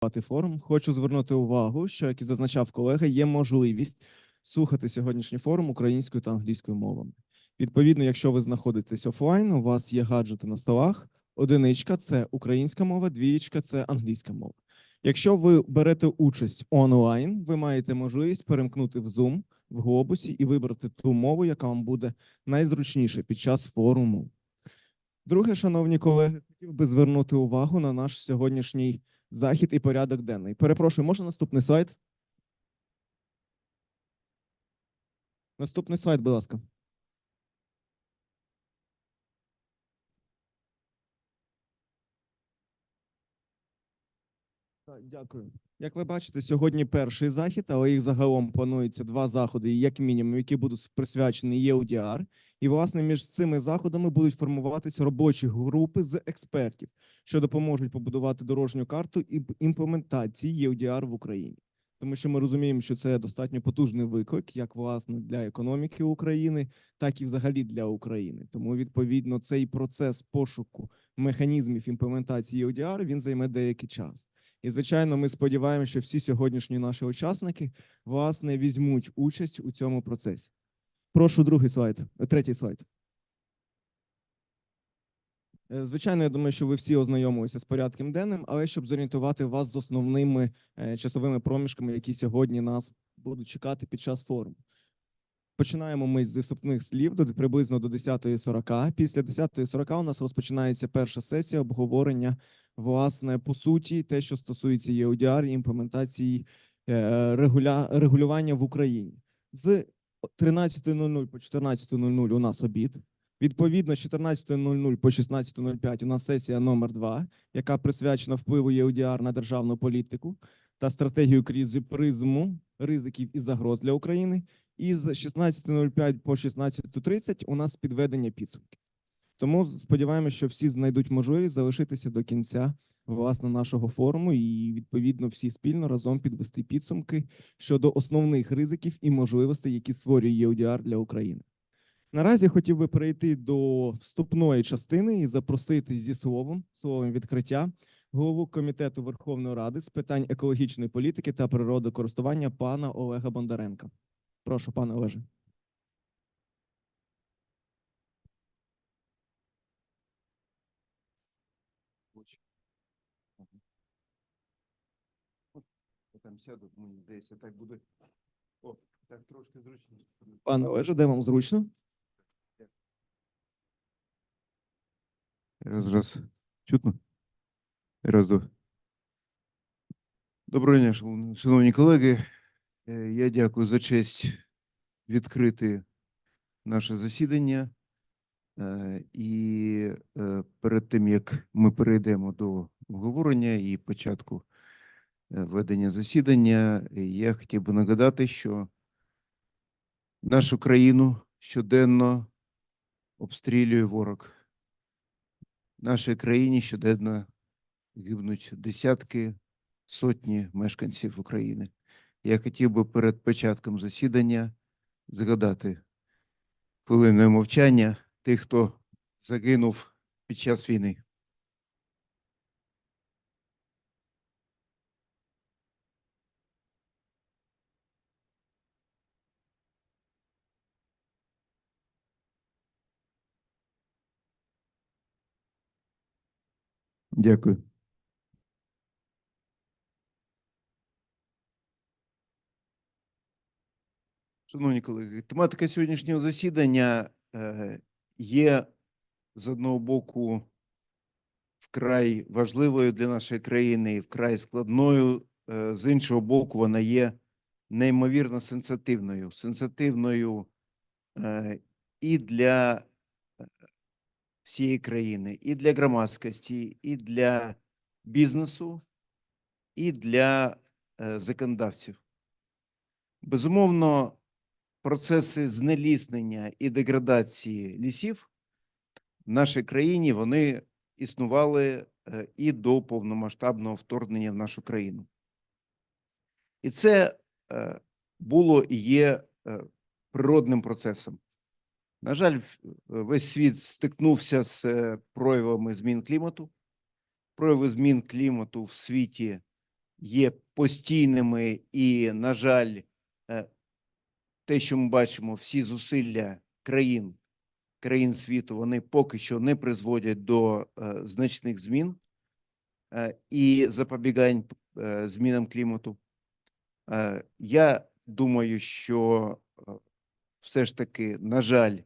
Форум. Хочу звернути увагу, що, як і зазначав колега, є можливість слухати сьогоднішній форум українською та англійською мовами. Відповідно, якщо ви знаходитесь офлайн, у вас є гаджети на столах, одиничка – це українська мова, двієчка – це англійська мова. Якщо ви берете участь онлайн, ви маєте можливість перемкнути в Zoom, в Глобусі і вибрати ту мову, яка вам буде найзручніше під час форуму. Друге, шановні колеги, хотів би звернути увагу на наш сьогоднішній захід і порядок денний. Перепрошую, можна наступний слайд? Наступний слайд, будь ласка. Так, дякую. Як ви бачите, сьогодні перший захід, але їх загалом планується 2 заходи, як мінімум, які будуть присвячені EUDR. І, власне, між цими заходами будуть формуватися робочі групи з експертів, що допоможуть побудувати дорожню карту і імплементації EUDR в Україні. Тому що ми розуміємо, що це достатньо потужний виклик, як, власне, для економіки України, так і взагалі для України. Тому, відповідно, цей процес пошуку механізмів імплементації EUDR, він займе деякий час. І, звичайно, ми сподіваємося, що всі сьогоднішні наші учасники, власне, візьмуть участь у цьому процесі. Прошу третій слайд. Звичайно, я думаю, що ви всі ознайомилися з порядком денним, але щоб зорієнтувати вас з основними часовими проміжками, які сьогодні нас будуть чекати під час форуму. Починаємо ми з вступних слів приблизно до 10:40. Після 10:40 у нас розпочинається перша сесія обговорення, власне, по суті, те, що стосується EUDR і імплементації регулювання в Україні. З 13:00 по 14:00 у нас обід. Відповідно, з 14:00 по 16:05 у нас сесія номер 2, яка присвячена впливу EUDR на державну політику та стратегію кризи призму ризиків і загроз для України. І з 16:05 по 16:30 у нас підведення підсумків. Тому сподіваємося, що всі знайдуть можливість залишитися до кінця, власне, нашого форуму і, відповідно, всі спільно разом підвести підсумки щодо основних ризиків і можливостей, які створює EUDR для України. Наразі хотів би перейти до вступної частини і запросити зі словом відкриття голову Комітету Верховної Ради з питань екологічної політики та природокористування пана Олега Бондаренка. Прошу, пане Олеже. Там сяду, мені здається, так буде. О, так трошки зручніше. Пане Олеже, де вам зручно? Раз. Чутно? Раз, два. Доброго дня, шановні колеги. Я дякую за честь відкрити наше засідання. І перед тим, як ми перейдемо до обговорення і початку ведення засідання, я хотів би нагадати, що нашу країну щоденно обстрілює ворог. В нашій країні щоденно гибнуть десятки, сотні мешканців України. Я хотів би перед початком засідання згадати хвилиною мовчання тих, хто загинув під час війни. Дякую. Шановні колеги, тематика сьогоднішнього засідання є, з одного боку, вкрай важливою для нашої країни і вкрай складною, з іншого боку, вона є неймовірно сенситивною. Сенситивною і для всієї країни, і для громадськості, і для бізнесу, і для законодавців. Безумовно, процеси знеліснення і деградації лісів в нашій країні, вони існували і до повномасштабного вторгнення в нашу країну. І це було і є природним процесом. На жаль, весь світ стикнувся з проявами змін клімату. Прояви змін клімату в світі є постійними і, на жаль, те, що ми бачимо, всі зусилля країн світу, вони поки що не призводять до значних змін і запобігань змінам клімату. Я думаю, що все ж таки, на жаль,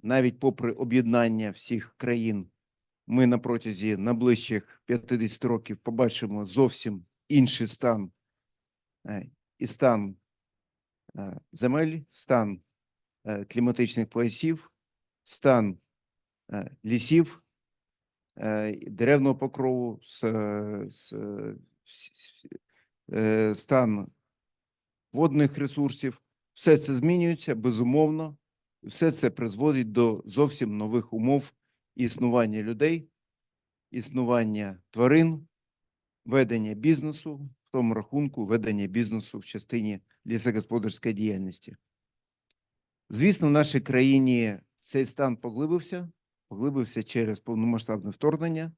навіть попри об'єднання всіх країн, ми на протязі найближчих 50 років побачимо зовсім інший стан і стан земель, стан кліматичних поясів, стан лісів, деревного покрову, стан водних ресурсів. Все це змінюється, безумовно, і все це призводить до зовсім нових умов існування людей, існування тварин, ведення бізнесу, в тому рахунку ведення бізнесу в частині лісогосподарської діяльності. Звісно, в нашій країні цей стан поглибився через повномасштабне вторгнення,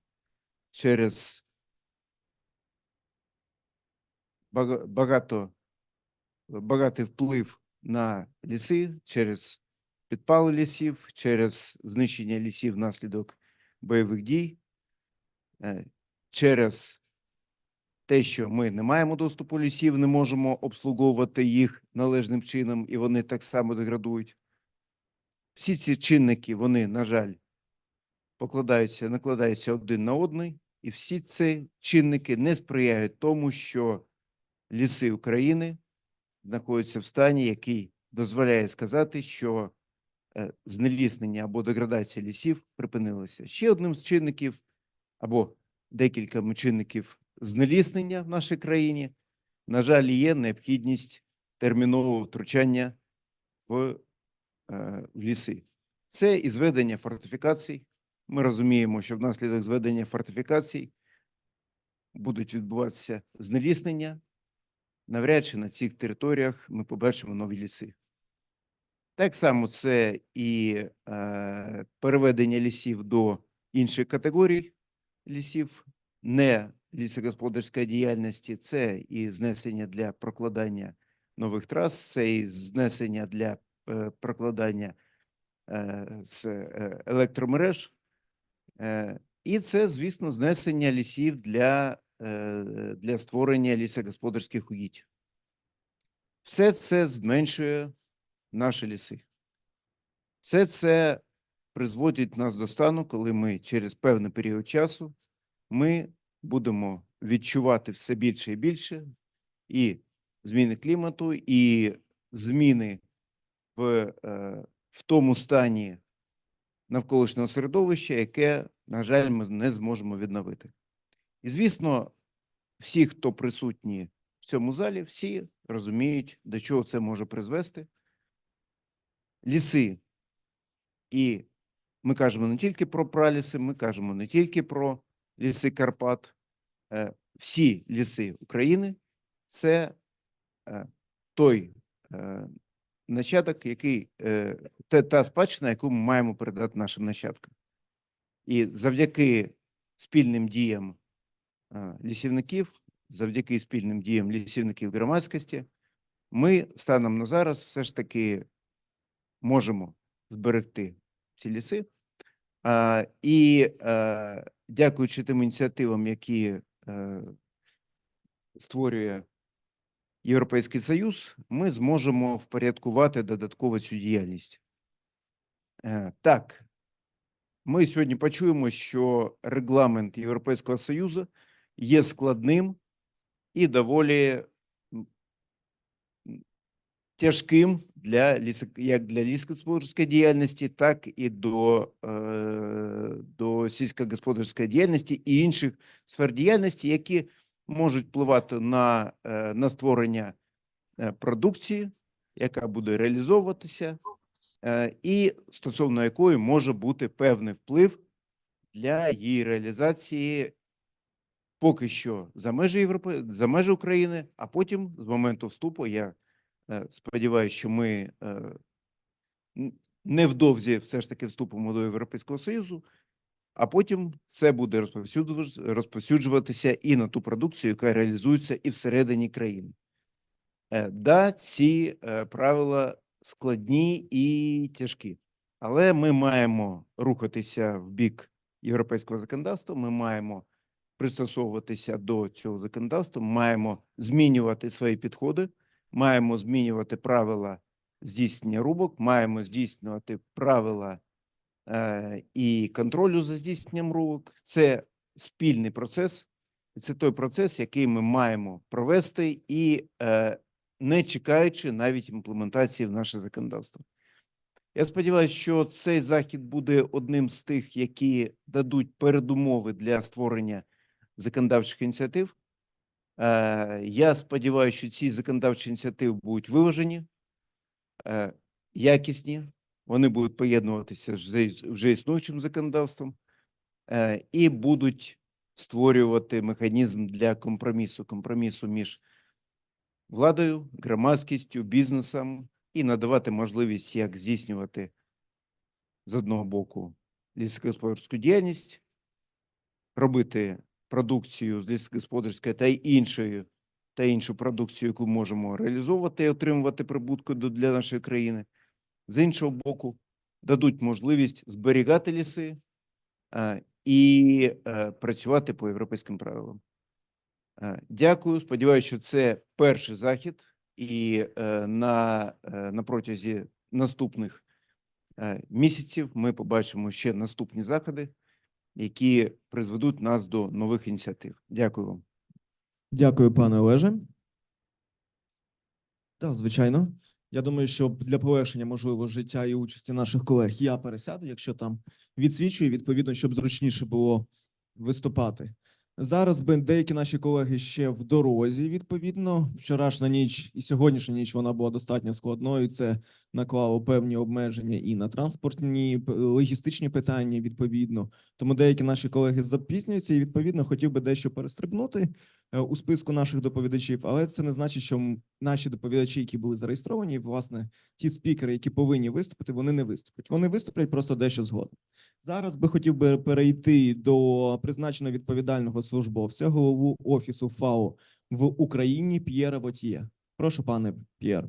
через багатий вплив на ліси, через підпали лісів, через знищення лісів внаслідок бойових дій, через те, що ми не маємо доступу лісів, не можемо обслуговувати їх належним чином, і вони так само деградують. Всі ці чинники, вони, на жаль, накладаються один на одний, і всі ці чинники не сприяють тому, що ліси України знаходяться в стані, який дозволяє сказати, що знеліснення або деградація лісів припинилася. Ще одним з чинників, або декількома чинників знеліснення в нашій країні, на жаль, є необхідність термінового втручання в ліси. Це і зведення фортифікацій. Ми розуміємо, що внаслідок зведення фортифікацій будуть відбуватися знеліснення. Навряд чи на цих територіях ми побачимо нові ліси. Так само це і переведення лісів до інших категорій лісів, не лісогосподарської діяльності, це і знесення для прокладання нових трас, це і знесення для прокладання з електромереж, і це, звісно, знесення лісів для створення лісогосподарських угідь. Все це зменшує наші ліси. Все це призводить нас до стану, коли ми через певний період часу ми будемо відчувати все більше і більше і зміни клімату, і зміни в тому стані навколишнього середовища, яке, на жаль, ми не зможемо відновити. І, звісно, всі, хто присутні в цьому залі, всі розуміють, до чого це може призвести. Ліси, і ми кажемо не тільки про праліси, ми кажемо не тільки про ліси Карпат. Всі ліси України – це той нащадок, та спадщина, яку ми маємо передати нашим нащадкам. І завдяки спільним діям лісівників, завдяки спільним діям лісівників громадськості, ми станом на зараз все ж таки можемо зберегти ці ліси. І дякуючи тим ініціативам, які створює Європейський Союз, ми зможемо впорядкувати додатково цю діяльність. Так, ми сьогодні почуємо, що регламент Європейського Союзу є складним і доволі тяжким як для лісогосподарської діяльності, так і до сільськогосподарської діяльності і інших сфер діяльності, які можуть впливати на створення продукції, яка буде реалізовуватися, і стосовно якої може бути певний вплив для її реалізації поки що за межі Європи, за межі України, а потім з моменту вступу, я сподіваюся, що ми невдовзі все ж таки вступимо до Європейського Союзу, а потім це буде розповсюджуватися і на ту продукцію, яка реалізується і всередині країни. Да, ці правила складні і тяжкі, але ми маємо рухатися в бік європейського законодавства, ми маємо пристосовуватися до цього законодавства, маємо змінювати свої підходи, маємо змінювати правила здійснення рубок, маємо здійснювати правила і контролю за здійсненням рубок. Це спільний процес, це той процес, який ми маємо провести і не чекаючи навіть імплементації в наше законодавство. Я сподіваюся, що цей захід буде одним з тих, які дадуть передумови для створення законодавчих ініціатив. Я сподіваюся, що ці законодавчі ініціативи будуть виважені, якісні, вони будуть поєднуватися з вже існуючим законодавством і будуть створювати механізм для компромісу між владою, громадськістю, бізнесом і надавати можливість як здійснювати з одного боку лісогосподарську діяльність, робити продукцію з лісогосподарської та іншу продукцію, яку можемо реалізовувати і отримувати прибутку для нашої країни. З іншого боку, дадуть можливість зберігати ліси і працювати по європейським правилам. Дякую. Сподіваюся, що це перший захід, і на протязі наступних місяців ми побачимо ще наступні заходи, які призведуть нас до нових ініціатив. Дякую вам. Дякую, пане Олеже. Так, звичайно. Я думаю, що для полегшення, можливо, життя і участі наших колег я пересяду, якщо там відсвічую, відповідно, щоб зручніше було виступати. Зараз деякі наші колеги ще в дорозі, відповідно. Вчорашня ніч і сьогоднішня ніч вона була достатньо складною. Це наклало певні обмеження і на транспортні, логістичні питання, відповідно. Тому деякі наші колеги запізнюються і, відповідно, хотів би дещо перестрибнути у списку наших доповідачів, але це не значить, що наші доповідачі, які були зареєстровані, власне, ті спікери, які повинні виступити, вони не виступлять. Вони виступлять просто дещо згодом. Зараз би хотів би перейти до призначеного відповідального службовця, голову Офісу ФАО в Україні П'єра Вотьє. Прошу, пане П'єр.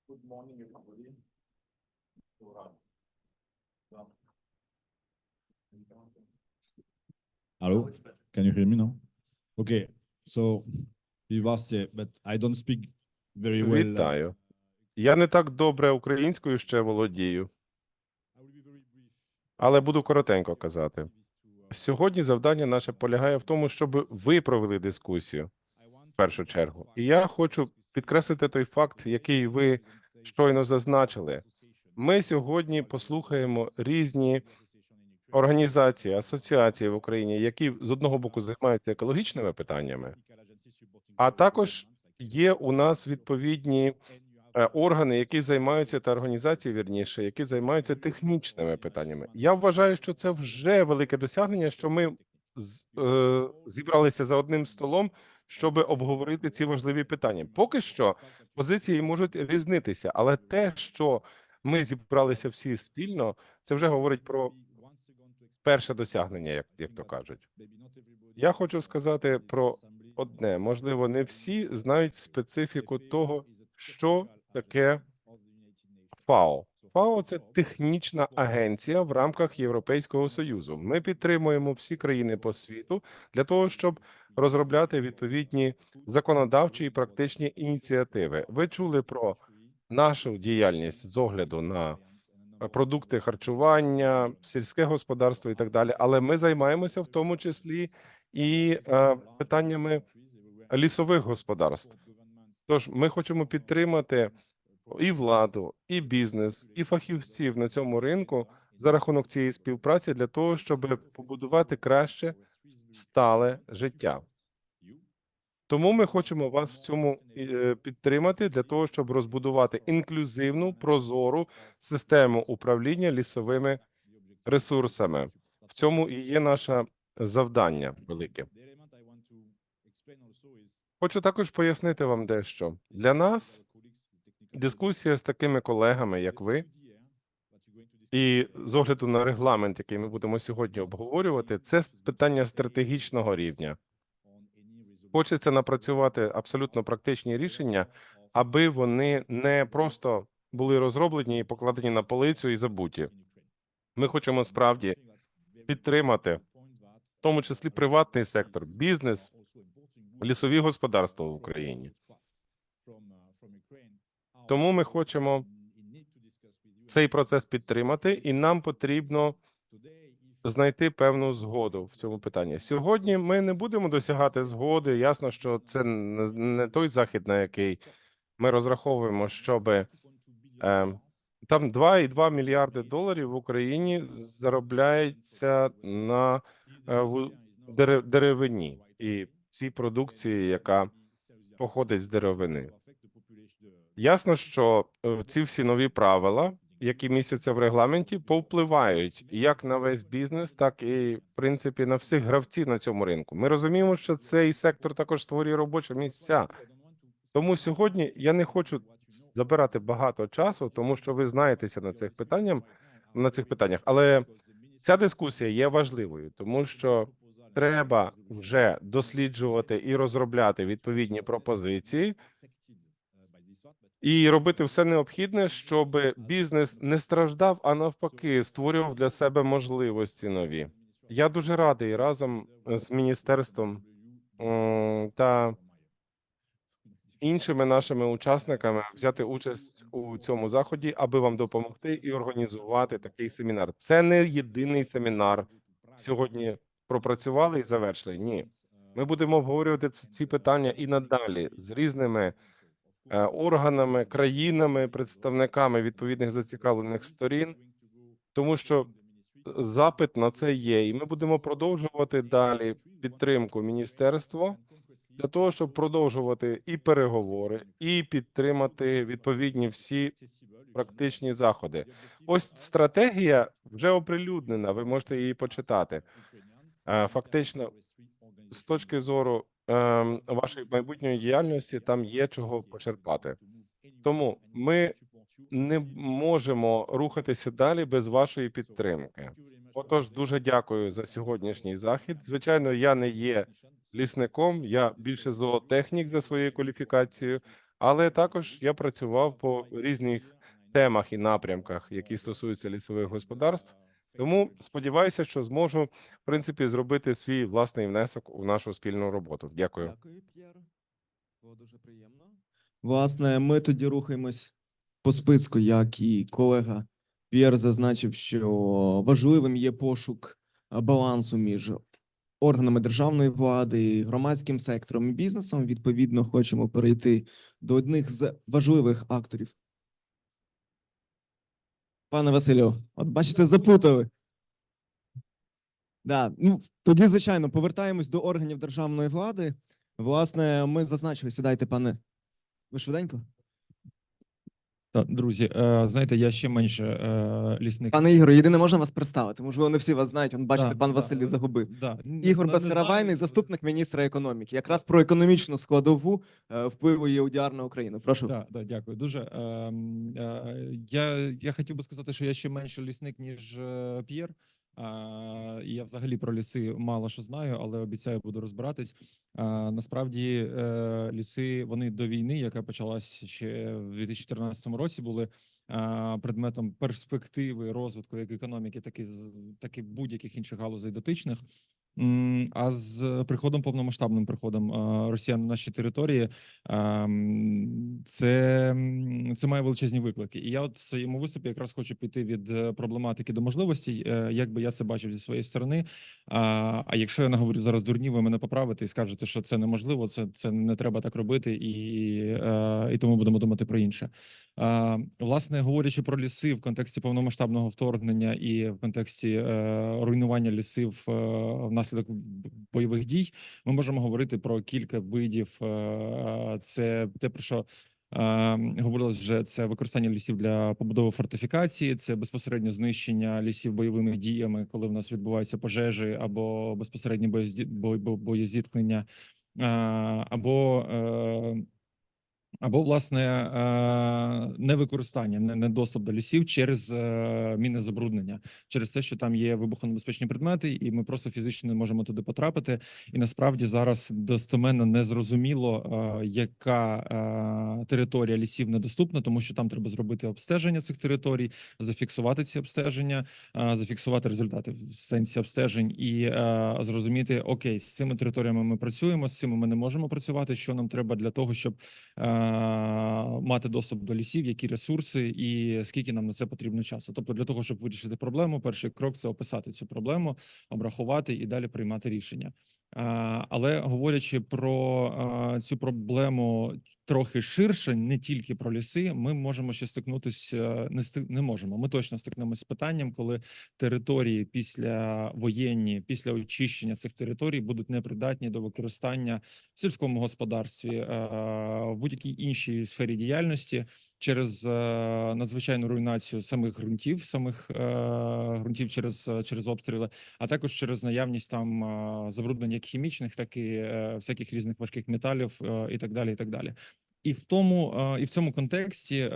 Good morning, everybody. Hello, can you hear me now? Okay, so Vivace, but I don't speak very well. Вітаю. Я не так добре українською ще володію, I will be very brief. але буду коротенько казати. Сьогодні завдання наше полягає в тому, щоб ви провели дискусію в першу чергу. І я хочу підкреслити той факт, який ви щойно зазначили. Ми сьогодні послухаємо різні організації, асоціації в Україні, які з одного боку займаються екологічними питаннями, а також є у нас відповідні органи, які займаються, та організації, вірніше, які займаються технічними питаннями. Я вважаю, що це вже велике досягнення, що ми зібралися за одним столом, щоб обговорити ці важливі питання. Поки що позиції можуть різнитися, але те, що ми зібралися всі спільно, це вже говорить про перше досягнення, як то кажуть. Я хочу сказати про одне. Можливо, не всі знають специфіку того, що таке ФАО. ФАО – це технічна агенція в рамках Європейського Союзу. Ми підтримуємо всі країни по світу для того, щоб розробляти відповідні законодавчі і практичні ініціативи. Ви чули про нашу діяльність з огляду на продукти харчування, сільське господарство і так далі, але ми займаємося в тому числі і питаннями лісових господарств. Тож ми хочемо підтримати і владу, і бізнес, і фахівців на цьому ринку за рахунок цієї співпраці для того, щоб побудувати краще стале життя. Тому ми хочемо вас в цьому підтримати для того, щоб розбудувати інклюзивну, прозору систему управління лісовими ресурсами. В цьому і є наше завдання велике. Хочу також пояснити вам дещо. Для нас дискусія з такими колегами, як ви, і з огляду на регламент, який ми будемо сьогодні обговорювати, це питання стратегічного рівня. Хочеться напрацювати абсолютно практичні рішення, аби вони не просто були розроблені і покладені на полицю і забуті. Ми хочемо справді підтримати, в тому числі приватний сектор, бізнес, лісові господарства в Україні. Тому ми хочемо цей процес підтримати, і нам потрібно знайти певну згоду в цьому питанні. Сьогодні ми не будемо досягати згоди. Ясно, що це не той захід, на який ми розраховуємо, щоб там 2,2 мільярди доларів в Україні заробляється на деревині і цій продукції, яка походить з деревини. Ясно, що ці всі нові правила, які містяться в регламенті, повпливають як на весь бізнес, так і, в принципі, на всіх гравців на цьому ринку. Ми розуміємо, що цей сектор також створює робочі місця. Тому сьогодні я не хочу забирати багато часу, тому що ви знаєтеся на цих питаннях. Але ця дискусія є важливою, тому що треба вже досліджувати і розробляти відповідні пропозиції, і робити все необхідне, щоб бізнес не страждав, а навпаки, створював для себе можливості нові. Я дуже радий разом з міністерством та іншими нашими учасниками взяти участь у цьому заході, аби вам допомогти і організувати такий семінар. Це не єдиний семінар. Сьогодні пропрацювали і завершили. Ні, ми будемо обговорювати ці питання і надалі з різними органами, країнами, представниками відповідних зацікавлених сторін, тому що запит на це є, і ми будемо продовжувати далі підтримку міністерства для того, щоб продовжувати і переговори, і підтримати відповідні всі практичні заходи. Ось стратегія вже оприлюднена, ви можете її почитати. Фактично, з точки зору вашої майбутньої діяльності, там є чого почерпати. Тому ми не можемо рухатися далі без вашої підтримки. Отож, дуже дякую за сьогоднішній захід. Звичайно, я не є лісником, я більше зоотехнік за своєю кваліфікацією, але також я працював по різних темах і напрямках, які стосуються лісових господарств. Тому сподіваюся, що зможу, в принципі, зробити свій власний внесок у нашу спільну роботу. Дякую. Дякую, П'єр. Було дуже приємно. Власне, ми тоді рухаємось по списку, як і колега П'єр зазначив, що важливим є пошук балансу між органами державної влади, громадським сектором і бізнесом. Відповідно, хочемо перейти до одних з важливих акторів. Пане Василю, от бачите, запутали. Да, ну тоді, звичайно, повертаємось до органів державної влади. Власне, ми зазначили, сідайте, пане. Ви швиденько? Так, друзі, знаєте, я ще менше лісник. Пане Ігоре, єдине, можна вас представити? Можливо, не всі вас знають. Он, бачите, Да, пан да, Василь загубив. Да, Ігор Безкаравайний, заступник міністра економіки. Якраз про економічну складову впливу ЄУДР на Україну. Прошу. Да, да, дякую дуже. Я хотів би сказати, що я ще менше лісник, ніж П'єр. І я взагалі про ліси мало що знаю, але обіцяю, буду розбиратись. Насправді ліси, вони до війни, яка почалась ще в 2014 році, були предметом перспективи розвитку як економіки, так і будь-яких інших галузей дотичних. А з повномасштабним приходом Росіян на наші території, це має величезні виклики. І я от в своєму виступі якраз хочу піти від проблематики до можливостей, як би я це бачив зі своєї сторони. А якщо я наговорю зараз дурні, ви мене поправите і скажете, що це неможливо, це не треба так робити, і тому будемо думати про інше. Власне, говорячи про ліси в контексті повномасштабного вторгнення і в контексті руйнування лісів внаслідок бойових дій, ми можемо говорити про кілька видів. Це те, про що говорилось вже, це використання лісів для побудови фортифікації, це безпосередньо знищення лісів бойовими діями, коли в нас відбуваються пожежі або безпосередні боєзіткнення. або власне невикористання, недоступ до лісів через мінне забруднення, через те, що там є вибухонебезпечні предмети, і ми просто фізично не можемо туди потрапити. І насправді зараз достеменно не зрозуміло, яка територія лісів недоступна, тому що там треба зробити обстеження цих територій, зафіксувати ці обстеження, зафіксувати результати в сенсі обстежень і зрозуміти, окей, з цими територіями ми працюємо, з цими ми не можемо працювати, що нам треба для того, щоб мати доступ до лісів, які ресурси і скільки нам на це потрібно часу. Тобто для того, щоб вирішити проблему, перший крок – це описати цю проблему, обрахувати і далі приймати рішення. Але говорячи про цю проблему трохи ширше, не тільки про ліси, ми можемо ще стикнутися, не можемо, ми точно стикнемося з питанням, коли території після очищення цих територій будуть непридатні до використання в сільському господарстві, в будь-якій іншій сфері діяльності через надзвичайну руйнацію самих ґрунтів, через обстріли, а також через наявність там забруднень як хімічних, так і всяких різних важких металів і так далі, і так далі. І в цьому контексті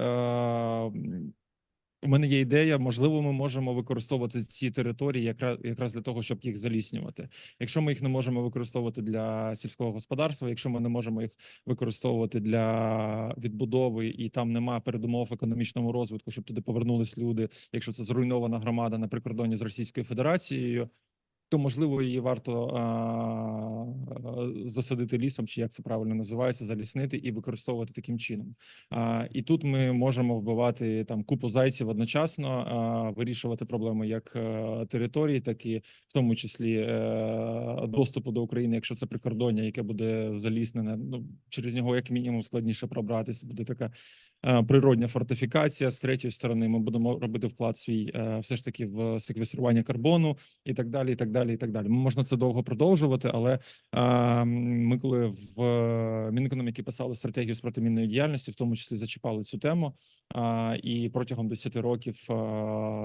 у мене є ідея, можливо, ми можемо використовувати ці території якраз для того, щоб їх заліснювати. Якщо ми їх не можемо використовувати для сільського господарства, якщо ми не можемо їх використовувати для відбудови, і там нема передумов економічному розвитку, щоб туди повернулись люди, якщо це зруйнована громада на прикордонні з Російською Федерацією, то, можливо, її варто засадити лісом, чи як це правильно називається, заліснити і використовувати таким чином. І тут ми можемо вбивати там купу зайців одночасно, вирішувати проблеми як території, так і в тому числі доступу до України, якщо це прикордоння, яке буде заліснене, ну, через нього як мінімум складніше пробратися, буде така природня фортифікація. З третьої сторони, ми будемо робити вклад свій все ж таки в секвестрування карбону і так далі, і так далі, і так далі. Можна це довго продовжувати, але ми, коли в Мінекономіки писали стратегію з протимінної діяльності, в тому числі зачіпали цю тему, і протягом 10 років,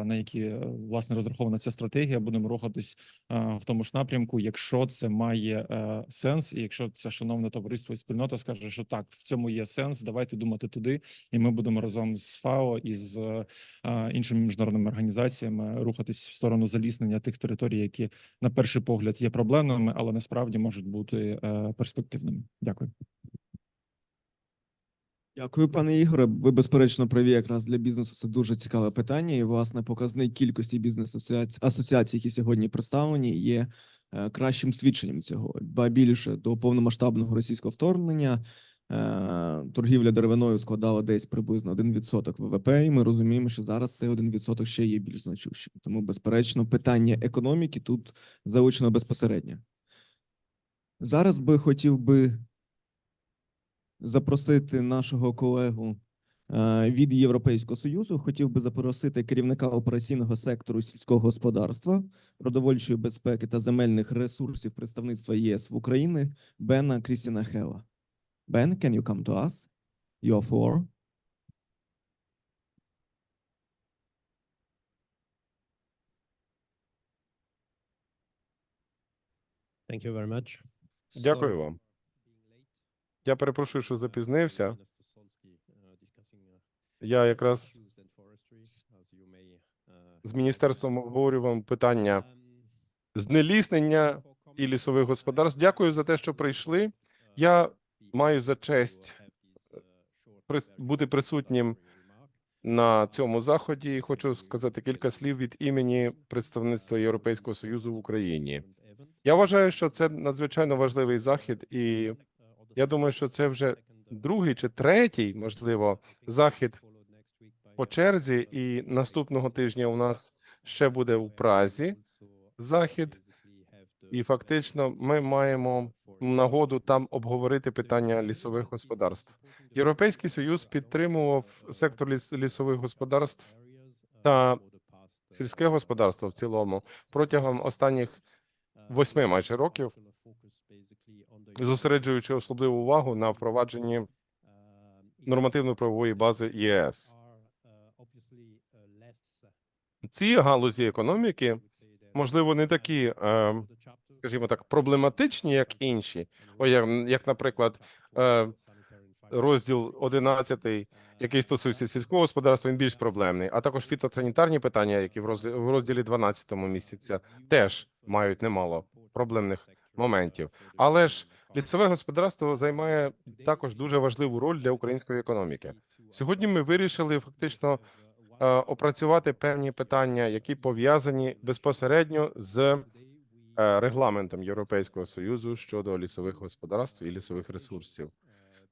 на які, власне, розрахована ця стратегія, будемо рухатись в тому ж напрямку, якщо це має сенс, і якщо це шановне товариство і спільнота скаже, що так, в цьому є сенс, давайте думати туди, і ми будемо разом з ФАО і з іншими міжнародними організаціями рухатись в сторону заліснення тих територій, які на перший погляд є проблемними, але насправді можуть бути перспективними. Дякую. Дякую, пане Ігоре. Ви, безперечно, праві, якраз для бізнесу це дуже цікаве питання. І, власне, показник кількості бізнес-асоціацій, які сьогодні представлені, є кращим свідченням цього. Ба більше, до повномасштабного російського вторгнення торгівля деревиною складала десь приблизно 1% ВВП, і ми розуміємо, що зараз цей 1% ще є більш значущим. Тому, безперечно, питання економіки тут залучено безпосередньо. Зараз би хотів би запросити нашого колегу від Європейського Союзу. Хотів би запросити керівника операційного сектору сільського господарства, продовольчої безпеки та земельних ресурсів представництва ЄС в Україні Бена Крістіна Хела. Ben, can you come to us? Your floor. Thank you very much. Дякую вам. Я перепрошую, що запізнився. Я якраз з міністерством обговорював питання знеліснення і лісових господарств. Дякую за те, що прийшли. Я маю за честь бути присутнім на цьому заході і хочу сказати кілька слів від імені представництва Європейського Союзу в Україні. Я вважаю, що це надзвичайно важливий захід, і я думаю, що це вже другий чи третій, можливо, захід по черзі, і наступного тижня у нас ще буде у Празі захід, і фактично ми маємо нагоду там обговорити питання лісових господарств. Європейський Союз підтримував сектор лісових господарств та сільське господарство в цілому протягом останніх 8 майже років, зосереджуючи особливу увагу на впровадженні нормативно-правової бази ЄС. Ці галузі економіки можливо, не такі, скажімо так, проблематичні, як інші. Як, наприклад, розділ 11, який стосується сільського господарства, він більш проблемний, а також фітосанітарні питання, які в розділі 12 місяця теж мають немало проблемних моментів. Але ж лісове господарство займає також дуже важливу роль для української економіки. Сьогодні ми вирішили фактично опрацювати певні питання, які пов'язані безпосередньо з регламентом Європейського Союзу щодо лісових господарств і лісових ресурсів.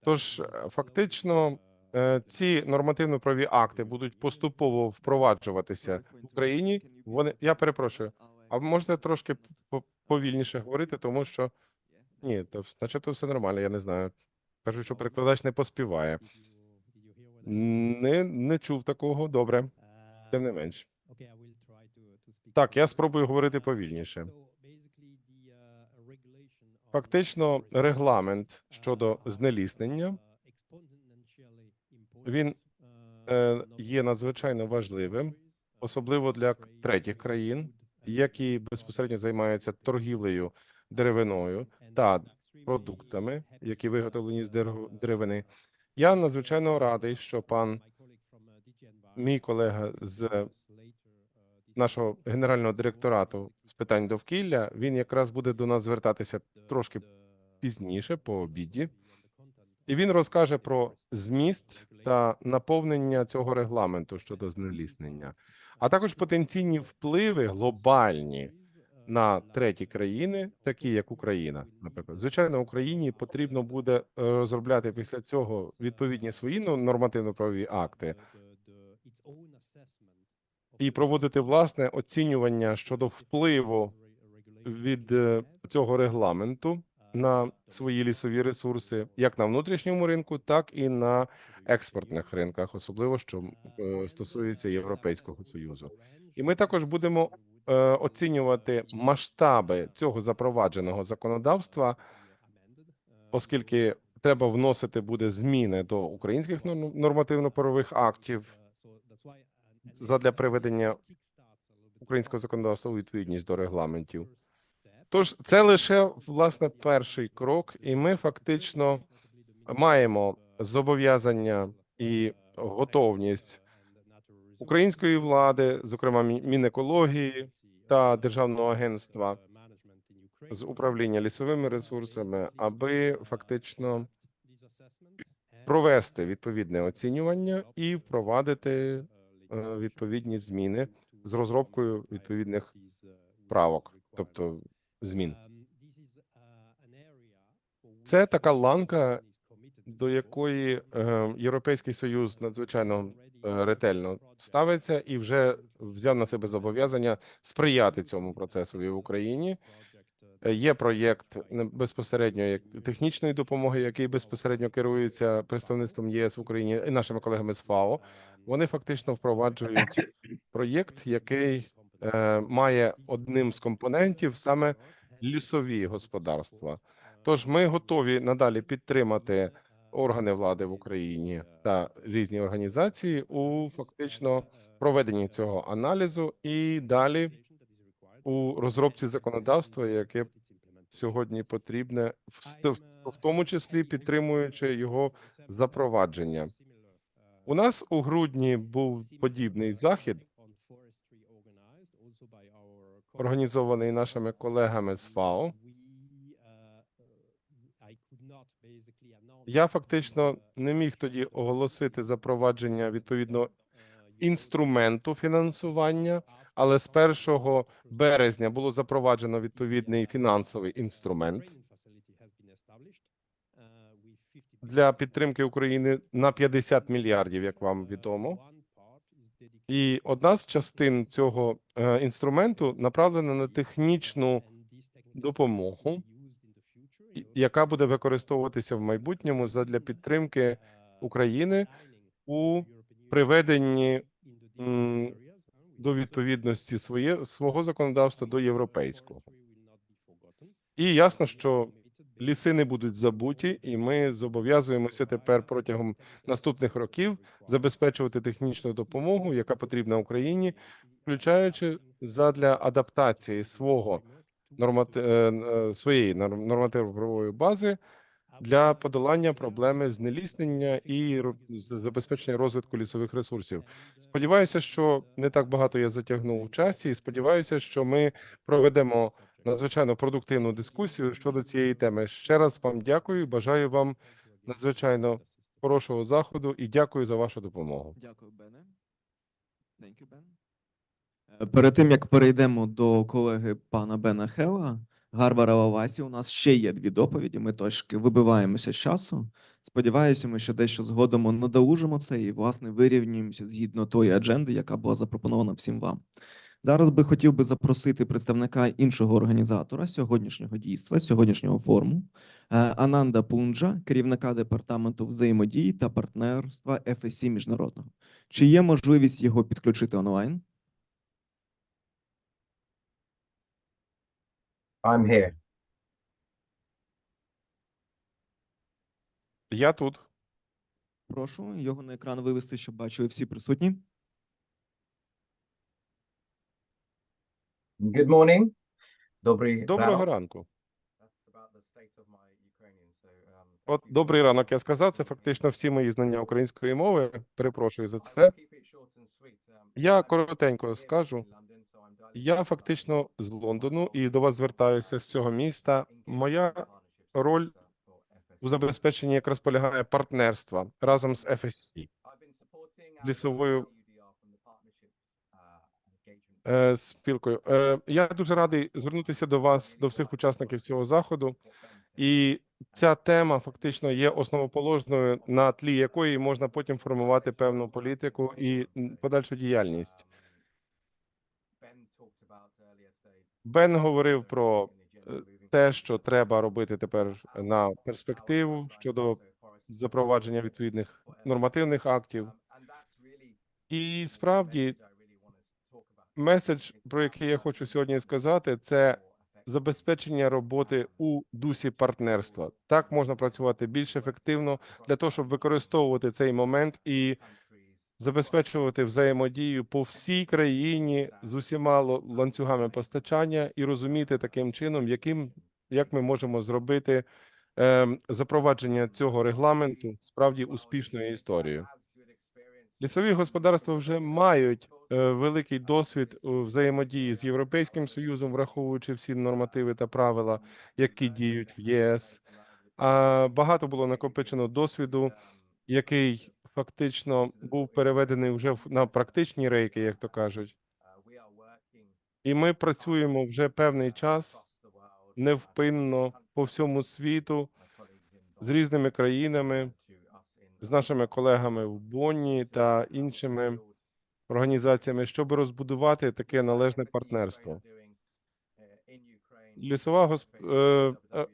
Тож, фактично, ці нормативно-правові акти будуть поступово впроваджуватися в Україні. Я перепрошую, а ви можете трошки повільніше говорити, тому що ні, то начебто все нормально, я не знаю. Кажуть, що перекладач не поспіває. Не чув такого, добре, тим не менш. Так, я спробую говорити повільніше. Фактично, регламент щодо знеліснення, він є надзвичайно важливим, особливо для третіх країн, які безпосередньо займаються торгівлею деревиною та продуктами, які виготовлені з деревини. Я надзвичайно радий, що мій колега з нашого генерального директорату з питань довкілля, він якраз буде до нас звертатися трошки пізніше, по обіді, і він розкаже про зміст та наповнення цього регламенту щодо знеліснення, а також потенційні впливи глобальні на треті країни, такі як Україна, наприклад. Звичайно, Україні потрібно буде розробляти після цього відповідні свої нормативно-правові акти і проводити власне оцінювання щодо впливу від цього регламенту на свої лісові ресурси, як на внутрішньому ринку, так і на експортних ринках, особливо що стосується Європейського Союзу. І ми також будемо оцінювати масштаби цього запровадженого законодавства, оскільки треба вносити буде зміни до українських нормативно-правових актів задля приведення українського законодавства у відповідність до регламентів. Тож це лише, власне, перший крок, і ми фактично маємо зобов'язання і готовність української влади, зокрема Мінекології та Державного агентства з управління лісовими ресурсами, аби фактично провести відповідне оцінювання і впровадити відповідні зміни з розробкою відповідних правок, тобто змін. Це така ланка, до якої Європейський Союз надзвичайно ретельно ставиться і вже взяв на себе зобов'язання сприяти цьому процесу в Україні. Є проєкт безпосередньо як технічної допомоги, який безпосередньо керується представництвом ЄС в Україні і нашими колегами з ФАО. Вони фактично впроваджують проєкт, який має одним з компонентів саме лісові господарства. Тож ми готові надалі підтримати органи влади в Україні та різні організації у фактично проведенні цього аналізу і далі у розробці законодавства, яке сьогодні потрібне, в тому числі підтримуючи його запровадження. У нас у грудні був подібний захід, організований нашими колегами з ФАО. Я фактично не міг тоді оголосити запровадження відповідно інструменту фінансування, але з 1 березня було запроваджено відповідний фінансовий інструмент для підтримки України на 50 мільярдів, як вам відомо. І одна з частин цього інструменту направлена на технічну допомогу, яка буде використовуватися в майбутньому задля підтримки України у приведенні до відповідності свого законодавства до європейського. І ясно, що ліси не будуть забуті, і ми зобов'язуємося тепер протягом наступних років забезпечувати технічну допомогу, яка потрібна Україні, включаючи задля адаптації своєї нормативно-правової бази для подолання проблеми знеліснення і забезпечення розвитку лісових ресурсів. Сподіваюся, що не так багато я затягнув у часі, і сподіваюся, що ми проведемо надзвичайно продуктивну дискусію щодо цієї теми. Ще раз вам дякую, бажаю вам надзвичайно хорошого заходу і дякую за вашу допомогу. Дякую, Бене. Thank you, Ben. Перед тим, як перейдемо до колеги пана Бена Хела, Гарбара Вавасі, у нас ще є 2 доповіді. Ми трошки вибиваємося з часу. Сподіваюся, ми ще дещо згодом надолужимо це і, власне, вирівнюємося згідно тої адженди, яка була запропонована всім вам. Зараз би хотів би запросити представника іншого організатора сьогоднішнього дійства, сьогоднішнього форуму, Ананда Пунджа, керівника департаменту взаємодії та партнерства FSC міжнародного. Чи є можливість його підключити онлайн? I'm here. Я тут. Прошу його на екран вивести, щоб бачили всі присутні. Good morning. Доброго ранку. От добрий ранок, я сказав, це фактично всі мої знання української мови. Перепрошую за це. Я коротенько скажу. Я фактично з Лондону і до вас звертаюся з цього міста. Моя роль у забезпеченні якраз полягає партнерства разом з FSC, лісовою спілкою. Я дуже радий звернутися до вас, до всіх учасників цього заходу. І ця тема фактично є основоположною, на тлі якої можна потім формувати певну політику і подальшу діяльність. Бен говорив про те, що треба робити тепер на перспективу щодо запровадження відповідних нормативних актів. І справді меседж, про який я хочу сьогодні сказати, це забезпечення роботи у дусі партнерства. Так можна працювати більш ефективно для того, щоб використовувати цей момент і забезпечувати взаємодію по всій країні з усіма ланцюгами постачання і розуміти таким чином, як ми можемо зробити запровадження цього регламенту справді успішною історією. Лісові господарства вже мають великий досвід у взаємодії з Європейським Союзом, враховуючи всі нормативи та правила, які діють в ЄС. А багато було накопичено досвіду, який фактично був переведений вже на практичні рейки, як то кажуть. І ми працюємо вже певний час невпинно по всьому світу з різними країнами, з нашими колегами в Бонні та іншими організаціями, щоб розбудувати таке належне партнерство. Лісова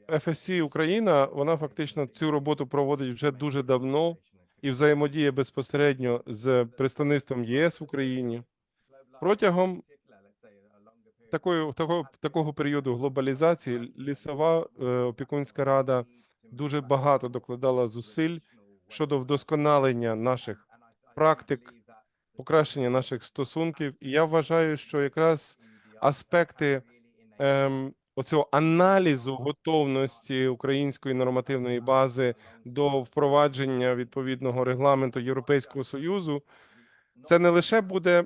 FSC Україна, вона фактично цю роботу проводить вже дуже давно і взаємодіє безпосередньо з представництвом ЄС в Україні. Протягом такого періоду глобалізації лісова опікунська рада дуже багато докладала зусиль щодо вдосконалення наших практик, покращення наших стосунків. І я вважаю, що якраз аспекти оцього аналізу готовності української нормативної бази до впровадження відповідного регламенту Європейського Союзу, це не лише буде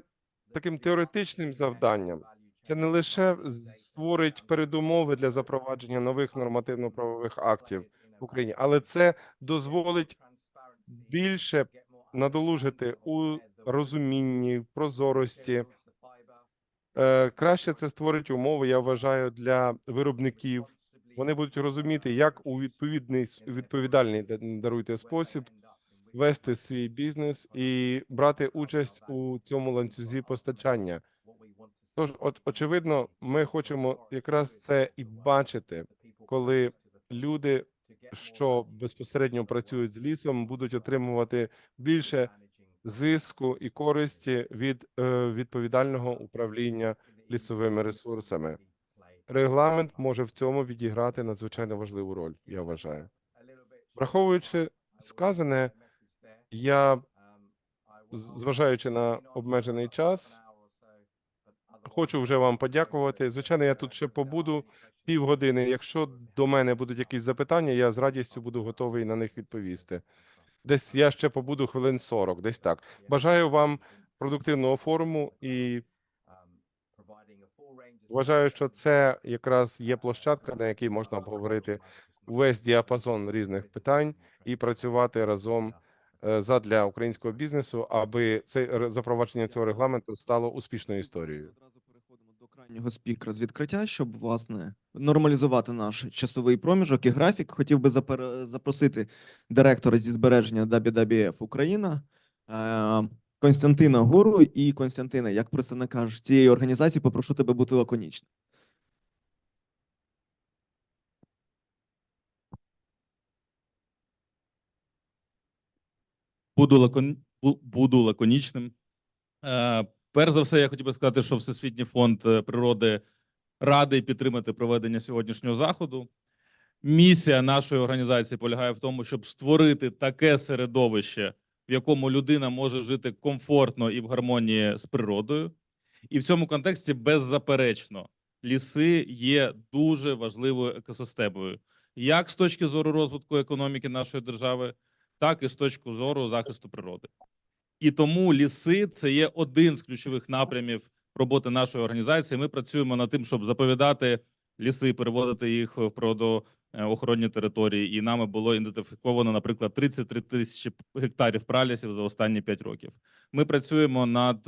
таким теоретичним завданням, це не лише створить передумови для запровадження нових нормативно-правових актів в Україні, але це дозволить більше надолужити у розумінні, прозорості. Краще це створить умови, я вважаю, для виробників. Вони будуть розуміти, як у відповідальний, даруйте, спосіб вести свій бізнес і брати участь у цьому ланцюзі постачання. Тож, очевидно, ми хочемо якраз це і бачити, коли люди, що безпосередньо працюють з лісом, будуть отримувати більше зиску і користі від відповідального управління лісовими ресурсами. регламент може в цьому відіграти надзвичайно важливу роль, я вважаю. Враховуючи сказане, я, зважаючи на обмежений час, хочу вже вам подякувати. Звичайно, я тут ще побуду півгодини. Якщо до мене будуть якісь запитання, я з радістю буду готовий на них відповісти. Десь я ще побуду хвилин 40, десь так. Бажаю вам продуктивного форуму і вважаю, що це якраз є площадка, на якій можна обговорити весь діапазон різних питань і працювати разом задля українського бізнесу, аби запровадження цього регламенту стало успішною історією. Одразу переходимо до крайнього спікера з відкриття, щоб, власне, нормалізувати наш часовий проміжок і графік. Хотів би запросити директора зі збереження WWF Україна Костянтина Гуру. І Костянтина, як представника ж цієї організації, попрошу тебе бути лаконічним. Буду лаконічним. Перш за все, я хотів би сказати, що Всесвітній фонд природи радий підтримати проведення сьогоднішнього заходу. Місія нашої організації полягає в тому, щоб створити таке середовище, в якому людина може жити комфортно і в гармонії з природою. І в цьому контексті, беззаперечно, ліси є дуже важливою екосистемою, як з точки зору розвитку економіки нашої держави, так і з точки зору захисту природи. І тому ліси – це є один з ключових напрямів роботи нашої організації. Ми працюємо над тим, щоб заповідати ліси, переводити їх в природоохоронні території. І нами було ідентифіковано, наприклад, 33 тисячі гектарів пралісів за останні 5 років. Ми працюємо над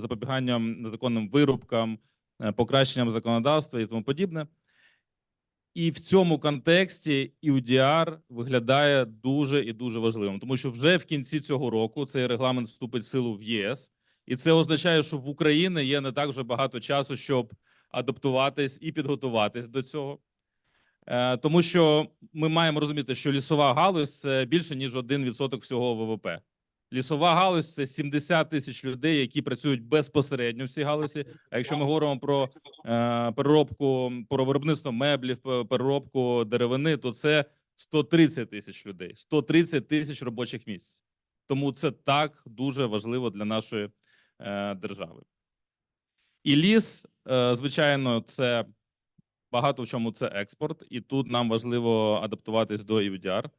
запобіганням незаконним вирубкам, покращенням законодавства і тому подібне. І в цьому контексті EUDR виглядає дуже і дуже важливим, тому що вже в кінці цього року цей регламент вступить в силу в ЄС, і це означає, що в Україні є не так вже багато часу, щоб адаптуватись і підготуватись до цього. Тому що ми маємо розуміти, що лісова галузь – це більше, ніж 1% всього ВВП. Лісова галузь – це 70 тисяч людей, які працюють безпосередньо в цій галузі. А якщо ми говоримо про переробку, про виробництво меблів, переробку деревини, то це 130 тисяч людей, 130 тисяч робочих місць. Тому це так дуже важливо для нашої держави. І ліс, звичайно, це багато в чому це експорт, і тут нам важливо адаптуватись до EUDR.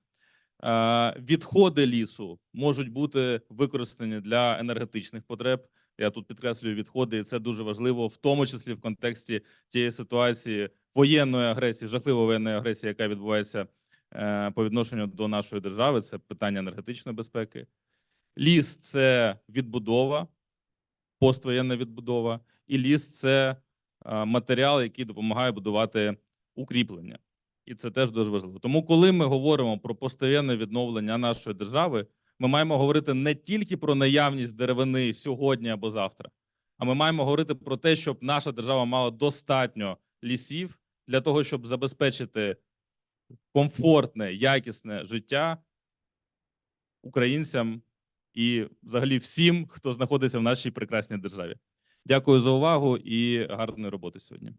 Відходи лісу можуть бути використані для енергетичних потреб. Я тут підкреслюю відходи, і це дуже важливо, в тому числі в контексті тієї ситуації воєнної агресії, жахливої воєнної агресії, яка відбувається по відношенню до нашої держави. Це питання енергетичної безпеки. Ліс – це відбудова, поствоєнна відбудова, і ліс – це матеріал, який допомагає будувати укріплення. І це теж дуже важливо. Тому, коли ми говоримо про постійне відновлення нашої держави, ми маємо говорити не тільки про наявність деревини сьогодні або завтра, а ми маємо говорити про те, щоб наша держава мала достатньо лісів для того, щоб забезпечити комфортне, якісне життя українцям і взагалі всім, хто знаходиться в нашій прекрасній державі. Дякую за увагу і гарної роботи сьогодні.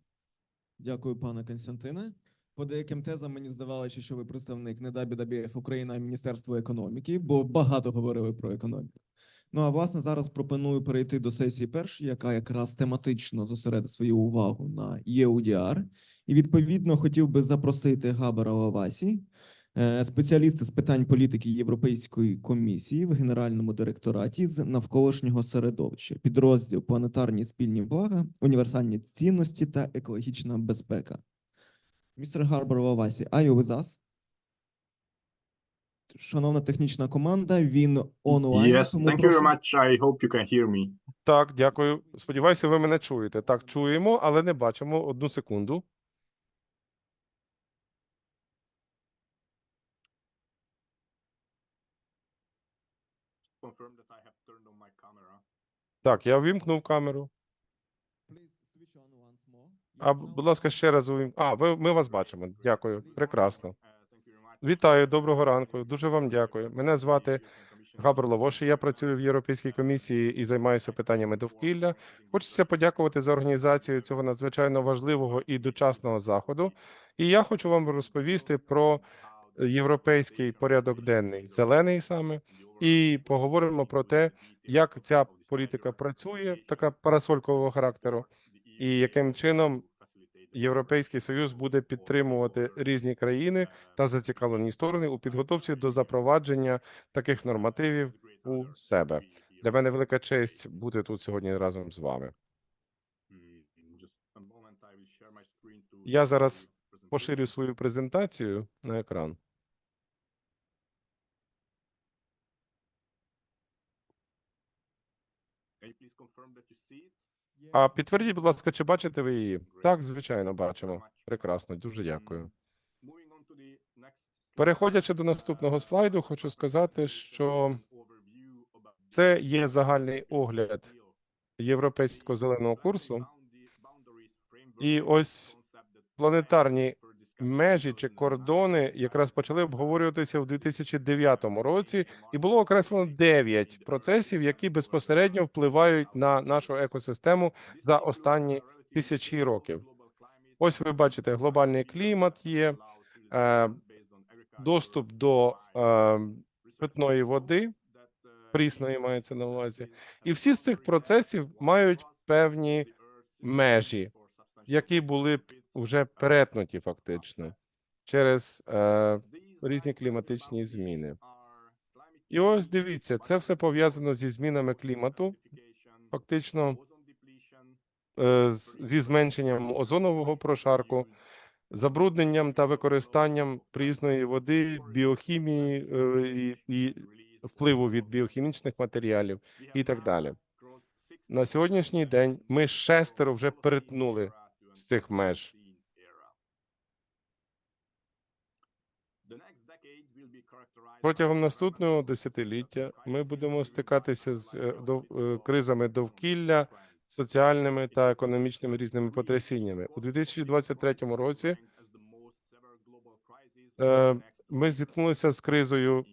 Дякую, пане Костянтине. По деяким тезам мені здавалося, що ви представник не WWF Україна, а Міністерства економіки, бо багато говорили про економіку. Ну а власне зараз пропоную перейти до сесії першої, яка якраз тематично зосередить свою увагу на EUDR. І відповідно хотів би запросити Габара Лавасі, спеціаліста з питань політики Європейської комісії в Генеральному директораті з навколишнього середовища, підрозділ планетарні спільні блага, універсальні цінності та екологічна безпека. Містер Гарбар Лавасі, are you with us? Шановна технічна команда, він онлайн. Yes, тому thank you прошу- very much. I hope you can hear me. Так, дякую. Сподіваюся, ви мене чуєте. Так, чуємо, але не бачимо. Одну секунду. Confirm that I have turned on my camera. Так, я ввімкнув камеру. Please switch on once more. А, будь ласка, ще раз ми вас бачимо. Дякую. Прекрасно. Thank you very much. Вітаю, доброго ранку. Дуже вам дякую. Мене звати Габр Лавош, я працюю в Європейській комісії і займаюся питаннями довкілля. Хочеться подякувати за організацію цього надзвичайно важливого і дочасного заходу. І я хочу вам розповісти про європейський порядок денний, зелений саме, і поговоримо про те, як ця політика працює, така парасолькового характеру, і яким чином Європейський Союз буде підтримувати різні країни та зацікавлені сторони у підготовці до запровадження таких нормативів у себе. Для мене велика честь бути тут сьогодні разом з вами. Я зараз поширю свою презентацію на екран. А підтвердіть, будь ласка, чи бачите ви її? Так, звичайно, бачимо. Прекрасно, дуже дякую. Переходячи до наступного слайду, хочу сказати, що це є загальний огляд європейського зеленого курсу. І ось планетарні межі чи кордони якраз почали обговорюватися в 2009 році, і було окреслено 9 процесів, які безпосередньо впливають на нашу екосистему за останні тисячі років. Ось ви бачите, глобальний клімат є, доступ до питної води, прісної мається на увазі, і всі з цих процесів мають певні межі, які були б вже перетнуті фактично через різні кліматичні зміни. І ось дивіться, це все пов'язано зі змінами клімату, фактично зі зменшенням озонового прошарку, забрудненням та використанням прісної води, біохімії і впливу від біохімічних матеріалів і так далі. На сьогоднішній день ми 6 вже перетнули з цих меж. Протягом наступного десятиліття ми будемо стикатися з кризами довкілля, соціальними та економічними різними потрясіннями. У 2023 році ми зіткнулися з кризою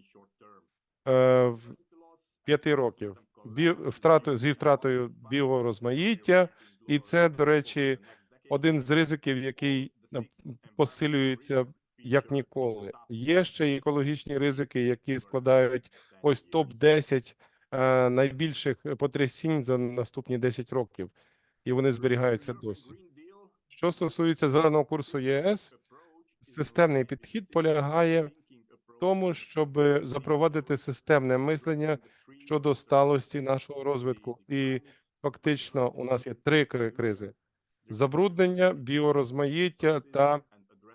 5 років, зі втратою біорозмаїття, і це, до речі, один з ризиків, який посилюється як ніколи. Є ще й екологічні ризики, які складають ось топ-10 найбільших потрясінь за наступні 10 років, і вони зберігаються досі. Що стосується зеленого курсу ЄС, системний підхід полягає в тому, щоб запровадити системне мислення щодо сталості нашого розвитку. І фактично у нас є 3 кризи: забруднення, біорозмаїття та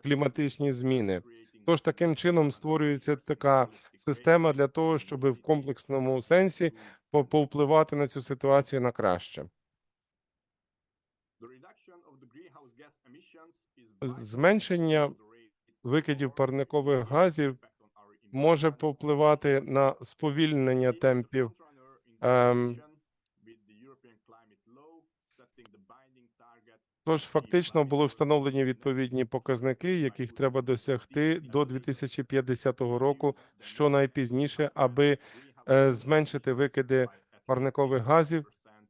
кліматичні зміни. Тож таким чином створюється така система для того, щоб в комплексному сенсі повпливати на цю ситуацію на краще. Зменшення викидів парникових газів може повпливати на сповільнення темпів Тож фактично були встановлені відповідні показники, яких треба досягти до 2050 року, що найпізніше, аби зменшити викиди парникових газів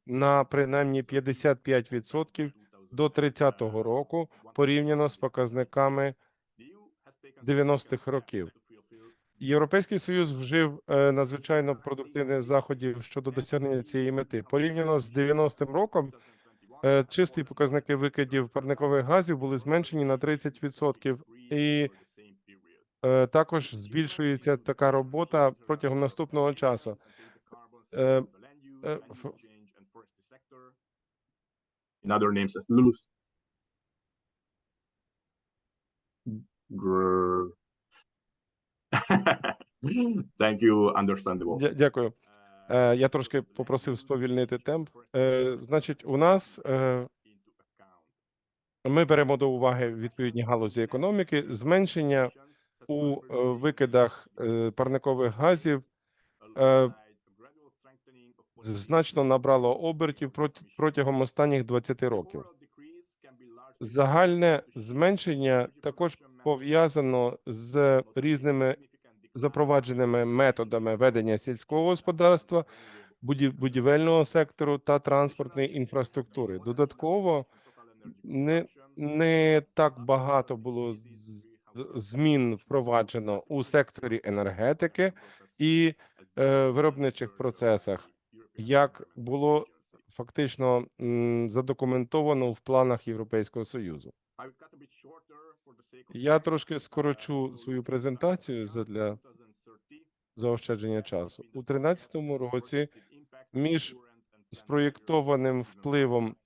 на принаймні 55% до 30-го року, порівняно з показниками 90-х років. Європейський Союз вжив надзвичайно продуктивних заходів щодо досягнення цієї мети. Порівняно з 90-м роком, чисті показники викидів парникових газів були зменшені на 30%, і також збільшується така робота протягом наступного часу. In other names as LULUS. Thank you, understandable. Дякую. Я трошки попросив сповільнити темп. Значить, у нас ми беремо до уваги відповідні галузі економіки, зменшення у викидах парникових газів значно набрало обертів протягом останніх 20 років. Загальне зменшення також пов'язано з різними запровадженими методами ведення сільського господарства, будівельного сектору та транспортної інфраструктури. Додатково не так багато було змін впроваджено у секторі енергетики і виробничих процесах, як було фактично задокументовано в планах Європейського Союзу. Я трошки скорочу свою презентацію для заощадження часу. У 2013 році між спроєктованим впливом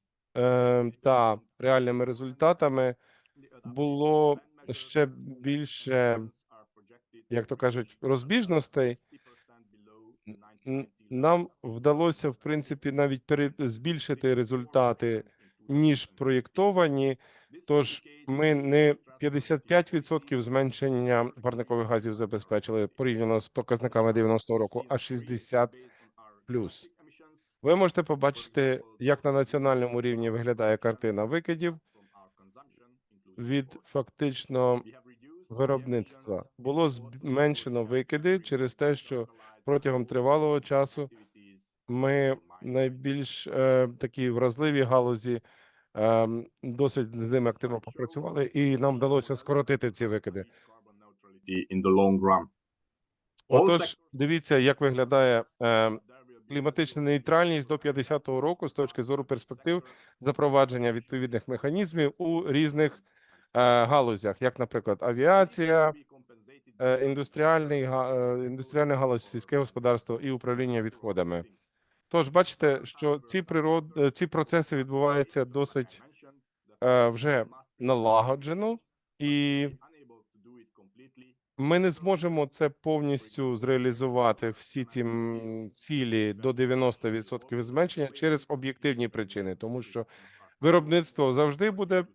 та реальними результатами було ще більше, як то кажуть, розбіжностей. Нам вдалося, в принципі, навіть збільшити результати, ніж проєктовані. Тож ми не 55% зменшення парникових газів забезпечили порівняно з показниками 90-го року, а 60+. Ви можете побачити, як на національному рівні виглядає картина викидів від фактично виробництва. Було зменшено викиди через те, що протягом тривалого часу ми найбільш такі вразливі галузі досить з ними активно попрацювали, і нам вдалося скоротити ці викиди. In the long run. Отож, дивіться, як виглядає кліматична нейтральність до 50-го року з точки зору перспектив запровадження відповідних механізмів у різних галузях, як, наприклад, авіація, індустріальна галузь, сільське господарство і управління відходами. Тож, бачите, що ці процеси відбуваються досить вже налагоджено, і ми не зможемо це повністю зреалізувати, всі ці цілі до 90% зменшення через об'єктивні причини, тому що виробництво завжди буде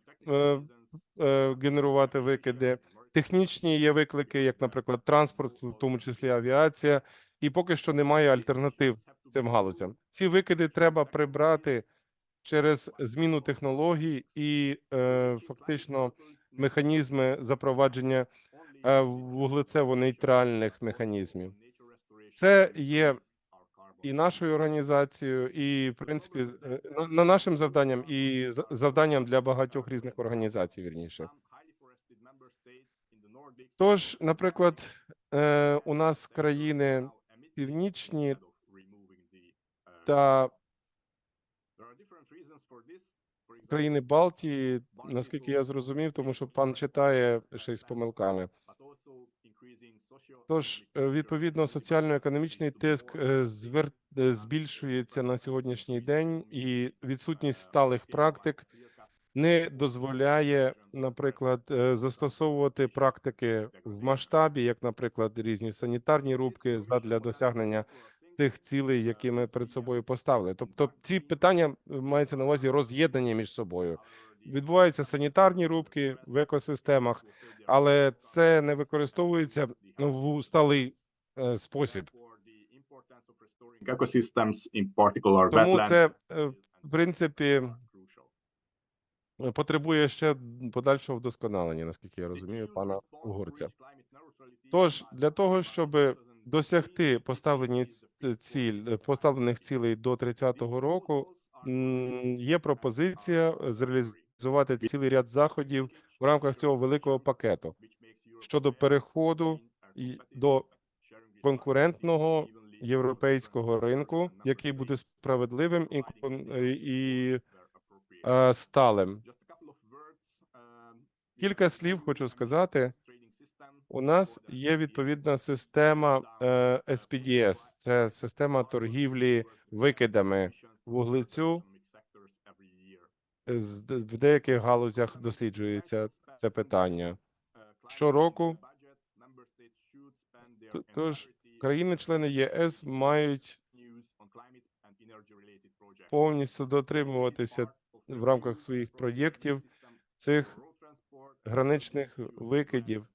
генерувати викиди. Технічні є виклики, як, наприклад, транспорт, в тому числі авіація, і поки що немає альтернатив цим галузям. Ці викиди треба прибрати через зміну технологій і фактично механізми запровадження вуглецево-нейтральних механізмів. Це є і нашою організацією, і, в принципі, на нашим завданням, і завданням для багатьох різних організацій, вірніше. Тож, наприклад, у нас країни північні та країни Балтії, наскільки я зрозумів, тому що пан читає ще й з помилками. Тож, відповідно, соціально-економічний тиск збільшується на сьогоднішній день, і відсутність сталих практик не дозволяє, наприклад, застосовувати практики в масштабі, як, наприклад, різні санітарні рубки задля досягнення тих цілей, які ми перед собою поставили. Тобто ці питання мається на увазі роз'єднання між собою. Відбуваються санітарні рубки в екосистемах, але це не використовується в сталий спосіб. Ecosystems, in particular Тому wetlands. це, в принципі, потребує ще подальшого вдосконалення, наскільки я розумію, пана Угорця. Тож, для того, щоб досягти поставлених цілей до 30-го року, є пропозиція зреалізувати цілий ряд заходів в рамках цього великого пакету щодо переходу до конкурентного європейського ринку, який буде справедливим і сталим. Кілька слів хочу сказати. У нас є відповідна система SPDS, це система торгівлі викидами вуглецю. В деяких галузях досліджується це питання. Щороку, тож країни-члени ЄС мають повністю дотримуватися в рамках своїх проєктів цих граничних викидів.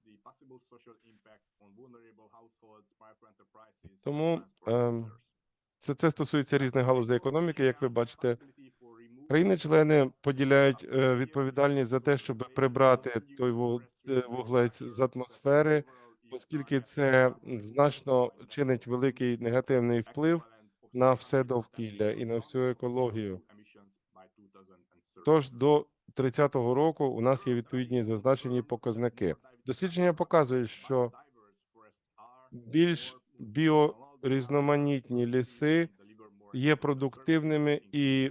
Тому це стосується різних галузей економіки, як ви бачите. Країни-члени поділяють відповідальність за те, щоб прибрати той вуглець з атмосфери оскільки це значно чинить великий негативний вплив на все довкілля і на всю екологію. Тож до 30-го року у нас є відповідні зазначені показники. Дослідження показують, що більш біорізноманітні ліси є продуктивними і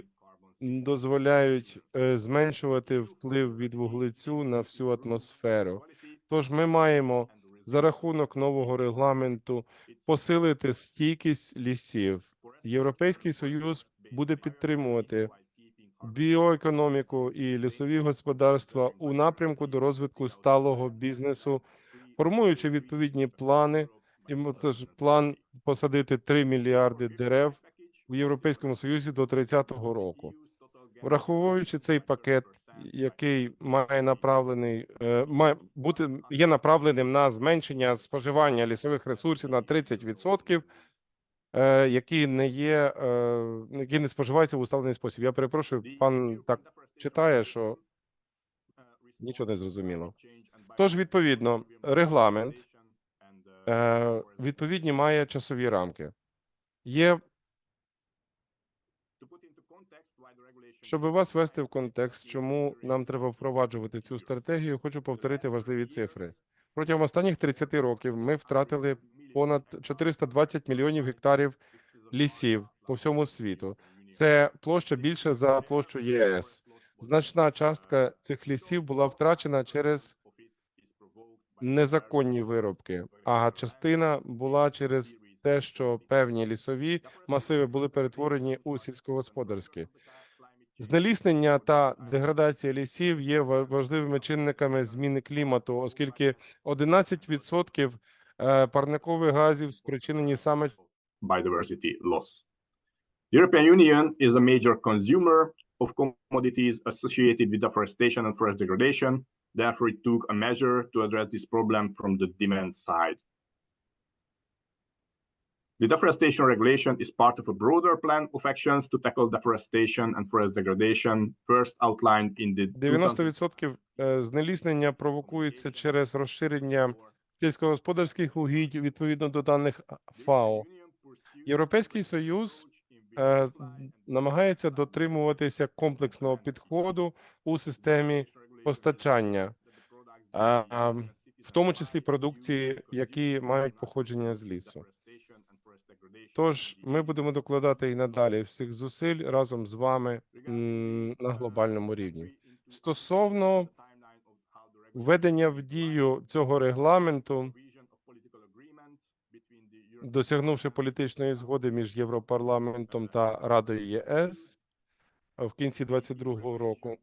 дозволяють зменшувати вплив від вуглецю на всю атмосферу. Тож ми маємо за рахунок нового регламенту посилити стійкість лісів. Європейський Союз буде підтримувати біоекономіку і лісові господарства у напрямку до розвитку сталого бізнесу, формуючи відповідні плани. І тож план посадити 3 мільярди дерев в Європейському Союзі до 30-го року. Враховуючи цей пакет, який є направленим на зменшення споживання лісових ресурсів на 30%, які не споживаються в усталений спосіб. Я перепрошую, пан так читає, що нічого не зрозуміло. Тож, відповідно, регламент відповідні має часові рамки. Щоб вас ввести в контекст, чому нам треба впроваджувати цю стратегію, хочу повторити важливі цифри. Протягом останніх 30 років ми втратили понад 420 мільйонів гектарів лісів по всьому світу. Це площа більше за площу ЄС. Значна частка цих лісів була втрачена через незаконні вирубки, а частина була через те, що певні лісові масиви були перетворені у сільськогосподарські. Знеліснення та деградація лісів є важливими чинниками зміни клімату, оскільки 11% парникових газів спричинені саме Biodiversity loss. The European Union is a major consumer of commodities associated with deforestation and forest degradation. Therefore, it took a measure to address this problem from the demand side. The deforestation regulation is part of a broader plan of actions to tackle deforestation and forest degradation, first outlined in the 90% знеліснення провокується через розширення сільськогосподарських угідь відповідно до даних ФАО. Європейський Союз намагається дотримуватися комплексного підходу у системі постачання, в тому числі продукції, які мають походження з лісу. Тож ми будемо докладати і надалі всіх зусиль разом з вами на глобальному рівні. Стосовно введення в дію цього регламенту, досягнувши політичної згоди між Європарламентом та Радою ЄС в кінці 2022 року,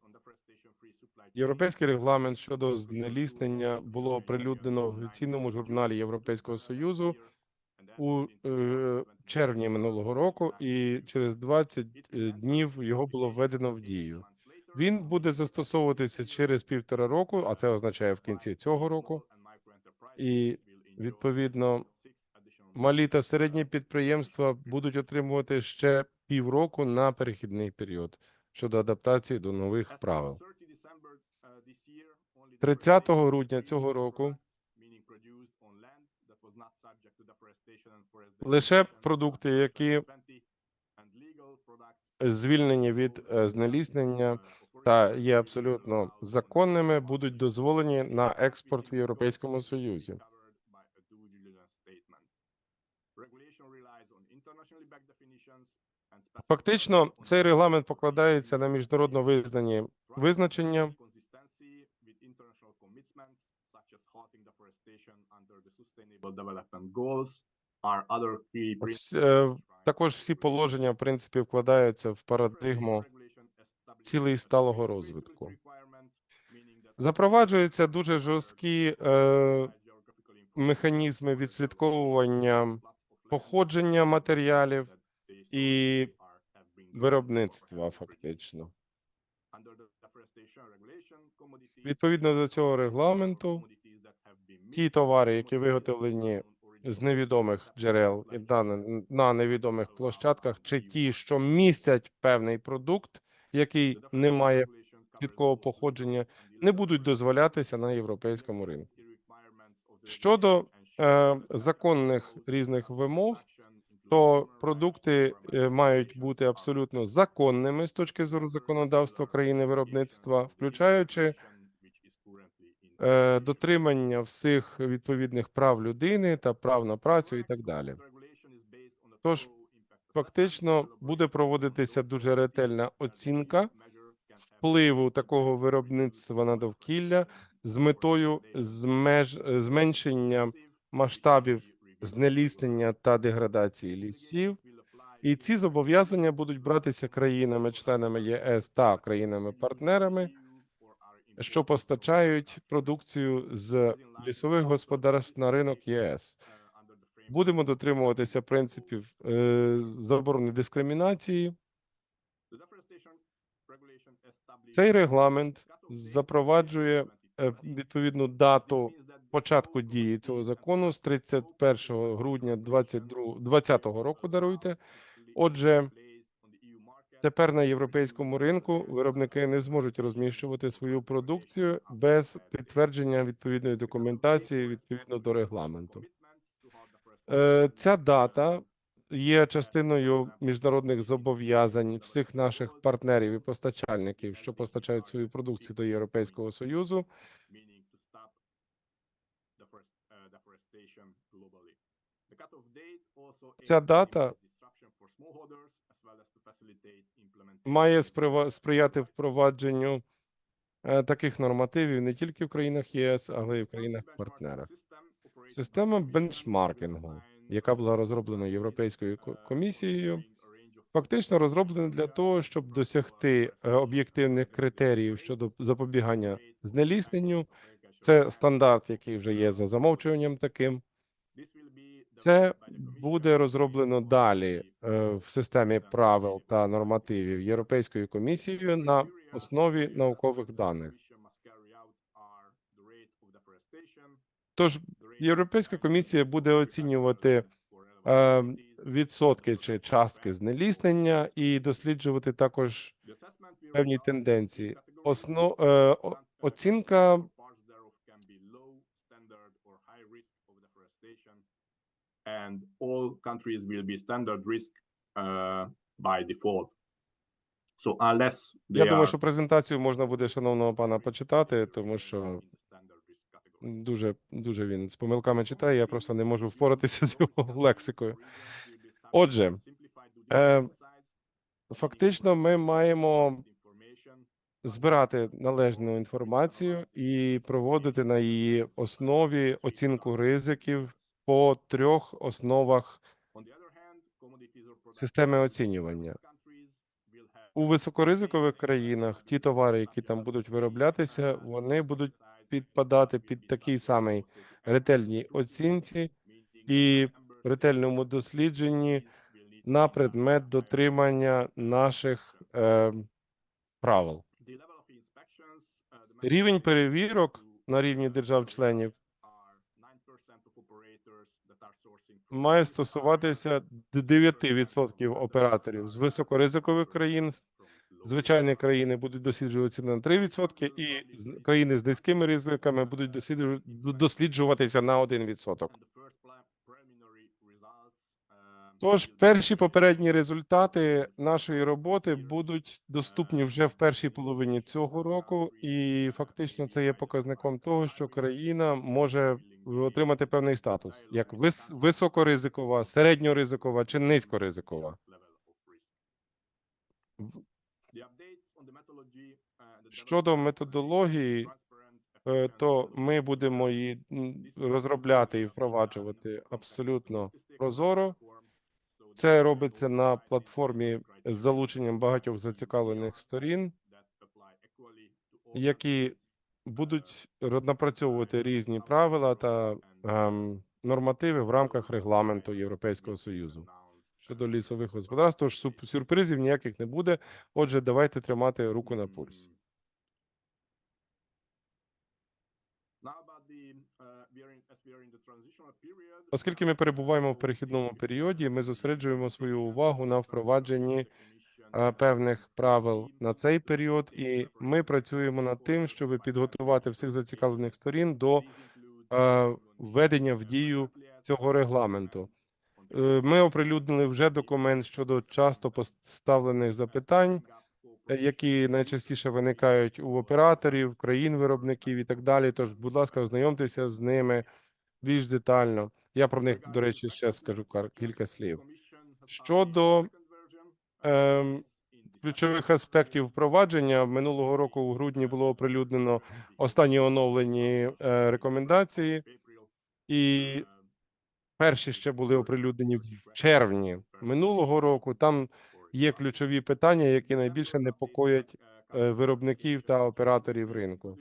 європейський регламент щодо знеліснення було оприлюднено в офіційному журналі Європейського Союзу у червні минулого року, і через 20 днів його було введено в дію. Він буде застосовуватися через 1,5 року, а це означає в кінці цього року. І, відповідно, малі та середні підприємства будуть отримувати ще півроку на перехідний період щодо адаптації до нових правил. 30 грудня цього року лише продукти, які звільнені від знеліснення та є абсолютно законними, будуть дозволені на експорт в Європейському Союзі. Фактично, цей регламент покладається на міжнародно визнані визначення, також всі положення, в принципі, вкладаються в парадигму цілей сталого розвитку. Запроваджуються дуже жорсткі механізми відслідковування походження матеріалів і виробництва, фактично. Відповідно до цього регламенту, ті товари, які виготовлені з невідомих джерел і на невідомих площадках, чи ті, що містять певний продукт, який не має чіткого походження, не будуть дозволятися на європейському ринку. Щодо законних різних вимог, то продукти мають бути абсолютно законними з точки зору законодавства країни виробництва, включаючи дотримання всіх відповідних прав людини та прав на працю і так далі. Тож, фактично, буде проводитися дуже ретельна оцінка впливу такого виробництва на довкілля з метою зменшення масштабів знеліснення та деградації лісів. І ці зобов'язання будуть братися країнами-членами ЄС та країнами-партнерами, що постачають продукцію з лісових господарств на ринок ЄС. Будемо дотримуватися принципів заборони дискримінації. Цей регламент запроваджує відповідну дату початку дії цього закону з 31 грудня 2020 року, даруйте. Отже, тепер на європейському ринку виробники не зможуть розміщувати свою продукцію без підтвердження відповідної документації відповідно до регламенту. Ця дата є частиною міжнародних зобов'язань всіх наших партнерів і постачальників, що постачають свою продукцію до Європейського Союзу. Ця дата має сприяти впровадженню таких нормативів не тільки в країнах ЄС, але й в країнах-партнерах. Система бенчмаркінгу, яка була розроблена Європейською комісією, фактично розроблена для того, щоб досягти об'єктивних критеріїв щодо запобігання знелісненню. Це стандарт, який вже є за замовчуванням таким. Це буде розроблено далі в системі правил та нормативів Європейською комісією на основі наукових даних. Тож Європейська комісія буде оцінювати відсотки чи частки знеліснення і досліджувати також певні тенденції. Оцінка and all countries will be standard risk by default. So unless Я they думаю, are що презентацію можна буде шановного пана почитати, тому що дуже він з помилками читає. Я просто не можу впоратися з його лексикою. Отже, фактично, ми маємо збирати належну інформацію і проводити на її основі оцінку ризиків по трьох основах системи оцінювання. У високоризикових країнах ті товари, які там будуть вироблятися, вони будуть підпадати під такій самий ретельній оцінці і ретельному дослідженні на предмет дотримання наших правил. Рівень перевірок на рівні держав-членів має стосуватися 9% операторів з високоризикових країн. Звичайні країни будуть досліджуватися на 3%, і країни з низькими ризиками будуть досліджуватися на 1%. Тож перші попередні результати нашої роботи будуть доступні вже в першій половині цього року, і фактично це є показником того, що країна може отримати певний статус, як високоризикова, середньоризикова чи низькоризикова. Щодо методології, то ми будемо її розробляти і впроваджувати абсолютно прозоро. Це робиться на платформі з залученням багатьох зацікавлених сторін, які будуть напрацьовувати різні правила та нормативи в рамках регламенту Європейського Союзу. Щодо лісових господарств, тож сюрпризів ніяких не буде. Отже, давайте тримати руку на пульсі. Оскільки ми перебуваємо в перехідному періоді, ми зосереджуємо свою увагу на впровадженні певних правил на цей період, і ми працюємо над тим, щоб підготувати всіх зацікавлених сторін до введення в дію цього регламенту. Ми оприлюднили вже документ щодо часто поставлених запитань, які найчастіше виникають у операторів, країн-виробників і так далі. Тож, будь ласка, ознайомтеся з ними більш детально. Я про них, до речі, ще скажу кілька слів. Щодо ключових аспектів впровадження, минулого року у грудні було оприлюднено останні оновлені рекомендації, і перші ще були оприлюднені в червні минулого року. Там є ключові питання, які найбільше непокоять виробників та операторів ринку.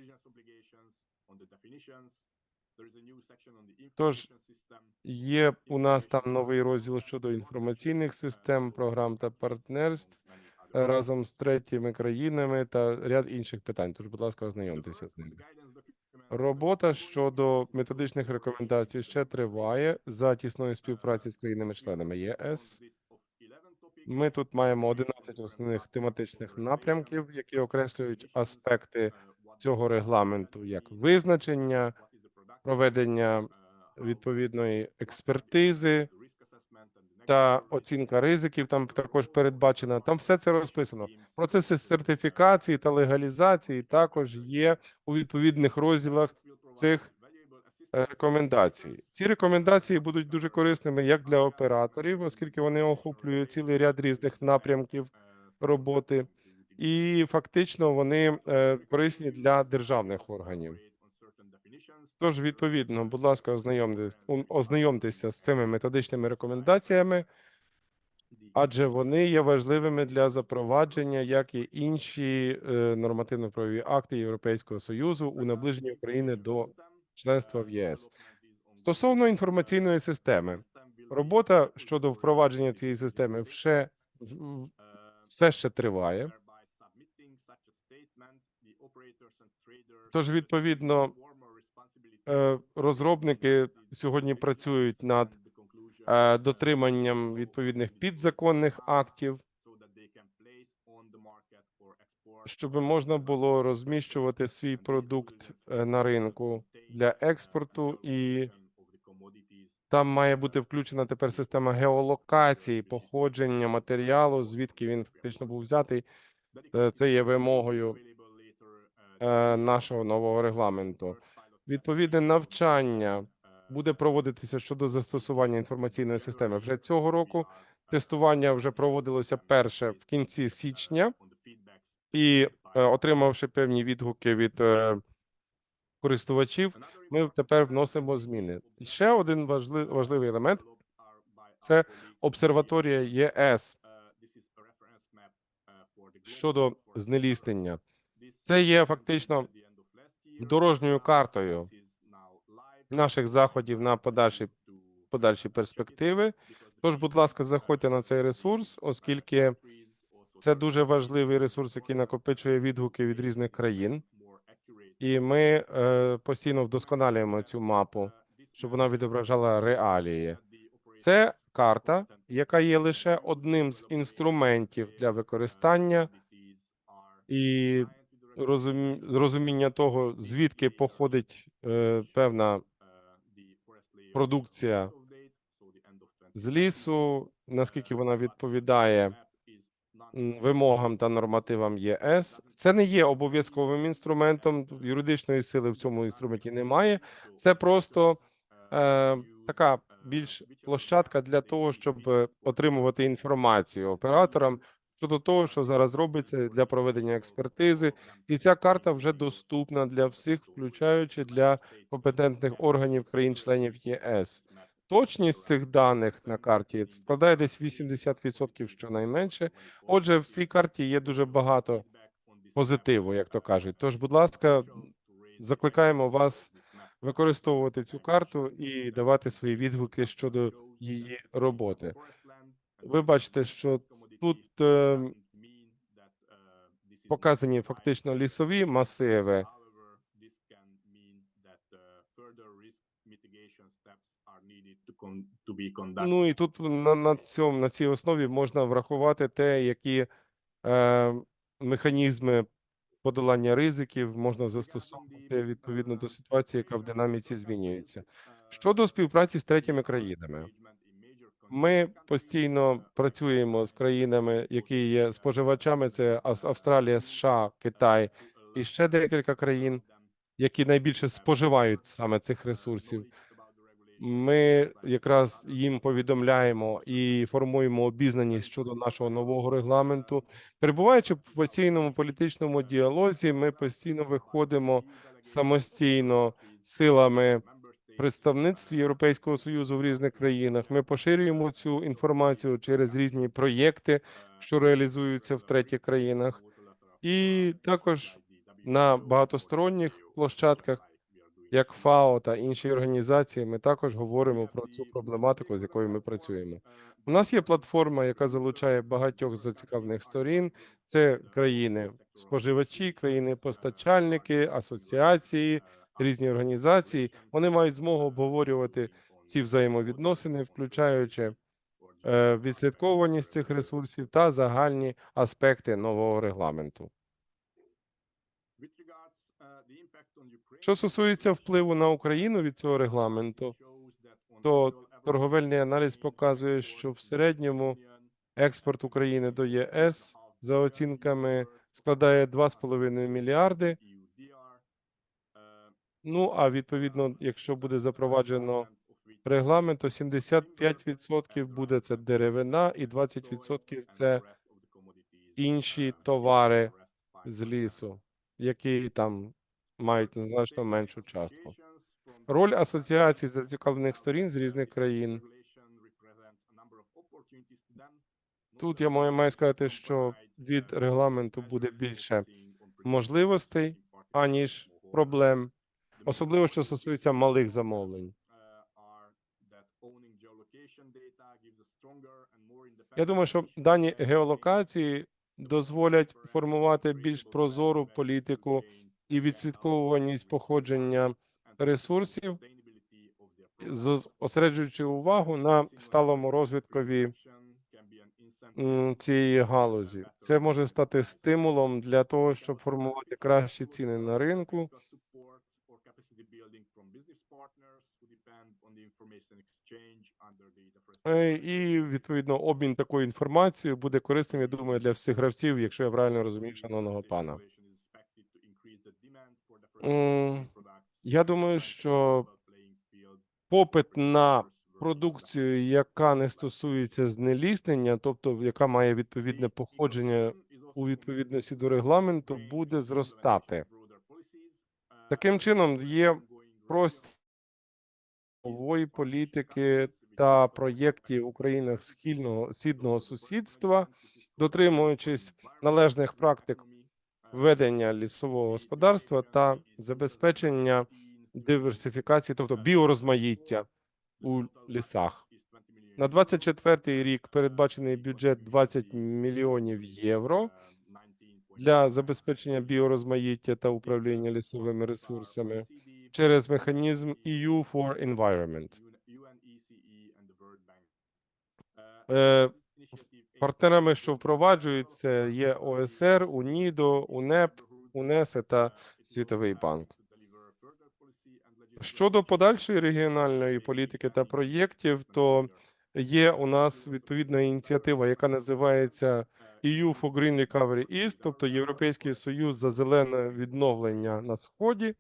Тож є у нас там новий розділ щодо інформаційних систем, програм та партнерств разом з третіми країнами та ряд інших питань. Тож, будь ласка, ознайомтеся з ними. Робота щодо методичних рекомендацій ще триває за тісної співпраці з країнами-членами ЄС. Ми тут маємо 11 основних тематичних напрямків, які окреслюють аспекти цього регламенту, як визначення, проведення відповідної експертизи та оцінка ризиків там також передбачена. Там все це розписано. Процеси сертифікації та легалізації також є у відповідних розділах цих рекомендацій. Ці рекомендації будуть дуже корисними як для операторів, оскільки вони охоплюють цілий ряд різних напрямків роботи, і фактично вони корисні для державних органів. Тож, відповідно, будь ласка, ознайомтеся з цими методичними рекомендаціями, адже вони є важливими для запровадження, як і інші нормативно-правові акти Європейського Союзу у наближенні України до членства в ЄС. Стосовно інформаційної системи, робота щодо впровадження цієї системи все ще триває. Тож, відповідно, розробники сьогодні працюють над дотриманням відповідних підзаконних актів, щоб можна було розміщувати свій продукт на ринку для експорту, і там має бути включена тепер система геолокації, походження матеріалу, звідки він фактично був взятий. Це є вимогою нашого нового регламенту. Відповідне навчання буде проводитися щодо застосування інформаційної системи. Вже цього року тестування вже проводилося перше в кінці січня, і отримавши певні відгуки від користувачів, ми тепер вносимо зміни. І ще один важливий елемент – це обсерваторія ЄС щодо знеліснення. Це є фактично дорожньою картою наших заходів на подальші перспективи. Тож, будь ласка, заходьте на цей ресурс, оскільки це дуже важливий ресурс, який накопичує відгуки від різних країн. І ми постійно вдосконалюємо цю мапу, щоб вона відображала реалії. Це карта, яка є лише одним з інструментів для використання і розуміння того, звідки походить певна продукція з лісу, наскільки вона відповідає вимогам та нормативам ЄС. Це не є обов'язковим інструментом, юридичної сили в цьому інструменті немає. Це просто така більш площадка для того, щоб отримувати інформацію операторам щодо того, що зараз робиться для проведення експертизи. І ця карта вже доступна для всіх, включаючи для компетентних органів країн-членів ЄС. Точність цих даних на карті складає десь 80% щонайменше. Отже, в цій карті є дуже багато позитиву, як то кажуть. Тож, будь ласка, закликаємо вас використовувати цю карту і давати свої відгуки щодо її роботи. Ви бачите, що тут показані фактично лісові масиви. Ну і тут на цій основі можна врахувати те, які механізми подолання ризиків можна застосовувати відповідно до ситуації, яка в динаміці змінюється. Щодо співпраці з третіми країнами, ми постійно працюємо з країнами, які є споживачами. Це Австралія, США, Китай і ще декілька країн, які найбільше споживають саме цих ресурсів. Ми якраз їм повідомляємо і формуємо обізнаність щодо нашого нового регламенту. Перебуваючи в постійному політичному діалозі, ми постійно виходимо самостійно силами представництв Європейського Союзу в різних країнах. Ми поширюємо цю інформацію через різні проєкти, що реалізуються в третіх країнах, і також на багатосторонніх площадках, як ФАО та інші організації, ми також говоримо про цю проблематику, з якою ми працюємо. У нас є платформа, яка залучає багатьох зацікавлених сторін. Це країни-споживачі, країни-постачальники, асоціації, різні організації. Вони мають змогу обговорювати ці взаємовідносини, включаючи відслідковуваність цих ресурсів та загальні аспекти нового регламенту. Що стосується впливу на Україну від цього регламенту, то торговельний аналіз показує, що в середньому експорт України до ЄС за оцінками складає 2,5 мільярди. Ну, а відповідно, якщо буде запроваджено регламент, то 75% буде це деревина і 20% це інші товари з лісу, які там мають значно меншу частку. Роль асоціацій зацікавлених сторін з різних країн. Тут я маю сказати, що від регламенту буде більше можливостей, аніж проблем, особливо, що стосується малих замовлень. Я думаю, що дані геолокації дозволять формувати більш прозору політику і відслідковуваність походження ресурсів, зосереджуючи увагу на сталому розвиткові цієї галузі. Це може стати стимулом для того, щоб формувати кращі ціни на ринку. І, відповідно, обмін такою інформацією буде корисним, я думаю, для всіх гравців, якщо я правильно розумію шановного пана. Я думаю, що попит на продукцію, яка не стосується знеліснення, тобто яка має відповідне походження у відповідності до регламенту, буде зростати. Таким чином, є простір нової політики та проєктів у країнах східного сусідства, дотримуючись належних практик ведення лісового господарства та забезпечення диверсифікації, тобто біорозмаїття у лісах. На 24-й рік передбачений бюджет 20 мільйонів євро для забезпечення біорозмаїття та управління лісовими ресурсами через механізм EU for Environment. Партнерами, що впроваджуються, є ОСР, УНІДО, УНЕП, УНЕСЕ та Світовий банк. Щодо подальшої регіональної політики та проєктів, то є у нас відповідна ініціатива, яка називається EU for Green Recovery East, тобто Європейський Союз за зелене відновлення на Сході,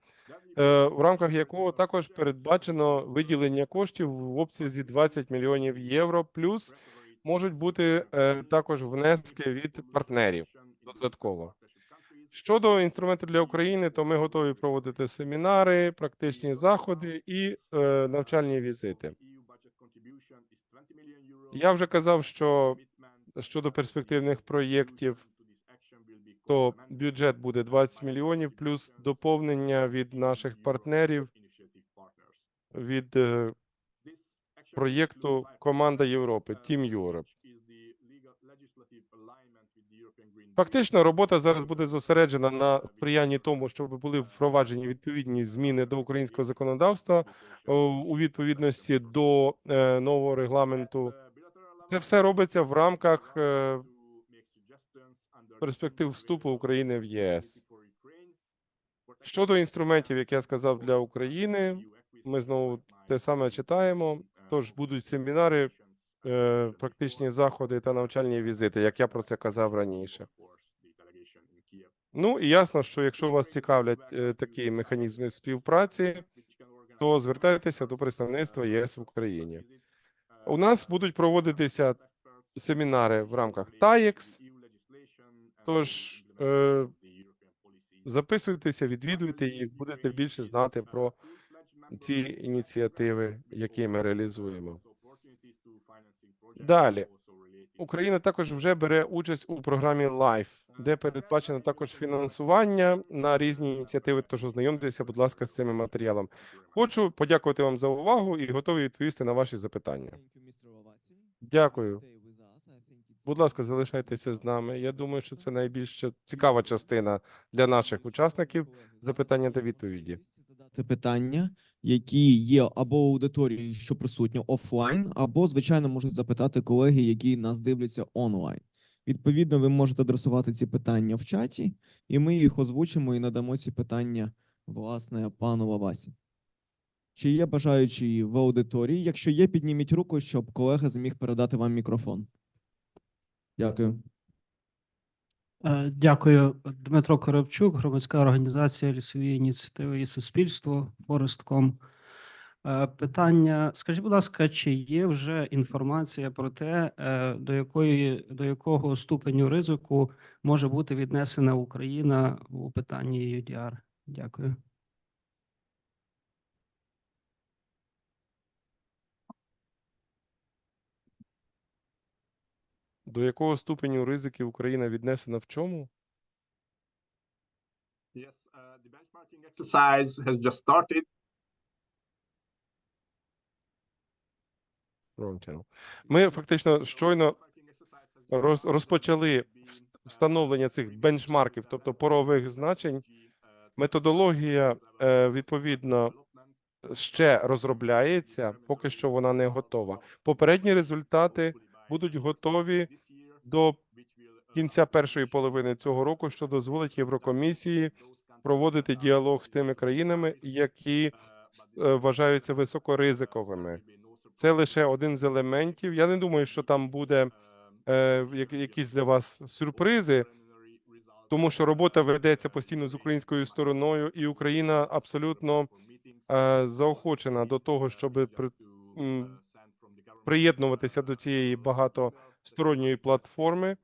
в рамках якого також передбачено виділення коштів в обсязі 20 мільйонів євро, плюс можуть бути також внески від партнерів додатково. Щодо інструменту для України, то ми готові проводити семінари, практичні заходи і навчальні візити. Я вже казав, що щодо перспективних проєктів, то бюджет буде 20 мільйонів, плюс доповнення від наших партнерів від проєкту «Команда Європи» – Team Europe. Фактично, робота зараз буде зосереджена на сприянні тому, щоб були впроваджені відповідні зміни до українського законодавства у відповідності до нового регламенту. Це все робиться в рамках перспектив вступу України в ЄС. Щодо інструментів, як я сказав, для України, ми знову те саме читаємо. Тож будуть семінари, практичні заходи та навчальні візити, як я про це казав раніше. Ну і ясно, що якщо вас цікавлять такі механізми співпраці, то звертайтеся до представництва ЄС в Україні. У нас будуть проводитися семінари в рамках TAIEX, тож записуйтеся, відвідуйте їх, будете більше знати про ці ініціативи, які ми реалізуємо. Далі. Україна також вже бере участь у програмі LIFE, де передбачено також фінансування на різні ініціативи, тож ознайомтеся, будь ласка, з цими матеріалами. Хочу подякувати вам за увагу і готовий відповісти на ваші запитання. Дякую. Будь ласка, залишайтеся з нами. Я думаю, що це найбільш цікава частина для наших учасників – запитання та відповіді. Це питання, які є або в аудиторії, що присутні офлайн, або, звичайно, можуть запитати колеги, які нас дивляться онлайн. Відповідно, ви можете адресувати ці питання в чаті, і ми їх озвучимо і надамо ці питання, власне, пану Лавасі. Чи є бажаючі в аудиторії? Якщо є, підніміть руку, щоб колега зміг передати вам мікрофон. Дякую. Дякую. Дмитро Коробчук, громадська організація «Лісові ініціативи і суспільство», Форестком. Питання, скажіть, будь ласка, чи є вже інформація про те, до якого ступеню ризику може бути віднесена Україна у питанні UDR? Дякую. До якого ступеню ризиків Україна віднесена в чому? Yes, the benchmarking exercise has just started. Ми фактично щойно розпочали встановлення цих бенчмарків, тобто порових значень. Методологія, відповідно, ще розробляється, поки що вона не готова. Попередні результати будуть готові до кінця першої половини цього року, що дозволить Єврокомісії проводити діалог з тими країнами, які вважаються високоризиковими. Це лише один з елементів. Я не думаю, що там буде якісь для вас сюрпризи, тому що робота ведеться постійно з українською стороною, і Україна абсолютно заохочена до того, щоб приєднуватися до цієї багатосторонньої платформи.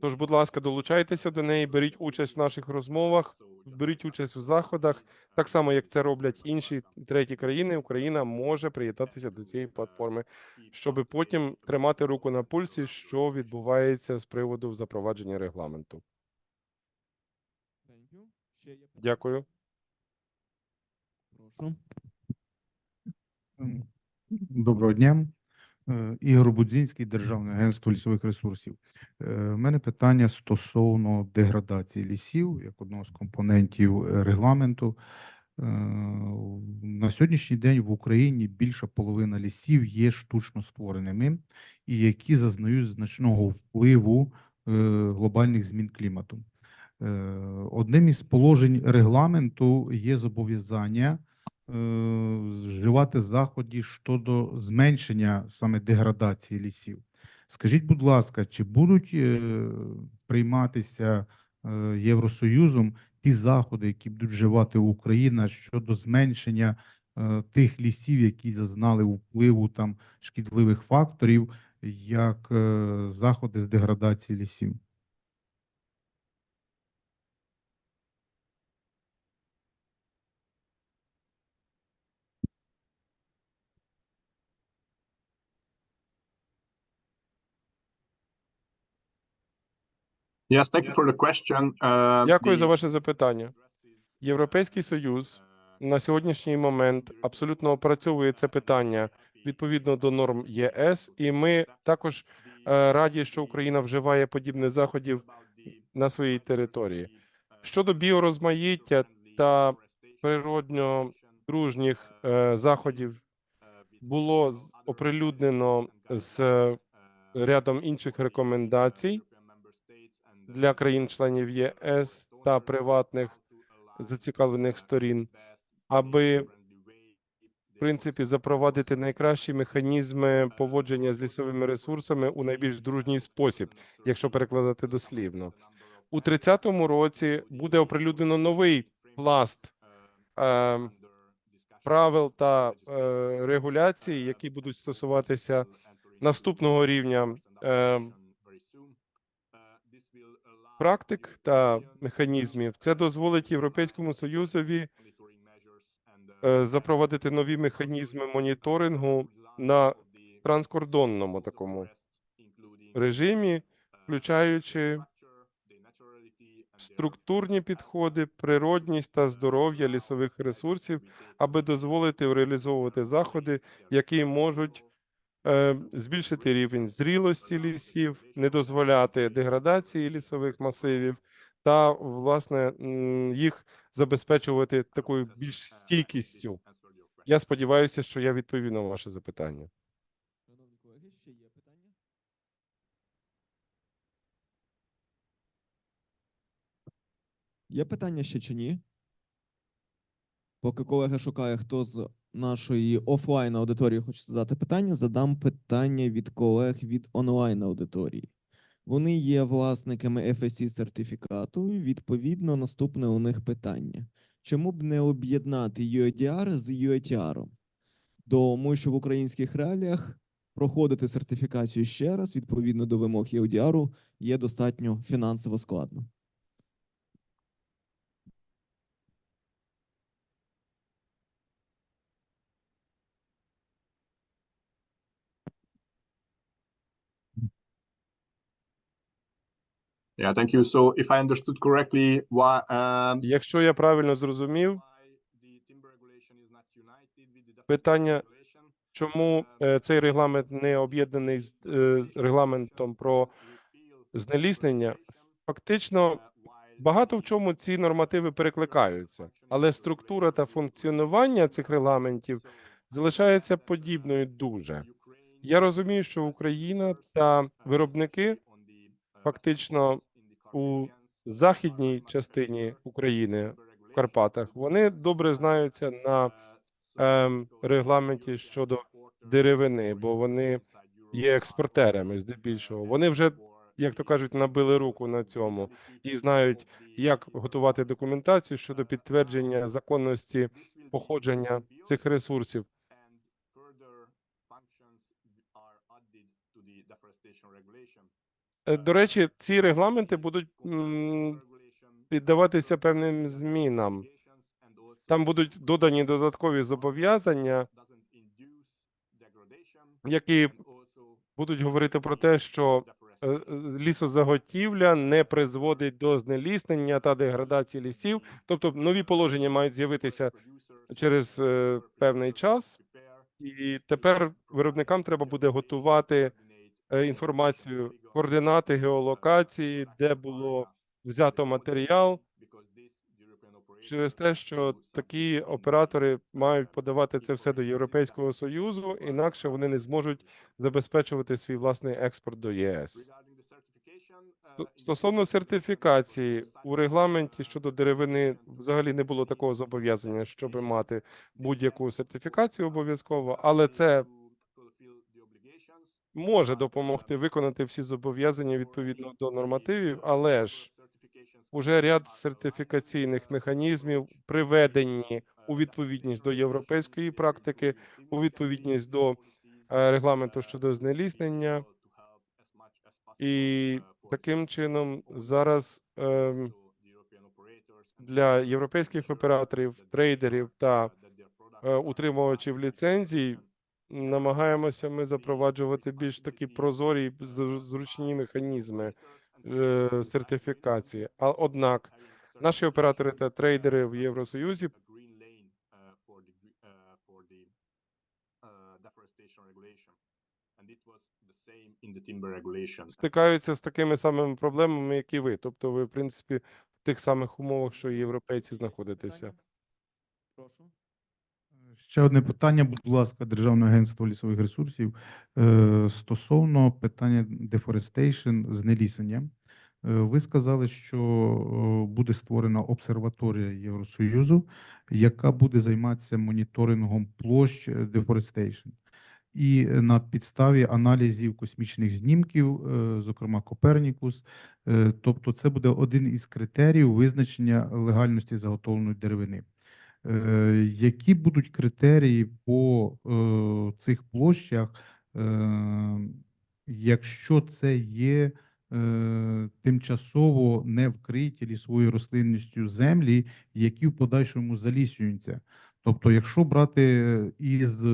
Тож, будь ласка, долучайтеся до неї, беріть участь в наших розмовах, беріть участь у заходах. Так само, як це роблять інші треті країни, Україна може приєднатися до цієї платформи, щоб потім тримати руку на пульсі, що відбувається з приводу запровадження регламенту. Дякую. Прошу. Доброго дня. Ігор Будзінський, Державне агентство лісових ресурсів. У мене питання стосовно деградації лісів, як одного з компонентів регламенту. На сьогоднішній день в Україні більша половина лісів є штучно створеними, і які зазнають значного впливу глобальних змін клімату. Одним із положень регламенту є зобов'язання вживати заходи щодо зменшення саме деградації лісів. Скажіть, будь ласка, чи будуть прийматися Євросоюзом ті заходи, які будуть вживати Україна щодо зменшення тих лісів, які зазнали впливу там шкідливих факторів, як заходи з деградації лісів? Yes, thank you for the question. Дякую за ваше запитання. Європейський Союз на сьогоднішній момент абсолютно опрацьовує це питання відповідно до норм ЄС, і ми також раді, що Україна вживає подібних заходів на своїй території. Щодо біорозмаїття та природньо-дружніх заходів було оприлюднено з рядом інших рекомендацій для країн-членів ЄС та приватних зацікавлених сторін, аби в принципі запровадити найкращі механізми поводження з лісовими ресурсами у найбільш дружній спосіб, якщо перекладати дослівно. У 30-му році буде оприлюднено новий пласт правил та регуляцій, які будуть стосуватися наступного рівня практик та механізмів. Це дозволить Європейському Союзові запровадити нові механізми моніторингу на транскордонному такому режимі, включаючи структурні підходи, природність та здоров'я лісових ресурсів, аби дозволити реалізовувати заходи, які можуть збільшити рівень зрілості лісів, не дозволяти деградації лісових масивів та, власне, їх забезпечувати такою більш стійкістю. Я сподіваюся, що я відповів на ваше запитання. Шановні колеги, ще є питання? Є питання ще чи ні? Поки колега шукає, хто з нашої офлайн аудиторії хоче задати питання, задам питання від колег від онлайн аудиторії. Вони є власниками FSC сертифікату, і відповідно наступне у них питання. Чому б не об'єднати UIDR з UITR? Тому що в українських реаліях проходити сертифікацію ще раз, відповідно до вимог UIDR, є достатньо фінансово складно. Yeah, thank you. So if I understood correctly, why Якщо я правильно зрозумів, питання, чому цей регламент не об'єднаний з регламентом про знеліснення, фактично багато в чому ці нормативи перекликаються, але структура та функціонування цих регламентів залишається подібною дуже. Я розумію, що Україна та виробники фактично у західній частині України, в Карпатах, вони добре знаються на регламенті щодо деревини, бо вони є експортерами здебільшого. Вони вже, як то кажуть, набили руку на цьому і знають, як готувати документацію щодо підтвердження законності походження цих ресурсів. До речі, ці регламенти будуть піддаватися певним змінам. Там будуть додані додаткові зобов'язання, які будуть говорити про те, що лісозаготівля не призводить до знеліснення та деградації лісів. Тобто нові положення мають з'явитися через певний час, і тепер виробникам треба буде готувати інформацію, координати геолокації, де було взято матеріал, через те, що такі оператори мають подавати це все до Європейського Союзу, інакше вони не зможуть забезпечувати свій власний експорт до ЄС. Стосовно сертифікації, у регламенті щодо деревини взагалі не було такого зобов'язання, щоб мати будь-яку сертифікацію обов'язково, але це може допомогти виконати всі зобов'язання відповідно до нормативів, але ж уже ряд сертифікаційних механізмів приведені у відповідність до європейської практики, у відповідність до регламенту щодо знеліснення. І таким чином зараз для європейських операторів, трейдерів та утримувачів ліцензій намагаємося ми запроваджувати більш такі прозорі, зручні механізми сертифікації. А однак наші оператори та трейдери в Євросоюзі стикаються з такими самими проблемами, як і ви. Тобто ви, в принципі, в тих самих умовах, що і європейці знаходитеся. Прошу. Ще одне питання, будь ласка, Державне агентство лісових ресурсів стосовно питання deforestation, знелісення. Ви сказали, що буде створена обсерваторія Євросоюзу, яка буде займатися моніторингом площ deforestation. І на підставі аналізів космічних знімків, зокрема Копернікус, тобто це буде один із критеріїв визначення легальності заготовленої деревини. Які будуть критерії по цих площах, якщо це є тимчасово не вкриті лісовою рослинністю землі, які в подальшому залісюються? Тобто, якщо брати із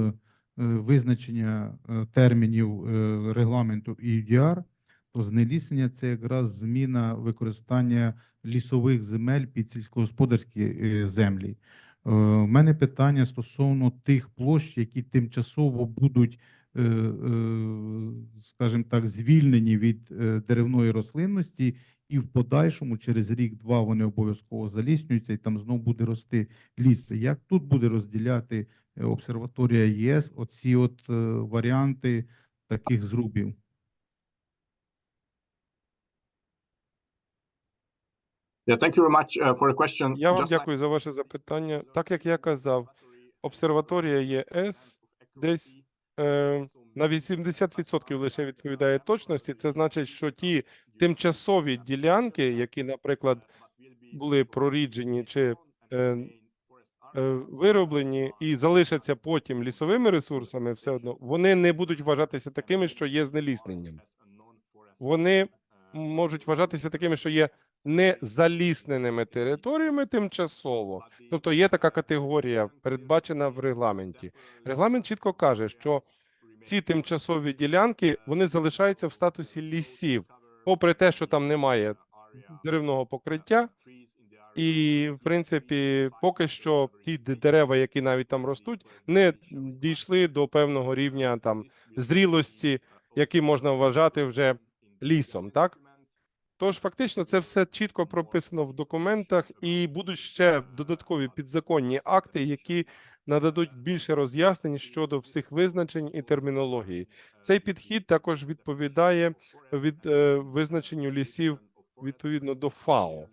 визначення термінів регламенту EUDR, то знеліснення – це якраз зміна використання лісових земель під сільськогосподарські землі. У мене питання стосовно тих площ, які тимчасово будуть, скажімо так, звільнені від деревної рослинності, і в подальшому через рік-два вони обов'язково заліснюються, і там знову буде рости ліс. Як тут буде розділяти обсерваторія ЄС оці варіанти таких зрубів? Yeah, thank you very much for the question. Я вам Just like дякую за ваше запитання. Так як я казав, обсерваторія ЄС десь на 80% лише відповідає точності. Це значить, що ті тимчасові ділянки, які, наприклад, були проріджені чи вироблені і залишаться потім лісовими ресурсами, все одно вони не будуть вважатися такими, що є знелісненням. Вони можуть вважатися такими, що є незалісненими територіями тимчасово. Тобто є така категорія, передбачена в регламенті. Регламент чітко каже, що ці тимчасові ділянки, вони залишаються в статусі лісів, попри те, що там немає деревного покриття. І, в принципі, поки що ті дерева, які навіть там ростуть, не дійшли до певного рівня там зрілості, які можна вважати вже лісом, так? Тож, фактично, це все чітко прописано в документах, і будуть ще додаткові підзаконні акти, які нададуть більше роз'яснень щодо всіх визначень і термінології. Цей підхід також відповідає визначенню лісів відповідно до ФАО.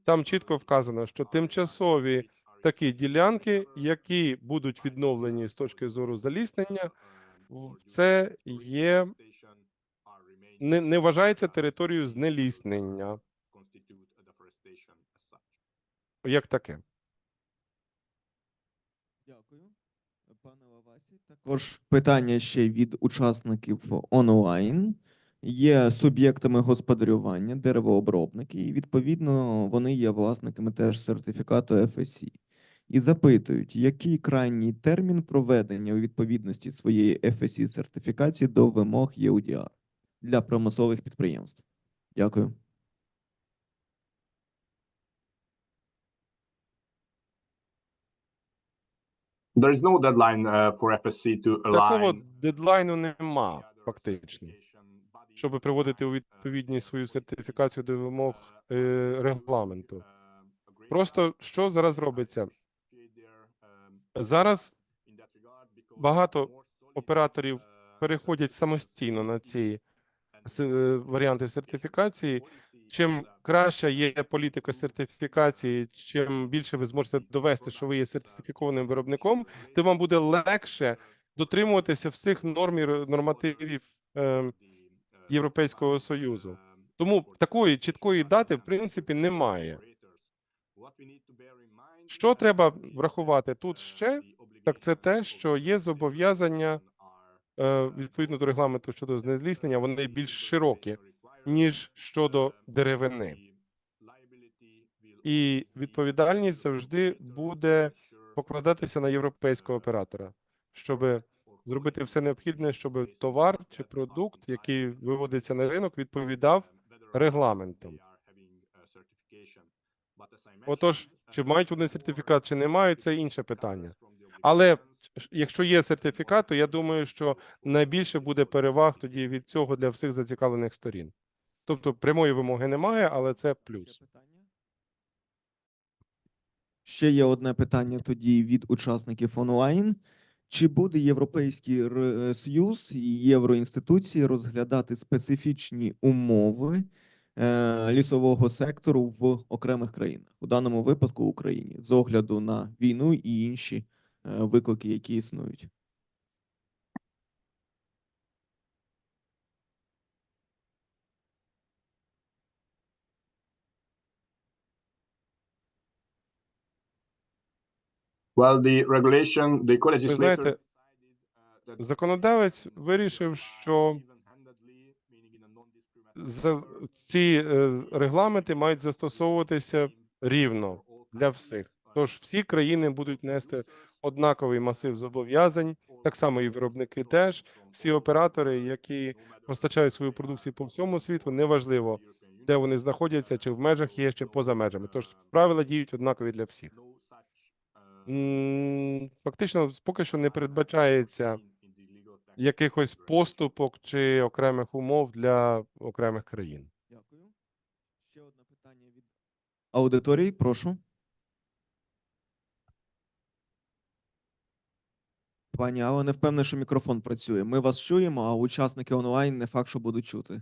Там чітко вказано, що тимчасові такі ділянки, які будуть відновлені з точки зору заліснення, це є не вважається територією знеліснення як таке. Дякую, пане Лавасі. Також питання ще від учасників онлайн. Є суб'єктами господарювання, деревообробники, і відповідно вони є власниками теж сертифікату FSC. І запитують, який крайній термін проведення у відповідності своєї FSC сертифікації до вимог EUDR для промислових підприємств. Дякую. there is no deadline for FSC to Такого align дедлайну нема, фактично, щоб приводити у відповідність свою сертифікацію до вимог регламенту. Просто що зараз робиться? Зараз багато операторів переходять самостійно на ці варіанти сертифікації. Чим краща є політика сертифікації, чим більше ви зможете довести, що ви є сертифікованим виробником, тим вам буде легше дотримуватися всіх норм і нормативів Європейського Союзу. Тому такої чіткої дати, в принципі, немає. Що треба врахувати тут ще, так це те, що є зобов'язання відповідно до регламенту щодо знеліснення, вони більш широкі, ніж щодо деревини. І відповідальність завжди буде покладатися на європейського оператора, щоб зробити все необхідне, щоб товар чи продукт, який виводиться на ринок, відповідав регламентам. Отож, чи мають вони сертифікат, чи не мають, це інше питання. Але якщо є сертифікат, то я думаю, що найбільше буде переваг тоді від цього для всіх зацікавлених сторін. Тобто прямої вимоги немає, але це плюс. Ще є одне питання тоді від учасників онлайн. Чи буде Європейський Союз і євроінституції розглядати специфічні умови лісового сектору в окремих країнах, у даному випадку в Україні, з огляду на війну і інші виклики, які існують. Well, the regulation, the Ви co-legislator знаєте, decided, that законодавець вирішив, що ці регламенти мають застосовуватися рівно для всіх. Тож всі країни будуть нести однаковий масив зобов'язань, так само і виробники теж. Всі оператори, які постачають свою продукцію по всьому світу, неважливо, де вони знаходяться, чи в межах є, чи поза межами. Тож правила діють однакові для всіх. Фактично, поки що не передбачається якихось поступок чи окремих умов для окремих країн. Дякую. Ще одне питання від аудиторії, прошу. Пані Алла, не впевнений, що мікрофон працює. Ми вас чуємо, а учасники онлайн не факт, що будуть чути.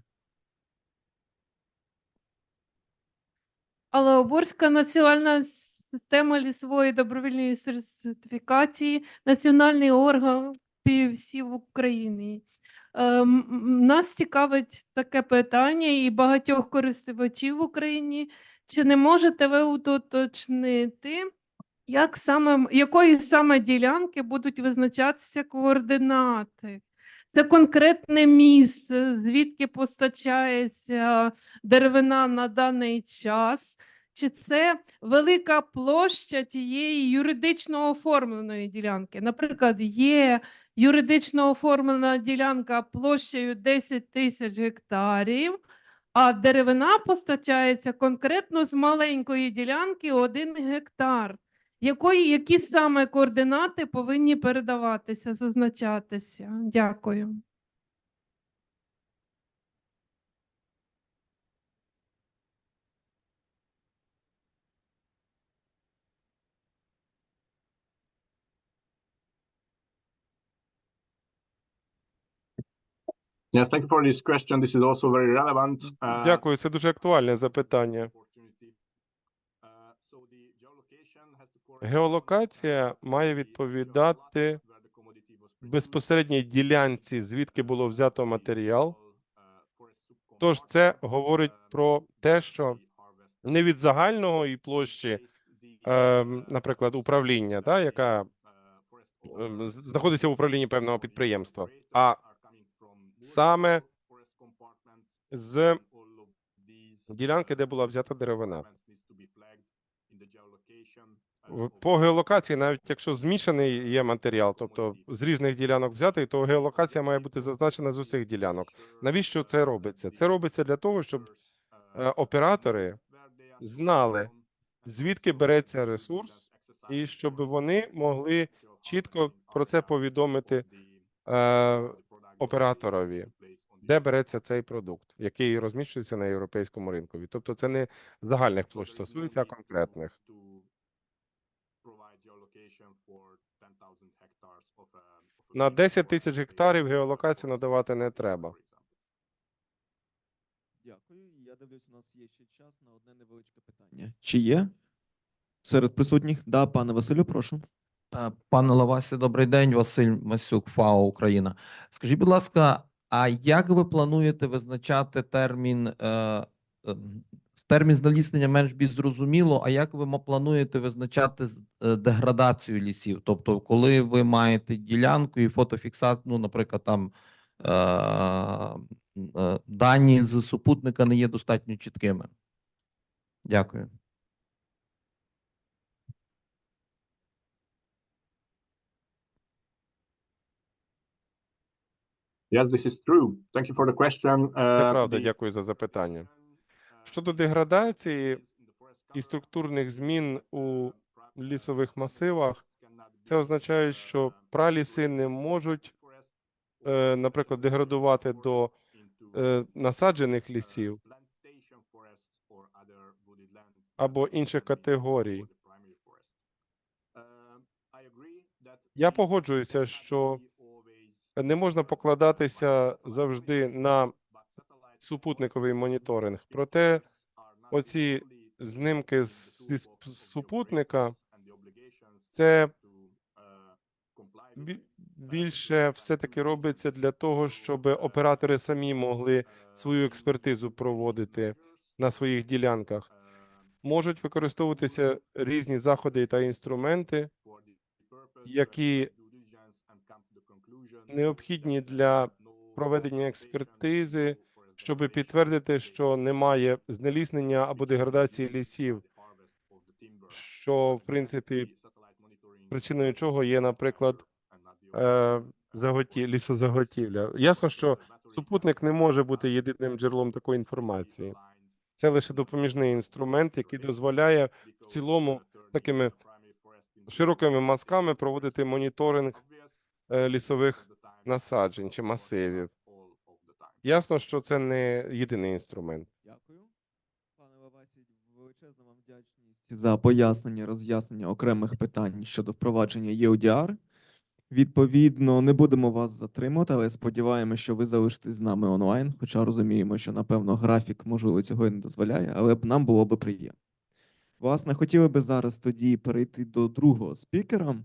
Але Оборська національна система лісової добровільної сертифікації, національний орган PFC в Україні. Нас цікавить таке питання і багатьох користувачів в Україні. Чи не можете ви уточнити, якої саме ділянки будуть визначатися координати? Це конкретне місце, звідки постачається деревина на даний час, чи це велика площа тієї юридично оформленої ділянки? Наприклад, є юридично оформлена ділянка площею 10 тисяч гектарів, а деревина постачається конкретно з маленької ділянки 1 гектар. Які саме координати повинні передаватися, зазначатися? Дякую. Yes, thank you for this question. This is also very relevant. Дякую, це дуже актуальне запитання. Геолокація має відповідати безпосередній ділянці, звідки було взято матеріал. Тож це говорить про те, що не від загального і площі, наприклад, управління, яка знаходиться в управлінні певного підприємства, а саме з ділянки, де була взята деревина. По геолокації, навіть якщо змішаний є матеріал, тобто з різних ділянок взятий, то геолокація має бути зазначена з усіх ділянок. Навіщо це робиться? Це робиться для того, щоб оператори знали, звідки береться ресурс, і щоб вони могли чітко про це повідомити операторові, де береться цей продукт, який розміщується на європейському ринкові. Тобто це не загальних площ стосується, а конкретних. На 10 тисяч гектарів геолокацію надавати не треба. Дякую. Я дивлюсь, у нас є ще час на одне невеличке питання. Чи є серед присутніх? Да, пане Василю, прошу. Пане Лавасі, добрий день. Василь Масюк, ФАО Україна. Скажіть, будь ласка, а як ви плануєте визначати термін знеліснення менш більш зрозуміло, а як ви плануєте визначати деградацію лісів? Тобто, коли ви маєте ділянку і фотофіксацію, наприклад, там дані з супутника не є достатньо чіткими? Дякую. Yes, this is true. Thank you for the question. Це правда, дякую за запитання. Щодо деградації і структурних змін у лісових масивах, це означає, що праліси не можуть, наприклад, деградувати до насаджених лісів або інших категорій. Я погоджуюся, що не можна покладатися завжди на супутниковий моніторинг. Проте оці знимки зі супутника це більше все-таки робиться для того, щоб оператори самі могли свою експертизу проводити на своїх ділянках. Можуть використовуватися різні заходи та інструменти, які необхідні для проведення експертизи, щоб підтвердити, що немає знеліснення або деградації лісів, що, в принципі, причиною чого є, наприклад, лісозаготівля. Ясно, що супутник не може бути єдиним джерелом такої інформації. Це лише допоміжний інструмент, який дозволяє в цілому такими широкими мазками проводити моніторинг лісових насаджень чи масивів. Ясно, що це не єдиний інструмент. Дякую. Пане Вавасій, величезна вам вдячність за пояснення, роз'яснення окремих питань щодо впровадження EUDR. Відповідно, не будемо вас затримувати, але сподіваємося, що ви залишитесь з нами онлайн, хоча розуміємо, що, напевно, графік, можливо, цього і не дозволяє, але нам було би приємно. Власне, хотіли би зараз тоді перейти до другого спікера.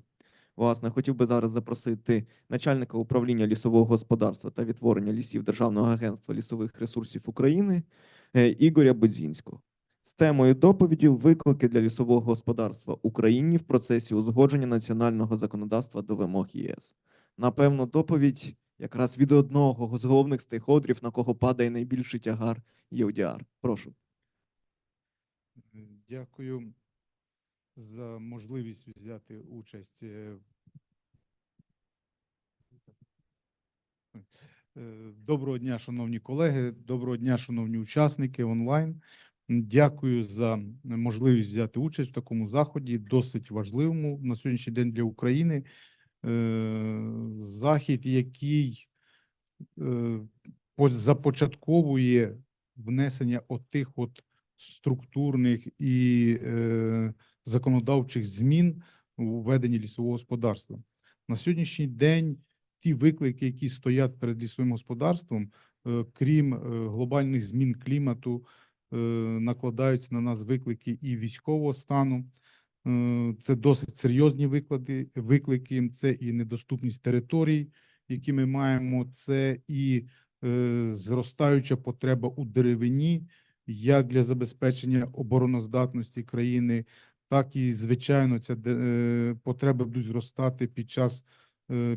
Власне, хотів би зараз запросити начальника управління лісового господарства та відтворення лісів Державного агентства лісових ресурсів України Ігоря Будзінського з темою доповіді «Виклики для лісового господарства Україні в процесі узгодження національного законодавства до вимог ЄС». Напевно, доповідь якраз від одного з головних стейкхолдерів, на кого падає найбільший тягар EUDR. Прошу. Дякую за можливість взяти участь. Доброго дня, шановні колеги, доброго дня, шановні учасники онлайн. Дякую за можливість взяти участь в такому заході, досить важливому на сьогоднішній день для України. Захід, який започатковує внесення отих от структурних і законодавчих змін у веденні лісового господарства. На сьогоднішній день ті виклики, які стоять перед лісовим господарством, крім глобальних змін клімату, накладаються на нас виклики і військового стану. Це досить серйозні виклики, це і недоступність територій, які ми маємо, це і зростаюча потреба у деревині, як для забезпечення обороноздатності країни, так і, звичайно, ця потреба будуть зростати під час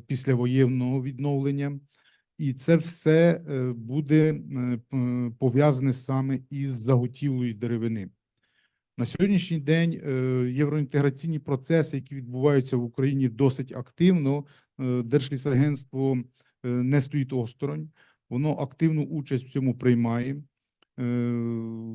післявоєнного відновлення. І це все буде пов'язане саме із заготівлею деревини. На сьогоднішній день євроінтеграційні процеси, які відбуваються в Україні досить активно, Держлісагентство не стоїть осторонь, воно активну участь в цьому приймає.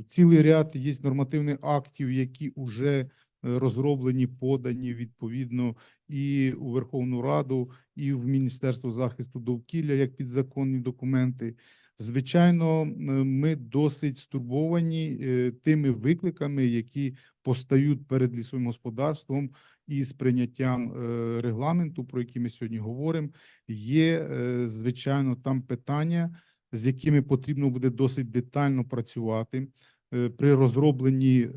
Цілий ряд є нормативних актів, які вже розроблені, подані відповідно і у Верховну Раду, і в Міністерство захисту довкілля як підзаконні документи. Звичайно, ми досить стурбовані тими викликами, які постають перед лісовим господарством і з прийняттям регламенту, про який ми сьогодні говоримо. Є, звичайно, там питання, з якими потрібно буде досить детально працювати при розробленні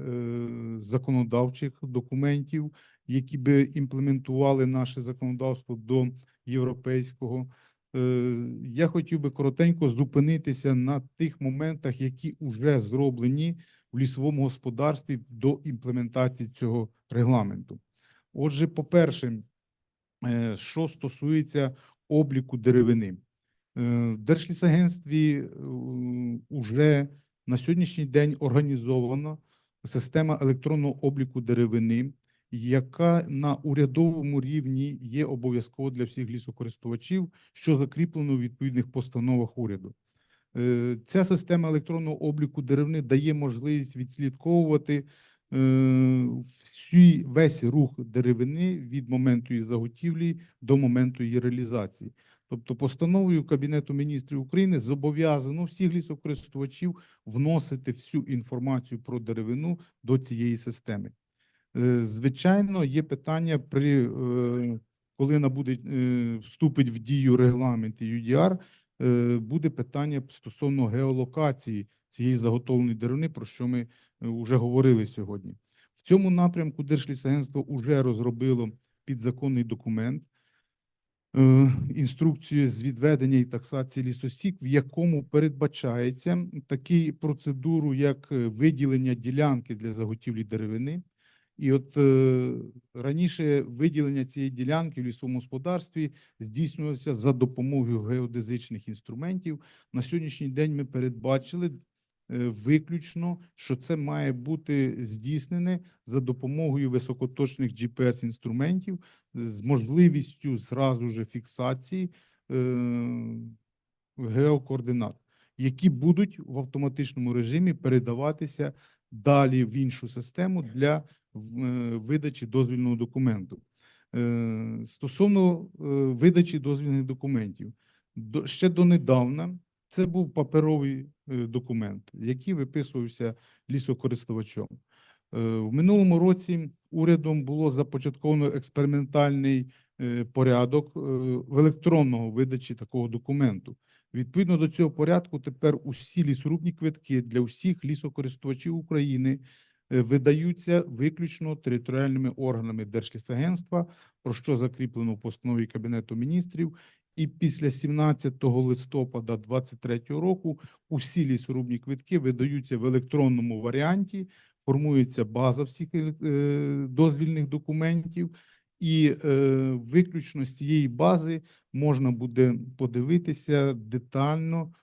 законодавчих документів, які би імплементували наше законодавство до європейського. Я хотів би коротенько зупинитися на тих моментах, які вже зроблені в лісовому господарстві до імплементації цього регламенту. Отже, по-перше, що стосується обліку деревини. В Держлісагентстві вже на сьогоднішній день організована система електронного обліку деревини, яка на урядовому рівні є обов'язково для всіх лісокористувачів, що закріплено у відповідних постановах уряду. Ця система електронного обліку деревини дає можливість відслідковувати весь рух деревини від моменту її заготівлі до моменту її реалізації. Тобто постановою Кабінету міністрів України зобов'язано всіх лісокористувачів вносити всю інформацію про деревину до цієї системи. Звичайно, є питання, коли вступить в дію регламент EUDR, буде питання стосовно геолокації цієї заготовленої деревини, про що ми вже говорили сьогодні. В цьому напрямку Держлісагентство вже розробило підзаконний документ, інструкцію з відведення і таксації лісосік, в якому передбачається таку процедуру, як виділення ділянки для заготівлі деревини. І от раніше виділення цієї ділянки в лісовому господарстві здійснювалося за допомогою геодезичних інструментів. На сьогоднішній день ми передбачили виключно, що це має бути здійснене за допомогою високоточних GPS-інструментів з можливістю зразу ж фіксації геокоординат, які будуть в автоматичному режимі передаватися далі в іншу систему для видачі дозвільного документу. Стосовно видачі дозвільних документів, ще донедавна це був паперовий документ, який виписувався лісокористувачом. В минулому році урядом було започатковано експериментальний порядок в електронного видачі такого документу. Відповідно до цього порядку тепер усі лісорубні квитки для усіх лісокористувачів України видаються виключно територіальними органами Держлісагентства, про що закріплено в постанові Кабінету Міністрів. І після 17 листопада 2023 року усі лісорубні квитки видаються в електронному варіанті, формується база всіх дозвільних документів, і виключно з цієї бази можна буде подивитися детально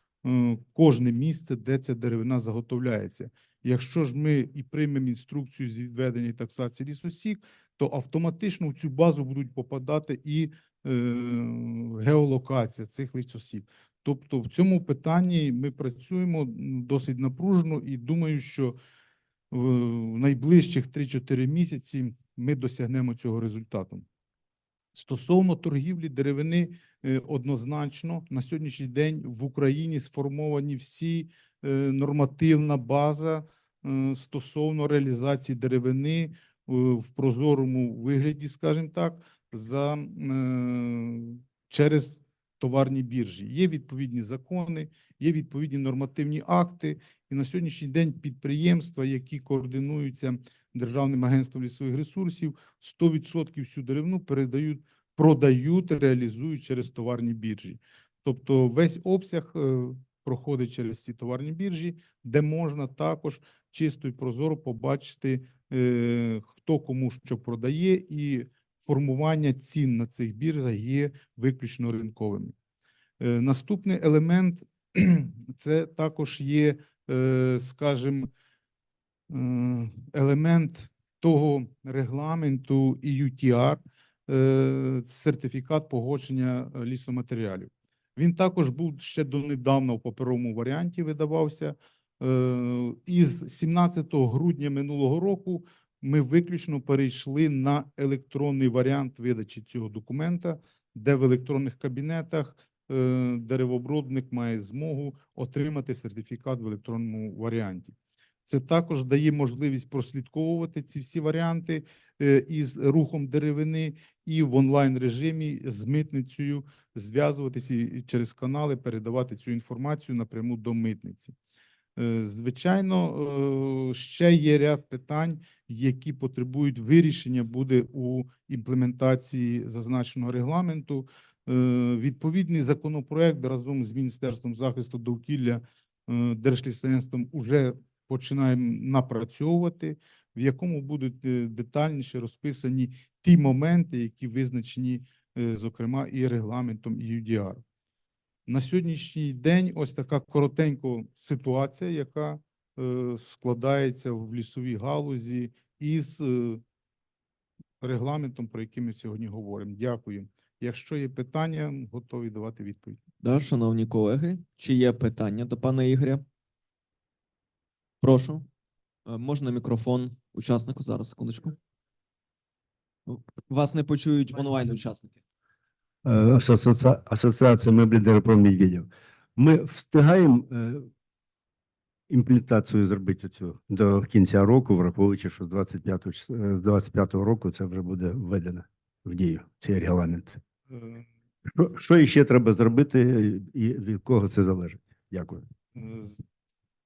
кожне місце, де ця деревина заготовляється. Якщо ж ми і приймемо інструкцію з відведення і таксації лісосік, то автоматично в цю базу будуть попадати і геолокація цих лісосік. Тобто в цьому питанні ми працюємо досить напружено і думаю, що в найближчих 3-4 місяці ми досягнемо цього результату. Стосовно торгівлі деревини, однозначно, на сьогоднішній день в Україні сформовані всі нормативна база стосовно реалізації деревини в прозорому вигляді, скажімо так, через товарні біржі. Є відповідні закони, є відповідні нормативні акти, і на сьогоднішній день підприємства, які координуються Державним агентством лісових ресурсів, 100% всю деревину продають, реалізують через товарні біржі. Тобто весь обсяг проходить через ці товарні біржі, де можна також чисто і прозоро побачити, хто кому що продає, і формування цін на цих біржах є виключно ринковими. Наступний елемент – це також є, скажімо, елемент того регламенту EUTR, сертифікат погодження лісоматеріалів. Він також був ще донедавна в паперовому варіанті видавався. І з 17 грудня минулого року ми виключно перейшли на електронний варіант видачі цього документа, де в електронних кабінетах деревообробник має змогу отримати сертифікат в електронному варіанті. Це також дає можливість прослідковувати ці всі варіанти із рухом деревини і в онлайн-режимі з митницею зв'язуватися і через канали передавати цю інформацію напряму до митниці. Звичайно, ще є ряд питань, які потребують вирішення буде у імплементації зазначеного регламенту. Відповідний законопроект разом з Міністерством захисту довкілля, Держлісагентством уже починаємо напрацьовувати, в якому будуть детальніше розписані ті моменти, які визначені, зокрема, і регламентом EUDR. На сьогоднішній день ось така коротенька ситуація, яка складається в лісовій галузі із регламентом, про який ми сьогодні говоримо. Дякую. Якщо є питання, готові давати відповідь. Да, шановні колеги, чи є питання до пана Ігоря? Прошу. Можна мікрофон учаснику? Зараз, секундочку. Вас не почують онлайн-учасники. Асоціація меблі про Медведєв. Ми встигаємо імплементацію зробити цю до кінця року, враховуючи, що з 25-го року це вже буде введено в дію, цей регламент. Що ще треба зробити і від кого це залежить? Дякую.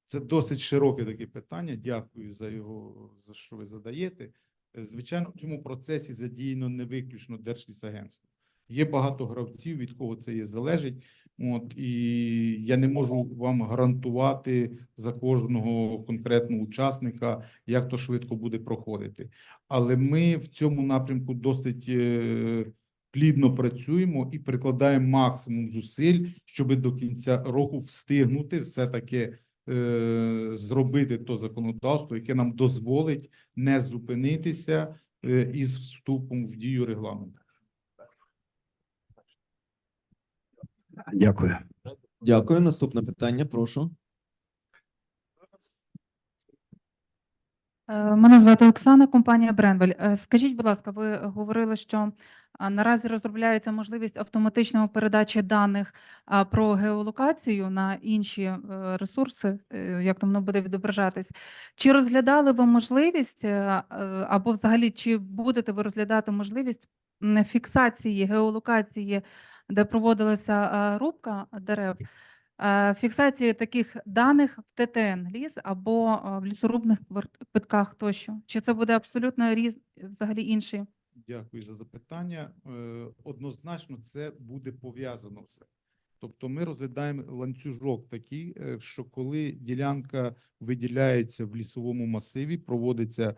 Це досить широке таке питання. Дякую за його, за що ви задаєте. Звичайно, в цьому процесі задіяно не виключно Держлісагентство. Є багато гравців, від кого це є залежить. От, і я не можу вам гарантувати за кожного конкретного учасника, як то швидко буде проходити. Але ми в цьому напрямку досить плідно працюємо і прикладаємо максимум зусиль, щоб до кінця року встигнути все-таки зробити то законодавство, яке нам дозволить не зупинитися із вступом в дію регламенту. Дякую. Дякую. Наступне питання, прошу. Мене звати Оксана, компанія Бренвель. Скажіть, будь ласка, ви говорили, що наразі розробляється можливість автоматичної передачі даних про геолокацію на інші ресурси, як там воно буде відображатись. Чи розглядали ви можливість, або взагалі чи будете ви розглядати можливість фіксації геолокації, де проводилася рубка дерев, фіксації таких даних в ТТН ліс або в лісорубних квитках тощо? Чи це буде абсолютно взагалі інший? Дякую за запитання. Однозначно це буде пов'язано все. Тобто ми розглядаємо ланцюжок такий, що коли ділянка виділяється в лісовому масиві, проводиться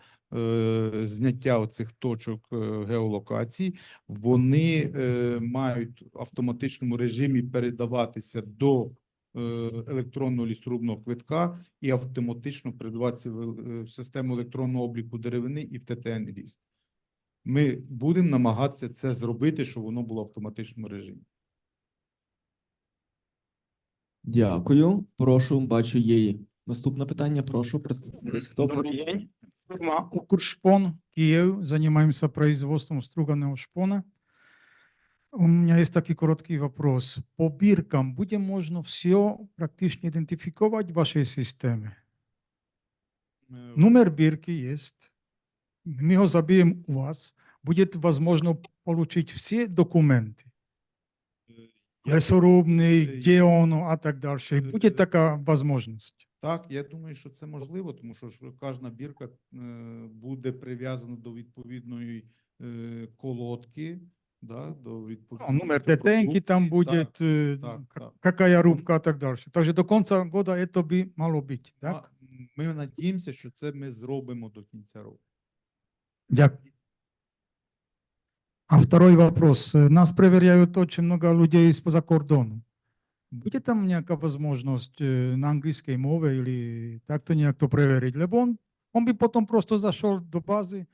зняття оцих точок геолокації, вони мають в автоматичному режимі передаватися до електронного лісорубного квитка і автоматично передаватися в систему електронного обліку деревини і в ТТН ліс. Ми будемо намагатися це зробити, щоб воно було в автоматичному режимі. Дякую. Прошу, бачу, є наступне питання. Прошу, представтесь. Хто Добрый ви? день. Фирма Укршпон, Киев. Занимаемся производством струганного шпона. У меня есть такой короткий вопрос. По биркам будет можно все практически идентифицировать в вашей системе? Номер бирки есть. Мы его забьем у вас. Будет возможно получить все документы. Лесорубный, где он, а так дальше. Будет такая возможность? Так, я думаю, що це можливо, тому що кожна бірка буде прив'язана до відповідної колодки, да, до відповідної Номер ТТНки там будет, так. какая рубка, а так дальше. Также до конца года это бы мало быть, так? Ми надіємося, що це ми зробимо до кінця року. Дякую. А второй вопрос. Нас проверяют очень много людей из-за кордону. Будет там някакая возможность на английской мове или так-то някто проверить? Либо он бы потом просто зашел до базы,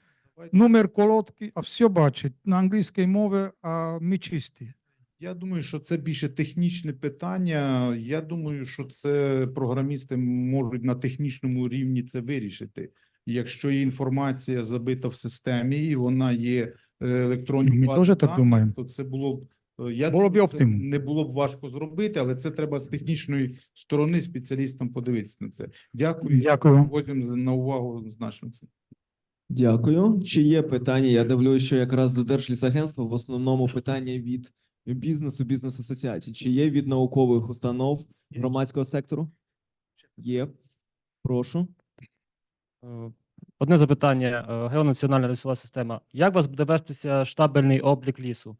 номер колодки, а все бачить на англійській мові, а ми чисті. Я думаю, що це більше технічне питання. Я думаю, що це програмісти можуть на технічному рівні це вирішити. Якщо є інформація забита в системі і вона є електронною, Ми теж так думаємо. то це було б оптимум. не було б важко зробити, але це треба з технічної сторони спеціалістам подивитися на це. Дякую. Дякую. Возьмемо на увагу значно це. Дякую. Чи є питання? Я дивлюся, що якраз до Держлісагентства в основному питання від бізнесу, бізнес-асоціацій. Чи є від наукових установ громадського сектору? Є. Прошу. Одне запитання. Геонаціональна лісова система. Як у вас буде вестися штабельний облік лісу?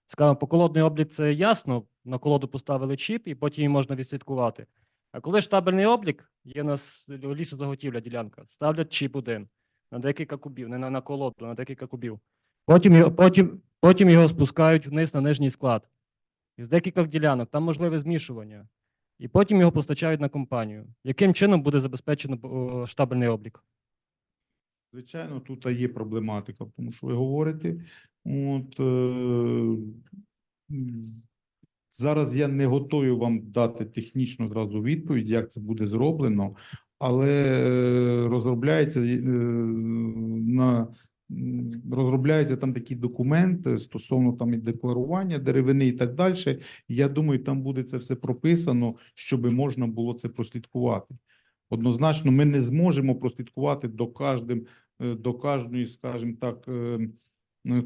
Скажімо, поколодний облік – це ясно, на колоду поставили чіп і потім її можна відслідкувати. А коли штабельний облік, є у нас лісозаготівля ділянка, ставлять чіп один на декілька кубів, не на колоду, на декілька кубів. Потім його спускають вниз на нижній склад. Із декількох ділянок, там можливе змішування. І потім його постачають на компанію. Яким чином буде забезпечено штабельний облік? Звичайно, тут є проблематика, тому що ви говорите. Зараз я не готовий вам дати технічно зразу відповідь, як це буде зроблено, але розробляється там такий документ стосовно там і декларування деревини і так далі. Я думаю, там буде це все прописано, щоб можна було це прослідкувати. Однозначно, ми не зможемо прослідкувати до кожної, скажімо так,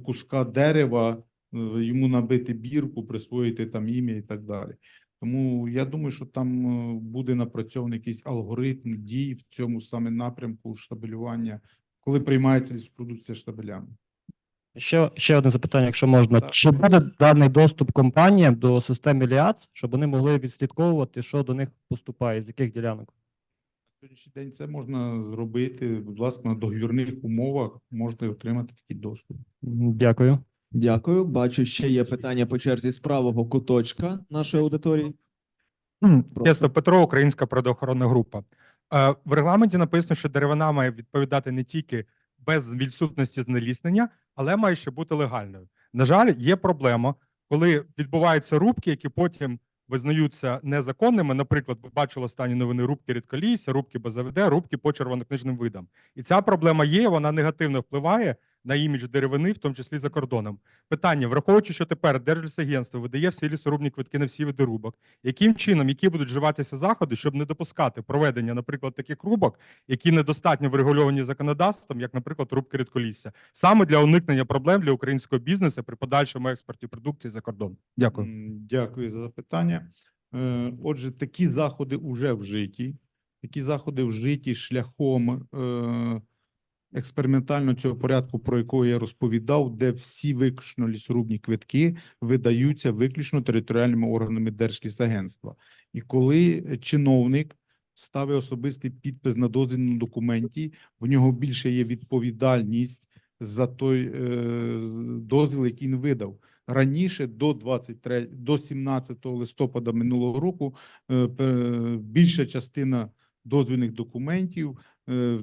куска дерева йому набити бірку, присвоїти там ім'я і так далі. Тому я думаю, що там буде напрацьований якийсь алгоритм дій в цьому саме напрямку штабелювання, коли приймається лісопродукція штабелями. Ще одне запитання, якщо можна. Так. Чи буде даний доступ компаніям до системи ЛІАЦ, щоб вони могли відслідковувати, що до них поступає, з яких ділянок? На сьогоднішній день це можна зробити, будь ласка, на договірних умовах можете отримати такий доступ. Дякую. Дякую. Бачу, ще є питання по черзі з правого куточка нашої аудиторії. Чесно, Петро, Українська природоохоронна група. В регламенті написано, що деревина має відповідати не тільки без відсутності знеліснення, але має ще бути легальною. На жаль, є проблема, коли відбуваються рубки, які потім визнаються незаконними. Наприклад, ви бачили останні новини рубки рідколісся, рубки БЗВД, рубки по червонокнижним видам. І ця проблема є, вона негативно впливає на імідж деревини, в тому числі за кордоном. Питання, враховуючи, що тепер Держлісагентство видає всі лісорубні квитки на всі види рубок, яким чином, які будуть вживатися заходи, щоб не допускати проведення, наприклад, таких рубок, які недостатньо врегульовані законодавством, як, наприклад, рубки рідколісся, саме для уникнення проблем для українського бізнесу при подальшому експорті продукції за кордон. Дякую. Дякую за запитання. Отже, такі заходи вже вжиті. Такі заходи вжиті шляхом експериментально цього порядку, про якого я розповідав, де всі виключно лісорубні квитки видаються виключно територіальними органами Держлісагентства. І коли чиновник ставить особистий підпис на дозвільному документі, в нього більше є відповідальність за той дозвіл, який він видав. Раніше, до 17 листопада минулого року, більша частина дозвільних документів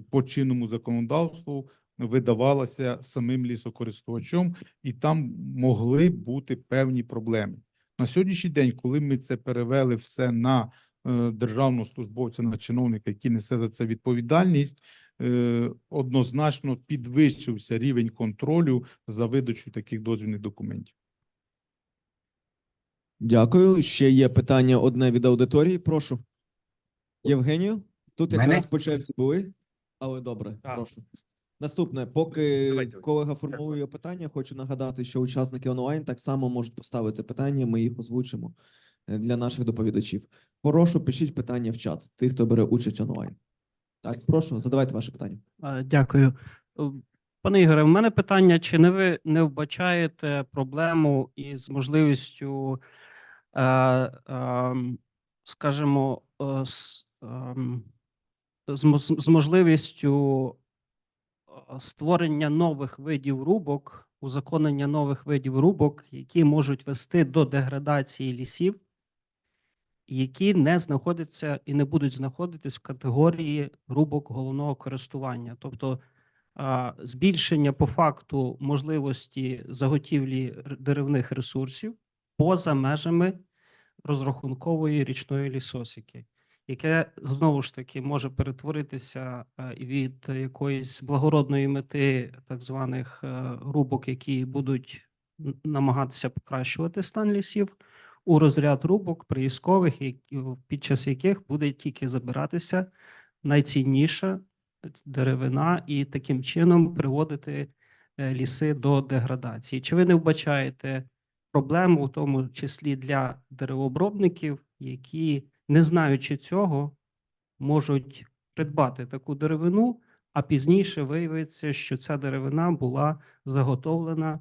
по чинному законодавству видавалася самим лісокористувачем, і там могли бути певні проблеми. На сьогоднішній день, коли ми це перевели все на державного службовця, на чиновника, який несе за це відповідальність, однозначно підвищився рівень контролю за видачу таких дозвільних документів. Дякую. Ще є питання одне від аудиторії. Прошу. Євгенію, тут якраз по черзі були, але добре, прошу. Наступне, поки колега формулює питання, хочу нагадати, що учасники онлайн так само можуть поставити питання, ми їх озвучимо для наших доповідачів. Прошу, пишіть питання в чат, тих, хто бере участь онлайн. Так, прошу, задавайте ваше питання. Дякую. Пане Ігоре, в мене питання, чи ви не вбачаєте проблему із можливістю, скажімо, з можливістю створення нових видів рубок, узаконення нових видів рубок, які можуть вести до деградації лісів, які не знаходяться і не будуть знаходитись в категорії рубок головного користування. Тобто збільшення по факту можливості заготівлі деревних ресурсів поза межами розрахункової річної лісосіки, яке, знову ж таки, може перетворитися від якоїсь благородної мети так званих рубок, які будуть намагатися покращувати стан лісів, у розряд рубок приїзкових, під час яких буде тільки забиратися найцінніша деревина і таким чином приводити ліси до деградації. Чи ви не вбачаєте проблему, в тому числі для деревообробників, які, не знаючи цього, можуть придбати таку деревину, а пізніше виявиться, що ця деревина була заготовлена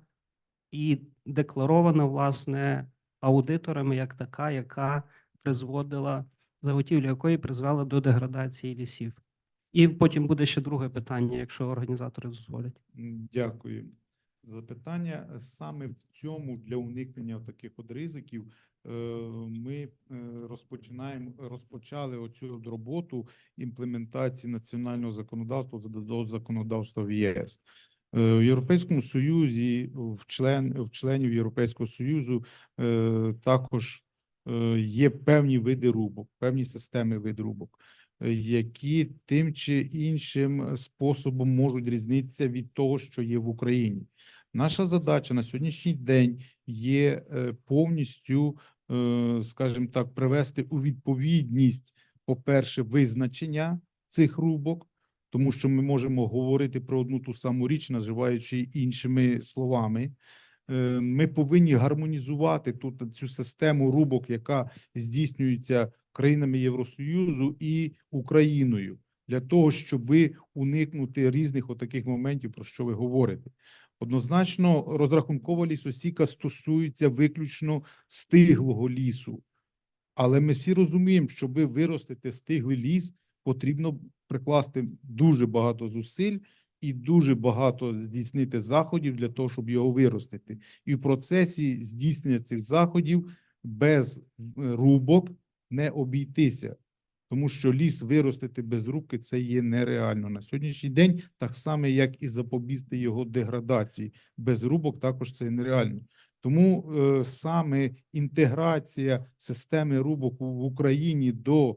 і декларована, власне, аудиторами як така, яка призводила, заготівля якої призвела до деградації лісів? І потім буде ще друге питання, якщо організатори дозволять. Дякую за запитання. Саме в цьому, для уникнення таких от ризиків, ми розпочали оцю роботу імплементації національного законодавства до законодавства в ЄС. В Європейському Союзі, в членів Європейського Союзу також є певні види рубок, певні системи видів рубок, які тим чи іншим способом можуть різнитися від того, що є в Україні. Наша задача на сьогоднішній день є повністю, скажімо так, привести у відповідність, по-перше, визначення цих рубок, тому що ми можемо говорити про одну ту саму річ, називаючи іншими словами. Ми повинні гармонізувати тут цю систему рубок, яка здійснюється країнами Євросоюзу і Україною, для того, щоб уникнути різних отаких моментів, про що ви говорите. Однозначно, розрахункова лісосіка стосується виключно стиглого лісу. Але ми всі розуміємо, щоб виростити стиглий ліс, потрібно прикласти дуже багато зусиль і дуже багато здійснити заходів для того, щоб його виростити. І в процесі здійснення цих заходів без рубок не обійтися. Тому що ліс виростити без рубки – це є нереально на сьогоднішній день, так само, як і запобігти його деградації. Без рубок також це нереально. Тому саме інтеграція системи рубок в Україні до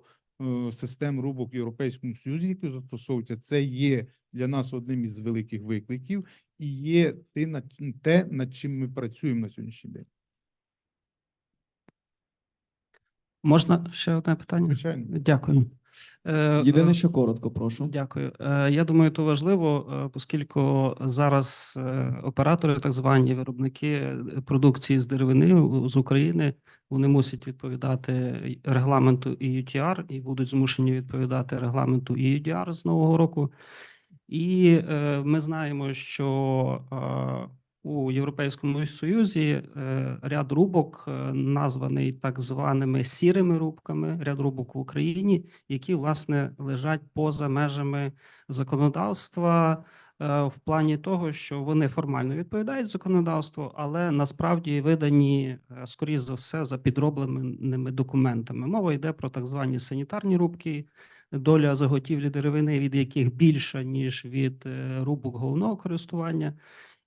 систем рубок в Європейському Союзі, які застосовуються, це є для нас одним із великих викликів і є те, над чим ми працюємо на сьогоднішній день. Можна ще одне питання? Звичайно. Дякую. Єдине, що коротко, прошу. Дякую. Я думаю, то важливо, оскільки зараз оператори, так звані виробники продукції з деревини з України, вони мусять відповідати регламенту EUTR і будуть змушені відповідати регламенту EUDR з нового року. І ми знаємо, що у Європейському Союзі ряд рубок названий так званими сірими рубками, ряд рубок в Україні, які, власне, лежать поза межами законодавства в плані того, що вони формально відповідають законодавству, але насправді видані, скоріш за все, за підробленими документами. Мова йде про так звані санітарні рубки, доля заготівлі деревини, від яких більша, ніж від рубок головного користування.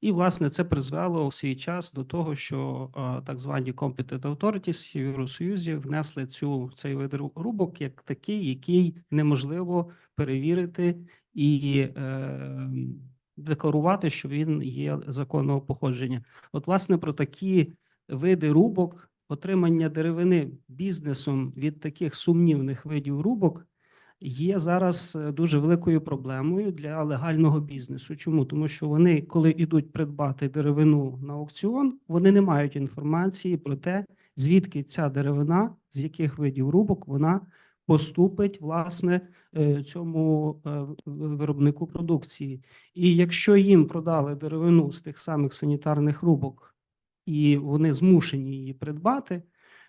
І, власне, це призвело у свій час до того, що так звані competent authorities в Євросоюзі внесли цей вид рубок як такий, який неможливо перевірити і декларувати, що він є законного походження. От, власне, про такі види рубок, отримання деревини бізнесом від таких сумнівних видів рубок є зараз дуже великою проблемою для легального бізнесу. Чому? Тому що вони, коли йдуть придбати деревину на аукціон, вони не мають інформації про те, звідки ця деревина, з яких видів рубок вона поступить, власне, цьому виробнику продукції. І якщо їм продали деревину з тих самих санітарних рубок, і вони змушені її придбати,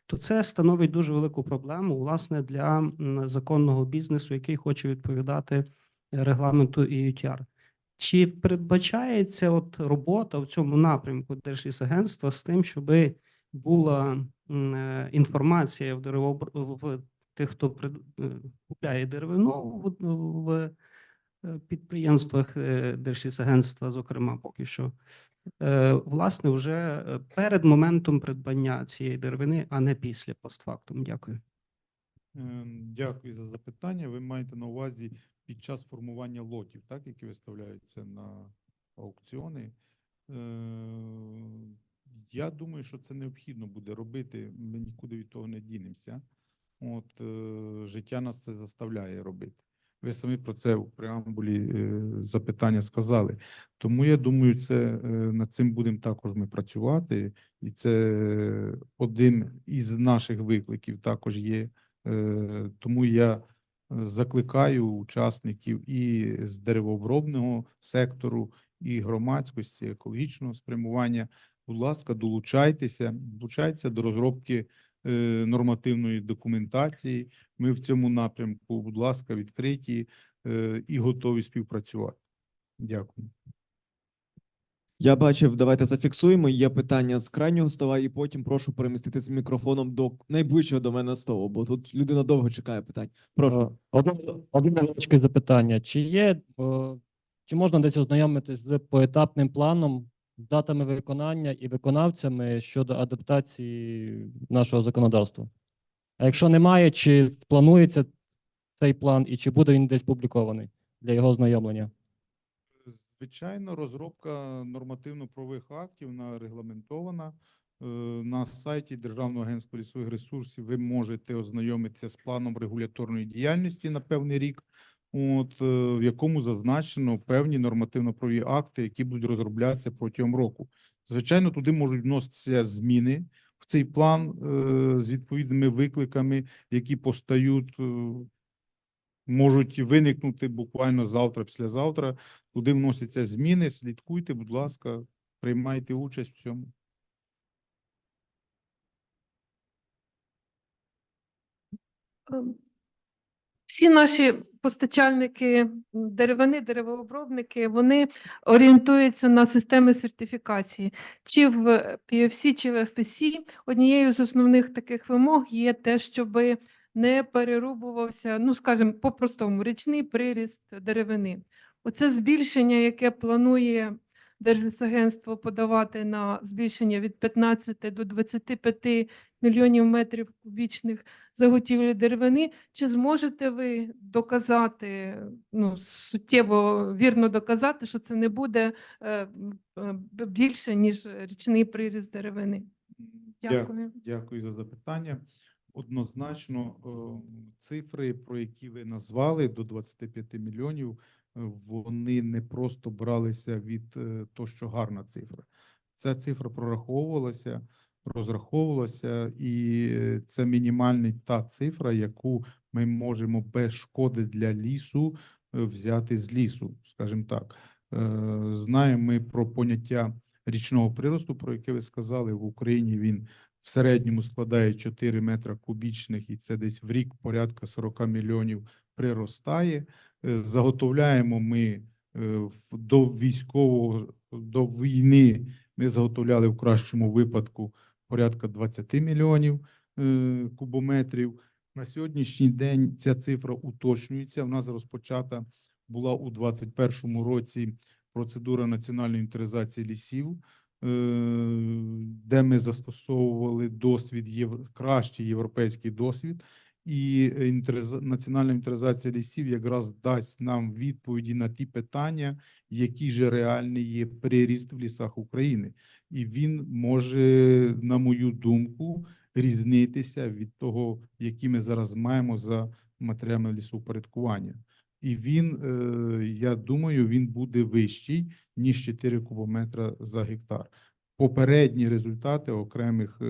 то це становить дуже велику проблему, власне, для законного бізнесу, який хоче відповідати регламенту EUTR. Чи передбачається от робота в цьому напрямку Держлісагентства з тим, щоб була інформація в тих, хто купляє деревину в підприємствах Держлісагентства, зокрема, поки що, власне, вже перед моментом придбання цієї деревини, а не після, постфактум? Дякую. Дякую за запитання. Ви маєте на увазі під час формування лотів, так, які виставляються на аукціони. Я думаю, що це необхідно буде робити. Ми нікуди від того не дінемося. Життя нас це заставляє робити. Ви самі про це в преамбулі запитання сказали. Тому я думаю, над цим будемо також ми працювати. І це один із наших викликів також є. Тому я закликаю учасників і з деревообробного сектору, і громадськості, екологічного спрямування. Будь ласка, долучайтеся до розробки нормативної документації. Ми в цьому напрямку, будь ласка, відкриті і готові співпрацювати. Дякую. Я бачив, давайте зафіксуємо. Є питання з крайнього стола, і потім прошу переміститися мікрофоном до найближчого до мене столу, бо тут людина довго чекає питань. Прошу. Одне невеличке запитання. Чи можна десь ознайомитись з поетапним планом, з датами виконання і виконавцями щодо адаптації нашого законодавства? А якщо немає, чи планується цей план і чи буде він десь публікований для його ознайомлення? Звичайно, розробка нормативно-правових актів регламентована. На сайті Державного агентства лісових ресурсів ви можете ознайомитися з планом регуляторної діяльності на певний рік. в якому зазначено певні нормативно-правові акти, які будуть розроблятися протягом року. Звичайно, туди можуть вноситися зміни в цей план з відповідними викликами, які постають, можуть виникнути буквально завтра, післязавтра. Туди вносяться зміни, слідкуйте, будь ласка, приймайте участь в цьому. Всі наші постачальники деревини, деревообробники, вони орієнтуються на системи сертифікації. Чи в PFC, чи в FSC. Однією з основних таких вимог є те, щоб не перерубувався, ну, скажімо, по-простому, річний приріст деревини. Оце збільшення, яке планує Держлісагентство подавати на збільшення від 15 до 25 мільйонів метрів кубічних заготівлі деревини. Чи зможете ви доказати, ну, суттєво вірно доказати, що це не буде більше, ніж річний приріст деревини? Дякую. Дякую за запитання. Однозначно, цифри, про які ви назвали, до 25 мільйонів, вони не просто бралися від того, що гарна цифра. Ця цифра прораховувалася, розраховувалася, і це мінімальна та цифра, яку ми можемо без шкоди для лісу взяти з лісу, скажімо так. Знаємо ми про поняття річного приросту, про яке ви сказали. В Україні він в середньому складає 4 метра кубічних, і це десь в рік порядка 40 мільйонів приростає. Заготовляємо ми до війни, ми заготовляли в кращому випадку порядка 20 мільйонів кубометрів. На сьогоднішній день ця цифра уточнюється. У нас розпочата була у 2021 році процедура національної інвентаризації лісів, де ми застосовували досвід, кращий європейський досвід, і національна інвентаризація лісів якраз дасть нам відповіді на ті питання, який же реальний є приріст в лісах України. І він може, на мою думку, різнитися від того, який ми зараз маємо за матеріалами лісовпорядкування. І він, я думаю, він буде вищий, ніж 4 кубометра за гектар. Попередні результати окремих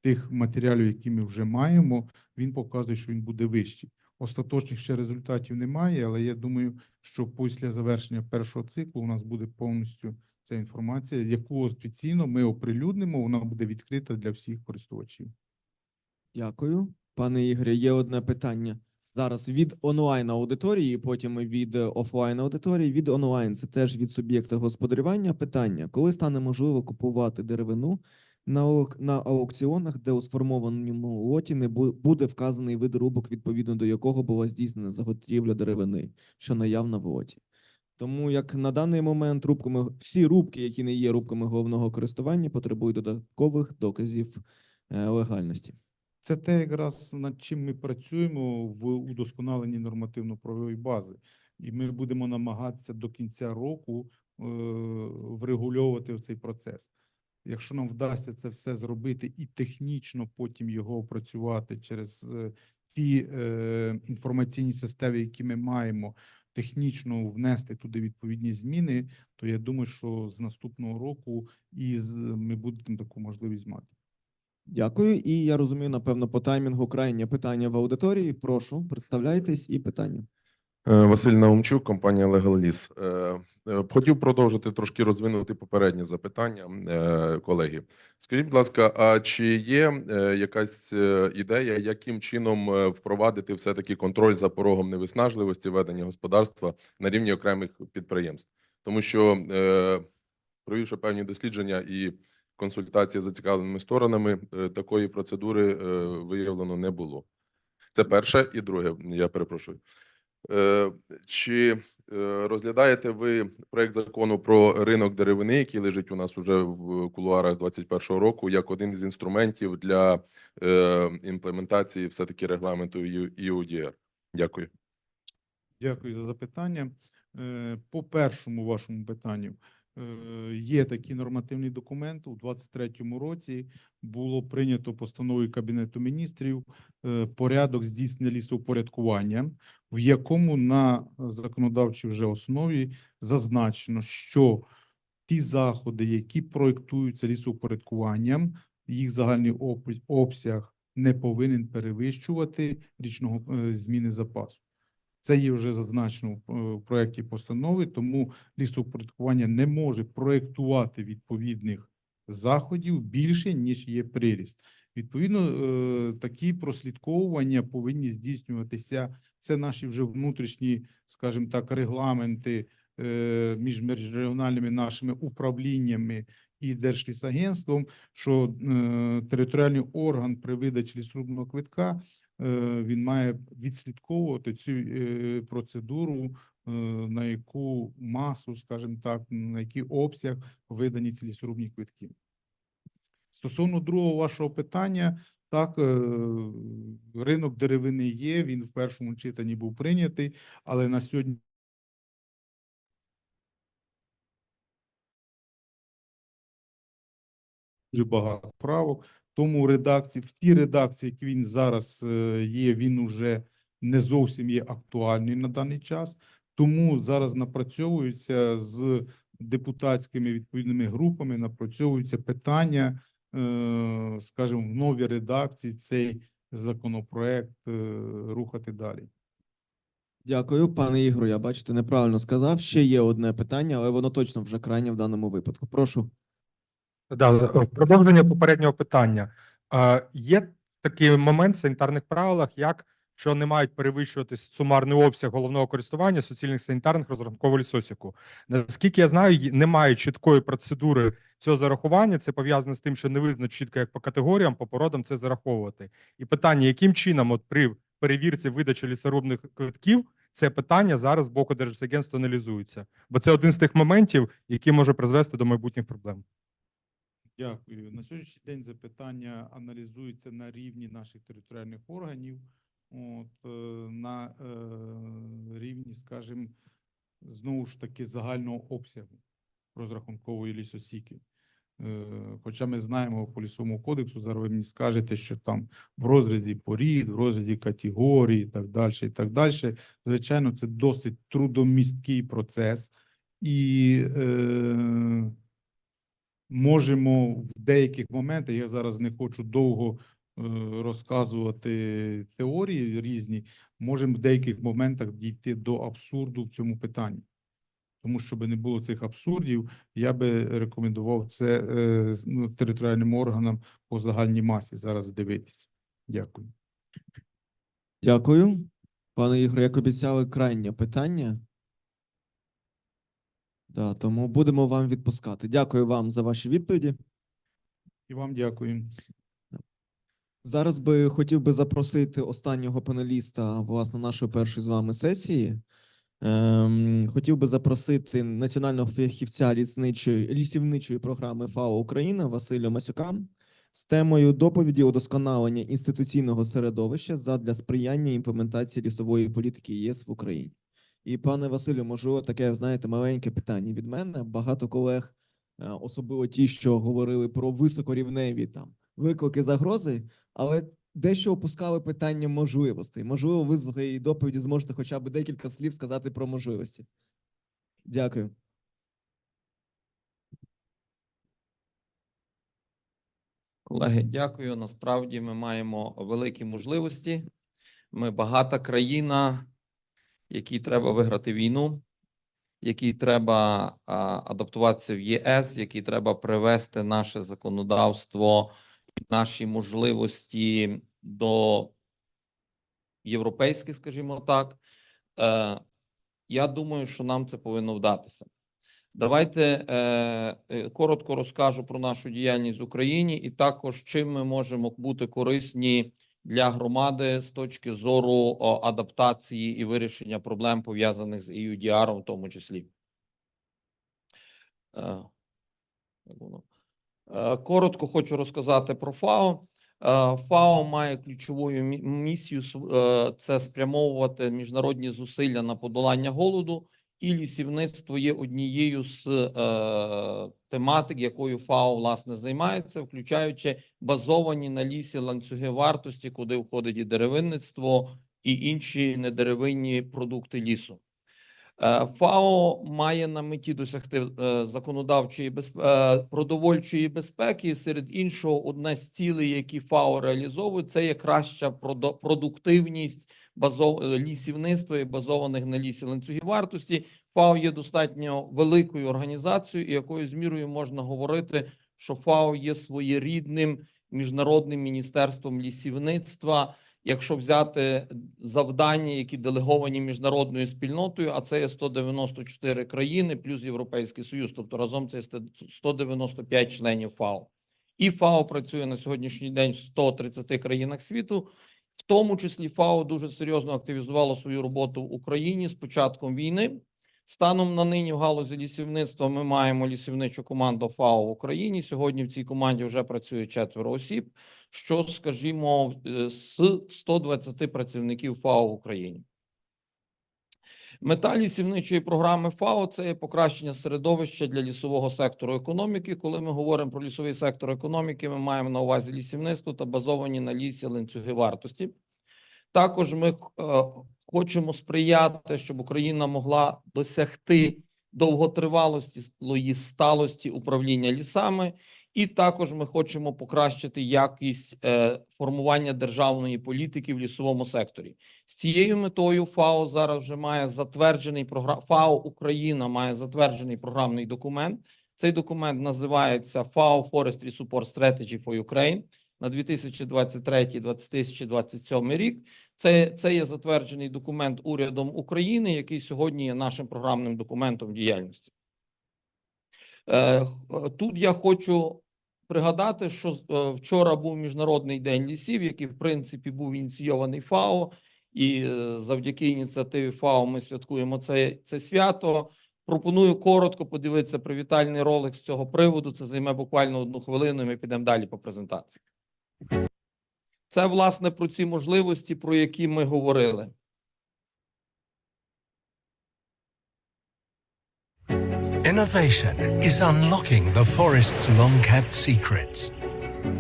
тих матеріалів, які ми вже маємо, він показує, що він буде вищий. Остаточних ще результатів немає, але я думаю, що після завершення першого циклу у нас буде повністю ця інформація, яку офіційно ми оприлюднимо, вона буде відкрита для всіх користувачів. Дякую. Пане Ігорі, є одне питання. Зараз від онлайн-аудиторії, потім від офлайн-аудиторії. Від онлайн – це теж від суб'єкта господарювання. Питання: коли стане можливо купувати деревину на аукціонах, де у сформованому лоті не буде вказаний вид рубок, відповідно до якого була здійснена заготівля деревини, що наявна в лоті? Тому як на даний момент всі рубки, які не є рубками головного користування, потребують додаткових доказів легальності. Це те, якраз над чим ми працюємо в удосконаленні нормативно-правової бази. І ми будемо намагатися до кінця року врегульовувати цей процес. Якщо нам вдасться це все зробити і технічно потім його опрацювати через ті інформаційні системи, які ми маємо, технічно внести туди відповідні зміни, то я думаю, що з наступного року ми будемо таку можливість мати. Дякую. І я розумію, напевно, по таймінгу крайнє питання в аудиторії. Прошу, представляйтесь і питання. Василь Наумчук, компанія LegalLease. Хотів продовжити трошки розвинути попереднє запитання, колеги. Скажіть, будь ласка, а чи є якась ідея, яким чином впровадити все-таки контроль за порогом невиснажливості ведення господарства на рівні окремих підприємств? Тому що, провівши певні дослідження і консультації з зацікавленими сторонами, такої процедури виявлено не було. Це перше. І друге, я перепрошую. Чи розглядаєте ви проект закону про ринок деревини, який лежить у нас уже в кулуарах 2021 року, як один із інструментів для імплементації все-таки регламенту EUDR? Дякую. Дякую за запитання. По першому вашому питанню. Є такий нормативний документ. У 2023 році було прийнято постановою Кабінету міністрів порядок здійснення лісовпорядкування, в якому на законодавчій вже основі зазначено, що ті заходи, які проєктуються лісовпорядкуванням, їх загальний обсяг не повинен перевищувати річного зміни запасу. Це є вже зазначено в проєкті постанови, тому лісовпорядкування не може проєктувати відповідних заходів більше, ніж є приріст. Відповідно, такі прослідковування повинні здійснюватися. Це наші вже внутрішні, скажімо так, регламенти між міжрегіональними нашими управліннями і Держлісагентством, що територіальний орган при видачі лісорубного квитка він має відслідковувати цю процедуру, на яку масу, скажімо так, на який обсяг видані ці лісорубні квитки. Стосовно другого вашого питання, так, ринок деревини є, він в першому читанні був прийнятий, але на сьогодні дуже багато правок. Тому в тій редакції, які він зараз є, він уже не зовсім є актуальний на даний час. Тому зараз напрацьовуються з депутатськими відповідними групами, напрацьовуються питання, скажімо, в новій редакції цей законопроект рухати далі. Дякую, пане Ігорю. Я бачите, неправильно сказав. Ще є одне питання, але воно точно вже крайнє в даному випадку. Прошу. Да, в продовження попереднього питання. Є такий момент в санітарних правилах, як що не мають перевищувати сумарний обсяг головного користування суцільних санітарних розрахункового лісосіку. Наскільки я знаю, немає чіткої процедури цього зарахування. Це пов'язано з тим, що не визнано чітко, як по категоріям, по породам це зараховувати. І питання, яким чином от при перевірці видачі лісорубних квитків це питання зараз з боку Держлісагентства аналізується. Бо це один з тих моментів, який може призвести до майбутніх проблем. Дякую. На сьогоднішній день запитання аналізується на рівні наших територіальних органів, на рівні, скажімо, знову ж таки загального обсягу розрахункової лісосіки. Хоча ми знаємо по лісовому кодексу, зараз ви мені скажете, що там в розрізі порід, в розрізі категорій і так далі, і так далі. Звичайно, це досить трудомісткий процес. І можемо в деяких моментах, я зараз не хочу довго розказувати теорії різні, можемо в деяких моментах дійти до абсурду в цьому питанні. Тому, щоб не було цих абсурдів, я би рекомендував це територіальним органам по загальній масі зараз дивитися. Дякую. Дякую. Пане Ігор, як обіцяли, крайнє питання. Да, тому будемо вам відпускати. Дякую вам за ваші відповіді. І вам дякую. Зараз би хотів би запросити останнього панеліста, власне, нашої першої з вами сесії. Хотів би запросити національного фахівця лісівничої програми ФАО Україна Василя Масюка з темою доповіді удосконалення інституційного середовища задля сприяння імплементації лісової політики ЄС в Україні. І, пане Василю, можливо, таке, знаєте, маленьке питання від мене. Багато колег, особливо ті, що говорили про високорівневі там виклики, загрози, але дещо опускали питання можливостей. Можливо, ви в своїй доповіді зможете хоча б декілька слів сказати про можливості. Дякую. Колеги, дякую. Насправді ми маємо великі можливості. Ми багата країна, якій треба виграти війну, якій треба адаптуватися в ЄС, якій треба привести наше законодавство, наші можливості до європейських, скажімо так. Я думаю, що нам це повинно вдатися. Давайте коротко розкажу про нашу діяльність в Україні і також чим ми можемо бути корисні для громади з точки зору адаптації і вирішення проблем, пов'язаних з EUDR в тому числі. Коротко хочу розказати про ФАО. ФАО має ключову місію – це спрямовувати міжнародні зусилля на подолання голоду і лісівництво є однією з тематик, якою ФАО, власне, займається, включаючи базовані на лісі ланцюги вартості, куди входить і деревинництво, і інші недеревинні продукти лісу. ФАО має на меті досягти законодавчої продовольчої безпеки. Серед іншого, одне з цілей, які ФАО реалізовує, це є краща продуктивність лісівництва і базованих на лісі ланцюгів вартості. ФАО є достатньо великою організацією, і якоюсь мірою можна говорити, що ФАО є своєрідним міжнародним міністерством лісівництва, якщо взяти завдання, які делеговані міжнародною спільнотою, а це є 194 країни плюс Європейський Союз, тобто разом це 195 членів ФАО. І ФАО працює на сьогоднішній день в 130 країнах світу, в тому числі ФАО дуже серйозно активізувало свою роботу в Україні з початком війни. Станом на нині в галузі лісівництва ми маємо лісівничу команду ФАО в Україні. Сьогодні в цій команді вже працює 4 осіб, що, скажімо, з 120 працівників ФАО в Україні. Мета лісівничої програми ФАО – це є покращення середовища для лісового сектору економіки. Коли ми говоримо про лісовий сектор економіки, ми маємо на увазі лісівництво та базовані на лісі ланцюги вартості. Також ми хочемо сприяти, щоб Україна могла досягти довготривалості, сталості управління лісами. І також ми хочемо покращити якість формування державної політики в лісовому секторі. З цією метою ФАО зараз вже має затверджений ФАО Україна має затверджений програмний документ. Цей документ називається FAO Forestry Support Strategy for Ukraine на 2023-2027 рік. Це є затверджений документ урядом України, який сьогодні є нашим програмним документом діяльності. Тут я хочу пригадати, що вчора був Міжнародний день лісів, який, в принципі, був ініційований ФАО, і завдяки ініціативі ФАО ми святкуємо це свято. Пропоную коротко подивитися привітальний ролик з цього приводу, це займе буквально 1 хвилину, і ми підемо далі по презентації. Це, власне, про ці можливості, про які ми говорили. Innovation is unlocking the forest's long-kept secrets.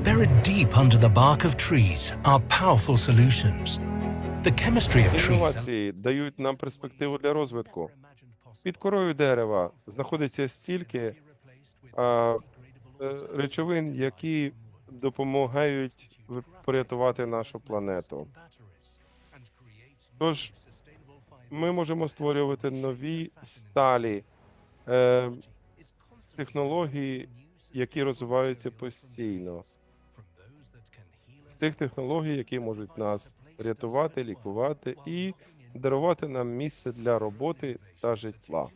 Buried deep under the bark of trees are powerful solutions. The chemistry of trees... Інновації дають нам перспективу для розвитку. Під корою дерева знаходиться стільки речовин, які допомагають порятувати нашу планету. Тож ми можемо створювати нові сталі технології, які розвиваються постійно. З тих технологій, які можуть нас рятувати, лікувати і дарувати нам місце для роботи та житла.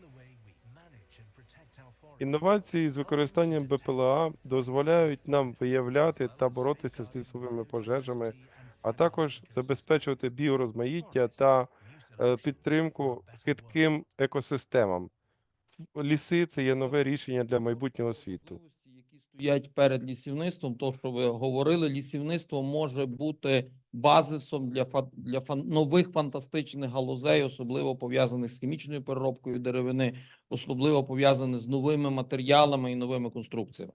Інновації з використанням БПЛА дозволяють нам виявляти та боротися з лісовими пожежами, а також забезпечувати біорозмаїття та підтримку хитким екосистемам. Ліси – це є нове рішення для майбутнього світу. Які стоять перед лісівництвом, то, що ви говорили, лісівництво може бути базисом для нових фантастичних галузей, особливо пов'язаних з хімічною переробкою деревини, особливо пов'язаних з новими матеріалами і новими конструкціями.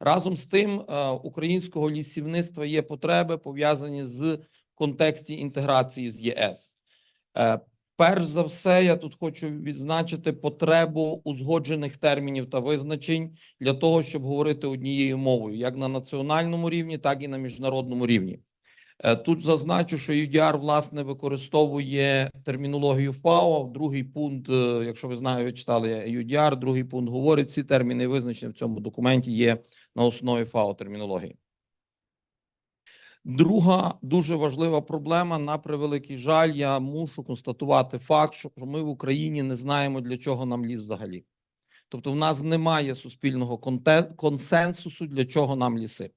Разом з тим, українського лісівництва є потреби, пов'язані з контексті інтеграції з ЄС. Перш за все, я тут хочу відзначити потребу узгоджених термінів та визначень для того, щоб говорити однією мовою, як на національному рівні, так і на міжнародному рівні. Тут зазначу, що UDR, власне, використовує термінологію ФАО. Другий пункт, якщо ви знаєте, ви читали UDR, другий пункт говорить, всі терміни визначені в цьому документі є на основі ФАО термінології. Друга дуже важлива проблема, на превеликий жаль, я мушу констатувати факт, що ми в Україні не знаємо, для чого нам ліс взагалі. Тобто в нас немає суспільного консенсусу, для чого нам ліси.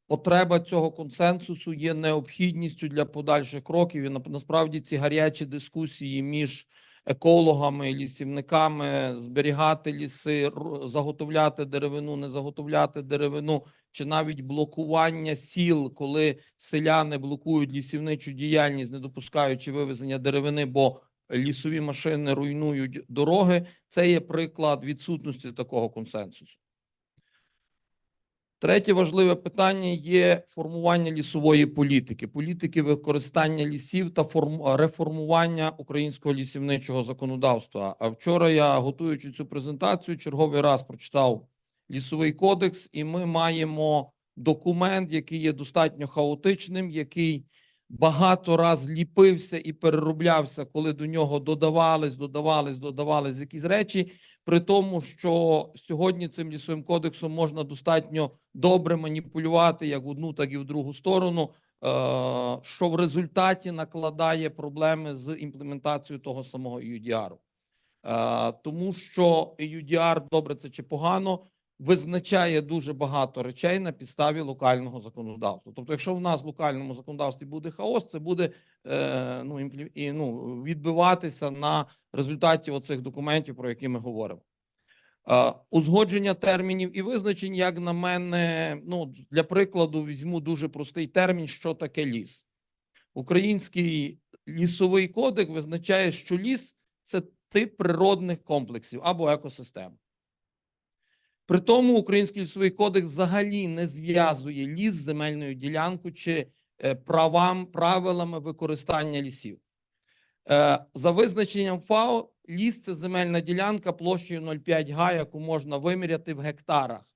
Потреба цього консенсусу є необхідністю для подальших кроків. І насправді ці гарячі дискусії між екологами, лісівниками, зберігати ліси, заготовляти деревину, не заготовляти деревину, чи навіть блокування сіл, коли селяни блокують лісівничу діяльність, не допускаючи вивезення деревини, бо лісові машини руйнують дороги. Це є приклад відсутності такого консенсусу. Третє важливе питання є формування лісової політики, політики використання лісів та реформування українського лісівничого законодавства. А вчора я, готуючи цю презентацію, черговий раз прочитав Лісовий кодекс, і ми маємо документ, який є достатньо хаотичним, який багато раз ліпився і перероблявся, коли до нього додавались якісь речі, при тому, що сьогодні цим лісовим кодексом можна достатньо добре маніпулювати як в одну, так і в другу сторону, що в результаті накладає проблеми з імплементацією того самого EUDR. Тому що EUDR, добре це чи погано, визначає дуже багато речей на підставі локального законодавства. Тобто, якщо в нас в локальному законодавстві буде хаос, це буде відбиватися на результаті оцих документів, про які ми говоримо. Узгодження термінів і визначень, як на мене, для прикладу візьму дуже простий термін, що таке ліс. Український лісовий кодекс визначає, що ліс – це тип природних комплексів або екосистем. При тому Український лісовий кодекс взагалі не зв'язує ліс з земельною ділянкою чи правилами використання лісів. За визначенням ФАО, ліс – це земельна ділянка площею 0,5 га, яку можна виміряти в гектарах.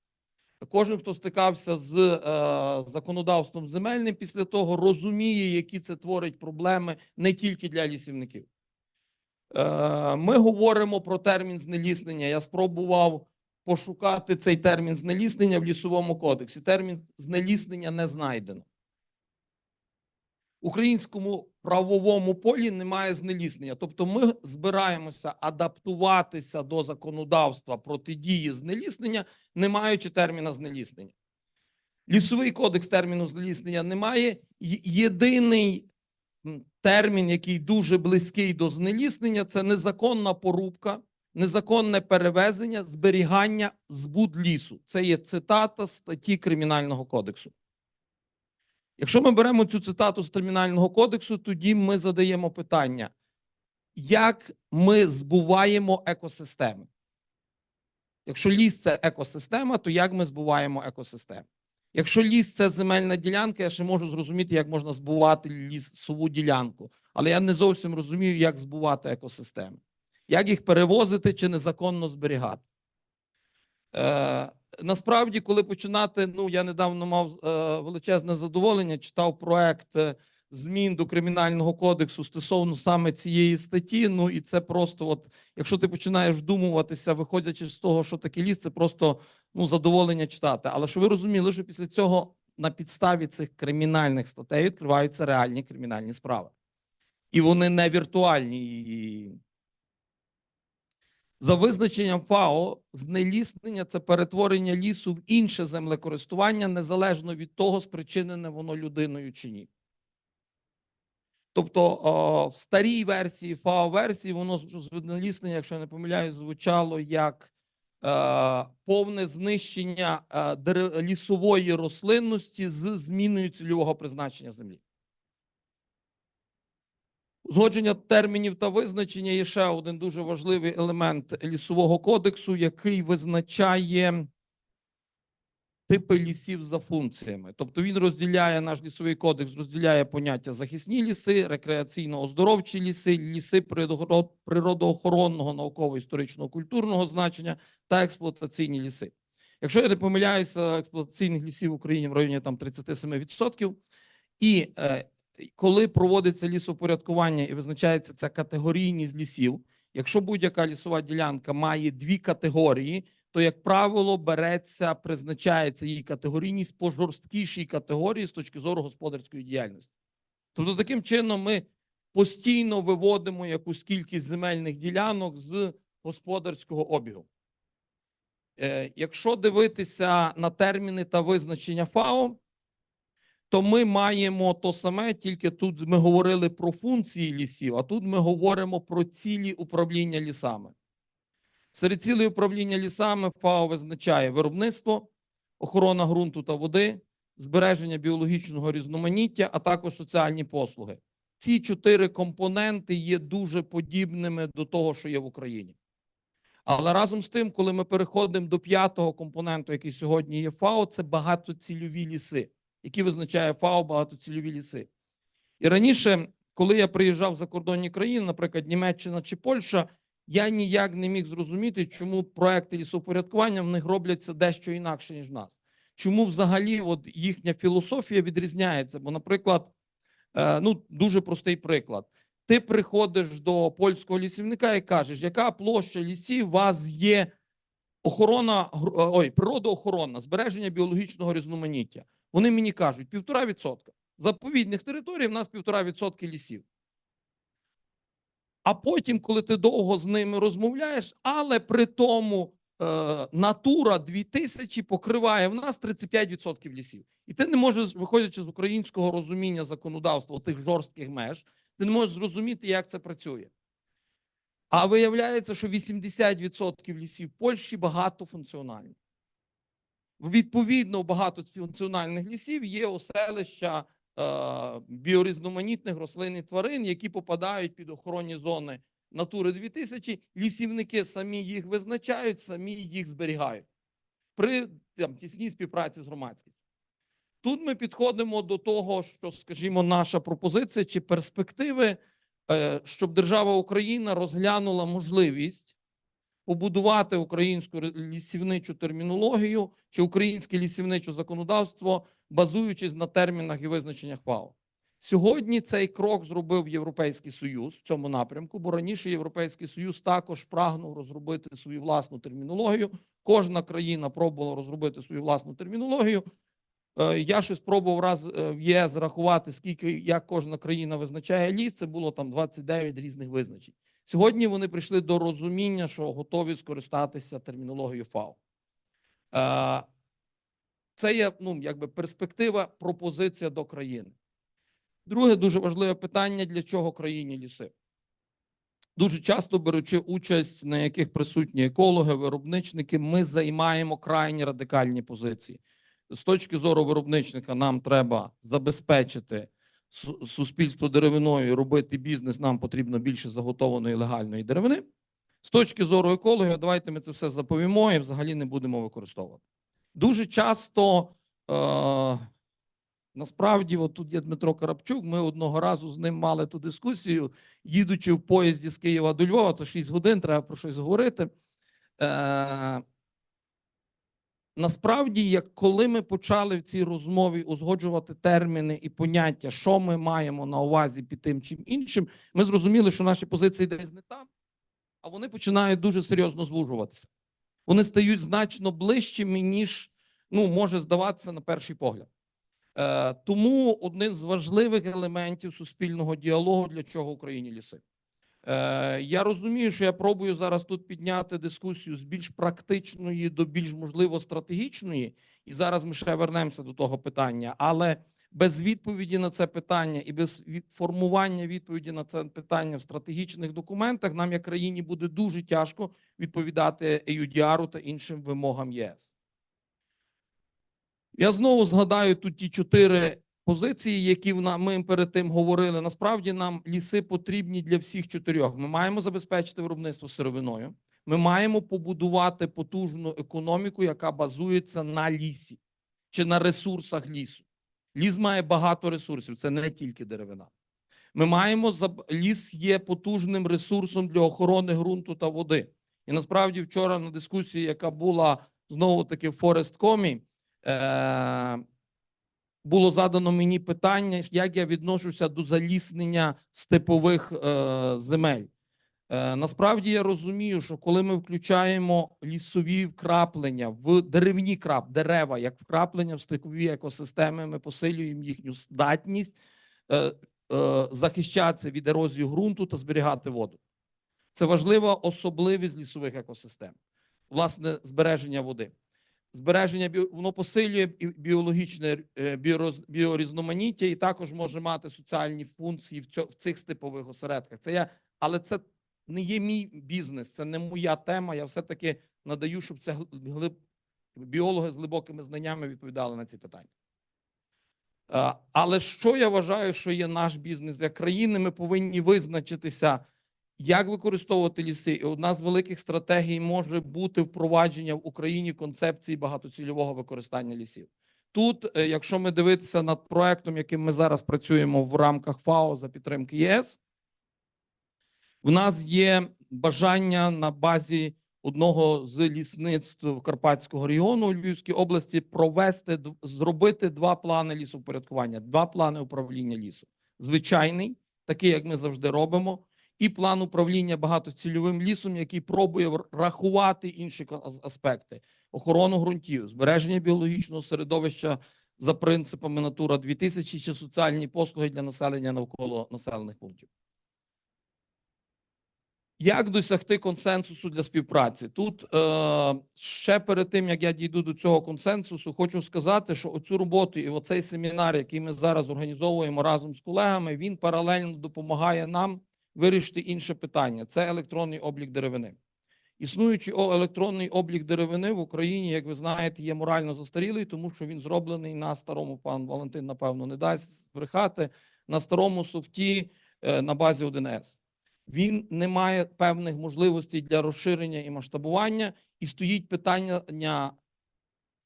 Кожен, хто стикався з законодавством земельним, після того розуміє, які це творить проблеми не тільки для лісівників. Ми говоримо про термін знеліснення. Я спробував пошукати цей термін знеліснення в Лісовому кодексі. Термін знеліснення не знайдено. В українському правовому полі немає знеліснення. Тобто ми збираємося адаптуватися до законодавства протидії знеліснення, не маючи терміна знеліснення. Лісовий кодекс терміну знеліснення немає. Єдиний термін, який дуже близький до знеліснення, це незаконна порубка, незаконне перевезення, зберігання, збут лісу. Це є цитата статті Кримінального кодексу. Якщо ми беремо цю цитату з Кримінального кодексу, тоді ми задаємо питання, як ми збуваємо екосистеми? Якщо ліс – це екосистема, то як ми збуваємо екосистеми? Якщо ліс – це земельна ділянка, я ще можу зрозуміти, як можна збувати лісову ділянку. Але я не зовсім розумію, як збувати екосистеми. Як їх перевозити чи незаконно зберігати. Насправді, коли починати, я недавно мав величезне задоволення, читав проект змін до Кримінального кодексу стосовно саме цієї статті, і це просто, якщо ти починаєш вдумуватися, виходячи з того, що таке ліс, це просто задоволення читати. Але щоб ви розуміли, що після цього на підставі цих кримінальних статей відкриваються реальні кримінальні справи. І вони не віртуальні. За визначенням ФАО, знеліснення – це перетворення лісу в інше землекористування, незалежно від того, спричинене воно людиною чи ні. Тобто в старій версії, ФАО-версії, воно знеліснення, якщо я не помиляюсь, звучало як повне знищення лісової рослинності з зміною цільового призначення землі. Узгодження термінів та визначення є ще один дуже важливий елемент Лісового кодексу, який визначає типи лісів за функціями. Тобто він розділяє, наш Лісовий кодекс розділяє поняття захисні ліси, рекреаційно-оздоровчі ліси, ліси природоохоронного, науково-історичного, культурного значення та експлуатаційні ліси. Якщо я не помиляюся, експлуатаційних лісів в Україні в районі 37%. І коли проводиться лісопорядкування і визначається ця категорійність лісів, якщо будь-яка лісова ділянка має дві категорії, то, як правило, призначається її категорійність по жорсткішій категорії з точки зору господарської діяльності. Тобто, таким чином ми постійно виводимо якусь кількість земельних ділянок з господарського обігу. Якщо дивитися на терміни та визначення ФАО, то ми маємо то саме, тільки тут ми говорили про функції лісів, а тут ми говоримо про цілі управління лісами. Серед цілей управління лісами ФАО визначає виробництво, охорона ґрунту та води, збереження біологічного різноманіття, а також соціальні послуги. ці 4 компоненти є дуже подібними до того, що є в Україні. Але разом з тим, коли ми переходимо до 5-го компоненту, який сьогодні є ФАО, це багатоцільові ліси, які визначає ФАО багатоцільові ліси. І раніше, коли я приїжджав в закордонні країни, наприклад, Німеччина чи Польща, я ніяк не міг зрозуміти, чому проекти лісовпорядкування в них робляться дещо інакше, ніж в нас. Чому взагалі от їхня філософія відрізняється? Бо, наприклад, дуже простий приклад. Ти приходиш до польського лісівника і кажеш, яка площа лісів у вас є природоохорона, збереження біологічного різноманіття. Вони мені кажуть, 1,5%. Заповідних територій в нас 1,5% лісів. А потім, коли ти довго з ними розмовляєш, але при тому Натура 2000 покриває в нас 35% лісів. І ти не можеш, виходячи з українського розуміння законодавства, тих жорстких меж, ти не можеш зрозуміти, як це працює. А виявляється, що 80% лісів в Польщі багатофункціональні. Відповідно, у багатофункціональних лісів є оселища біорізноманітних рослин і тварин, які попадають під охоронні зони Натури 2000. Лісівники самі їх визначають, самі їх зберігають при тісній співпраці з громадськістю. Тут ми підходимо до того, що, скажімо, наша пропозиція чи перспективи, щоб держава Україна розглянула можливість побудувати українську лісівничу термінологію чи українське лісівниче законодавство, базуючись на термінах і визначеннях ФАО. Сьогодні цей крок зробив Європейський Союз в цьому напрямку, бо раніше Європейський Союз також прагнув розробити свою власну термінологію. Кожна країна пробувала розробити свою власну термінологію. Я щось пробував раз в ЄС зрахувати, як кожна країна визначає ліс, це було там 29 різних визначень. Сьогодні вони прийшли до розуміння, що готові скористатися термінологією ФАО. Це є, перспектива, пропозиція до країни. Друге дуже важливе питання, для чого країні ліси. Дуже часто, беручи участь, на яких присутні екологи, виробничники, ми займаємо крайні радикальні позиції. З точки зору виробничника нам треба забезпечити суспільство деревиною, робити бізнес, нам потрібно більше заготованої легальної деревини. З точки зору екологів, давайте ми це все заповімо і взагалі не будемо використовувати. Дуже часто, насправді, от тут є Дмитро Карапчук, ми одного разу з ним мали ту дискусію, їдучи в поїзді з Києва до Львова, це 6 годин, треба про щось говорити. Насправді, коли ми почали в цій розмові узгоджувати терміни і поняття, що ми маємо на увазі під тим чим іншим, ми зрозуміли, що наші позиції десь не там, а вони починають дуже серйозно звужуватися. Вони стають значно ближчими, ніж, може здаватися на перший погляд. Тому один з важливих елементів суспільного діалогу, для чого Україні ліси. Я розумію, що я пробую зараз тут підняти дискусію з більш практичної до більш, можливо, стратегічної, і зараз ми ще вернемося до того питання, але без відповіді на це питання і без формування відповіді на це питання в стратегічних документах нам, як країні, буде дуже тяжко відповідати EUDR та іншим вимогам ЄС. Я знову згадаю тут ті 4 позиції, які ми перед тим говорили. Насправді нам ліси потрібні для всіх 4. Ми маємо забезпечити виробництво сировиною. Ми маємо побудувати потужну економіку, яка базується на лісі чи на ресурсах лісу. Ліс має багато ресурсів, це не тільки деревина. Ліс є потужним ресурсом для охорони ґрунту та води. І насправді вчора на дискусії, яка була знову-таки в Форесткомі, було задано мені питання, як я відношуся до заліснення степових земель. Насправді я розумію, що коли ми включаємо лісові вкраплення в деревні дерева, як вкраплення в степові екосистеми, ми посилюємо їхню здатність захищатися від ерозії ґрунту та зберігати воду. Це важлива особливість лісових екосистем. Власне, збереження води. Воно посилює біологічне біорізноманіття і також може мати соціальні функції в цих степових осередках. Але це не є мій бізнес, це не моя тема. Я все-таки надаю, щоб це біологи з глибокими знаннями відповідали на ці питання. Але що я вважаю, що є наш бізнес для країни, ми повинні визначитися, як використовувати ліси. І одна з великих стратегій може бути впровадження в Україні концепції багатоцільового використання лісів. Тут, якщо ми дивитися над проектом, яким ми зараз працюємо в рамках ФАО за підтримки ЄС, у нас є бажання на базі одного з лісництв Карпатського регіону у Львівській області зробити 2 плани лісовпорядкування, 2 плани управління лісу. Звичайний, такий, як ми завжди робимо, і план управління багатоцільовим лісом, який пробує рахувати інші аспекти. Охорону ґрунтів, збереження біологічного середовища за принципами Натура 2000 чи соціальні послуги для населення навколо населених пунктів. Як досягти консенсусу для співпраці? Тут ще перед тим, як я дійду до цього консенсусу, хочу сказати, що оцю роботу і оцей семінар, який ми зараз організовуємо разом з колегами, він паралельно допомагає нам вирішити інше питання. Це електронний облік деревини. Існуючий електронний облік деревини в Україні, як ви знаєте, є морально застарілий, тому що він зроблений на старому, пан Валентин, напевно, не дасть збрехати, на старому софті на базі 1С. Він не має певних можливостей для розширення і масштабування, і стоїть питання,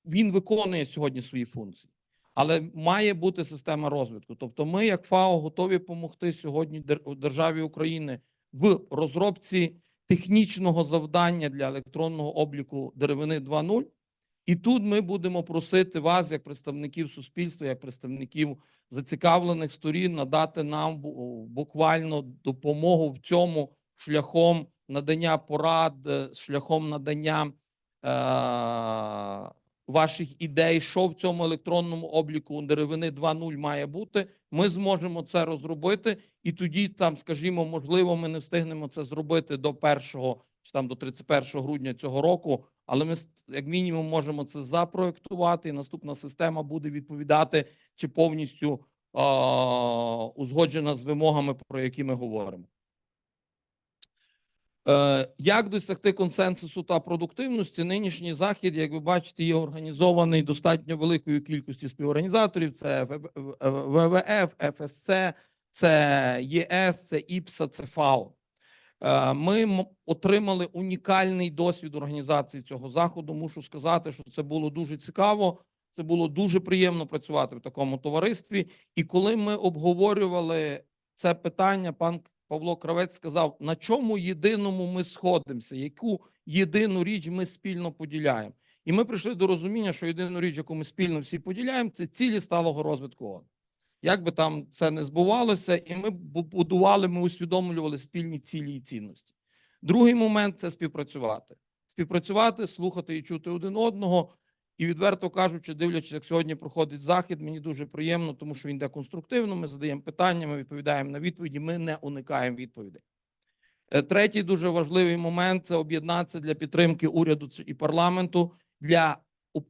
він виконує сьогодні свої функції, але має бути система розвитку. Тобто ми, як ФАО, готові допомогти сьогодні державі України в розробці технічного завдання для електронного обліку деревини 2.0. І тут ми будемо просити вас, як представників суспільства, як представників зацікавлених сторін, надати нам буквально допомогу в цьому шляхом надання порад, шляхом надання ваших ідей, що в цьому електронному обліку деревини 2.0 має бути. Ми зможемо це розробити, і тоді, там, скажімо, можливо, ми не встигнемо це зробити до 1 чи там до 31 грудня цього року, але ми, як мінімум, можемо це запроектувати, і наступна система буде відповідати чи повністю узгоджена з вимогами, про які ми говоримо. Як досягти консенсусу та продуктивності? Нинішній захід, як ви бачите, є організований достатньо великою кількістю співорганізаторів. Це ВВФ, ФСЦ, це ЄС, це ІПСА, це ФАО. Ми отримали унікальний досвід організації цього заходу. Мушу сказати, що це було дуже цікаво, це було дуже приємно працювати в такому товаристві. І коли ми обговорювали це питання, пан Павло Кравець сказав, на чому єдиному ми сходимося, яку єдину річ ми спільно поділяємо. І ми прийшли до розуміння, що єдину річ, яку ми спільно всі поділяємо, це цілі сталого розвитку ООН. Як би там це не збувалося, і ми будували, ми усвідомлювали спільні цілі і цінності. Другий момент – це співпрацювати. Співпрацювати, слухати і чути один одного. І відверто кажучи, дивлячись, як сьогодні проходить захід, мені дуже приємно, тому що він йде конструктивно, ми задаємо питання, ми відповідаємо на відповіді, ми не уникаємо відповідей. Третій дуже важливий момент – це об'єднатися для підтримки уряду і парламенту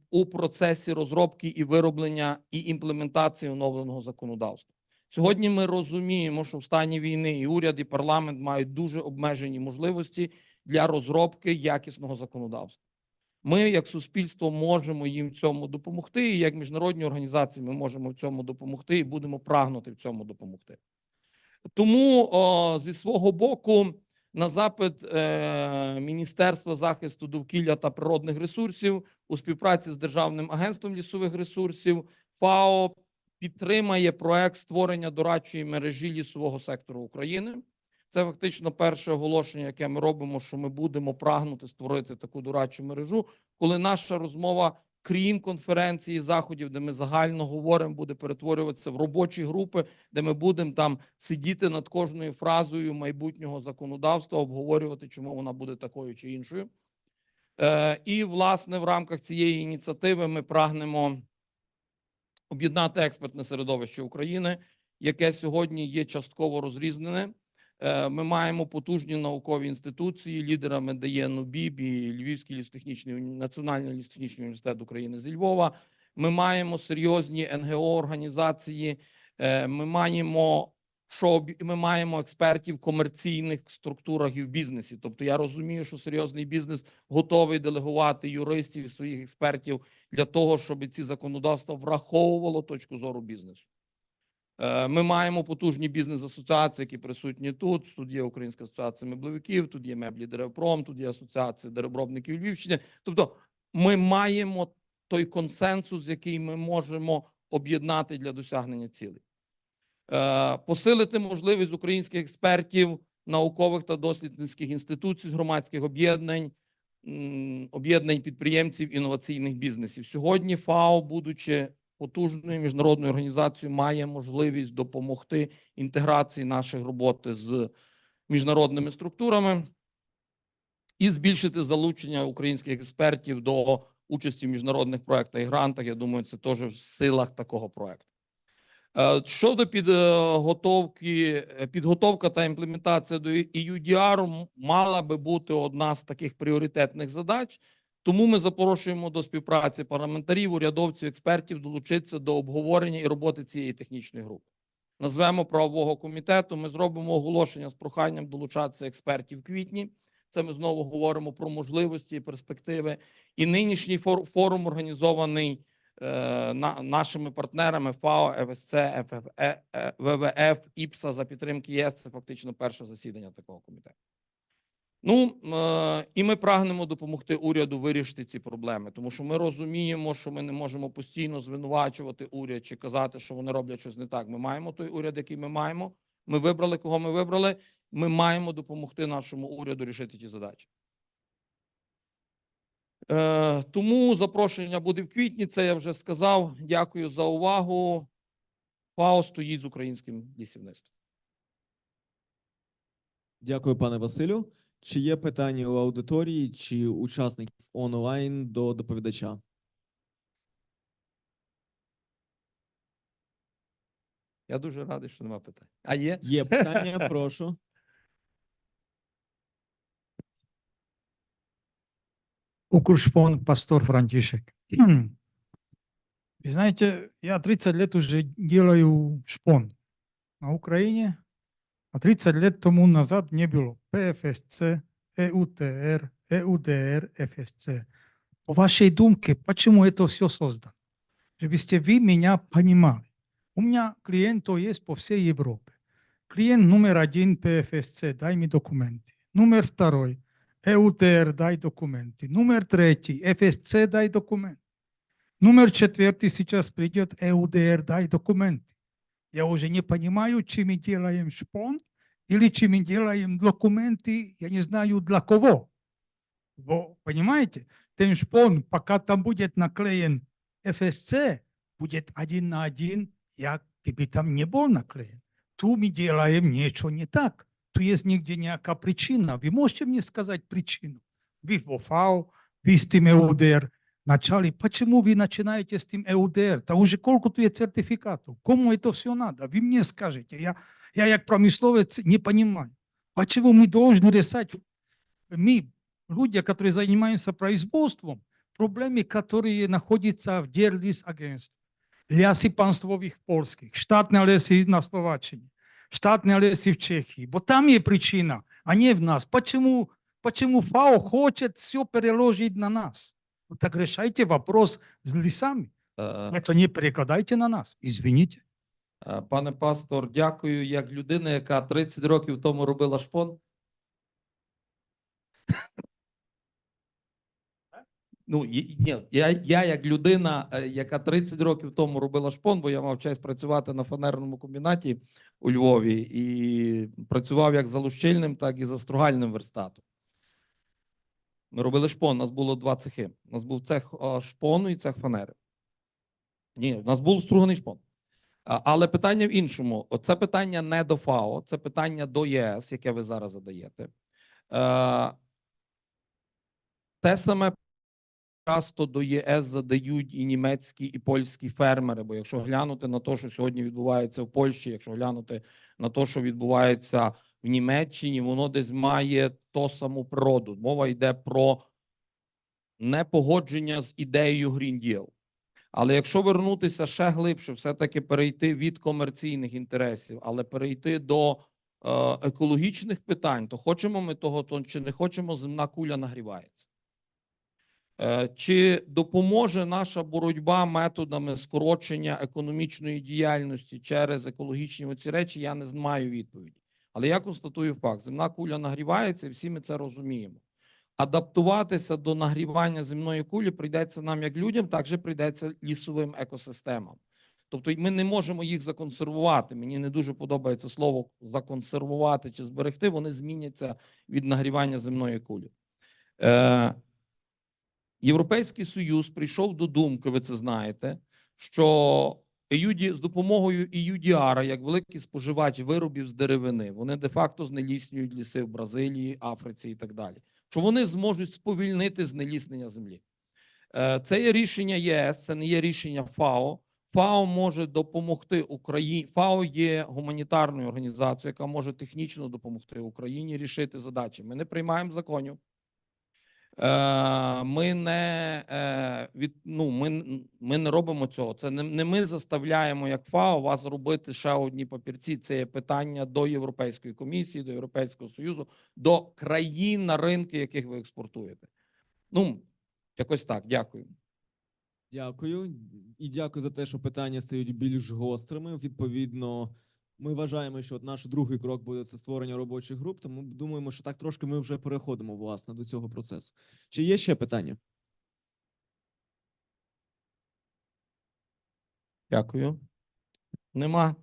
у процесі розробки і вироблення і імплементації оновленого законодавства. Сьогодні ми розуміємо, що в стані війни і уряд, і парламент мають дуже обмежені можливості для розробки якісного законодавства. Ми, як суспільство, можемо їм в цьому допомогти, і як міжнародні організації ми можемо в цьому допомогти і будемо прагнути в цьому допомогти. Тому зі свого боку, на запит Міністерства захисту довкілля та природних ресурсів у співпраці з Державним агентством лісових ресурсів ФАО підтримає проект створення дорадчої мережі лісового сектору України. Це фактично перше оголошення, яке ми робимо, що ми будемо прагнути створити таку дорадчу мережу, коли наша розмова, крім конференції, заходів, де ми загально говоримо, буде перетворюватися в робочі групи, де ми будемо там сидіти над кожною фразою майбутнього законодавства, обговорювати, чому вона буде такою чи іншою. І, власне, в рамках цієї ініціативи ми прагнемо об'єднати експертне середовище України, яке сьогодні є частково розрізнене. Ми маємо потужні наукові інституції, лідерами де є НУБІБ і Львівський лісотехнічний, Національний лісотехнічний університет України зі Львова. Ми маємо серйозні НГО-організації, ми маємо що ми маємо експертів в комерційних структурах і в бізнесі. Тобто я розумію, що серйозний бізнес готовий делегувати юристів і своїх експертів для того, щоб ці законодавства враховувало точку зору бізнесу. Ми маємо потужні бізнес-асоціації, які присутні тут. Тут є Українська асоціація меблевиків, тут є меблі Деревпром, тут є Асоціація деревообробників Львівщини. Тобто ми маємо той консенсус, який ми можемо об'єднати для досягнення цілей. Посилити можливість українських експертів, наукових та дослідницьких інституцій, громадських об'єднань, об'єднань підприємців інноваційних бізнесів. Сьогодні ФАО, будучи потужною міжнародною організацією, має можливість допомогти інтеграції нашої роботи з міжнародними структурами і збільшити залучення українських експертів до участі в міжнародних проєктах і грантах. Я думаю, це теж в силах такого проєкту. Щодо підготовка та імплементація до EUDR мала би бути одна з таких пріоритетних задач, тому ми запрошуємо до співпраці парламентарів, урядовців, експертів долучитися до обговорення і роботи цієї технічної групи. Назвемо правового комітету, ми зробимо оголошення з проханням долучатися експертів в квітні. Це ми знову говоримо про можливості і перспективи. І нинішній форум організований нашими партнерами ФАО, ФСЦ, ВВФ, ІПСА за підтримки ЄС. Це фактично перше засідання такого комітету. І ми прагнемо допомогти уряду вирішити ці проблеми, тому що ми розуміємо, що ми не можемо постійно звинувачувати уряд чи казати, що вони роблять щось не так. Ми маємо той уряд, який ми маємо. Ми вибрали, кого ми вибрали. Ми маємо допомогти нашому уряду рішити ті задачі. Тому запрошення буде в квітні, це я вже сказав. Дякую за увагу. ФАО стоїть з українським лісівництвом. Дякую, пане Василю. Чи є питання у аудиторії чи учасників онлайн до доповідача? Я дуже радий, що немає питань. А є? Є питання, прошу. Укршпон, пастор Франтишек. Вы знаете, я 30 лет уже делаю шпон на Украине, а 30 лет тому назад не было ПФСЦ, ЭУТР, ЭУДР, ФСЦ. По вашей думке, почему это все создано? Чтобы вы меня понимали. У меня клиентов есть по всей Европе. Клиент номер 1 ПФСЦ, дай мне документы. Номер 2 ЭУТР, дай документы. Номер 3 ФСЦ, дай документы. Номер 4 сейчас придет ЭУДР, дай документы. Я уже не понимаю, чи мы делаем шпон, или чи мы делаем документы, я не знаю для кого. Вы понимаете, ten шпон, пока там будет наклеен ФСЦ, будет 1 на 1, як бы там не был наклеен. Тут мы делаем ничего не так. Тут есть нигде никакая причина. Вы можете мне сказать причину? Вы в ФАО, вы с тем ЭУДР начали. Почему вы начинаете с тем ЭУДР? Да уже сколько тут сертификатов? Кому это все надо? Вы мне скажите. Я как промысловец не понимаю. Почему мы должны решать, мы, люди, которые занимаются производством, проблемы, которые находятся в Держлісагентстві, леси панствових польских, штатные лесы на Словаччині, штатные лесы в Чехии. Бо там есть причина, а не в нас. Почему ФАО хочет все переложить на нас? Так решайте вопрос с лесами. Это не перекладайте на нас. Извините. Пане пастор, дякую. Як людина, яка 30 років тому робила шпон. Я як людина, яка 30 років тому робила шпон, бо я мав честь працювати на фанерному комбінаті у Львові і працював як за лущильним, так і за стругальним верстатом. Ми робили шпон, у нас було 2 цехи. У нас був цех шпону і цех фанери. Ні, у нас був струганий шпон. Але питання в іншому. Це питання не до ФАО, це питання до ЄС, яке ви зараз задаєте. Те саме часто до ЄС задають і німецькі, і польські фермери, бо якщо глянути на те, що сьогодні відбувається в Польщі, якщо глянути на те, що відбувається в Німеччині, воно десь має ту саму природу. Мова йде про непогодження з ідеєю Green Deal. Але якщо вернутися ще глибше, все-таки перейти від комерційних інтересів, але перейти до екологічних питань, то хочемо ми того, то чи не хочемо, земна куля нагрівається. Чи допоможе наша боротьба методами скорочення економічної діяльності через екологічні оці речі, я не маю відповіді. Але я констатую факт, земна куля нагрівається, і всі ми це розуміємо. Адаптуватися до нагрівання земної кулі прийдеться нам як людям, так же прийдеться лісовим екосистемам. Тобто ми не можемо їх законсервувати. Мені не дуже подобається слово законсервувати чи зберегти, вони зміняться від нагрівання земної кулі. Європейський Союз прийшов до думки, ви це знаєте, що з допомогою EUDR, як великий споживач виробів з деревини, вони де-факто знеліснюють ліси в Бразилії, Африці і так далі, що вони зможуть сповільнити знеліснення землі. Це є рішення ЄС, це не є рішення ФАО. ФАО може допомогти Україні. ФАО є гуманітарною організацією, яка може технічно допомогти Україні рішити задачі. Ми не приймаємо законів. Ми не робимо цього. Це не ми заставляємо, як ФАО, вас робити ще одні папірці. Це є питання до Європейської комісії, до Європейського Союзу, до країн, на ринки, яких ви експортуєте. Якось так. Дякую. Дякую. І дякую за те, що питання стають більш гострими. Відповідно, ми вважаємо, що наш другий крок буде це створення робочих груп, тому думаємо, що так трошки ми вже переходимо, власне, до цього процесу. Чи є ще питання? Дякую. Нема?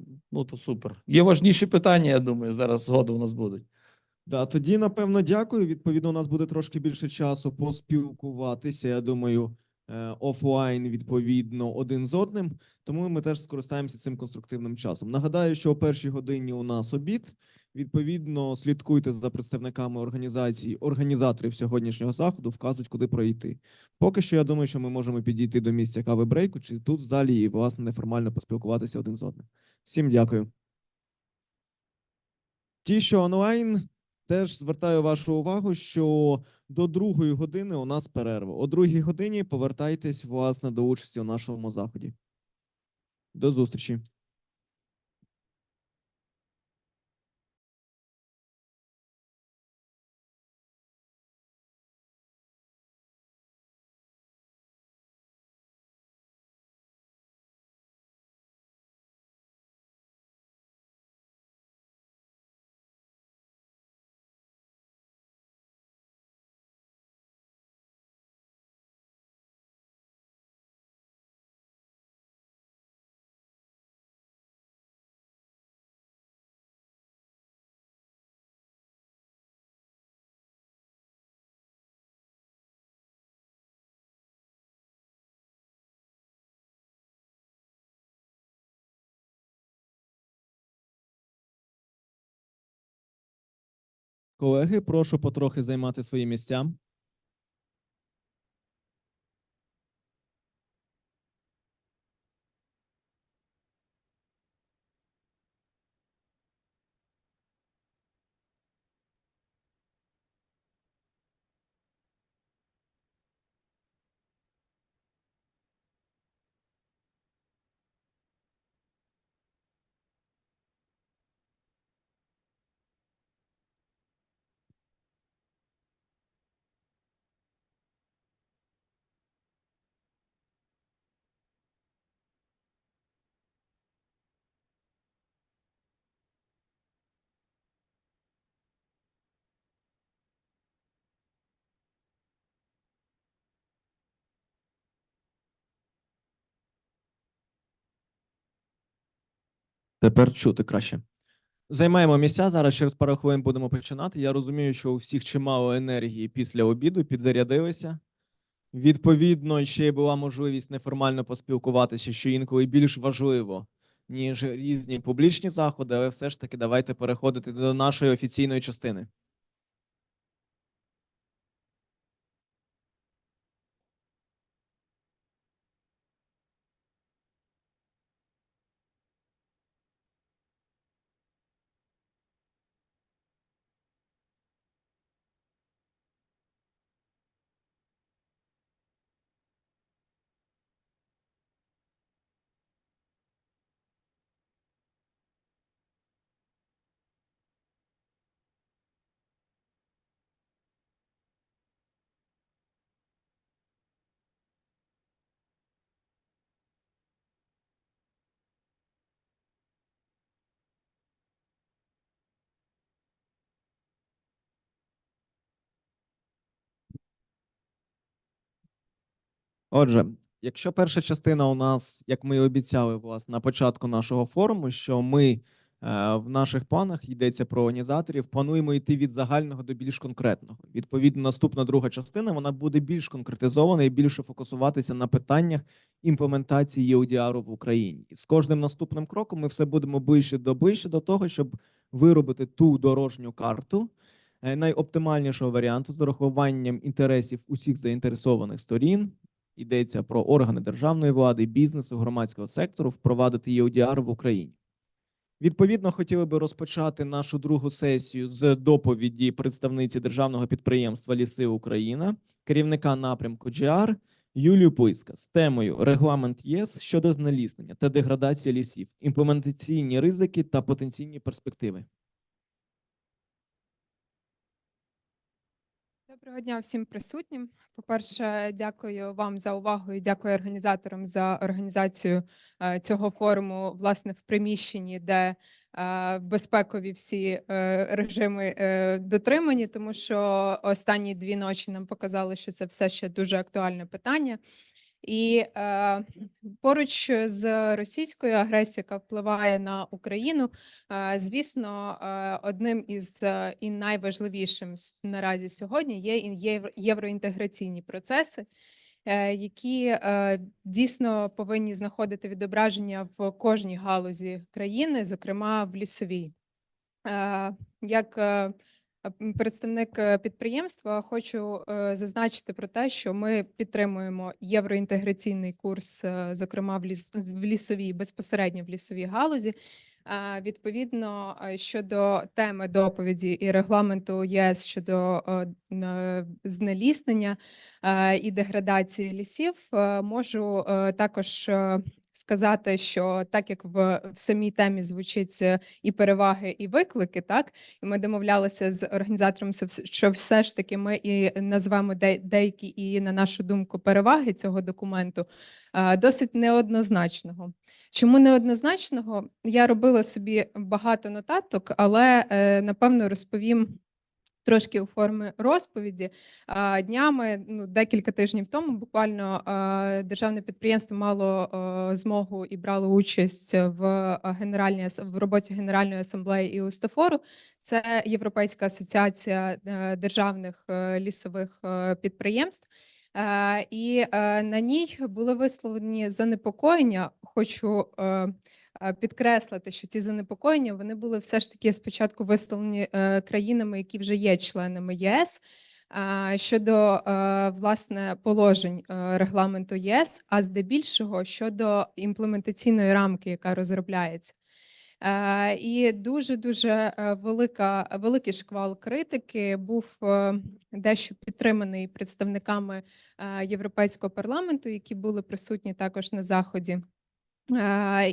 То супер. Є важніші питання, я думаю, зараз згодом у нас будуть. Да, тоді, напевно, дякую. Відповідно, у нас буде трошки більше часу поспілкуватися, я думаю, офлайн, відповідно, один з одним. Тому ми теж скористаємося цим конструктивним часом. Нагадаю, що о 1-й годині у нас обід. Відповідно, слідкуйте за представниками організацій, організаторів сьогоднішнього заходу, вказують, куди пройти. Поки що, я думаю, що ми можемо підійти до місця кави-брейку, чи тут в залі і, власне, неформально поспілкуватися один з одним. Всім дякую. Ті, що онлайн, теж звертаю вашу увагу, що до 2-ї години у нас перерва. О 2-й годині повертайтесь, власне, до участі у нашому заході. До зустрічі. Колеги, прошу потрохи займати свої місця. Тепер чути краще. Займаємо місця. Зараз через пару хвилин будемо починати. Я розумію, що у всіх чимало енергії після обіду, підзарядилися. Відповідно, ще й була можливість неформально поспілкуватися, що інколи більш важливо, ніж різні публічні заходи, але все ж таки давайте переходити до нашої офіційної частини. Отже, якщо перша частина у нас, як ми і обіцяли, власне, на початку нашого форуму, що ми в наших планах йдеться про організаторів, плануємо йти від загального до більш конкретного. Відповідно, наступна друга частина вона буде більш конкретизована і більше фокусуватися на питаннях імплементації EUDR в Україні. І з кожним наступним кроком ми все будемо ближче до того, щоб виробити ту дорожню карту найоптимальнішого варіанту з урахуванням інтересів усіх заінтересованих сторін. Йдеться про органи державної влади, бізнесу, громадського сектору, впровадити EUDR в Україні. Відповідно, хотіли би розпочати нашу другу сесію з доповіді представниці державного підприємства «Ліси Україна», керівника напрямку GR Юлію Писка з темою «Регламент ЄС щодо знеліснення та деградації лісів, імплементаційні ризики та потенційні перспективи». Доброго дня всім присутнім. По-перше, дякую вам за увагу і дякую організаторам за організацію цього форуму, власне, в приміщенні, де безпекові всі режими дотримані, тому що останні 2 ночі нам показали, що це все ще дуже актуальне питання. І поруч з російською агресією, яка впливає на Україну, звісно, одним із і найважливішим наразі сьогодні є євроінтеграційні процеси, які дійсно повинні знаходити відображення в кожній галузі країни, зокрема в лісовій. Як представник підприємства хочу зазначити про те, що ми підтримуємо євроінтеграційний курс, зокрема в лісовій, безпосередньо в лісовій галузі. Відповідно, щодо теми доповіді і регламенту ЄС щодо знеліснення і деградації лісів, можу також сказати, що так як в самій темі звучить і переваги, і виклики, так, і ми домовлялися з організатором, що все ж таки ми і назвемо деякі і, на нашу думку, переваги цього документу, досить неоднозначного. Чому неоднозначного? Я робила собі багато нотаток, але, напевно, розповім трошки у формі розповіді. Днями, декілька тижнів тому, буквально державне підприємство мало змогу і брало участь в роботі Генеральної асамблеї і УСТФОРу. Це Європейська асоціація державних лісових підприємств. І на ній були висловлені занепокоєння. Хочу підкреслити, що ці занепокоєння вони були все ж таки спочатку висловлені країнами, які вже є членами ЄС, щодо власне положень регламенту ЄС, а здебільшого щодо імплементаційної рамки, яка розробляється. І дуже великий шквал критики був дещо підтриманий представниками Європейського парламенту, які були присутні також на заході.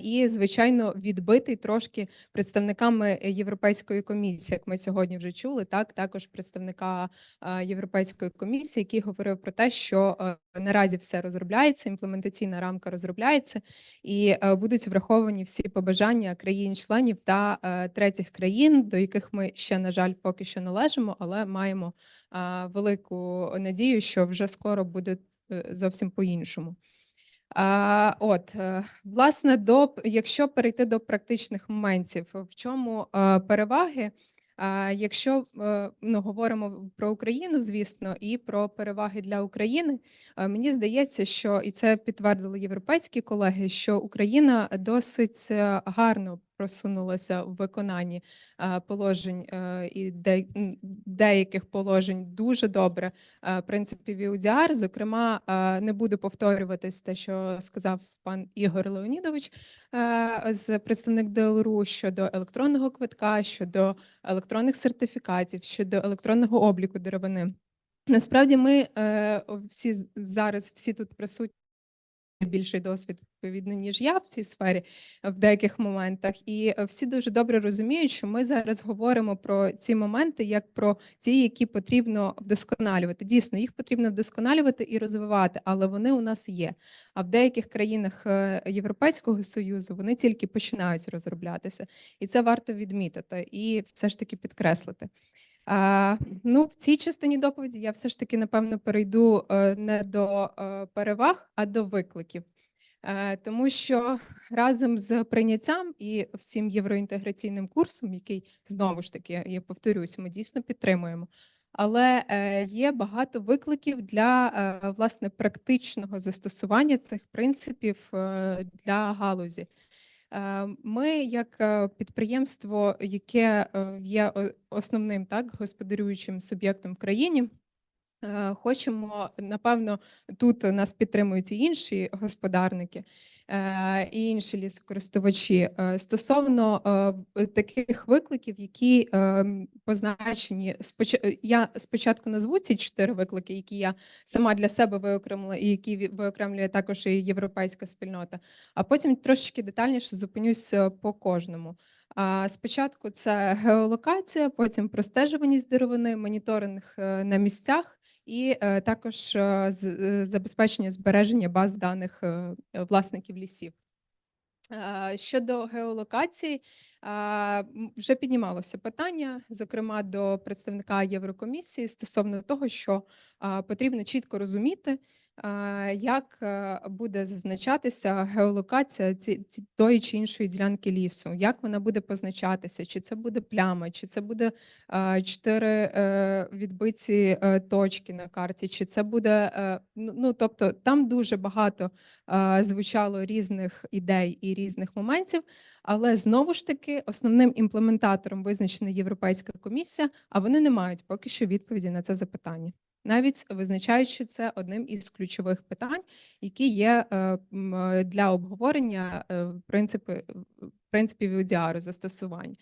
І, звичайно, відбитий трошки представниками Європейської комісії, як ми сьогодні вже чули, також представника Європейської комісії, який говорив про те, що наразі все розробляється, імплементаційна рамка розробляється, і будуть враховані всі побажання країн-членів та третіх країн, до яких ми ще, на жаль, поки що належимо, але маємо велику надію, що вже скоро буде зовсім по-іншому. Власне, якщо перейти до практичних моментів, в чому переваги? Якщо говоримо про Україну, звісно, і про переваги для України, мені здається, що, і це підтвердили європейські колеги, що Україна досить гарно просунулася в виконанні положень і деяких положень дуже добре принципів EUDR. Зокрема, не буду повторюватись те, що сказав пан Ігор Леонідович, представник ДЛРУ, щодо електронного квитка, щодо електронних сертифікатів, щодо електронного обліку деревини. Насправді ми всі тут присутні, більший досвід, відповідно, ніж я в цій сфері в деяких моментах. І всі дуже добре розуміють, що ми зараз говоримо про ці моменти як про ті, які потрібно вдосконалювати. Дійсно, їх потрібно вдосконалювати і розвивати, але вони у нас є. А в деяких країнах Європейського Союзу вони тільки починають розроблятися. І це варто відмітити і все ж таки підкреслити. Ну, в цій частині доповіді я все ж таки, напевно, перейду не до переваг, а до викликів. Тому що разом з прийняттям і всім євроінтеграційним курсом, який, знову ж таки, я повторюсь, ми дійсно підтримуємо, але є багато викликів для, власне, практичного застосування цих принципів для галузі. Ми, як підприємство, яке є основним господарюючим суб'єктом в країні, хочемо, напевно, тут нас підтримують і інші господарники, і інші лісокористувачі стосовно таких викликів, які позначені. Я спочатку назву ці 4 виклики, які я сама для себе виокремила, і які виокремлює також і європейська спільнота, а потім трошечки детальніше зупинюсь по кожному. Спочатку це геолокація, потім простежуваність деревини, моніторинг на місцях, і також забезпечення збереження баз даних власників лісів. Щодо геолокації, вже піднімалося питання, зокрема до представника Єврокомісії, стосовно того, що потрібно чітко розуміти, як буде зазначатися геолокація тої чи іншої ділянки лісу, як вона буде позначатися, чи це буде пляма, чи це буде 4 відбиті точки на карті, чи це буде, ну, тобто там дуже багато звучало різних ідей і різних моментів, але знову ж таки основним імплементатором визначена Європейська комісія, а вони не мають поки що відповіді на це запитання, навіть визначаючи це одним із ключових питань, які є для обговорення принципів EUDR застосувань.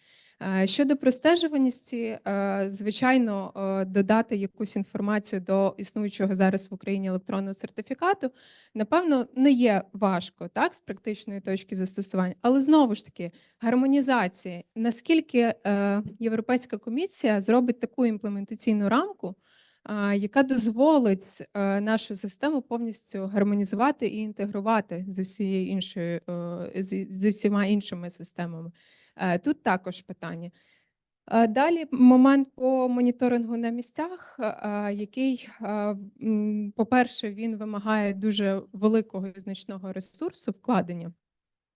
Щодо простежуваності, звичайно, додати якусь інформацію до існуючого зараз в Україні електронного сертифікату, напевно, не є важко, так, з практичної точки застосування, але знову ж таки, гармонізація. Наскільки Європейська комісія зробить таку імплементаційну рамку, яка дозволить нашу систему повністю гармонізувати і інтегрувати зі всіма іншими системами. Тут також питання. Далі момент по моніторингу на місцях, який, по-перше, він вимагає дуже великого і значного ресурсу вкладення.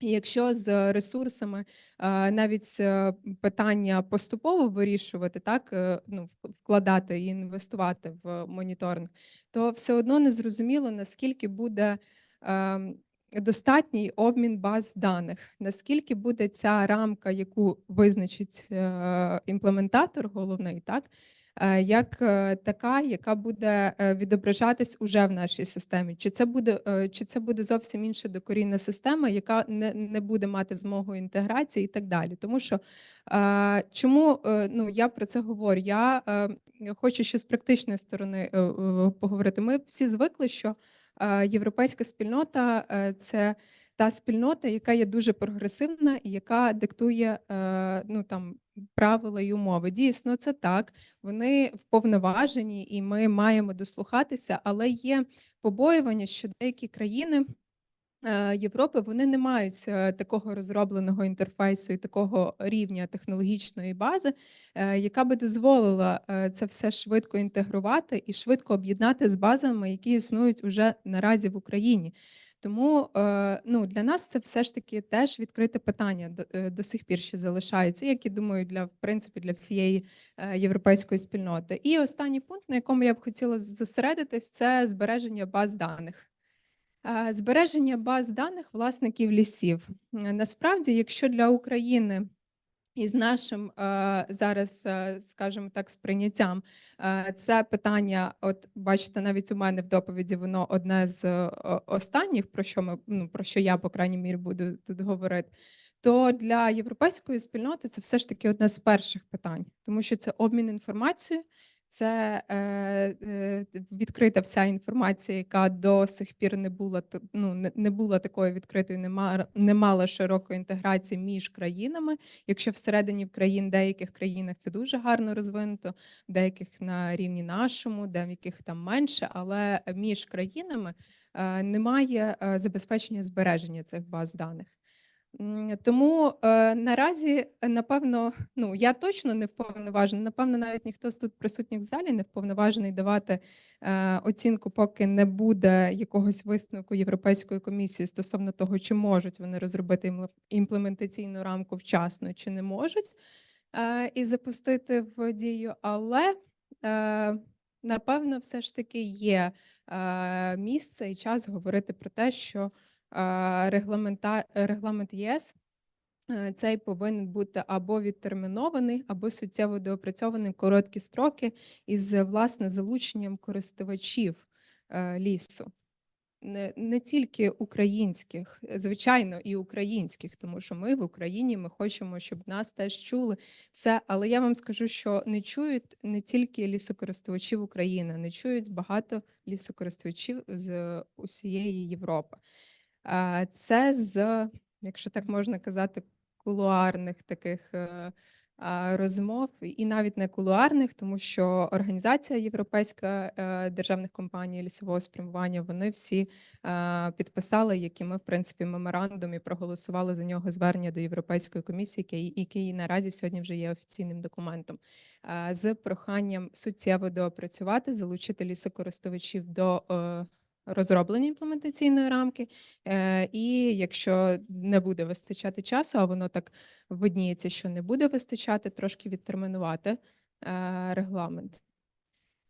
І якщо з ресурсами навіть питання поступово вирішувати, так, ну, вкладати і інвестувати в моніторинг, то все одно не зрозуміло, наскільки буде достатній обмін баз даних, наскільки буде ця рамка, яку визначить імплементатор головний, так, як така, яка буде відображатись уже в нашій системі. Чи це буде зовсім інша докорінна система, яка не буде мати змогу інтеграції і так далі. Тому що, чому ну, я про це говорю? Я хочу ще з практичної сторони поговорити. Ми всі звикли, що європейська спільнота це та спільнота, яка є дуже прогресивна і яка диктує ну, там, правила і умови. Дійсно, це так. Вони вповноважені, і ми маємо дослухатися, але є побоювання, що деякі країни Європи, вони не мають такого розробленого інтерфейсу і такого рівня технологічної бази, яка би дозволила це все швидко інтегрувати і швидко об'єднати з базами, які існують уже наразі в Україні. Тому ну, для нас це все ж таки теж відкрите питання до сих пір ще залишається, як і думаю, в принципі, для всієї європейської спільноти. І останній пункт, на якому я б хотіла зосередитись, це збереження баз даних. Збереження баз даних власників лісів. Насправді, якщо для України із нашим зараз, скажімо так, сприйняттям, це питання, от бачите, навіть у мене в доповіді воно одне з останніх, про що я, по крайній мірі, буду тут говорити, то для європейської спільноти це все ж таки одне з перших питань, тому що це обмін інформацією, це відкрита вся інформація, яка до сих пір не була такою відкритою, не мала широкої інтеграції між країнами. Якщо всередині в деяких країнах це дуже гарно розвинуто, в деяких на рівні нашому, деяких там менше, але між країнами немає забезпечення збереження цих баз даних. Тому наразі, напевно, ну я точно не вповноважена, напевно, навіть ніхто з тут присутніх в залі не вповноважений давати оцінку, поки не буде якогось висновку Європейської комісії стосовно того, чи можуть вони розробити імплементаційну рамку вчасно, чи не можуть, і запустити в дію. Але напевно, все ж таки є місце і час говорити про те, що регламент ЄС цей повинен бути або відтермінований, або суттєво доопрацьований в короткі строки із, власне, залученням користувачів лісу. Не тільки українських, звичайно, і українських, тому що ми в Україні, ми хочемо, щоб нас теж чули. Все, але я вам скажу, що не чують не тільки лісокористувачів України, не чують багато лісокористувачів з усієї Європи. Це з, якщо так можна казати, кулуарних таких розмов, і навіть не кулуарних, тому що Організація Європейська державних компаній лісового спрямування, вони всі підписали, як і ми, в принципі, меморандум і проголосували за нього звернення до Європейської комісії, який наразі сьогодні вже є офіційним документом, з проханням суттєво доопрацювати, залучити лісокористувачів до розроблення імплементаційної рамки, і якщо не буде вистачати часу, а воно так видніється, що не буде вистачати, трошки відтермінувати регламент.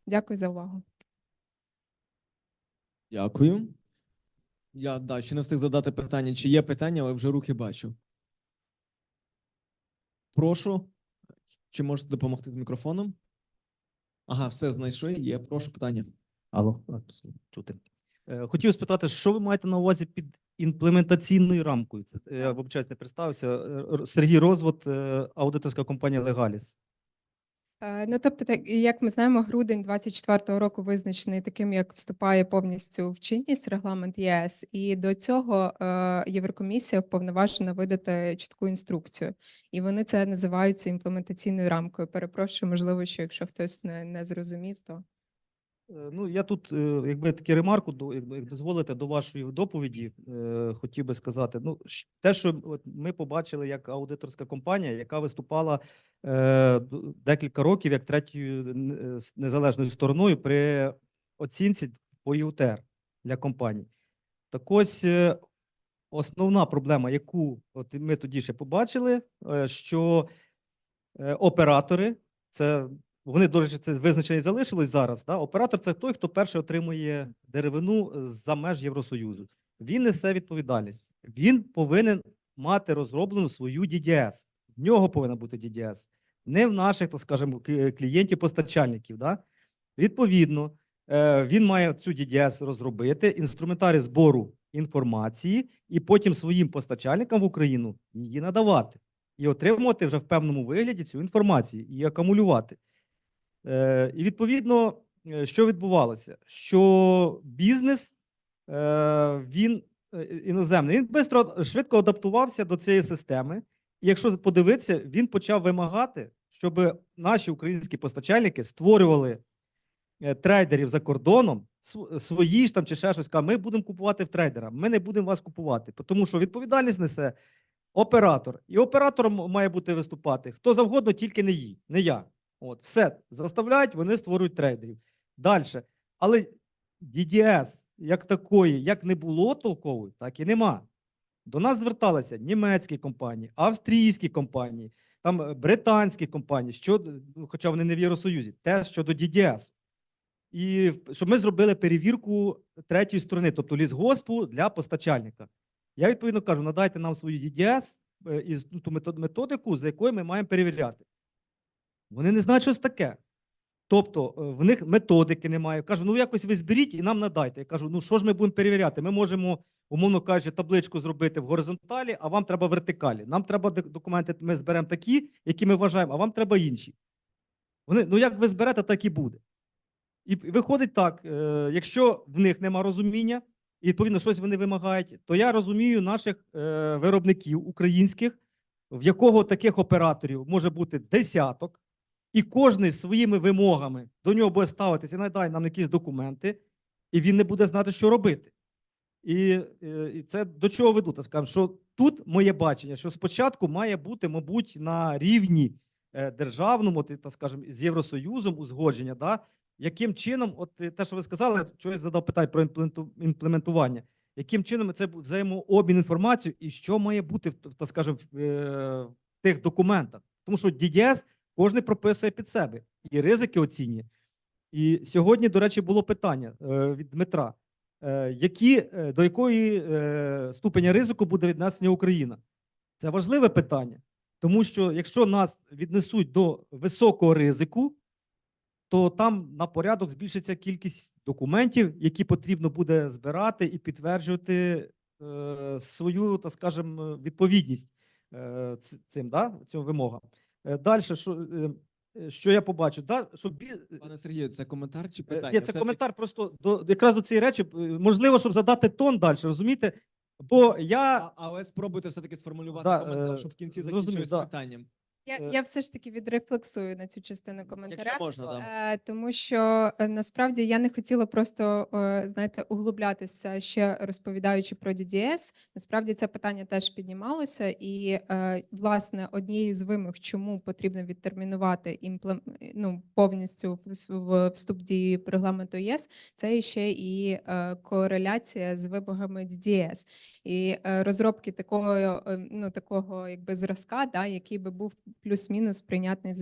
Дякую за увагу. Дякую. Я ще не встиг задати питання. Чи є питання, але вже руки бачу. Прошу. Чи можете допомогти з мікрофоном? Ага, все знайшли. Є. Прошу питання. Алло, чути. Хотів спитати, що ви маєте на увазі під імплементаційною рамкою? Це, я вибачаюсь, не представився. Сергій Розвод, аудиторська компанія Легаліс. Ну, тобто, так, як ми знаємо, грудень 2024 року визначений таким, як вступає повністю в чинність регламент ЄС, і до цього Єврокомісія вповноважена видати чітку інструкцію. І вони це називаються імплементаційною рамкою. Перепрошую, можливо, що якщо хтось не зрозумів, то... Ну, я тут, якби таку ремарку, як дозволите, до вашої доповіді, хотів би сказати. Ну, те, що от ми побачили як аудиторська компанія, яка виступала декілька років як третьою незалежною стороною при оцінці по ІУТР для компаній. Так ось основна проблема, яку от ми тоді ще побачили, що оператори, це вони, до речі, це визначення і залишилось зараз. Да? Оператор – це той, хто перший отримує деревину за меж Євросоюзу. Він несе відповідальність. Він повинен мати розроблену свою DDS. В нього повинна бути DDS. Не в наших, так скажемо, клієнтів-постачальників. Да? Відповідно, він має цю DDS розробити, інструментарій збору інформації і потім своїм постачальникам в Україну її надавати. І отримувати вже в певному вигляді цю інформацію і акумулювати. І відповідно, що відбувалося? Що бізнес, він іноземний, він швидко адаптувався до цієї системи. І якщо подивитися, він почав вимагати, щоб наші українські постачальники створювали трейдерів за кордоном, свої ж там чи ще щось, ми будемо купувати в трейдера, ми не будемо вас купувати, тому що відповідальність несе оператор. І оператором має бути виступати хто завгодно, тільки не я. От, все, заставляють, вони створюють трейдерів. Далі. Але DDS як такої, як не було толкової, так і нема. До нас зверталися німецькі компанії, австрійські компанії, там британські компанії, хоча вони не в Євросоюзі, теж щодо DDS. І щоб ми зробили перевірку третьої сторони, тобто лісгоспу для постачальника. Я відповідно кажу, надайте нам свою DDS і ту методику, за якою ми маємо перевіряти. Вони не знають, що це таке. Тобто в них методики немає. Кажу, ну якось ви зберіть і нам надайте. Я кажу, ну що ж ми будемо перевіряти? Ми можемо, умовно кажучи, табличку зробити в горизонталі, а вам треба в вертикалі. Нам треба документи, ми зберемо такі, які ми вважаємо, а вам треба інші. Вони, ну як ви зберете, так і буде. І виходить так, якщо в них нема розуміння, і відповідно щось вони вимагають, то я розумію наших виробників українських, в якого таких операторів може бути десяток, і кожен своїми вимогами до нього буде ставитися, надай нам якісь документи, і він не буде знати, що робити. І це до чого веду? Так скажемо, що тут моє бачення, що спочатку має бути, мабуть, на рівні державному, так скажемо, з Євросоюзом узгодження, да? Яким чином, от те, що ви сказали, чогось задав питання про імплементування, яким чином це взаємообмін інформацією і що має бути, так скажемо, в тих документах. Тому що DDS кожен прописує під себе і ризики оцінює. І сьогодні, до речі, було питання від Дмитра. До якої ступеня ризику буде віднесення Україна? Це важливе питання, тому що якщо нас віднесуть до високого ризику, то там на порядок збільшиться кількість документів, які потрібно буде збирати і підтверджувати свою, так скажемо, відповідність цим вимогам. Далі, що я побачив? Пане Сергію, це коментар чи питання? Ні, це коментар просто якраз до цієї речі. Можливо, щоб задати тон далі, розумієте? Бо я... Але спробуйте все-таки сформулювати коментар, щоб в кінці закінчилось питанням. Я все ж таки відрефлексую на цю частину коментаря, Якщо можна, да. тому що насправді я не хотіла просто, знаєте, углублятися ще розповідаючи про DDS. Насправді це питання теж піднімалося, і власне однією з вимог, чому потрібно відтермінувати повністю вступ дії регламенту ЄС, це ще і кореляція з вимогами DDS. І розробки такого якби зразка, да, який би був плюс-мінус прийнятний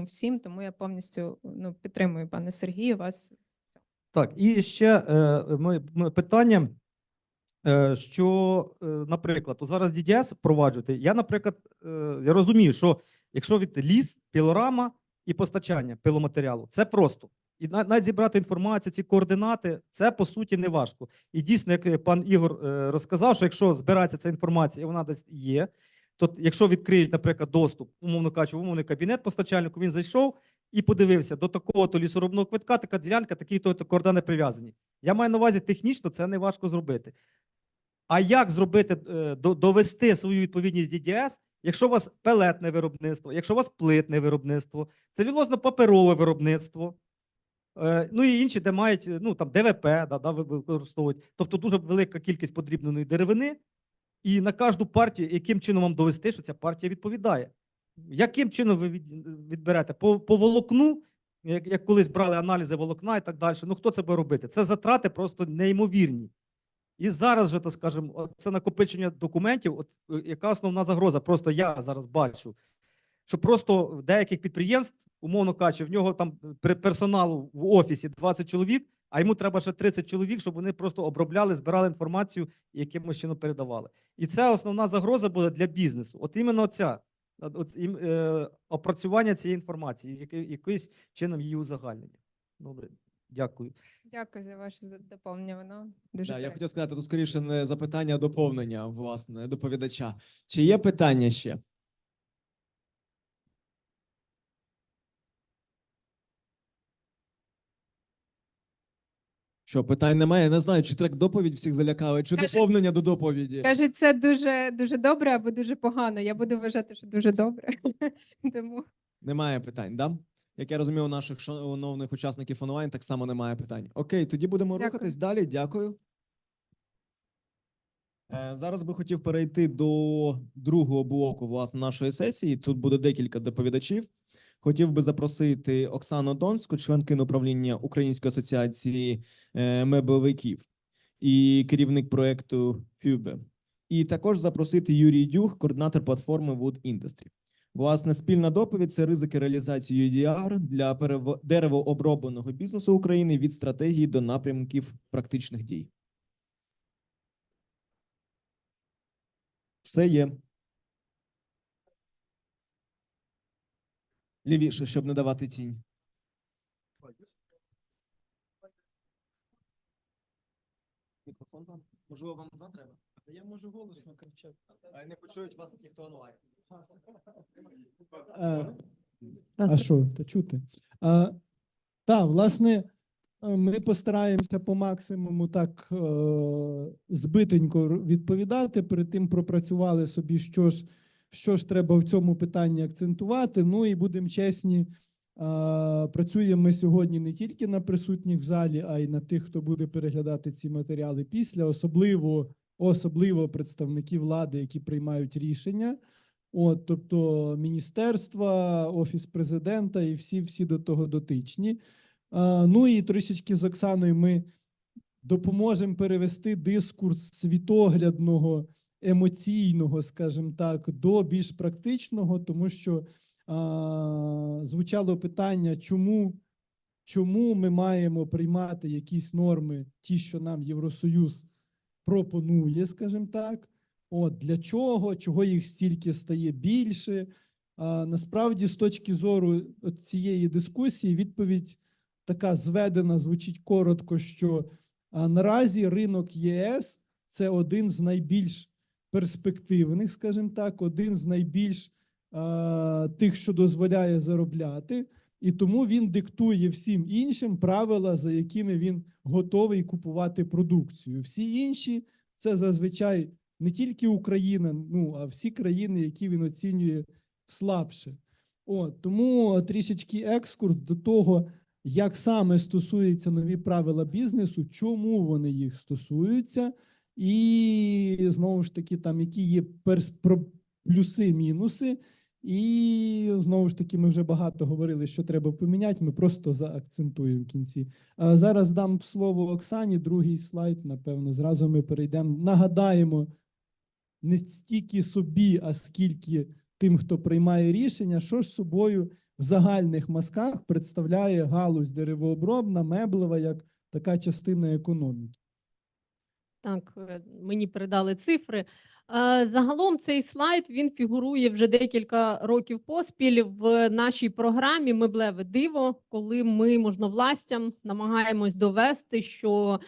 всім, тому я повністю підтримую, пане Сергію, вас. Так, і ще питання, що, наприклад, зараз DDS впроваджувати, наприклад, я розумію, що якщо від ліс, пілорама і постачання пиломатеріалу, це просто. І навіть зібрати інформацію, ці координати, це по суті не важко. І дійсно, як пан Ігор розказав, що якщо збирається ця інформація і вона десь є, то якщо відкриють, наприклад, доступ, умовно кажучи, в умовний кабінет постачальнику, він зайшов і подивився, до такого-то лісорубного квитка, така ділянка, такі-то координати прив'язані. Я маю на увазі, технічно це не важко зробити. А як зробити, довести свою відповідність DDS, якщо у вас пелетне виробництво, якщо у вас плитне виробництво, целюлозно-паперове виробництво, ну і інші, де мають, там ДВП, використовують. Тобто дуже велика кількість подрібненої деревини, і на кожну партію, яким чином вам довести, що ця партія відповідає. Яким чином ви відберете? По волокну, як колись брали аналізи волокна і так далі, хто це буде робити? Це затрати просто неймовірні. І зараз же, так скажемо, це накопичення документів, яка основна загроза, просто я зараз бачу, що просто в деяких підприємств, умовно кажучи, в нього там персоналу в офісі 20 чоловік, а йому треба ще 30 чоловік, щоб вони просто обробляли, збирали інформацію і якимось чином передавали. І це основна загроза буде для бізнесу. От іменно ця, опрацювання цієї інформації, якимось чином її узагальнення. Добре, дякую. Дякую за ваше доповнення, воно дуже Я коректне. хотів сказати, тут скоріше не запитання, а доповнення, власне, доповідача. Чи є питання ще? Що, питань немає? Я не знаю, чи так доповідь всіх залякала, чи доповнення до доповіді. Кажуть, це дуже добре або дуже погано. Я буду вважати, що дуже добре. Тому Немає питань, да? Як я розумію, у наших шановних учасників онлайн так само немає питань. Окей, тоді будемо рухатись далі. Дякую. Зараз би хотів перейти до другого блоку, власне, нашої сесії. Тут буде декілька доповідачів. Хотів би запросити Оксану Донську, членкиню управління Української асоціації меблевиків і керівник проєкту FUBE. І також запросити Юрій Дюх, координатор платформи Wood Industry. Власне, спільна доповідь – це ризики реалізації UDR для деревообробленого бізнесу України від стратегії до напрямків практичних дій. Все є. Лівіше, щоб не давати тінь. Мікрофон вам? Можливо, вам два треба? Та я можу голосно кричати, а не почують вас ті, хто онлайн. А що, то чути? Так, власне, ми постараємося по максимуму так збитенько відповідати, перед тим пропрацювали собі, що ж треба в цьому питанні акцентувати, ну і будемо чесні, Працюємо ми сьогодні не тільки на присутніх в залі, а й на тих, хто буде переглядати ці матеріали після, особливо представники влади, які приймають рішення. Тобто міністерства, Офіс президента і всі до того дотичні. Ну і трішечки з Оксаною ми допоможемо перевести дискурс світоглядного, емоційного, скажімо так, до більш практичного, тому що звучало питання, чому ми маємо приймати якісь норми, ті, що нам Євросоюз пропонує, скажімо так. Для чого їх стільки стає більше? Насправді, з точки зору цієї дискусії, відповідь така зведена, звучить коротко, що наразі ринок ЄС – це один з найбільш перспективних, скажімо так, один з найбільш тих, що дозволяє заробляти, і тому він диктує всім іншим правила, за якими він готовий купувати продукцію. Всі інші – це зазвичай не тільки Україна, а всі країни, які він оцінює слабше. Тому трішечки екскурс до того, як саме стосуються нові правила бізнесу, чому вони їх стосуються, і знову ж таки, там які є плюси, мінуси. І знову ж таки, ми вже багато говорили, що треба поміняти, ми просто заакцентуємо в кінці. Зараз дам слово Оксані, другий слайд, напевно, зразу ми перейдемо. Нагадаємо не стільки собі, а скільки тим, хто приймає рішення, що ж собою в загальних мазках представляє галузь деревообробна, меблева, як така частина економіки. Так, мені передали цифри. Загалом цей слайд, він фігурує вже декілька років поспіль в нашій програмі «Меблеве диво», коли ми можновластям намагаємось довести, що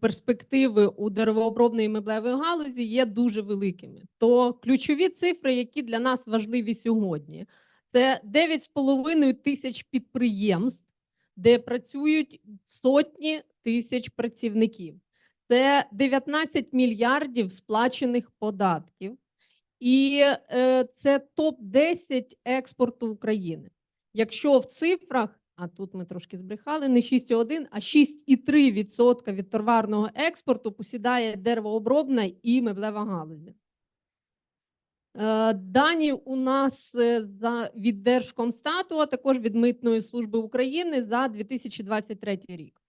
перспективи у деревообробної меблевої галузі є дуже великими. То ключові цифри, які для нас важливі сьогодні, це 9,5 тисяч підприємств, де працюють сотні тисяч працівників. Це 19 мільярдів сплачених податків, і це топ-10 експорту України. Якщо в цифрах, а тут ми трошки збрехали, не 6,1, а 6,3% від товарного експорту посідає деревообробна і меблева галузі. Дані у нас від Держкомстату, а також від Митної служби України за 2023 рік.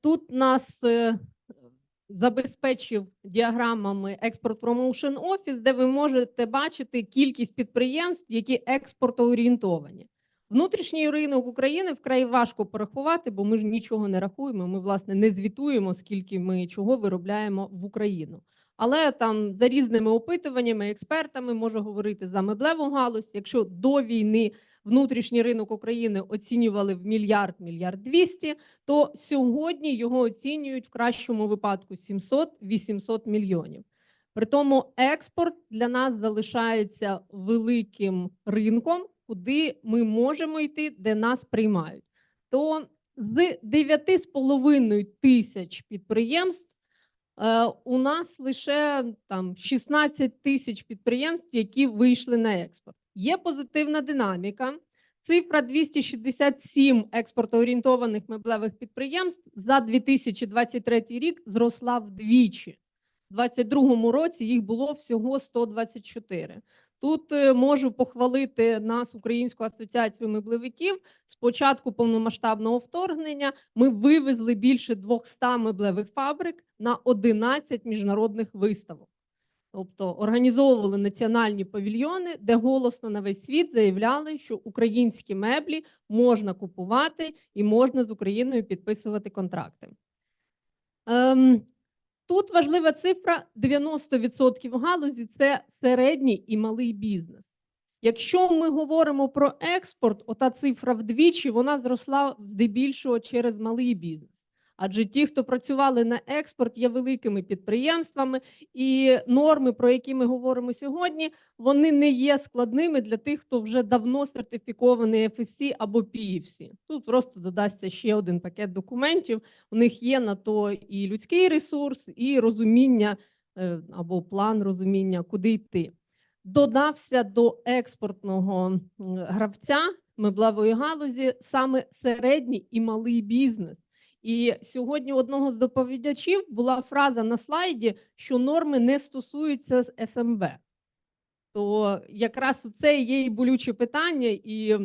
Тут нас забезпечив діаграмами Export Promotion Office, де ви можете бачити кількість підприємств, які експортоорієнтовані. Внутрішній ринок України вкрай важко порахувати, бо ми ж нічого не рахуємо, ми, власне, не звітуємо, скільки ми чого виробляємо в Україну. Але там за різними опитуваннями, експертами може говорити за меблеву галузь. Якщо до війни внутрішній ринок України оцінювали в мільярд, мільярд 200, то сьогодні його оцінюють в кращому випадку 700-800 мільйонів. Притому експорт для нас залишається великим ринком, куди ми можемо йти, де нас приймають. То з 9,5 тисяч підприємств у нас лише 16 тисяч підприємств, які вийшли на експорт. Є позитивна динаміка. Цифра 267 експортоорієнтованих меблевих підприємств за 2023 рік зросла вдвічі. У 2022 році їх було всього 124. Тут можу похвалити нас, Українську асоціацію меблевиків. З початку повномасштабного вторгнення ми вивезли більше 200 меблевих фабрик на 11 міжнародних виставок. Тобто організовували національні павільйони, де голосно на весь світ заявляли, що українські меблі можна купувати і можна з Україною підписувати контракти. Тут важлива цифра: 90% галузі – це середній і малий бізнес. Якщо ми говоримо про експорт, ота цифра вдвічі, вона зросла здебільшого через малий бізнес. Адже ті, хто працювали на експорт, є великими підприємствами, і норми, про які ми говоримо сьогодні, вони не є складними для тих, хто вже давно сертифікований FSC або PEFC. Тут просто додасться ще один пакет документів, у них є на то і людський ресурс, і розуміння або план розуміння, куди йти. додався до експортного гравця меблевої галузі саме середній і малий бізнес. І сьогодні у одного з доповідачів була фраза на слайді, що норми не стосуються СМБ. То якраз це є і болюче питання, і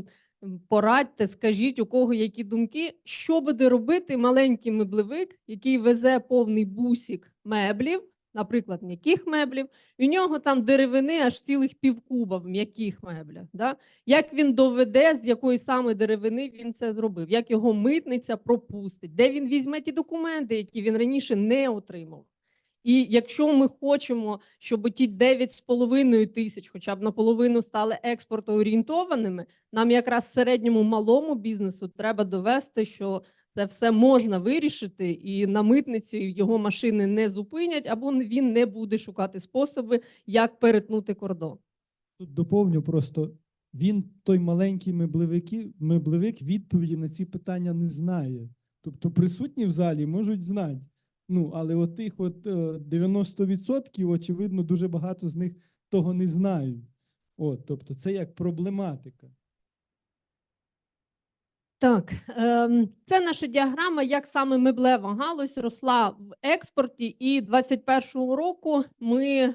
порадьте, скажіть, у кого які думки, що буде робити маленький меблевик, який везе повний бусик меблів, наприклад, м'яких меблів, і у нього там деревини аж цілих півкуба в м'яких меблях. Да? Як він доведе, з якої саме деревини він це зробив, як його митниця пропустить, де він візьме ті документи, які він раніше не отримав. І якщо ми хочемо, щоб ті 9,5 тисяч хоча б наполовину стали експортоорієнтованими, нам якраз середньому малому бізнесу треба довести, що це все можна вирішити, і на митниці його машини не зупинять, або він не буде шукати способи, як перетнути кордон. Тут доповню просто, він, той маленький меблевик, відповіді на ці питання не знає. Тобто присутні в залі можуть знати. Ну, але от тих 90%, очевидно, дуже багато з них того не знають. От, тобто це як проблематика. Так, це наша діаграма, як саме меблева галузь росла в експорті, і 2021 року ми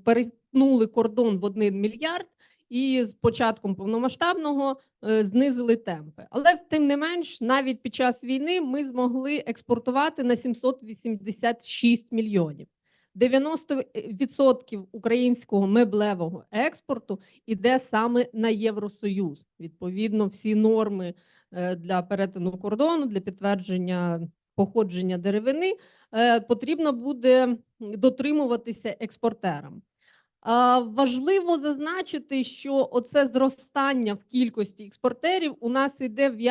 перетнули кордон в 1 мільярд, і з початком повномасштабного знизили темпи. Але тим не менш, навіть під час війни ми змогли експортувати на 786 мільйонів. 90% українського меблевого експорту іде саме на Євросоюз. Відповідно, всі норми для перетину кордону, для підтвердження походження деревини потрібно буде дотримуватися експортерам. Важливо зазначити, що оце зростання в кількості експортерів у нас йде в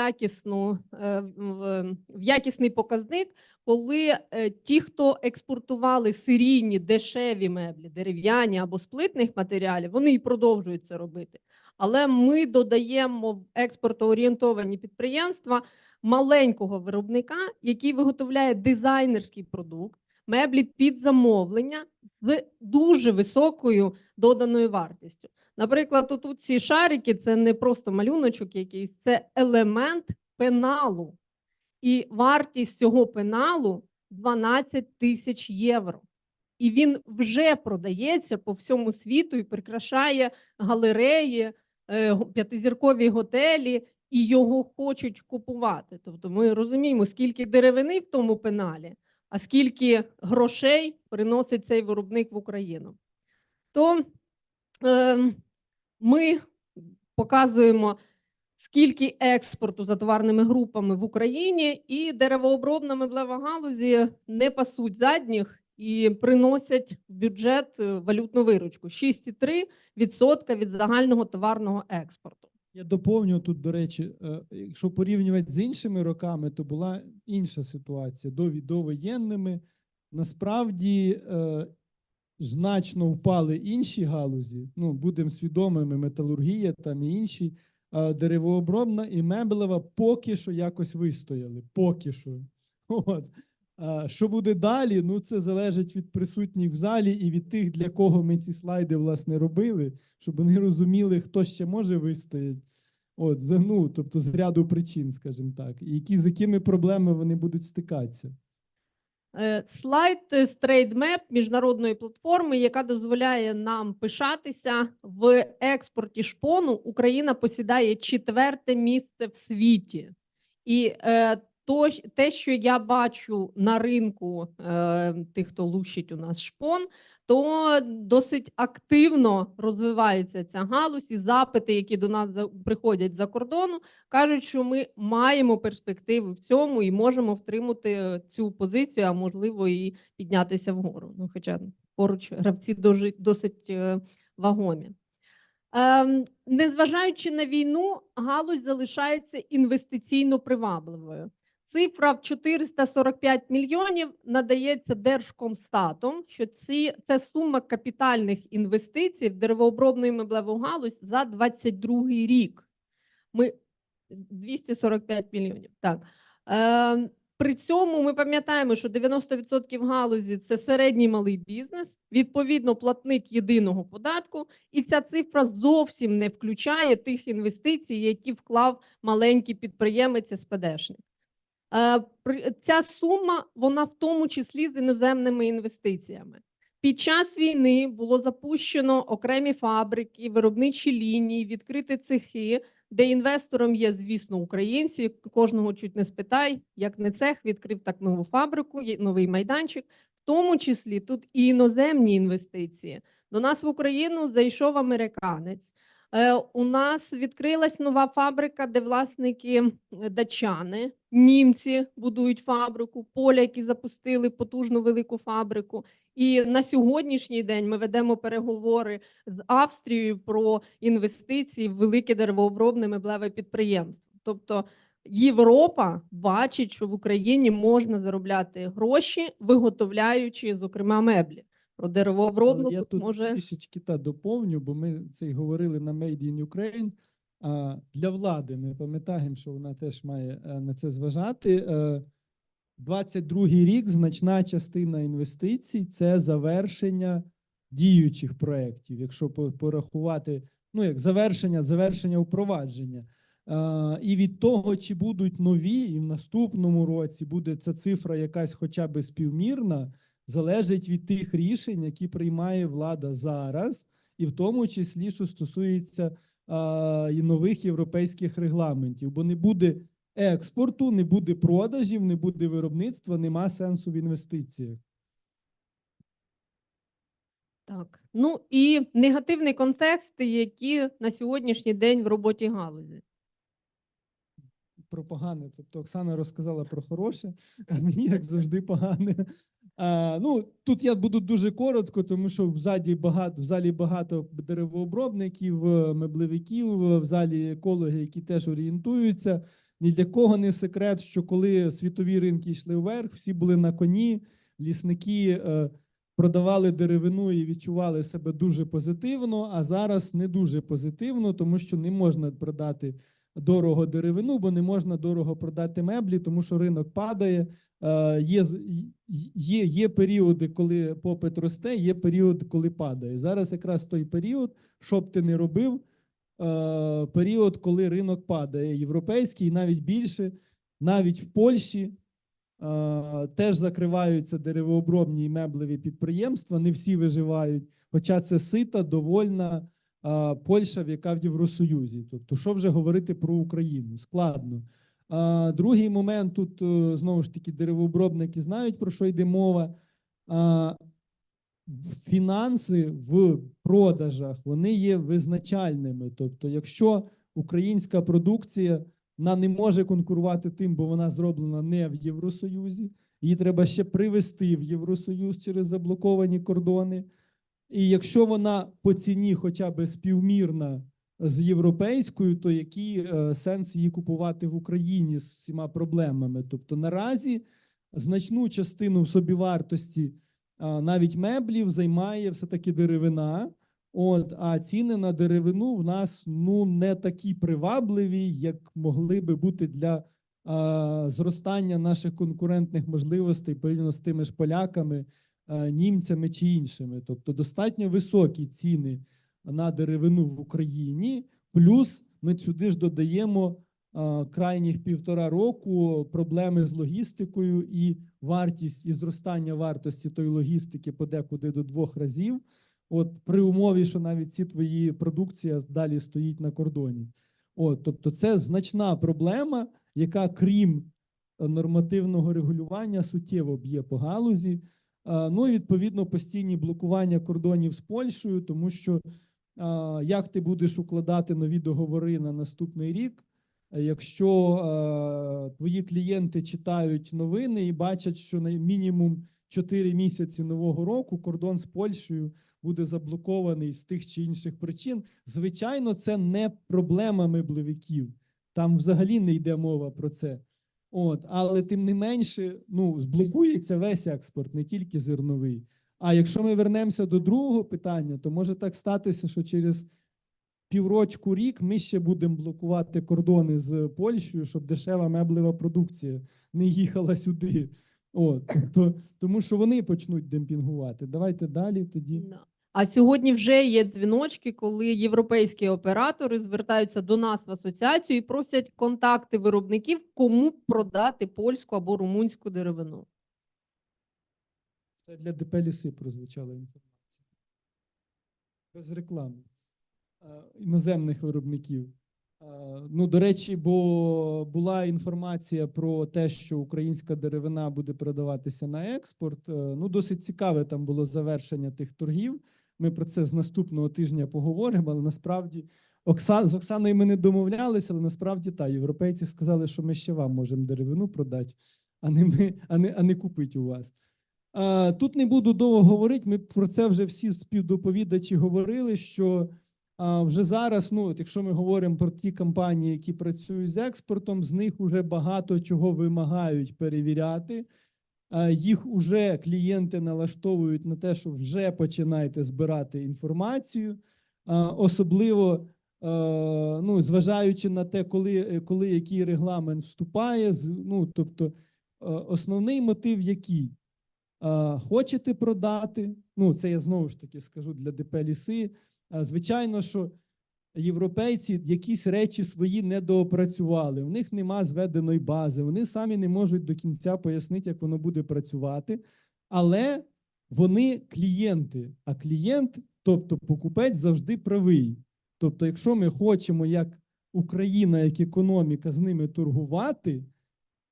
якісний показник, коли ті, хто експортували серійні дешеві меблі, дерев'яні або з плитних матеріалів, вони і продовжують це робити. Але ми додаємо в експортоорієнтовані підприємства маленького виробника, який виготовляє дизайнерський продукт, меблі під замовлення з дуже високою доданою вартістю. Наприклад, тут ці шарики – це не просто малюночок якийсь, це елемент пеналу. І вартість цього пеналу – 12 тисяч євро. І він вже продається по всьому світу і прикрашає галереї, п'ятизіркові готелі, і його хочуть купувати. Тобто ми розуміємо, скільки деревини в тому пеналі, а скільки грошей приносить цей виробник в Україну. То ми показуємо, скільки експорту за товарними групами в Україні, і деревообробна меблева галузі не пасуть задніх і приносять в бюджет валютну виручку – 6,3% від загального товарного експорту. Я доповню тут, до речі, якщо порівнювати з іншими роками, то була інша ситуація. Довоєнними насправді значно впали інші галузі, ну, будемо свідомими, металургія там і інші, деревообробна і меблева поки що якось вистояли, поки що. От. Що буде далі, ну це залежить від присутніх в залі і від тих, для кого ми ці слайди, власне, робили, щоб вони розуміли, хто ще може вистояти. От, ну, тобто з ряду причин, скажімо так, і з якими проблемами вони будуть стикатися. Слайд з TradeMap міжнародної платформи, яка дозволяє нам пишатися. В експорті шпону Україна посідає 4-те місце в світі. І те, що я бачу на ринку тих, хто лущить у нас шпон, то досить активно розвивається ця галузь, і запити, які до нас приходять за кордону, кажуть, що ми маємо перспективи в цьому і можемо втримати цю позицію, а можливо і піднятися вгору. Ну, хоча поруч гравці досить вагомі. Незважаючи на війну, галузь залишається інвестиційно привабливою. Цифра в 445 мільйонів надається Держкомстатом, що це сума капітальних інвестицій в деревообробну і меблеву галузь за 2022 рік. 245 мільйонів. Так. При цьому ми пам'ятаємо, що 90% галузі – це середній малий бізнес, відповідно, платник єдиного податку, і ця цифра зовсім не включає тих інвестицій, які вклав маленький підприємець СПДшник. Ця сума, вона в тому числі з іноземними інвестиціями. Під час війни було запущено окремі фабрики, виробничі лінії, відкриті цехи, де інвестором є, звісно, українці. Кожного чуть не спитай, як не цех відкрив, так нову фабрику, новий майданчик. В тому числі тут і іноземні інвестиції. До нас в Україну зайшов американець. У нас відкрилась нова фабрика, де власники датчани, німці будують фабрику, поляки запустили потужну велику фабрику. І на сьогоднішній день ми ведемо переговори з Австрією про інвестиції в велике деревообробне меблеве підприємство. Тобто Європа бачить, що в Україні можна заробляти гроші, виготовляючи, зокрема, меблі. Про деревообробну Я тут тут може... трішечки доповню, бо ми це й говорили на Made in Ukraine. Для влади ми пам'ятаємо, що вона теж має на це зважати. 22-й рік значна частина інвестицій – це завершення діючих проєктів, якщо порахувати, ну як завершення впровадження. І від того, чи будуть нові, і в наступному році буде ця цифра якась хоча б співмірна, залежить від тих рішень, які приймає влада зараз, і в тому числі, що стосується і нових європейських регламентів, бо не буде експорту, не буде продажів, не буде виробництва, нема сенсу в інвестиціях. Так. Ну і негативний контекст, які на сьогоднішній день в роботі галузі. Про погане. Тобто Оксана розказала про хороше, а мені, як завжди, погане. Ну, тут я буду дуже коротко, тому що в залі багато деревообробників, меблевиків, в залі екологи, які теж орієнтуються. Ні для кого не секрет, що коли світові ринки йшли вверх, всі були на коні, лісники продавали деревину і відчували себе дуже позитивно, а зараз не дуже позитивно, тому що не можна продати дорого деревину, бо не можна дорого продати меблі, тому що ринок падає. Є періоди, коли попит росте, є період, коли падає. Зараз якраз той період, що б ти не робив, період, коли ринок падає, європейський, і навіть більше, навіть в Польщі теж закриваються деревообробні і меблеві підприємства, не всі виживають, хоча це сита, довольна Польща, яка в Євросоюзі. Тобто, що вже говорити про Україну? Складно. Другий момент, тут, знову ж таки, деревообробники знають, про що йде мова. Фінанси в продажах, вони є визначальними. Тобто, якщо українська продукція, вона не може конкурувати тим, бо вона зроблена не в Євросоюзі, її треба ще привести в Євросоюз через заблоковані кордони. І якщо вона по ціні хоча б співмірна з європейською, то який сенс її купувати в Україні з всіма проблемами? Тобто наразі значну частину в собівартості навіть меблів займає все-таки деревина, а ціни на деревину в нас не такі привабливі, як могли би бути для зростання наших конкурентних можливостей порівняно з тими ж поляками, німцями чи іншими. Тобто достатньо високі ціни на деревину в Україні, плюс ми сюди ж додаємо крайніх 1,5 року проблеми з логістикою і вартість, і зростання вартості тої логістики подекуди до 2 разів. При умові, що навіть ці твої продукція далі стоїть на кордоні. Тобто це значна проблема, яка крім нормативного регулювання суттєво б'є по галузі. Ну і відповідно постійні блокування кордонів з Польщею, тому що як ти будеш укладати нові договори на наступний рік, якщо твої клієнти читають новини і бачать, що на мінімум 4 місяці нового року кордон з Польщею буде заблокований з тих чи інших причин. Звичайно, це не проблема меблевиків. Там взагалі не йде мова про це. Але тим не менше, зблокується весь експорт, не тільки зерновий. А якщо ми вернемося до другого питання, то може так статися, що через піврочку, рік ми ще будемо блокувати кордони з Польщею, щоб дешева меблева продукція не їхала сюди. От, тобто, тому що вони почнуть демпінгувати. Давайте далі тоді. А сьогодні вже є дзвіночки, коли європейські оператори звертаються до нас в асоціацію і просять контакти виробників, кому продати польську або румунську деревину. Це для ДП «Ліси» прозвучала інформація. Без реклами. Іноземних виробників. Ну, до речі, бо була інформація про те, що українська деревина буде продаватися на експорт. Ну, досить цікаве там було завершення тих торгів. Ми про це з наступного тижня поговоримо, але насправді з Оксаною ми не домовлялися, але насправді європейці сказали, що ми ще вам можемо деревину продати, а не купити у вас. Тут не буду довго говорити, ми про це вже всі співдоповідачі говорили, що вже зараз, ну, от якщо ми говоримо про ті компанії, які працюють з експортом, з них вже багато чого вимагають перевіряти. Їх вже клієнти налаштовують на те, що вже починаєте збирати інформацію, особливо, ну, зважаючи на те, коли який регламент вступає, ну, тобто основний мотив який? Хочете продати, ну, це я знову ж таки скажу для ДП «Ліси», звичайно, що європейці якісь речі свої недоопрацювали, у них нема зведеної бази, вони самі не можуть до кінця пояснити, як воно буде працювати, але вони клієнти, а клієнт, тобто покупець, завжди правий. Тобто, якщо ми хочемо, як Україна, як економіка з ними торгувати,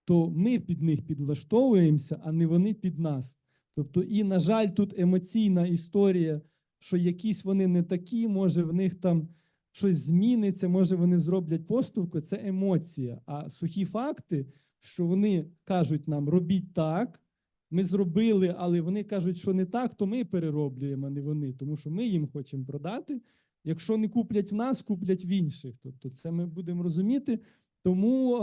то ми під них підлаштовуємося, а не вони під нас. Тобто, і, на жаль, тут емоційна історія, що якісь вони не такі, може в них там щось зміниться, може вони зроблять поступку, це емоція. А сухі факти, що вони кажуть нам, робіть так, ми зробили, але вони кажуть, що не так, то ми перероблюємо, а не вони, тому що ми їм хочемо продати. Якщо не куплять в нас, куплять в інших. Тобто це ми будемо розуміти. Тому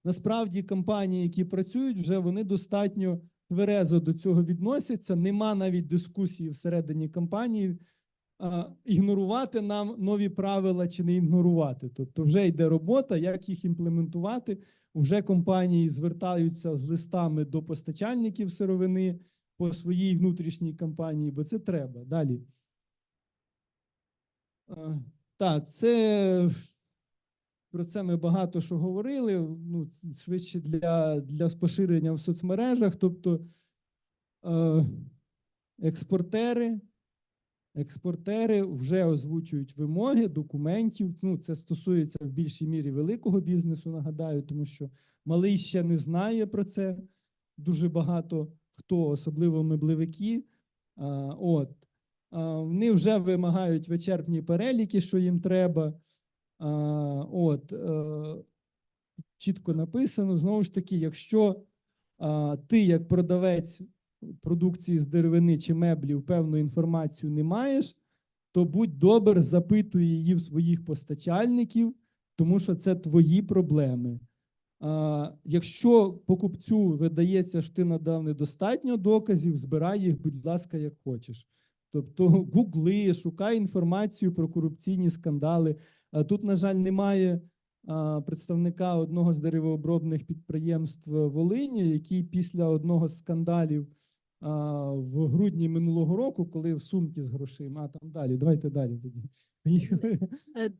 насправді компанії, які працюють, вже вони достатньо тверезо до цього відносяться. Нема навіть дискусії всередині компанії, ігнорувати нам нові правила чи не ігнорувати. Тобто вже йде робота, як їх імплементувати. Вже компанії звертаються з листами до постачальників сировини по своїй внутрішній компанії, бо це треба. Далі. Так, це... Про це ми багато що говорили, ну, швидше для поширення в соцмережах. Тобто експортери вже озвучують вимоги документів. Ну, це стосується в більшій мірі великого бізнесу, нагадаю, тому що малий ще не знає про це. Дуже багато хто, особливо меблевики. Вони вже вимагають вичерпні переліки, що їм треба. Чітко написано, знову ж таки, якщо ти як продавець продукції з деревини чи меблів певну інформацію не маєш, то будь добр, запитуй її в своїх постачальників, тому що це твої проблеми. Якщо покупцю видається, що ти надав недостатньо доказів, збирай їх, будь ласка, як хочеш. Тобто гугли, шукай інформацію про корупційні скандали. Тут, на жаль, немає представника одного з деревообробних підприємств Волині, який після одного з скандалів в грудні минулого року, коли в сумки з грошима, давайте далі тоді.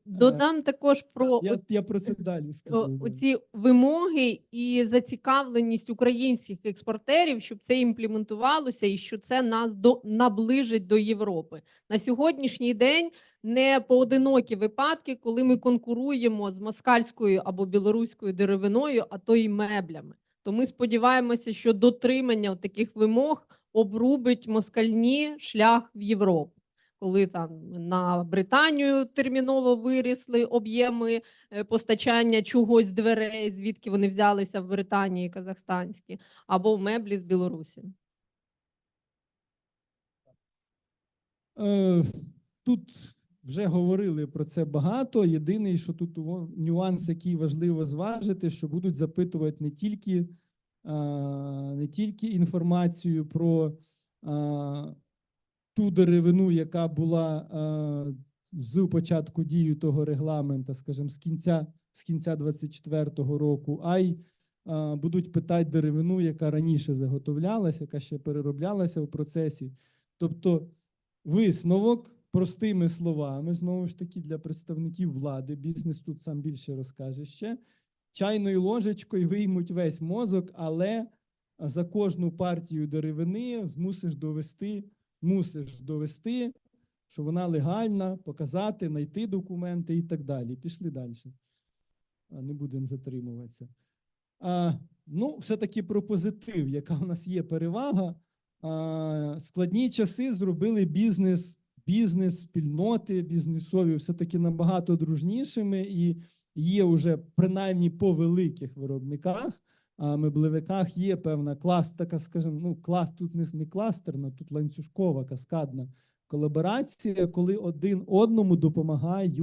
Додам також про я про це далі скажу. оці вимоги і зацікавленість українських експортерів, щоб це імплементувалося і що це нас наближить до Європи. На сьогоднішній день не поодинокі випадки, коли ми конкуруємо з москальською або білоруською деревиною, а то й меблями. То ми сподіваємося, що дотримання таких вимог обрубить москальні шлях в Європу. Коли там на Британію терміново вирісли об'єми постачання чогось дверей, звідки вони взялися в Британії казахстанські, або меблі з Білорусі. Тут вже говорили про це багато. Єдиний, що тут нюанс, який важливо зважити, що будуть запитувати не тільки інформацію про ту деревину, яка була з початку дії того регламента, скажімо, з кінця 24-го року, а й будуть питати деревину, яка раніше заготовлялася, яка ще перероблялася в процесі. Тобто висновок простими словами, знову ж таки, для представників влади, бізнес тут сам більше розкаже ще, чайною ложечкою виймуть весь мозок, але за кожну партію деревини мусиш довести, що вона легальна, показати, знайти документи і так далі. Пішли далі. Не будемо затримуватися. Ну, все-таки про позитив, яка в нас є перевага. Складні часи зробили бізнес, спільноти бізнесові все-таки набагато дружнішими, і є вже, принаймні по великих виробниках, меблевиках є певна така, скажімо, ну, тут не кластерна, тут ланцюжкова, каскадна колаборація, коли один одному допомагають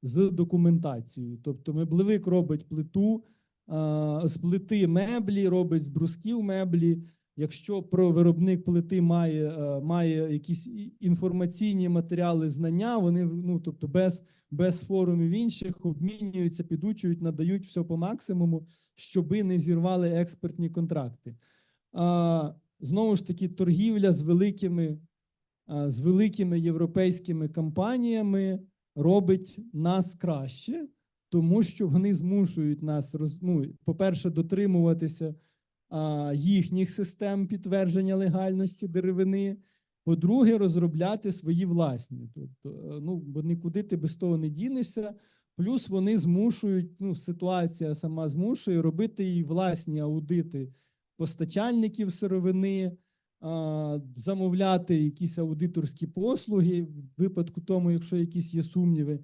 з документацією. Тобто меблевик робить плиту, з плити меблі, робить з брусків меблі. Якщо виробник плити має якісь інформаційні матеріали, знання, вони, ну, тобто без форумів інших обмінюються, підучують, надають все по максимуму, щоби не зірвали експортні контракти. Знову ж таки, торгівля з великими європейськими компаніями робить нас краще, тому що вони змушують нас, по-перше, дотримуватися їхніх систем підтвердження легальності деревини, по-друге, розробляти свої власні. Тобто, бо нікуди ти без того не дінешся, плюс вони змушують, ситуація сама змушує робити і власні аудити постачальників сировини, замовляти якісь аудиторські послуги, в випадку тому, якщо якісь є сумніви.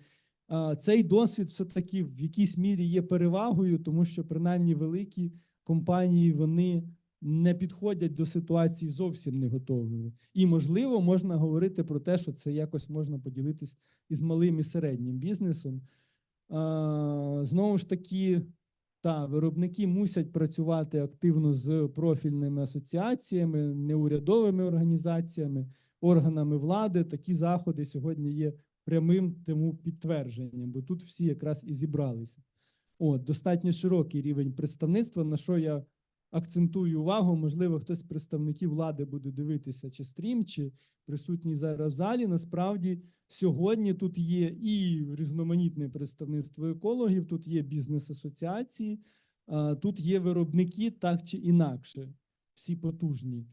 Цей досвід все-таки в якійсь мірі є перевагою, тому що принаймні великі компанії, вони не підходять до ситуації зовсім не готовими. І, можливо, можна говорити про те, що це якось можна поділитись із малим і середнім бізнесом. Знову ж таки, виробники мусять працювати активно з профільними асоціаціями, неурядовими організаціями, органами влади. Такі заходи сьогодні є прямим тому підтвердженням, бо тут всі якраз і зібралися. Достатньо широкий рівень представництва, на що я акцентую увагу. Можливо, хтось з представників влади буде дивитися чи стрім, чи присутній зараз в залі. Насправді, сьогодні тут є і різноманітне представництво екологів, тут є бізнес-асоціації, тут є виробники так чи інакше, всі потужні.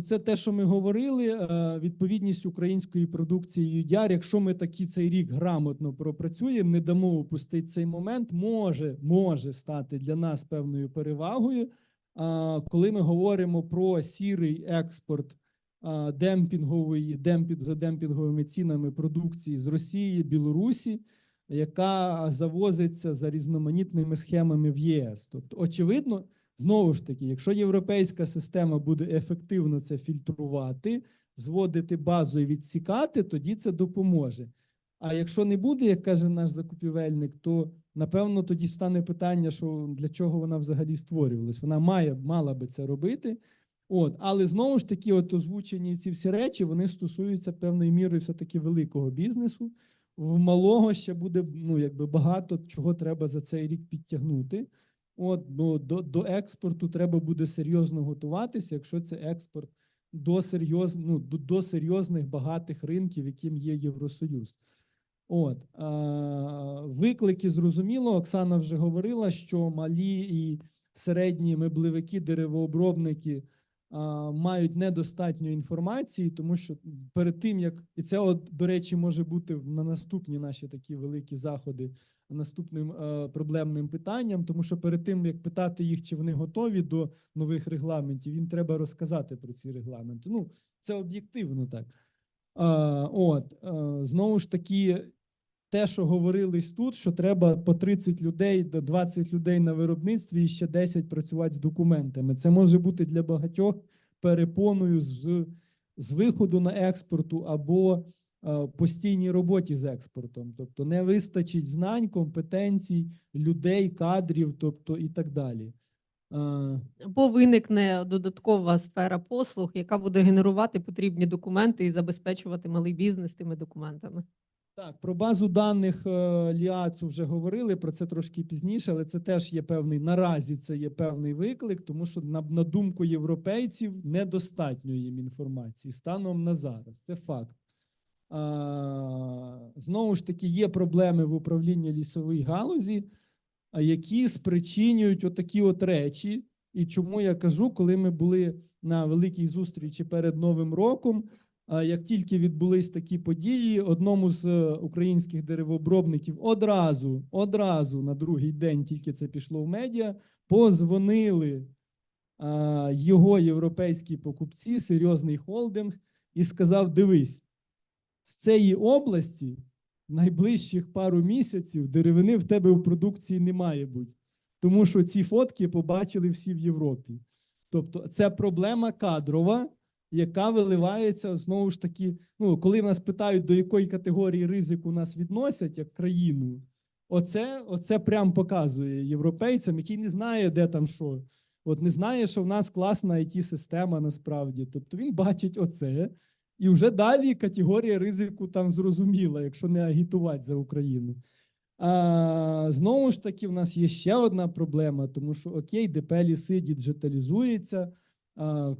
Це те, що ми говорили, відповідність української продукції UDR. Якщо ми цей рік грамотно пропрацюємо, не дамо упустити цей момент, може стати для нас певною перевагою, коли ми говоримо про сірий експорт за демпінговими цінами продукції з Росії, Білорусі, яка завозиться за різноманітними схемами в ЄС. Тобто, очевидно, знову ж таки, якщо європейська система буде ефективно це фільтрувати, зводити базу і відсікати, тоді це допоможе. А якщо не буде, як каже наш закупівельник, то, напевно, тоді стане питання, що для чого вона взагалі створювалась. Вона мала би це робити. Але, знову ж таки, озвучені ці всі речі, вони стосуються певною мірою все-таки великого бізнесу. В малого ще буде багато чого треба за цей рік підтягнути. До експорту треба буде серйозно готуватися, якщо це експорт до серйозних багатих ринків, яким є Євросоюз. Виклики, зрозуміло, Оксана вже говорила, що малі і середні меблевики, деревообробники мають недостатньо інформації, тому що перед тим, як, і це, до речі, може бути на наступні наші такі великі заходи, наступним проблемним питанням, тому що перед тим, як питати їх, чи вони готові до нових регламентів, їм треба розказати про ці регламенти. Це об'єктивно так. Знову ж таки, те, що говорилось тут, що треба по 30 людей, 20 людей на виробництві і ще 10 працювати з документами. Це може бути для багатьох перепоною з виходу на експорту або постійній роботі з експортом. Тобто не вистачить знань, компетенцій, людей, кадрів, тобто і так далі. Або виникне додаткова сфера послуг, яка буде генерувати потрібні документи і забезпечувати малий бізнес тими документами. Так, про базу даних ЛІАЦу вже говорили, про це трошки пізніше, але це теж є певний, наразі це є певний виклик, тому що, на думку європейців, недостатньо їм інформації станом на зараз. Це факт. Знову ж таки, є проблеми в управлінні лісової галузі, які спричинюють отакі от речі. І чому я кажу, коли ми були на великій зустрічі перед Новим роком, як тільки відбулись такі події, одному з українських деревообробників одразу на другий день, тільки це пішло в медіа, позвонили його європейські покупці, серйозний холдинг, і сказав: дивись, з цієї області найближчих пару місяців деревини в тебе в продукції не має бути, тому що ці фотки побачили всі в Європі. Тобто це проблема кадрова, яка виливається, знову ж таки, ну, коли нас питають, до якої категорії ризику нас відносять, як країну, оце прям показує європейцям, який не знає, де там що. От не знає, що в нас класна IT-система насправді. Тобто він бачить оце, і вже далі категорія ризику там зрозуміла, якщо не агітувати за Україну. Знову ж таки, в нас є ще одна проблема, тому що, окей, ДП ліси діджиталізується,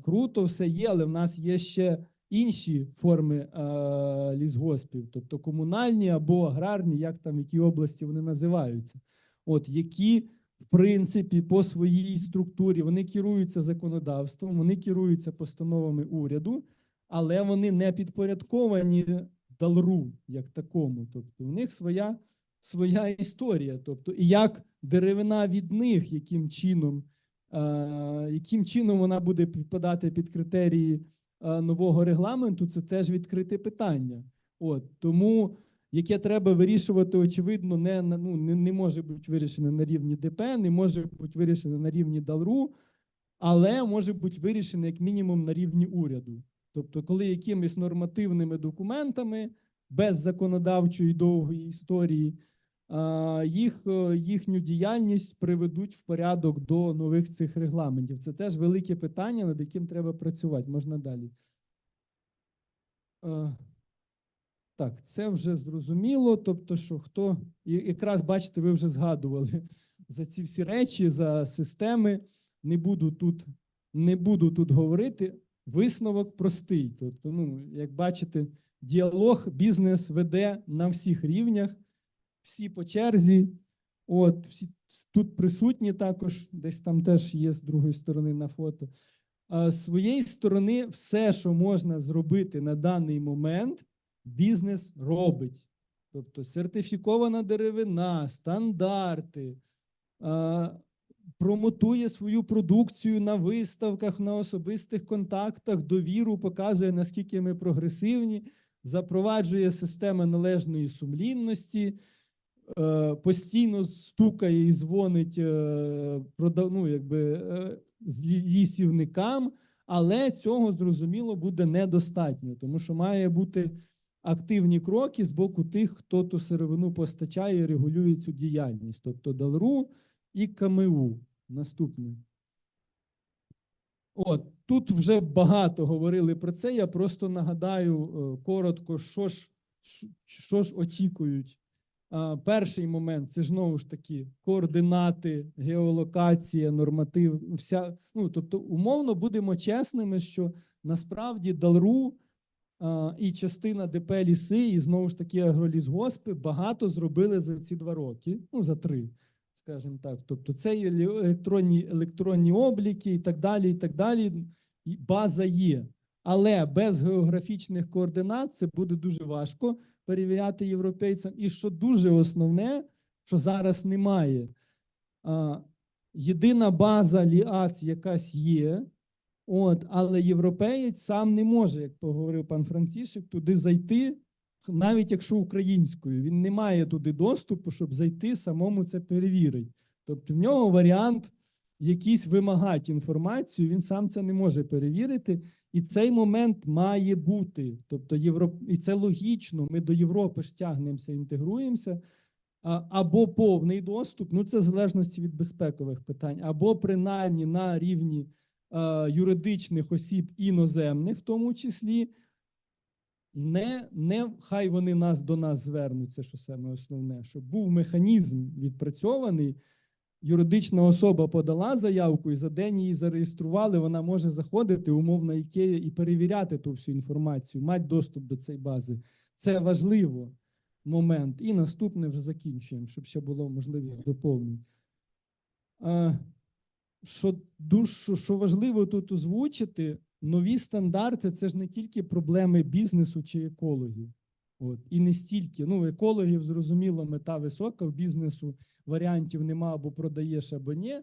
круто, все є, але в нас є ще інші форми лісгоспів, тобто комунальні або аграрні, як там, в якій області вони називаються, от, які, в принципі, по своїй структурі, вони керуються законодавством, вони керуються постановами уряду, але вони не підпорядковані ДАЛРУ, як такому, тобто у них своя історія, тобто, і як деревина від них, яким чином вона буде підпадати під критерії нового регламенту, це теж відкрите питання. От, тому, яке треба вирішувати, очевидно, не може бути вирішене на рівні ДП, не може бути вирішене на рівні ДАЛРУ, але може бути вирішене як мінімум на рівні уряду. Тобто, коли якимись нормативними документами, без законодавчої довгої історії, їхню діяльність приведуть в порядок до нових цих регламентів. Це теж велике питання, над яким треба працювати. Можна далі. Так, це вже зрозуміло. Тобто, що хто... Якраз, бачите, ви вже згадували за ці всі речі, за системи. Не буду тут говорити. Висновок простий. Тобто, ну, як бачите, діалог бізнес веде на всіх рівнях, всі по черзі, от, всі тут присутні також, десь там теж є з другої сторони на фото. З своєї сторони, все, що можна зробити на даний момент, бізнес робить. Тобто сертифікована деревина, стандарти, промотує свою продукцію на виставках, на особистих контактах, довіру, показує, наскільки ми прогресивні, запроваджує систему належної сумлінності, постійно стукає і дзвонить лісівникам, але цього, зрозуміло, буде недостатньо, тому що має бути активні кроки з боку тих, хто ту сировину постачає і регулює цю діяльність, тобто ДАЛРУ і КМУ. Наступне. От, тут вже багато говорили про це, я просто нагадаю коротко, що ж очікують. Перший момент – це, знову ж таки, координати, геолокація, норматив, тобто, умовно, будемо чесними, що насправді ДАЛРУ і частина ДП ліси, і, знову ж таки, агролісгоспи багато зробили за ці 2 роки, за 3, скажімо так. Тобто, це є електронні обліки і так далі, і база є. Але без географічних координат це буде дуже важко перевіряти європейцям. І що дуже основне, що зараз немає. Єдина база ЛІАЦ якась є, але європеєць сам не може, як поговорив пан Францішек, туди зайти, навіть якщо українською. Він не має туди доступу, щоб зайти, самому це перевірити. Тобто в нього варіант якийсь вимагати інформацію, він сам це не може перевірити. І цей момент має бути. Тобто і це логічно, ми до Європи ж тягнемося, інтегруємося. або повний доступ, ну це в залежності від безпекових питань, або принаймні на рівні юридичних осіб іноземних, в тому числі, хай вони до нас звернуться, що саме основне, щоб був механізм відпрацьований, юридична особа подала заявку і за день її зареєстрували, вона може заходити умовно IKEA і перевіряти ту всю інформацію, мати доступ до цієї бази. Це важливо момент. І наступне вже закінчуємо, щоб ще було можливість доповнити. Що важливо тут озвучити, нові стандарти – це ж не тільки проблеми бізнесу чи екологів. І не стільки. Ну, екологів, зрозуміло, мета висока, в бізнесу варіантів нема, або продаєш, або ні.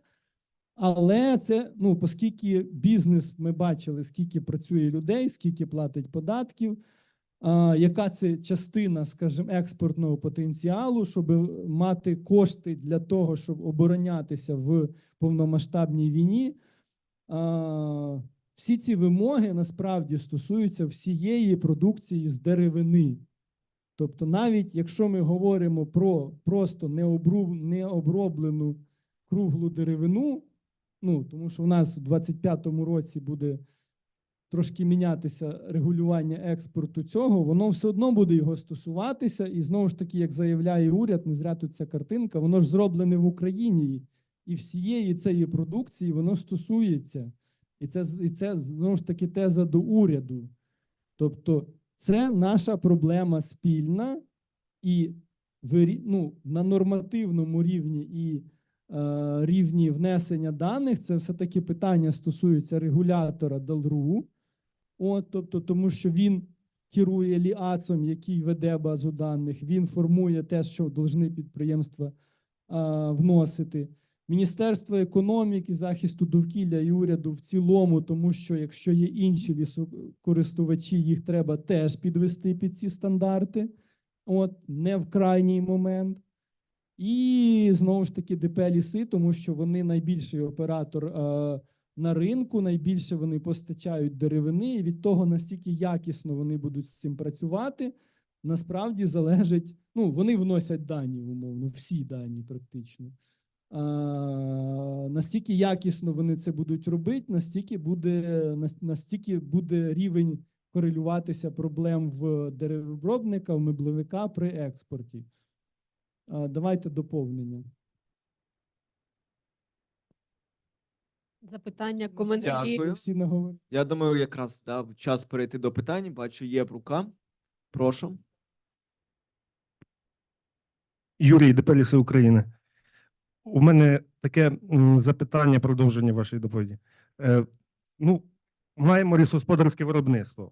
Але це, ну, оскільки бізнес, ми бачили, скільки працює людей, скільки платить податків, яка це частина, скажімо, експортного потенціалу, щоб мати кошти для того, щоб оборонятися в повномасштабній війні. Всі ці вимоги насправді стосуються всієї продукції з деревини. Тобто навіть якщо ми говоримо про просто необроблену круглу деревину, ну, тому що в нас у 2025 році буде трошки мінятися регулювання експорту цього, воно все одно буде його стосуватися. І знову ж таки, як заявляє уряд, не зря тут ця картинка, воно ж зроблене в Україні. І всієї цієї продукції воно стосується. І це знову ж таки теза до уряду. Тобто це наша проблема спільна, і на нормативному рівні і рівні внесення даних це все-таки питання стосується регулятора ДАЛРУ, тобто, тому що він керує ЛІАЦом, який веде базу даних, він формує те, що повинні підприємства вносити. Міністерство економіки, захисту довкілля і уряду в цілому, тому що якщо є інші лісокористувачі, їх треба теж підвести під ці стандарти, не в крайній момент. І знову ж таки ДП «Ліси», тому що вони найбільший оператор на ринку, найбільше вони постачають деревини, і від того, наскільки якісно вони будуть з цим працювати, насправді залежить, ну, вони вносять дані, умовно, всі дані практично. Настільки якісно вони це будуть робити, настільки буде рівень корелюватися проблем в деревообробника, в меблевика при експорті. Давайте доповнення. Запитання, коментарі. Дякую. Всі наговорили. Я думаю, якраз дав час перейти до питань. Бачу, є рука. Прошу. Юрій, ДП «Ліси України». У мене таке запитання, продовження вашої доповіді. Ну, маємо лісогосподарське виробництво.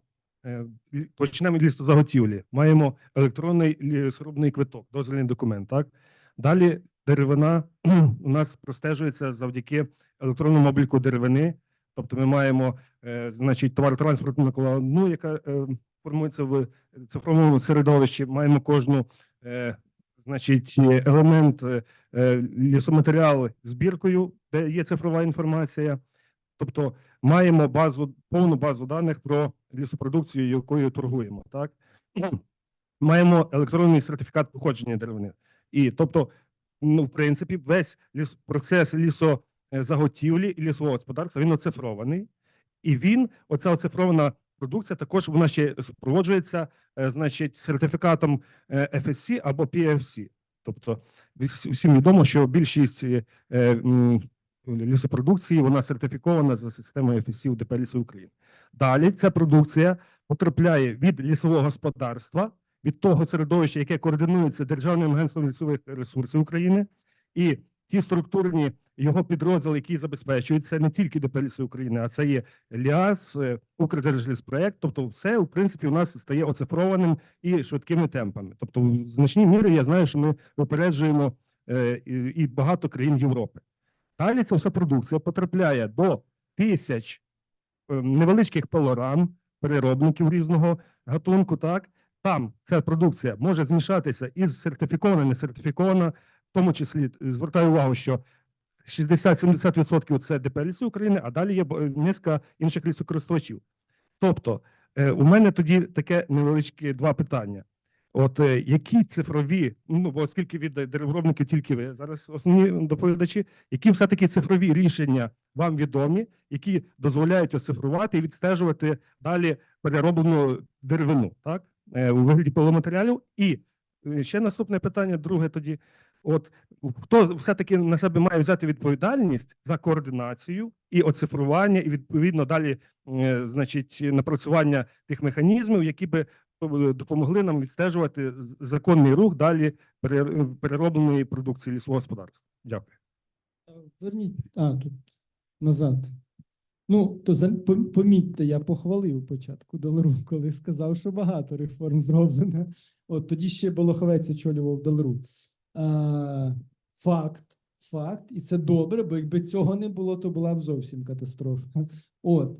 Почнемо від лісозаготівлі. Маємо електронний лісорубний квиток, дозвільний документ, так? Далі деревина у нас простежується завдяки електронному обліку деревини. Тобто ми маємо, значить, товаротранспортну накладну, яка формується в цифровому середовищі. Маємо кожну, значить, елемент лісоматеріалу збіркою, де є цифрова інформація. Тобто маємо повну базу даних про лісопродукцію, якою торгуємо. Так? Маємо електронний сертифікат походження деревини. І, тобто, ну, в принципі, весь процес лісозаготівлі і лісового господарства, він оцифрований. І оця оцифрована продукція також вона ще супроводжується, значить, сертифікатом FSC або PFC. Тобто, всім відомо, що більшість лісопродукції, вона сертифікована за системою FSC у ДП «Ліси України». Далі ця продукція потрапляє від лісового господарства, від того середовища, яке координується Державним агентством лісових ресурсів України, і ті структурні його підрозділи, які забезпечують, це не тільки ДП «Ліси України», а це є ЛІАЗ, Укрдержліспроект, тобто все, в принципі, у нас стає оцифрованим і швидкими темпами. Тобто в значній мірі я знаю, що ми випереджуємо і багато країн Європи. Далі ця вся продукція потрапляє до тисяч невеличких пилорам, переробників різного гатунку, так? Там ця продукція може змішатися із сертифікована, не сертифікована, в тому числі звертаю увагу, що 60-70% це ДП «Ліси України», а далі є низка інших лісокористувачів. Тобто, у мене тоді таке невеличке два питання. От які цифрові, ну бо оскільки від деревообробників тільки ви зараз основні доповідачі, які все-таки цифрові рішення вам відомі, які дозволяють оцифрувати і відстежувати далі перероблену деревину, так, у вигляді пиломатеріалів? І ще наступне питання, друге тоді. От хто все-таки на себе має взяти відповідальність за координацію і оцифрування, і відповідно далі, значить, напрацювання тих механізмів, які би допомогли нам відстежувати законний рух далі переробленої продукції лісового господарства. Дякую. Верніть, тут назад. Ну, то помітьте, я похвалив початку Долеру, коли сказав, що багато реформ зроблено. От тоді ще Болоховець очолював Долеру. Факт, і це добре, бо якби цього не було, то була б зовсім катастрофа. От.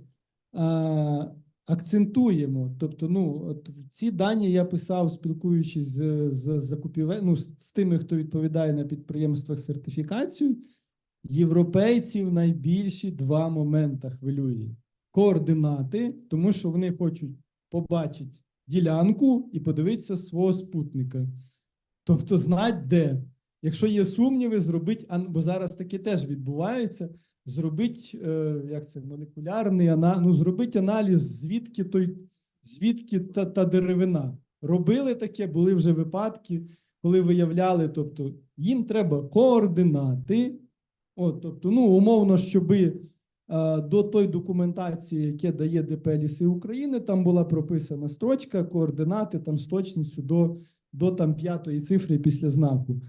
Акцентуємо, тобто, ну, от ці дані я писав, спілкуючись з закупівель, з тими, хто відповідає на підприємствах сертифікацію. Європейців найбільші два моменти хвилює. Координати, тому що вони хочуть побачити ділянку і подивитися свого спутника. Тобто знати, де. Якщо є сумніви, зробити, бо зараз таке теж відбувається, зробить, як це, молекулярний аналіз, зробить аналіз, звідки та деревина. Робили таке, були вже випадки, коли виявляли, тобто їм треба координати, тобто, ну, умовно, щоби до той документації, яке дає ДП «Ліси України», там була прописана строчка, координати там з точністю до там 5-ї цифри після знаку,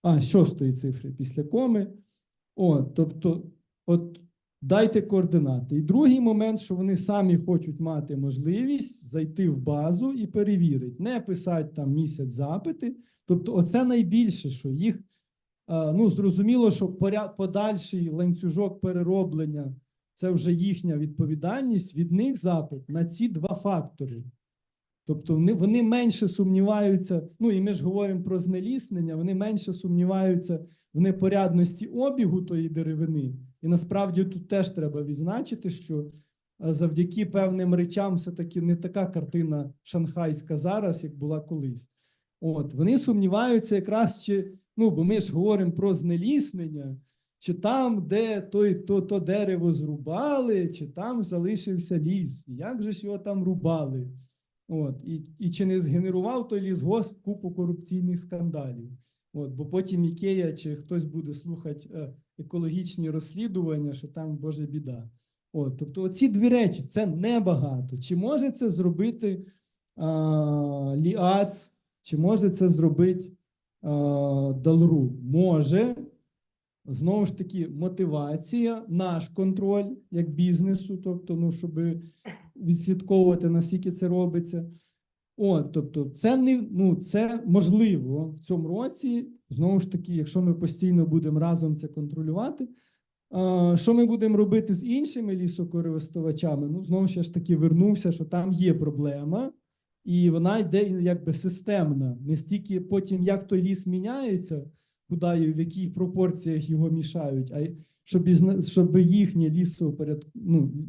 6-ї цифри після коми. Тобто, дайте координати. І другий момент, що вони самі хочуть мати можливість зайти в базу і перевірити. Не писати там місяць запити. Тобто, оце найбільше, що їх, ну, зрозуміло, що подальший ланцюжок перероблення – це вже їхня відповідальність, від них запит на ці два фактори. Тобто, вони менше сумніваються, ну, і ми ж говоримо про знеліснення, вони менше сумніваються в непорядності обігу тої деревини. І насправді тут теж треба відзначити, що завдяки певним речам все-таки не така картина шанхайська зараз, як була колись. Вони сумніваються якраз, ну, бо ми ж говоримо про знеліснення, чи там, де то дерево зрубали, чи там залишився ліс, як же ж його там рубали. І чи не згенерував той лісгосп купу корупційних скандалів. Бо потім Ікея чи хтось буде слухати екологічні розслідування, що там, боже, біда. Тобто оці дві речі, це небагато. Чи може це зробити ЛІАЦ, чи може це зробити Долеру? Може. Знову ж таки, мотивація, наш контроль як бізнесу, тобто, ну, щоб відслідковувати, наскільки це робиться. Тобто, це можливо в цьому році. Знову ж таки, якщо ми постійно будемо разом це контролювати. Що ми будемо робити з іншими лісокористувачами? Ну, знову ж таки, вернувся, що там є проблема, і вона йде якби системна. Не стільки потім, як той ліс міняється, куди і в яких пропорціях його мішають, а щоб їхнє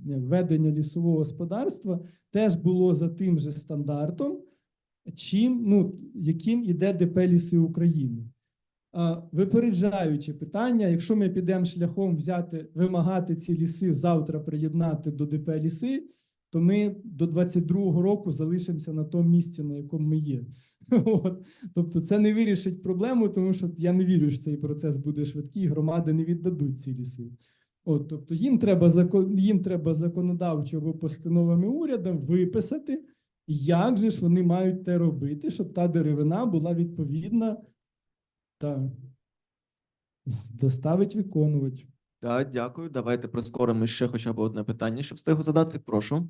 ведення лісового господарства теж було за тим же стандартом, яким іде ДП «Ліси України». Випереджаючи питання, якщо ми підемо шляхом вимагати ці ліси завтра приєднати до ДП «Ліси», то ми до 22-го року залишимося на тому місці, на якому ми є. Тобто це не вирішить проблему, тому що я не вірю, що цей процес буде швидкий, громади не віддадуть ці ліси. Тобто їм треба законодавчо або постановами уряду виписати, як же ж вони мають те робити, щоб та деревина була відповідна та доставить виконувач. Так, дякую. Давайте прискоримо ще хоча б одне питання, щоб встигу задати. Прошу.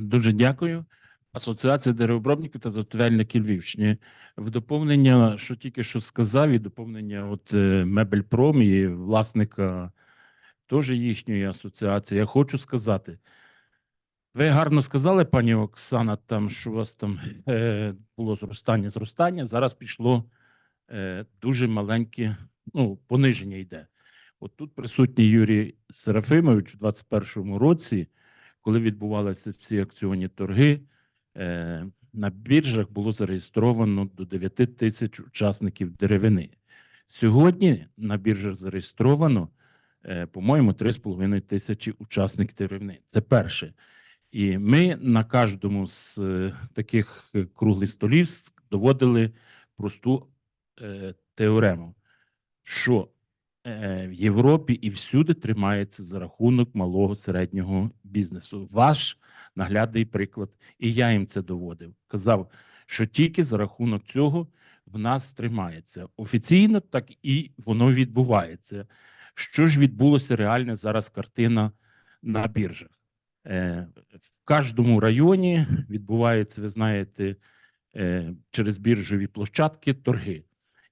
Дуже дякую. Асоціація деревообробників та заготівельників Львівщини. В доповнення, що тільки що сказав, і доповнення Мебельпром і власника теж їхньої асоціації, я хочу сказати. Ви гарно сказали, пані Оксана, там, що у вас там було зростання. Зараз пішло дуже маленьке, пониження йде. От тут присутній Юрій Серафимович у 2021 році коли відбувалися ці акціонні торги, на біржах було зареєстровано до 9 тисяч учасників деревини. Сьогодні на біржах зареєстровано, по-моєму, 3,5 тисячі учасників деревини. Це перше. І ми на кожному з таких круглих столів доводили просту теорему, що в Європі і всюди тримається за рахунок малого середнього бізнесу. Ваш наглядний приклад, і я їм це доводив. Казав, що тільки за рахунок цього в нас тримається. Офіційно так і воно відбувається. Що ж відбулося реально зараз картина на біржах? В кожному районі відбуваються, ви знаєте, через біржові площадки торги.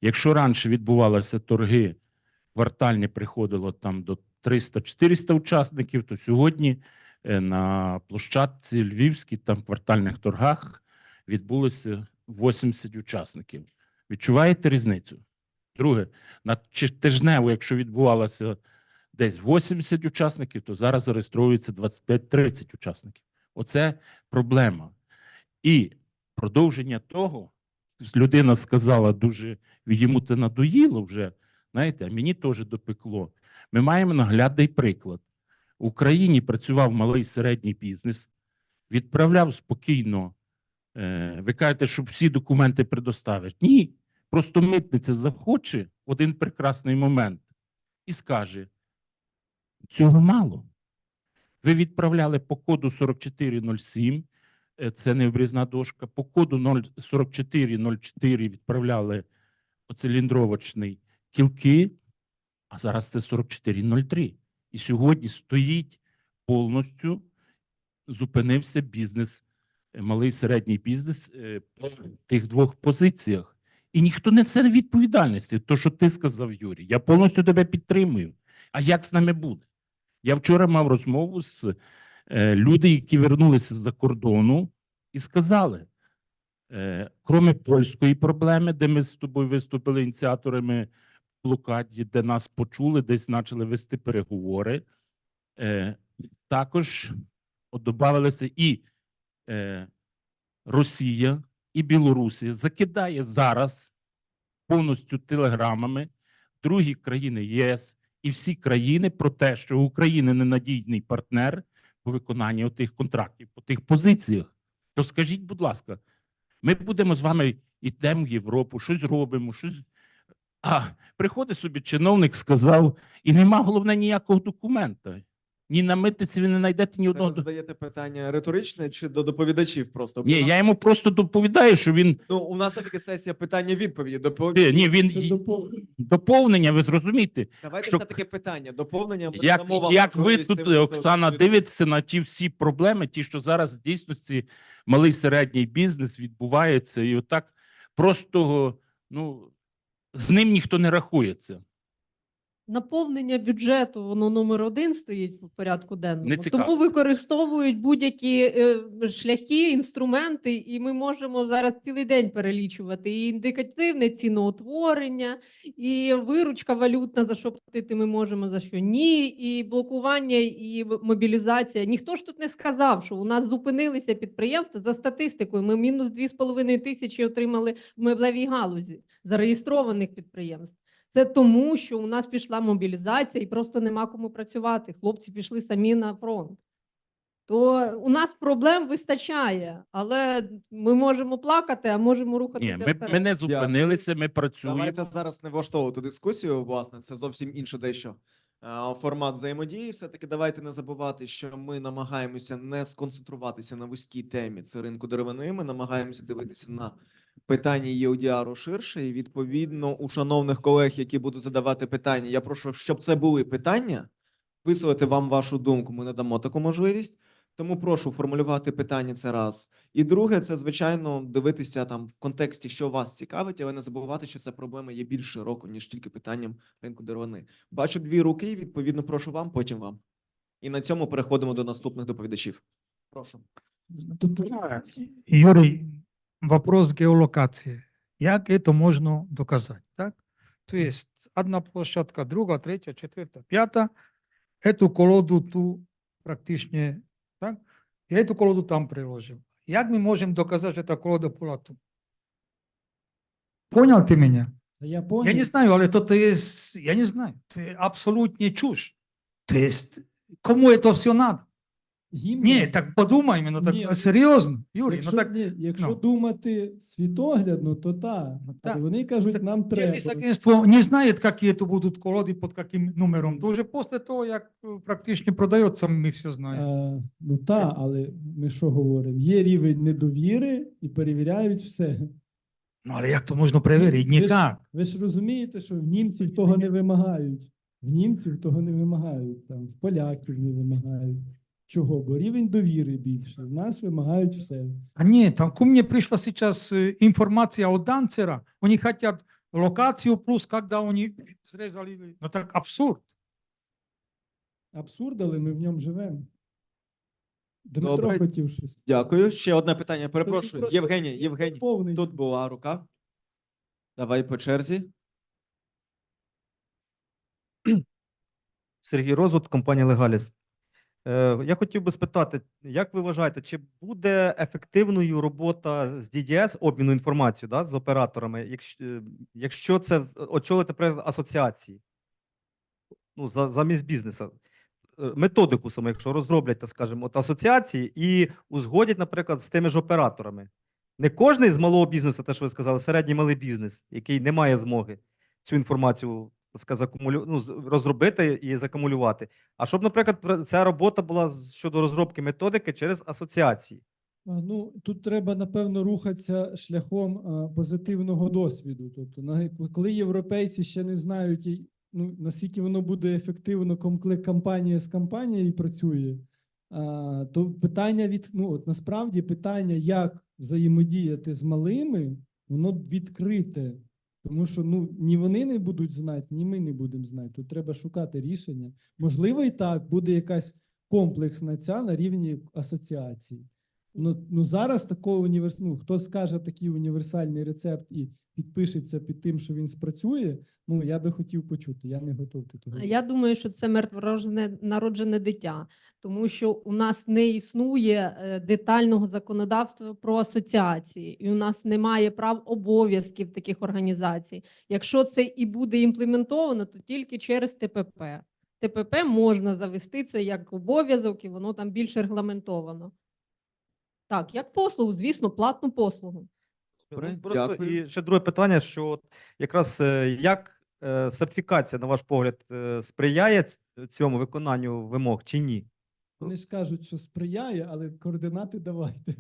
Якщо раніше відбувалися торги, квартальні приходило там до 300-400 учасників, то сьогодні на площадці Львівській, там в квартальних торгах відбулося 80 учасників. Відчуваєте різницю? Друге, на тижнево, якщо відбувалося десь 80 учасників, то зараз зареєструється 25-30 учасників. Оце проблема. І продовження того, людина сказала дуже, йому це надоїло вже, знаєте, а мені теж допекло. Ми маємо наглядний приклад. В Україні працював малий середній бізнес, відправляв спокійно, ви кажете, щоб всі документи предоставити. Ні, просто митниця захоче в один прекрасний момент і скаже, цього мало. Ви відправляли по коду 4407, це не обрізна дошка, по коду 4404 відправляли оциліндровочний кілки, а зараз це 4403. І сьогодні стоїть повністю, зупинився бізнес, малий середній бізнес по тих двох позиціях. І ніхто не несе відповідальності. То, що ти сказав, Юрій, я повністю тебе підтримую. А як з нами буде? Я вчора мав розмову з людьми, які вернулися з-за кордону і сказали, крім польської проблеми, де ми з тобою виступили ініціаторами блокаді, де нас почули, десь почали вести переговори, також додавалися і Росія, і Білорусія закидає зараз повністю телеграмами другі країни ЄС і всі країни про те, що Україна ненадійний партнер по виконанню тих контрактів, по тих позиціях. То скажіть, будь ласка, ми будемо з вами йдемо в Європу, щось робимо, щось... А приходить собі чиновник, сказав, і нема, головне, ніякого документа. Ні на митниці ви не знайдете ні одного. Ви задаєте питання риторичне чи до доповідачів просто? Ні, я йому просто доповідаю, що він... Ну, у нас все-таки сесія питання-відповіді. Ні, він... Доповнення, ви зрозумієте. Давайте що... все-таки питання. Доповнення. Як ви тут, Оксана, дивитеся на ті всі проблеми, ті, що зараз в дійсності малий середній бізнес відбувається, і отак просто, ну, з ним ніхто не рахується. Наповнення бюджету, воно номер один стоїть в порядку денному. Не цікаво. Тому використовують будь-які шляхи, інструменти, і ми можемо зараз цілий день перелічувати. І індикативне ціноутворення, і виручка валютна, за що платити ми можемо, за що ні, і блокування, і мобілізація. Ніхто ж тут не сказав, що у нас зупинилися підприємства за статистикою. Ми мінус 2,5 тисячі отримали в меблевій галузі зареєстрованих підприємств. Це тому, що у нас пішла мобілізація і просто нема кому працювати. Хлопці пішли самі на фронт. То у нас проблем вистачає, але ми можемо плакати, а можемо рухатися вперед. Ми не зупинилися, ми працюємо. Давайте зараз не влаштовувати дискусію, власне, це зовсім інше дещо. Формат взаємодії. Все-таки давайте не забувати, що ми намагаємося не сконцентруватися на вузькій темі, це ринку деревини, ми намагаємося дивитися на питання ЄУДРу ширше, і відповідно у шановних колег, які будуть задавати питання, я прошу, щоб це були питання, висловити вам вашу думку, ми надамо таку можливість, тому прошу формулювати питання, це раз. І друге, це, звичайно, дивитися там в контексті, що вас цікавить, але не забувати, що ця проблема є більш широкою, ніж тільки питанням ринку деревини. Бачу дві руки, відповідно, прошу вам, потім вам. І на цьому переходимо до наступних доповідачів. Прошу. Юрий, вопрос геолокации. Як это можно доказать? Так? То есть одна площадка, друга, третя, четверта, п'ята. Эту колоду ту практично Так? Я эту колоду там приложил. Як мы можем доказать, что это колода Плату? Понял ты меня? Я понял. Я не знаю, але то есть, я не знаю, это абсолютная чушь. То есть, кому это все надо? Ні, так подумай, ну так серйозно, Юрій, Якщо, ну так. якщо думати світоглядно, то так. Але вони кажуть, нам треба. Агентство не знає, які це будуть колоди, під яким номером. То вже після того, як практично продається, ми все знаємо. Ну так, але ми що говоримо? Є рівень недовіри і перевіряють все. Ну, але як то можна перевірити? Ніяк. Ви ж розумієте, що в німців того не вимагають. В німців того не вимагають, там, в поляків не вимагають. Чого? Бо рівень довіри більше. В нас вимагають все. А ні, там ко мне пришла сейчас информация от Данцера. Они хотят локацию плюс, когда они срезали. Ну так абсурд. Абсурд, але ми в ньому живемо. Дмитро Добре. хотів щось. Дякую. Ще одне питання. Перепрошую. просто Євгеній, тут була рука. Давай по черзі. Сергій Розут, компанія Легаліс. Я хотів би спитати, як ви вважаєте, чи буде ефективною робота з DDS, обміну інформацією, да, з операторами, якщо це очолити асоціації, ну, замість бізнесу? Методику саме, якщо розроблять, так скажемо, от асоціації і узгодять, наприклад, з тими ж операторами. Не кожний з малого бізнесу, те, що ви сказали, середній малий бізнес, який не має змоги цю інформацію розробити і закумулювати. А щоб, наприклад, ця робота була щодо розробки методики через асоціації. Ну, тут треба, напевно, рухатися шляхом позитивного досвіду. Тобто, коли європейці ще не знають, ну, наскільки воно буде ефективно, коли компанія з компанією працює, то питання насправді питання, як взаємодіяти з малими, воно відкрите. Тому що ні вони не будуть знати, ні ми не будемо знати. Тут треба шукати рішення. Можливо, і так буде якась комплексна ця на рівні асоціації. Ну зараз такого хто скаже такий універсальний рецепт і підпишеться під тим, що він спрацює, я би хотів почути. Я не готовий того. Я думаю, що це мертвонароджене дитя, тому що у нас не існує детального законодавства про асоціації, і у нас немає прав обов'язків таких організацій. Якщо це і буде імплементовано, то тільки через ТПП. ТПП можна завести це як обов'язок, і воно там більш регламентовано. Так, як послугу, звісно, платну послугу. Просто і ще друге питання, що якраз як сертифікація, на ваш погляд, сприяє цьому виконанню вимог чи ні? Вони ж кажуть, що сприяє, але координати давайте.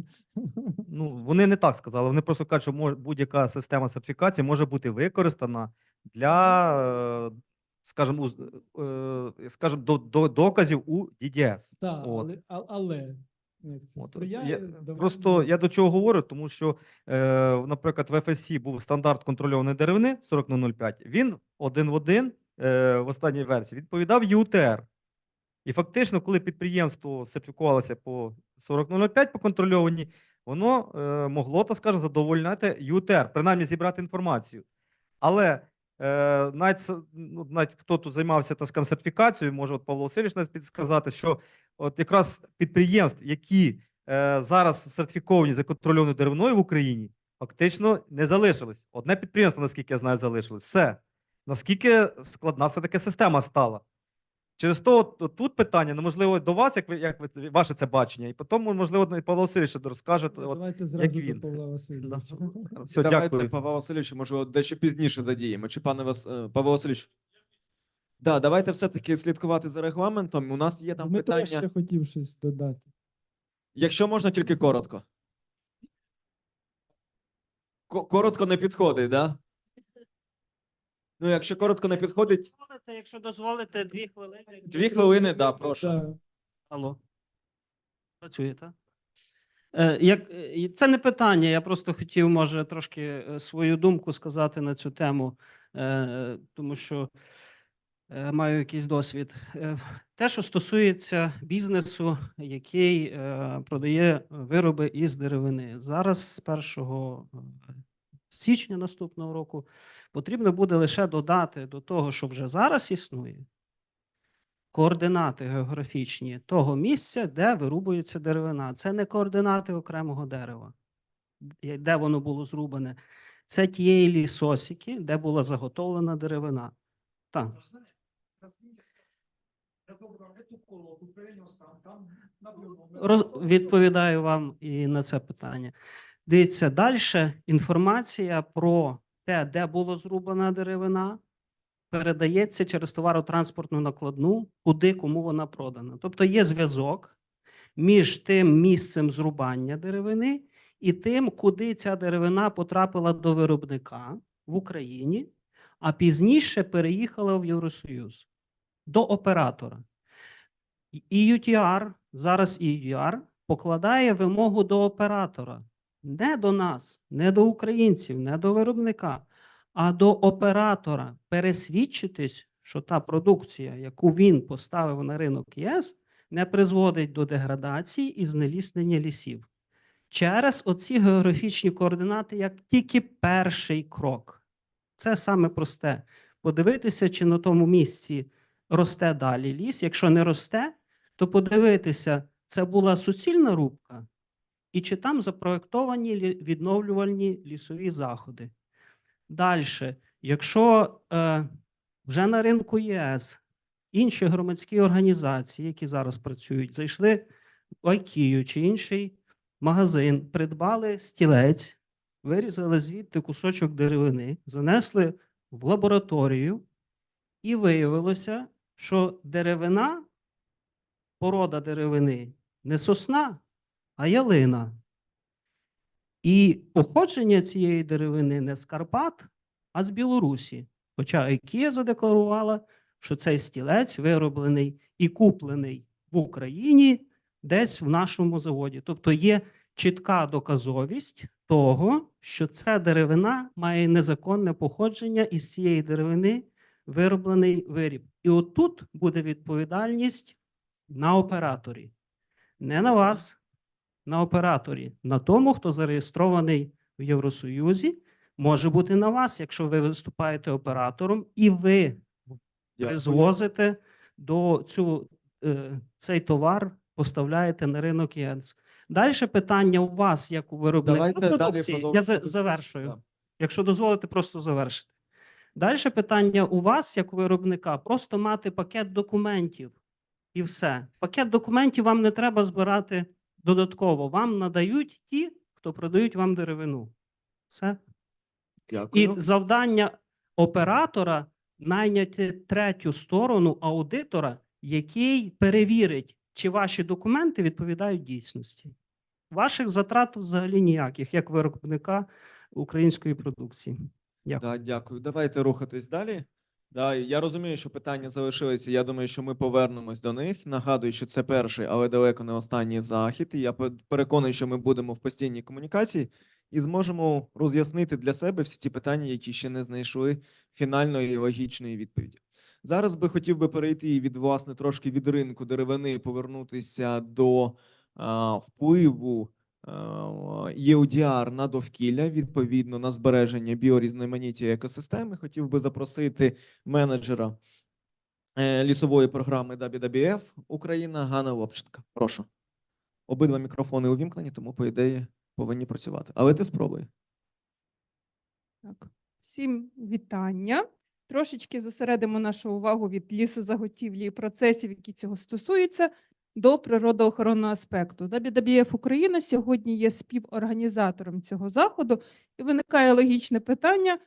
Ну, вони не так сказали, вони просто кажуть, що будь-яка система сертифікації може бути використана для, скажімо, доказів у DDS. Так, але як це сприяє, Просто я до чого говорю, тому що, наприклад, в FSC був стандарт контрольованої деревини 40005, він один в один в останній версії відповідав UTR. І фактично, коли підприємство сертифікувалося по 40005 по контрольованій, воно могло, так скажемо, задовольняти UTR, принаймні зібрати інформацію. Але навіть хто тут займався, так скажемо, сертифікацією, може от Павло Васильович нас підсказати, що от якраз підприємств, які зараз сертифіковані за контрольованою деревиною в Україні, фактично не залишилось. Одне підприємство, наскільки я знаю, залишилось. Все. Наскільки складна все-таки система стала. Через то тут питання, можливо, до вас, як ви ваше це бачення, і потім, можливо, Павло Васильович розкаже, давайте як зразу він. до Павла Васильовича. Все, Давайте дякую. Павла Васильовича, може, дещо пізніше задіємо. Чи Павло Васильович? Да, давайте все-таки слідкувати за регламентом. У нас є там Дмитро питання. ще хотів щось додати. Якщо можна, тільки коротко. Коротко не підходить, так? Да? Ну, якщо коротко не підходить, Якщо дозволите, 2 хвилини. 2 хвилини, да, прошу. Алло. Працює, так? Це не питання, я просто хотів, може, трошки свою думку сказати на цю тему, тому що маю якийсь досвід. Те, що стосується бізнесу, який продає вироби із деревини. Зараз з 1 січня наступного року потрібно буде лише додати до того, що вже зараз існує, координати географічні того місця, де вирубується деревина. Це не координати окремого дерева, де воно було зрубане. Це тієї лісосіки, де була заготовлена деревина. Так. Відповідаю вам і на це питання. Дивіться, далі інформація про те, де була зрубана деревина, передається через товаротранспортну накладну, куди, кому вона продана. Тобто є зв'язок між тим місцем зрубання деревини і тим, куди ця деревина потрапила до виробника в Україні, а пізніше переїхала в Євросоюз до оператора. EUTR, зараз EUTR, покладає вимогу до оператора. Не до нас, не до українців, не до виробника, а до оператора пересвідчитись, що та продукція, яку він поставив на ринок ЄС, не призводить до деградації і знеліснення лісів. Через оці географічні координати, як тільки перший крок. Це саме просте. Подивитися, чи на тому місці росте далі ліс. Якщо не росте, то подивитися, це була суцільна рубка, і чи там запроєктовані відновлювальні лісові заходи. Далі, якщо вже на ринку ЄС інші громадські організації, які зараз працюють, зайшли в IKEA чи інший магазин, придбали стілець, вирізали звідти кусочок деревини, занесли в лабораторію, і виявилося, що деревина, порода деревини не сосна, а ялина. І походження цієї деревини не з Карпат, а з Білорусі. Хоча IKEA задекларувала, що цей стілець вироблений і куплений в Україні десь в нашому заводі. Тобто є чітка доказовість того, що ця деревина має незаконне походження, і з цієї деревини вироблений виріб. І отут буде відповідальність на операторі. Не на вас, на операторі. На тому, хто зареєстрований в Євросоюзі, може бути на вас, якщо ви виступаєте оператором і ви призвозите до цей товар, поставляєте на ринок ЄС. Далі питання у вас, як у виробника Давайте далі продукції. Я продовжимо завершую. дискусію. Якщо дозволите, просто завершити. Далі питання у вас, як у виробника, просто мати пакет документів і все. Пакет документів вам не треба збирати додатково. Вам надають ті, хто продають вам деревину. Все. Дякую. І завдання оператора найняти третю сторону аудитора, який перевірить, чи ваші документи відповідають дійсності. Ваших затрат взагалі ніяких, як виробника української продукції. Дякую. Да, дякую. Давайте рухатись далі. Да, я розумію, що питання залишилися. Я думаю, що ми повернемось до них. Нагадую, що це перший, але далеко не останній захід. І я переконаний, що ми будемо в постійній комунікації і зможемо роз'яснити для себе всі ті питання, які ще не знайшли фінальної і логічної відповіді. Зараз би хотів би перейти від, власне, трошки від ринку деревини і повернутися до впливу EUDR на довкілля, відповідно на збереження біорізноманіття екосистеми. Хотів би запросити менеджера лісової програми WWF Україна Ганна Лобченка. Прошу. Обидва мікрофони увімкнені, тому, по ідеї, повинні працювати. Але ти спробуй. Так. Всім вітання. Трошечки зосередимо нашу увагу від лісозаготівлі і процесів, які цього стосуються, до природоохоронного аспекту. WWF Україна сьогодні є співорганізатором цього заходу, і виникає логічне питання,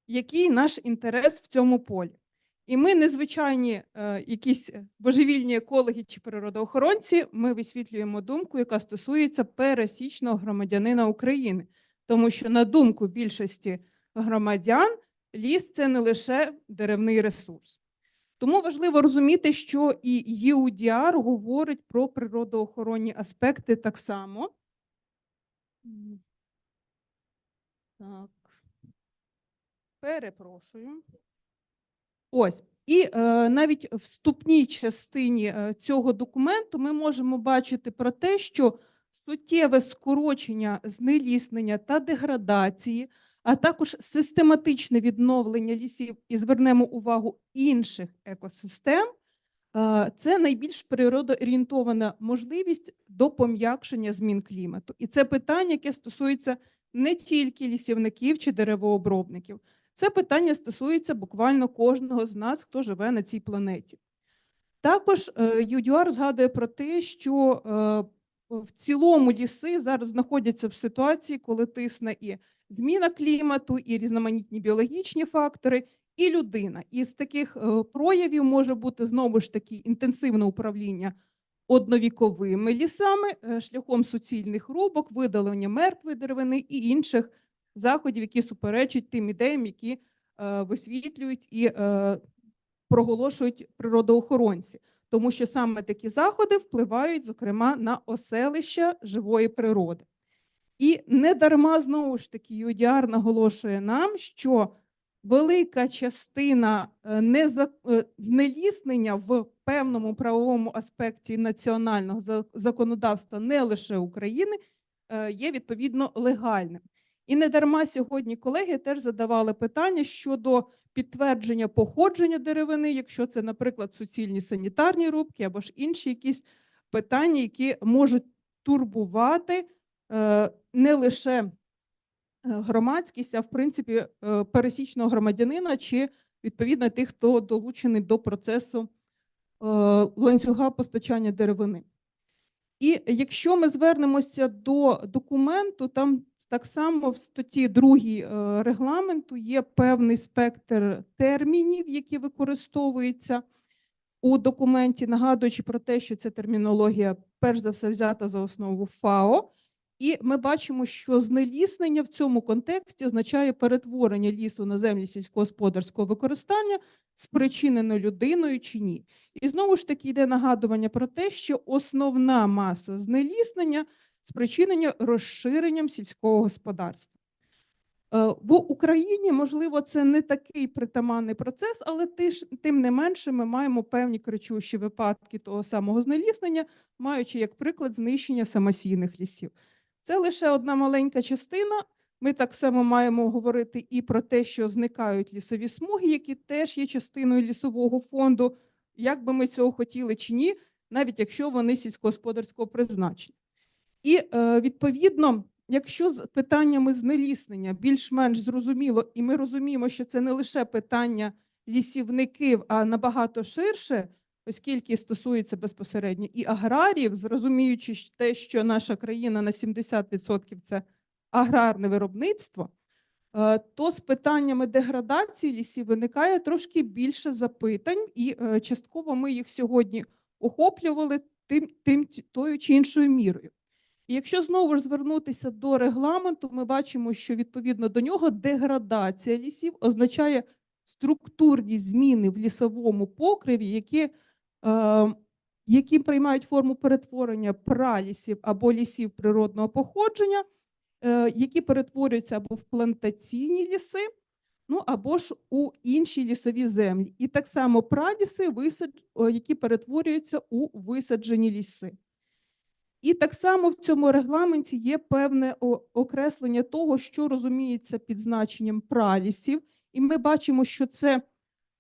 який наш інтерес в цьому полі. І ми, незвичайні якісь божевільні екологи чи природоохоронці, ми висвітлюємо думку, яка стосується пересічного громадянина України. Тому що, на думку більшості громадян, ліс – це не лише деревний ресурс. Тому важливо розуміти, що і EUDR говорить про природоохоронні аспекти так само. Так. Перепрошую. Ось. І навіть в вступній частині цього документу ми можемо бачити про те, що суттєве скорочення, знеліснення та деградації, а також систематичне відновлення лісів, і звернемо увагу інших екосистем, Це найбільш природоорієнтована можливість до пом'якшення змін клімату. І це питання, яке стосується не тільки лісівників чи деревообробників. Це питання стосується буквально кожного з нас, хто живе на цій планеті. Також UDR згадує про те, що в цілому ліси зараз знаходяться в ситуації, коли тисне і зміна клімату, і різноманітні біологічні фактори, і людина. І з таких проявів може бути знову ж таки інтенсивне управління одновіковими лісами шляхом суцільних рубок, видалення мертвої деревини і інших заходів, які суперечать тим ідеям, які висвітлюють і проголошують природоохоронці. Тому що саме такі заходи впливають, зокрема, на оселища живої природи. І недарма, знову ж таки, UDR наголошує нам, що велика частина знеліснення в певному правовому аспекті національного законодавства не лише України є відповідно легальним. І недарма сьогодні колеги теж задавали питання щодо підтвердження походження деревини, якщо це, наприклад, суцільні санітарні рубки або ж інші якісь питання, які можуть турбувати не лише громадськість, а в принципі пересічного громадянина чи відповідно тих, хто долучений до процесу ланцюга постачання деревини. І якщо ми звернемося до документу, там так само в статті 2 регламенту є певний спектр термінів, які використовуються у документі, нагадуючи про те, що ця термінологія перш за все взята за основу ФАО. І ми бачимо, що знеліснення в цьому контексті означає перетворення лісу на землі сільськогосподарського використання, спричинено людиною чи ні. І знову ж таки йде нагадування про те, що основна маса знеліснення спричинення розширенням сільського господарства. В Україні, можливо, це не такий притаманний процес, але тим не менше ми маємо певні кричущі випадки того самого знеліснення, маючи як приклад знищення самосійних лісів. Це лише одна маленька частина. Ми так само маємо говорити і про те, що зникають лісові смуги, які теж є частиною лісового фонду, як би ми цього хотіли чи ні, навіть якщо вони сільськогосподарського призначення. І відповідно, якщо з питаннями знеліснення більш-менш зрозуміло, і ми розуміємо, що це не лише питання лісівників, а набагато ширше, оскільки стосується безпосередньо і аграріїв, зрозуміючи те, що наша країна на 70% – це аграрне виробництво, то з питаннями деградації лісів виникає трошки більше запитань, і частково ми їх сьогодні охоплювали тою чи іншою мірою. І якщо знову ж звернутися до регламенту, ми бачимо, що відповідно до нього деградація лісів означає структурні зміни в лісовому покриві, які приймають форму перетворення пралісів або лісів природного походження, які перетворюються або в плантаційні ліси, ну або ж у інші лісові землі. І так само праліси, які перетворюються у висаджені ліси. І так само в цьому регламенті є певне окреслення того, що розуміється під значенням пралісів. І ми бачимо, що це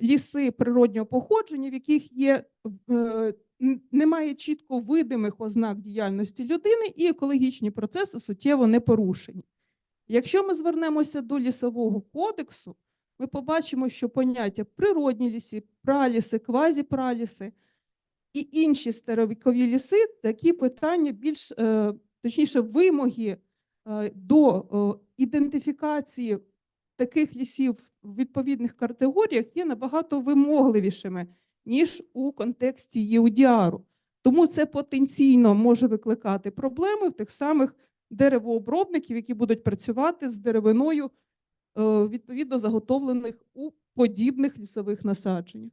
ліси природнього походження, в яких немає чітко видимих ознак діяльності людини, і екологічні процеси суттєво не порушені. Якщо ми звернемося до Лісового кодексу, ми побачимо, що поняття природні ліси, праліси, квазіпраліси і інші старовікові ліси, такі питання більш, точніше, вимоги до ідентифікації таких лісів в відповідних категоріях є набагато вимогливішими, ніж у контексті ЄУДІАРу. Тому це потенційно може викликати проблеми в тих самих деревообробників, які будуть працювати з деревиною, відповідно заготовлених у подібних лісових насадженнях.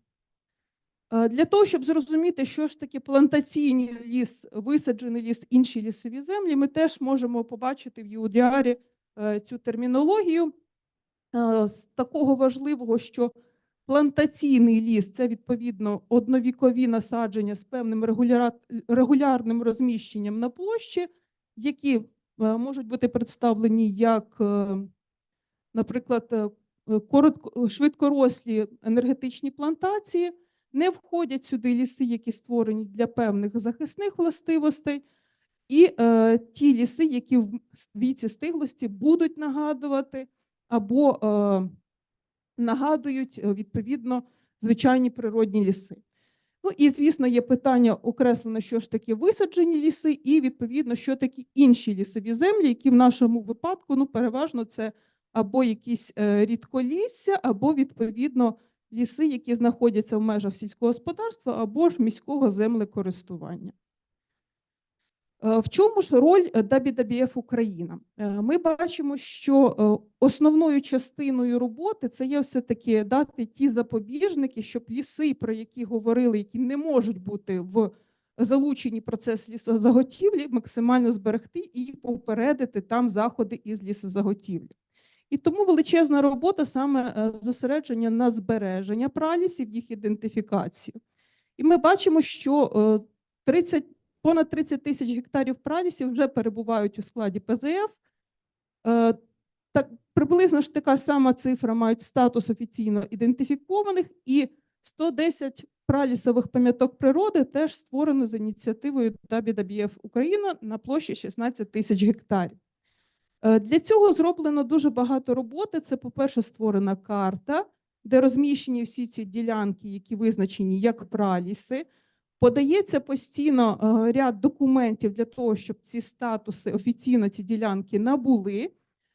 Для того, щоб зрозуміти, що ж таке плантаційний ліс, висаджений ліс, інші лісові землі, ми теж можемо побачити в ЄУДІАРі цю термінологію з такого важливого, що плантаційний ліс – це, відповідно, одновікові насадження з певним регулярним розміщенням на площі, які можуть бути представлені як, наприклад, швидкорослі енергетичні плантації, Не входять сюди ліси, які створені для певних захисних властивостей, і ті ліси, які в віці стиглості будуть нагадувати або нагадують відповідно звичайні природні ліси. Ну і, звісно, є питання окреслено, що ж таке висаджені ліси, і, відповідно, що такі інші лісові землі, які в нашому випадку, ну, переважно це або якісь рідколісся, або, відповідно, ліси, які знаходяться в межах сільського господарства, або ж міського землекористування. В чому ж роль WWF Україна? Ми бачимо, що основною частиною роботи це є все-таки дати ті запобіжники, щоб ліси, про які говорили, які не можуть бути в залученні процес лісозаготівлі, максимально зберегти і попередити там заходи із лісозаготівлі. І тому величезна робота саме зосередження на збереження пралісів, їх ідентифікацію. І ми бачимо, що понад 30 тисяч гектарів пралісів вже перебувають у складі ПЗФ. Приблизно ж така сама цифра мають статус офіційно ідентифікованих, і 110 пралісових пам'яток природи теж створено за ініціативою WWF Україна на площі 16 тисяч гектарів. Для цього зроблено дуже багато роботи. Це, по-перше, створена карта, де розміщені всі ці ділянки, які визначені як праліси. Подається постійно ряд документів для того, щоб ці статуси, офіційно ці ділянки набули.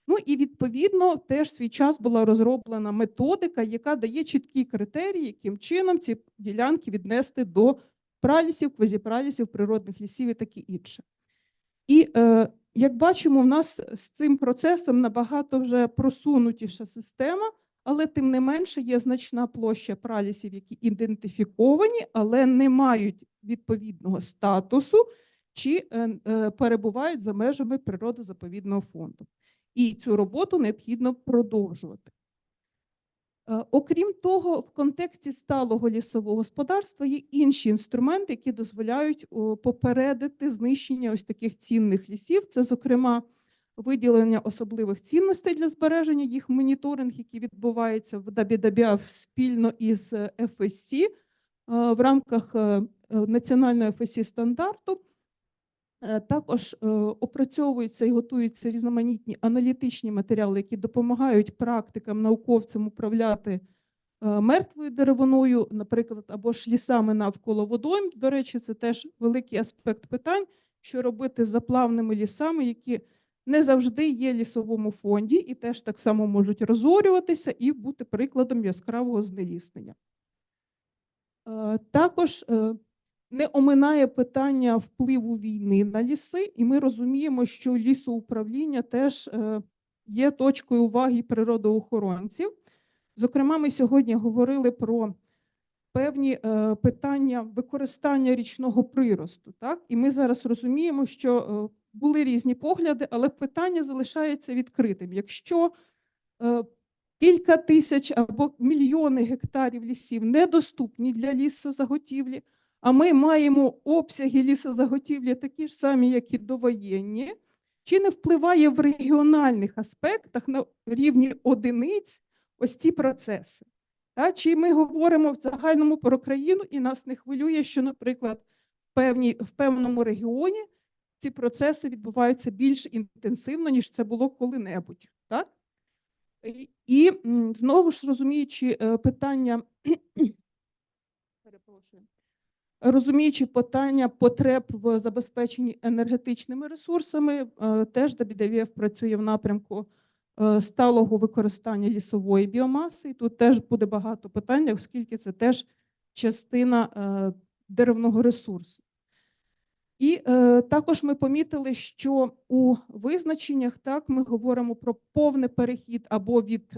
Ну і, відповідно, теж в свій час була розроблена методика, яка дає чіткі критерії, яким чином ці ділянки віднести до пралісів, квазіпралісів, природних лісів і таке інше. І, як бачимо, в нас з цим процесом набагато вже просунутіша система, але тим не менше є значна площа пралісів, які ідентифіковані, але не мають відповідного статусу чи перебувають за межами природозаповідного фонду. І цю роботу необхідно продовжувати. Окрім того, в контексті сталого лісового господарства є інші інструменти, які дозволяють попередити знищення ось таких цінних лісів. Це, зокрема, виділення особливих цінностей для збереження, їх моніторинг, який відбувається в WWF спільно із FSC в рамках національного FSC стандарту. Також опрацьовуються і готуються різноманітні аналітичні матеріали, які допомагають практикам, науковцям управляти мертвою деревиною, наприклад, або ж лісами навколо водойм. До речі, це теж великий аспект питань, що робити з заплавними лісами, які не завжди є в лісовому фонді і теж так само можуть розорюватися і бути прикладом яскравого знеліснення. Також не оминає питання впливу війни на ліси, і ми розуміємо, що лісоуправління теж є точкою уваги природоохоронців. Зокрема, ми сьогодні говорили про певні питання використання річного приросту. Так? І ми зараз розуміємо, що були різні погляди, але питання залишається відкритим. Якщо кілька тисяч або мільйони гектарів лісів недоступні для лісозаготівлі, а ми маємо обсяги лісозаготівлі такі ж самі, як і довоєнні, чи не впливає в регіональних аспектах на рівні одиниць ось ці процеси? Чи ми говоримо в загальному про країну і нас не хвилює, що, наприклад, в певному регіоні ці процеси відбуваються більш інтенсивно, ніж це було коли-небудь. Так? І знову ж розуміючи питання, розуміючи питання потреб в забезпеченні енергетичними ресурсами, теж WWF працює в напрямку сталого використання лісової біомаси. І тут теж буде багато питань, оскільки це теж частина деревного ресурсу. І також ми помітили, що у визначеннях так ми говоримо про повний перехід або від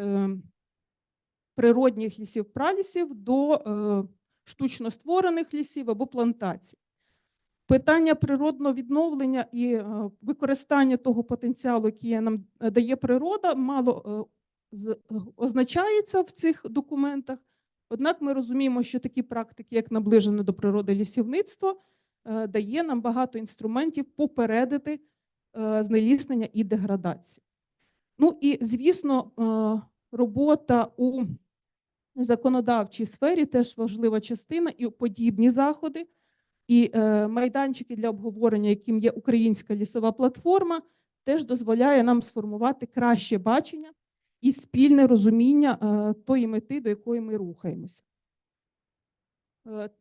природних лісів-пралісів до штучно створених лісів або плантацій. Питання природного відновлення і використання того потенціалу, який нам дає природа, мало означається в цих документах. Однак ми розуміємо, що такі практики, як наближене до природи лісівництво, дає нам багато інструментів попередити знеліснення і деградацію. Ну і, звісно, робота у законодавчій сфері теж важлива частина, і подібні заходи, і майданчики для обговорення, яким є Українська лісова платформа, теж дозволяє нам сформувати краще бачення і спільне розуміння тої мети, до якої ми рухаємося.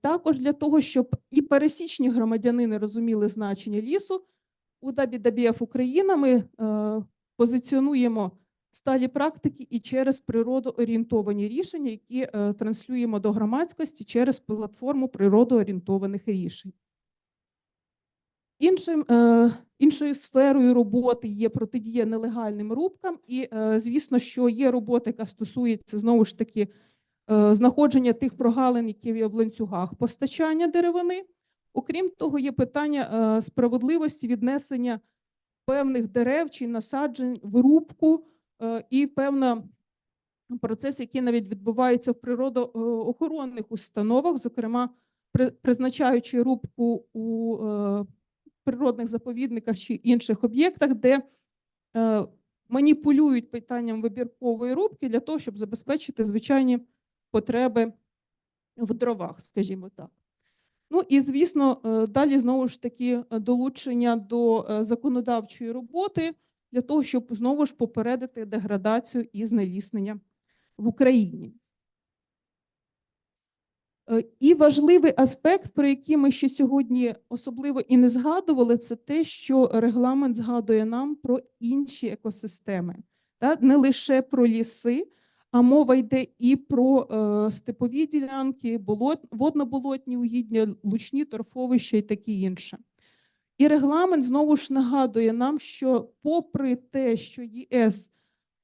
Також для того, щоб і пересічні громадянини розуміли значення лісу, у WWF Україна ми позиціонуємо сталі практики і через природоорієнтовані рішення, які транслюємо до громадськості через платформу природоорієнтованих рішень. Іншою сферою роботи є протидія нелегальним рубкам, і, звісно, що є робота, яка стосується, знову ж таки, знаходження тих прогалин, які є в ланцюгах постачання деревини. Окрім того, є питання справедливості віднесення певних дерев чи насаджень в рубку і певний процес, який навіть відбувається в природоохоронних установах, зокрема, призначаючи рубку у природних заповідниках чи інших об'єктах, де маніпулюють питанням вибіркової рубки для того, щоб забезпечити звичайні потреби в дровах, скажімо так. Ну і, звісно, далі, знову ж таки, долучення до законодавчої роботи для того, щоб, знову ж, попередити деградацію і знеліснення в Україні. І важливий аспект, про який ми ще сьогодні особливо і не згадували, це те, що регламент згадує нам про інші екосистеми. Не лише про ліси, а мова йде і про степові ділянки, водно-болотні угіддя, лучні торфовища і таке інше. І регламент знову ж нагадує нам, що попри те, що ЄС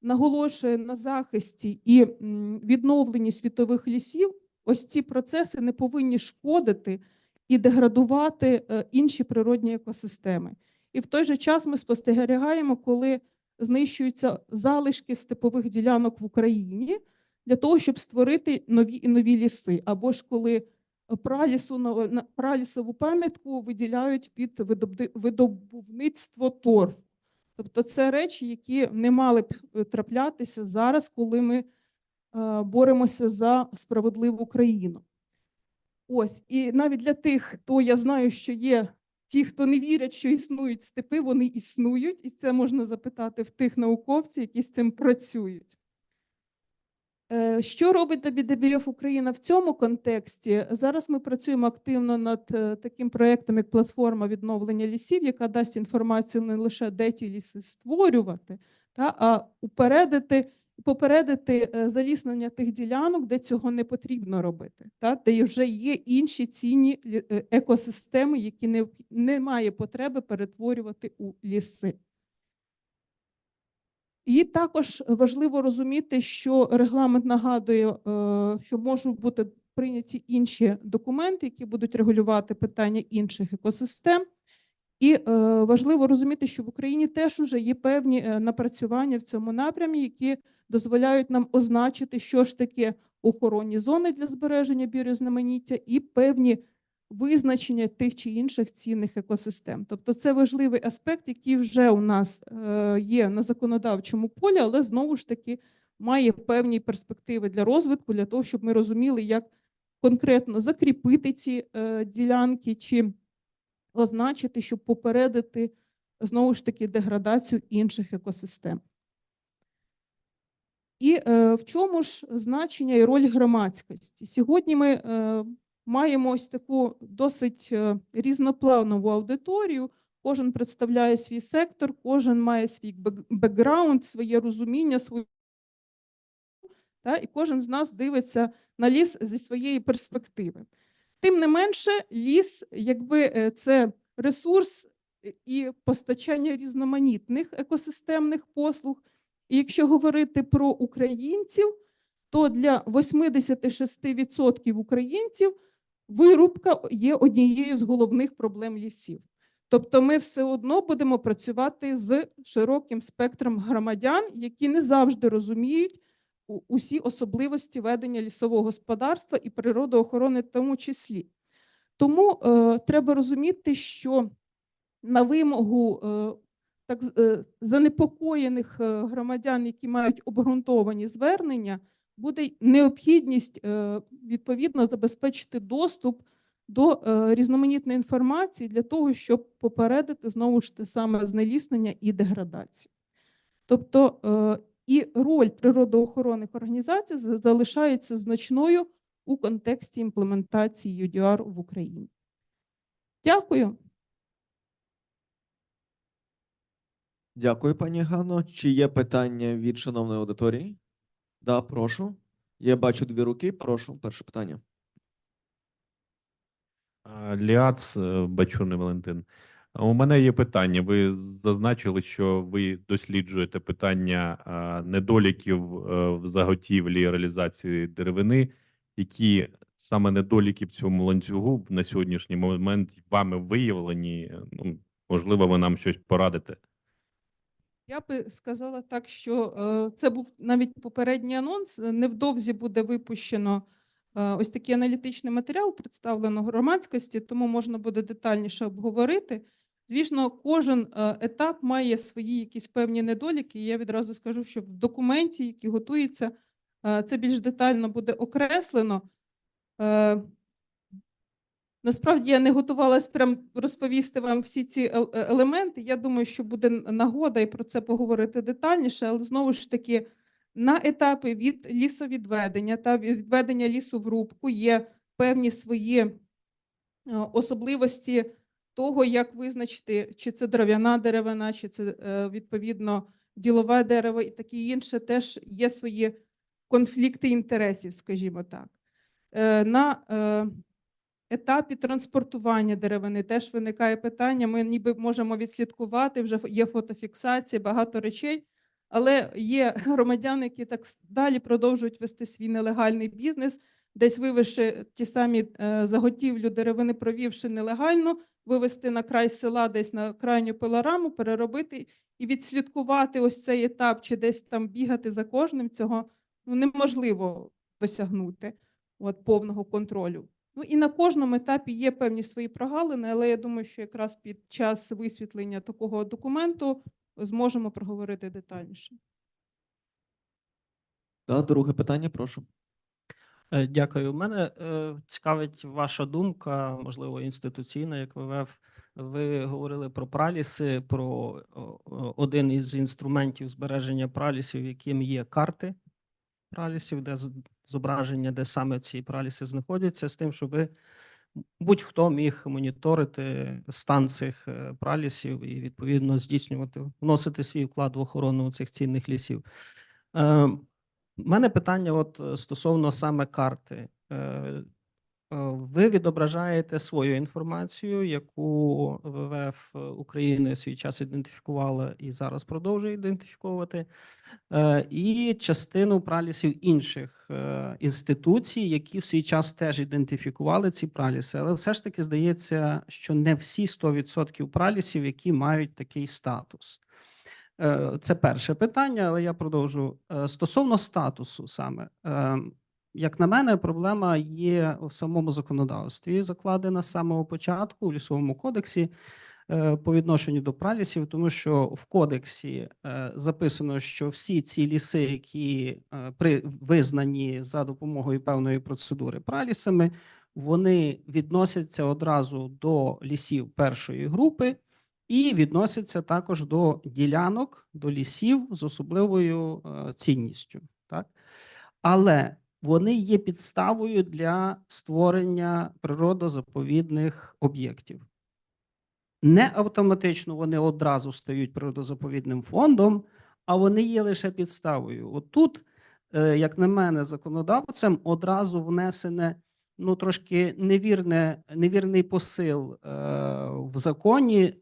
наголошує на захисті і відновленні світових лісів, ось ці процеси не повинні шкодити і деградувати інші природні екосистеми. І в той же час ми спостерігаємо, коли знищуються залишки степових ділянок в Україні для того, щоб створити нові і нові ліси, або ж коли пралісову пам'ятку виділяють під видобувництво торфу. Тобто це речі, які не мали б траплятися зараз, коли ми боремося за справедливу Україну. Ось, і навіть для тих, хто, я знаю, що є ті, хто не вірять, що існують степи, вони існують, і це можна запитати в тих науковців, які з цим працюють. Що робить WWF Україна в цьому контексті? Зараз ми працюємо активно над таким проєктом, як платформа відновлення лісів, яка дасть інформацію не лише де ті ліси створювати, а попередити заліснення тих ділянок, де цього не потрібно робити, де вже є інші цінні екосистеми, які немає потреби перетворювати у ліси. І також важливо розуміти, що регламент нагадує, що можуть бути прийняті інші документи, які будуть регулювати питання інших екосистем. І важливо розуміти, що в Україні теж вже є певні напрацювання в цьому напрямі, які дозволяють нам означити, що ж таке охоронні зони для збереження біорізноманіття і певні визначення тих чи інших цінних екосистем. Тобто це важливий аспект, який вже у нас є на законодавчому полі, але знову ж таки має певні перспективи для розвитку, для того, щоб ми розуміли, як конкретно закріпити ці ділянки чи означити, щоб попередити, знову ж таки, деградацію інших екосистем. І в чому ж значення і роль громадськості? Сьогодні ми маємо ось таку досить різнопланову аудиторію, кожен представляє свій сектор, кожен має свій бекграунд, своє розуміння, і кожен з нас дивиться на ліс зі своєї перспективи. Тим не менше, ліс, якби це ресурс і постачання різноманітних екосистемних послуг. І якщо говорити про українців, то для 86% українців вирубка є однією з головних проблем лісів. Тобто ми все одно будемо працювати з широким спектром громадян, які не завжди розуміють усі особливості ведення лісового господарства і природоохорони в тому числі. Тому треба розуміти, що на вимогу занепокоєних громадян, які мають обґрунтовані звернення буде необхідність відповідно забезпечити доступ до різноманітної інформації для того, щоб попередити знову ж те саме знеліснення і деградацію. Тобто і роль природоохоронних організацій залишається значною у контексті імплементації UDR в Україні. Дякую. Дякую, пані Ганно. Чи є питання від шановної аудиторії? Да, прошу. Я бачу дві руки. Прошу, перше питання. Ліац Бачуни Валентин. У мене є питання. Ви зазначили, що ви досліджуєте питання недоліків в заготівлі і реалізації деревини. Які саме недоліки в цьому ланцюгу на сьогоднішній момент вами виявлені? Ну, можливо, ви нам щось порадите. Я би сказала так, що це був навіть попередній анонс. Невдовзі буде випущено ось такий аналітичний матеріал, представлено громадськості, тому можна буде детальніше обговорити. Звісно, кожен етап має свої якісь певні недоліки. І я відразу скажу, що в документі, який готується, це більш детально буде окреслено. Насправді я не готувалась прям розповісти вам всі ці елементи. Я думаю, що буде нагода і про це поговорити детальніше, але знову ж таки на етапі від лісовідведення та відведення лісу в рубку є певні свої особливості того, як визначити, чи це дерев'яна деревина, чи це відповідно ділове дерево і таке інше. Теж є свої конфлікти інтересів, скажімо так. На етапі транспортування деревини теж виникає питання. Ми ніби можемо відслідкувати, вже є фотофіксація, багато речей, але є громадяни, які так далі продовжують вести свій нелегальний бізнес, десь вивезши ті самі заготівлю деревини, провівши нелегально, вивезти на край села, десь на крайню пилораму, переробити і відслідкувати ось цей етап, чи десь там бігати за кожним, цього неможливо досягнути повного контролю. Ну і на кожному етапі є певні свої прогалини, але я думаю, що якраз під час висвітлення такого документу зможемо проговорити детальніше. Да, друге питання, прошу. Дякую. У мене цікавить ваша думка, можливо, інституційна, як ВВФ. Ви говорили про праліси, про один із інструментів збереження пралісів, яким є карти пралісів, де зображення, де саме ці праліси знаходяться, з тим, щоб будь-хто міг моніторити стан цих пралісів і, відповідно, здійснювати, вносити свій вклад в охорону цих цінних лісів. У мене питання стосовно саме карти. Ви відображаєте свою інформацію, яку ВВФ України в свій час ідентифікувала і зараз продовжує ідентифікувати, і частину пралісів інших інституцій, які в свій час теж ідентифікували ці праліси. Але все ж таки здається, що не всі 100% пралісів, які мають такий статус. Це перше питання, але я продовжу. Стосовно статусу саме, як на мене, проблема є в самому законодавстві, закладена з самого початку у Лісовому кодексі по відношенню до пралісів, тому що в кодексі записано, що всі ці ліси, які визнані за допомогою певної процедури пралісами, вони відносяться одразу до лісів першої групи, і відносяться також до ділянок, до лісів з особливою цінністю. Так? Але вони є підставою для створення природозаповідних об'єктів. Не автоматично вони одразу стають природозаповідним фондом, а вони є лише підставою. От тут, як на мене, законодавцем одразу внесене трошки невірний посил в законі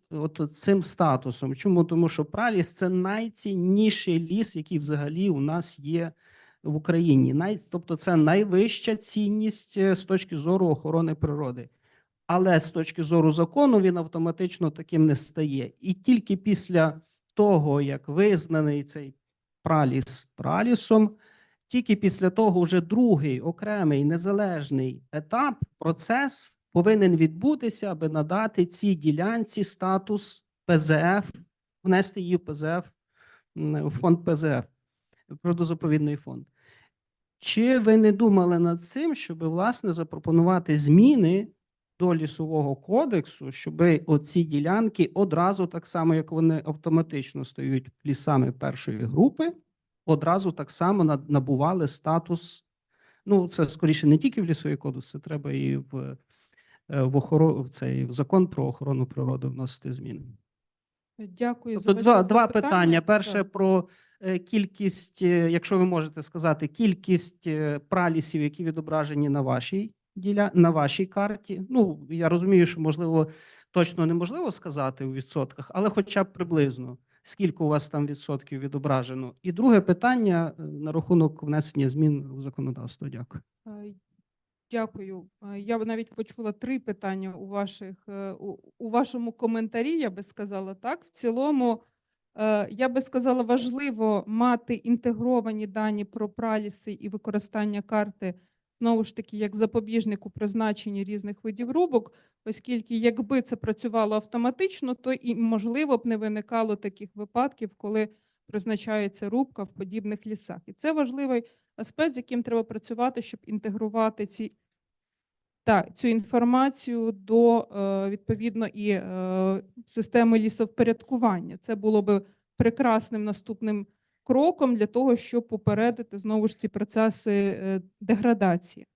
цим статусом. Чому? Тому що праліс – це найцінніший ліс, який взагалі у нас є в Україні. Тобто це найвища цінність з точки зору охорони природи. Але з точки зору закону він автоматично таким не стає. І тільки після того, як визнаний цей праліс пралісом, тільки після того вже другий окремий незалежний етап, процес повинен відбутися, аби надати цій ділянці статус ПЗФ, внести її в ПЗФ, в фонд ПЗФ, природозаповідний фонд. Чи ви не думали над цим, щоб, власне, запропонувати зміни до лісового кодексу, щоб оці ділянки одразу, так само, як вони автоматично стають лісами першої групи, одразу так само набували статус, ну, це скоріше не тільки в лісовий кодекс, це треба і в цей в закон про охорону природи вносити зміни. Дякую за Тобто ваше два запитання. питання. Перше Так. про кількість, якщо ви можете сказати, кількість пралісів, які відображені на вашій карті. Ну, я розумію, що, можливо, точно неможливо сказати у відсотках, але хоча б приблизно, скільки у вас там відсотків відображено. І друге питання на рахунок внесення змін у законодавство. Дякую. Дякую. Я б навіть почула 3 питання у вашому коментарі, я би сказала так. В цілому, я би сказала, важливо мати інтегровані дані про праліси і використання карти, знову ж таки, як запобіжник у призначенні різних видів рубок, оскільки якби це працювало автоматично, то і, можливо, б не виникало таких випадків, коли призначається рубка в подібних лісах. І це важливий аспект, з яким треба працювати, щоб інтегрувати цю інформацію до, відповідно, і системи лісовпорядкування. Це було би прекрасним наступним кроком для того, щоб попередити, знову ж, ці процеси деградації.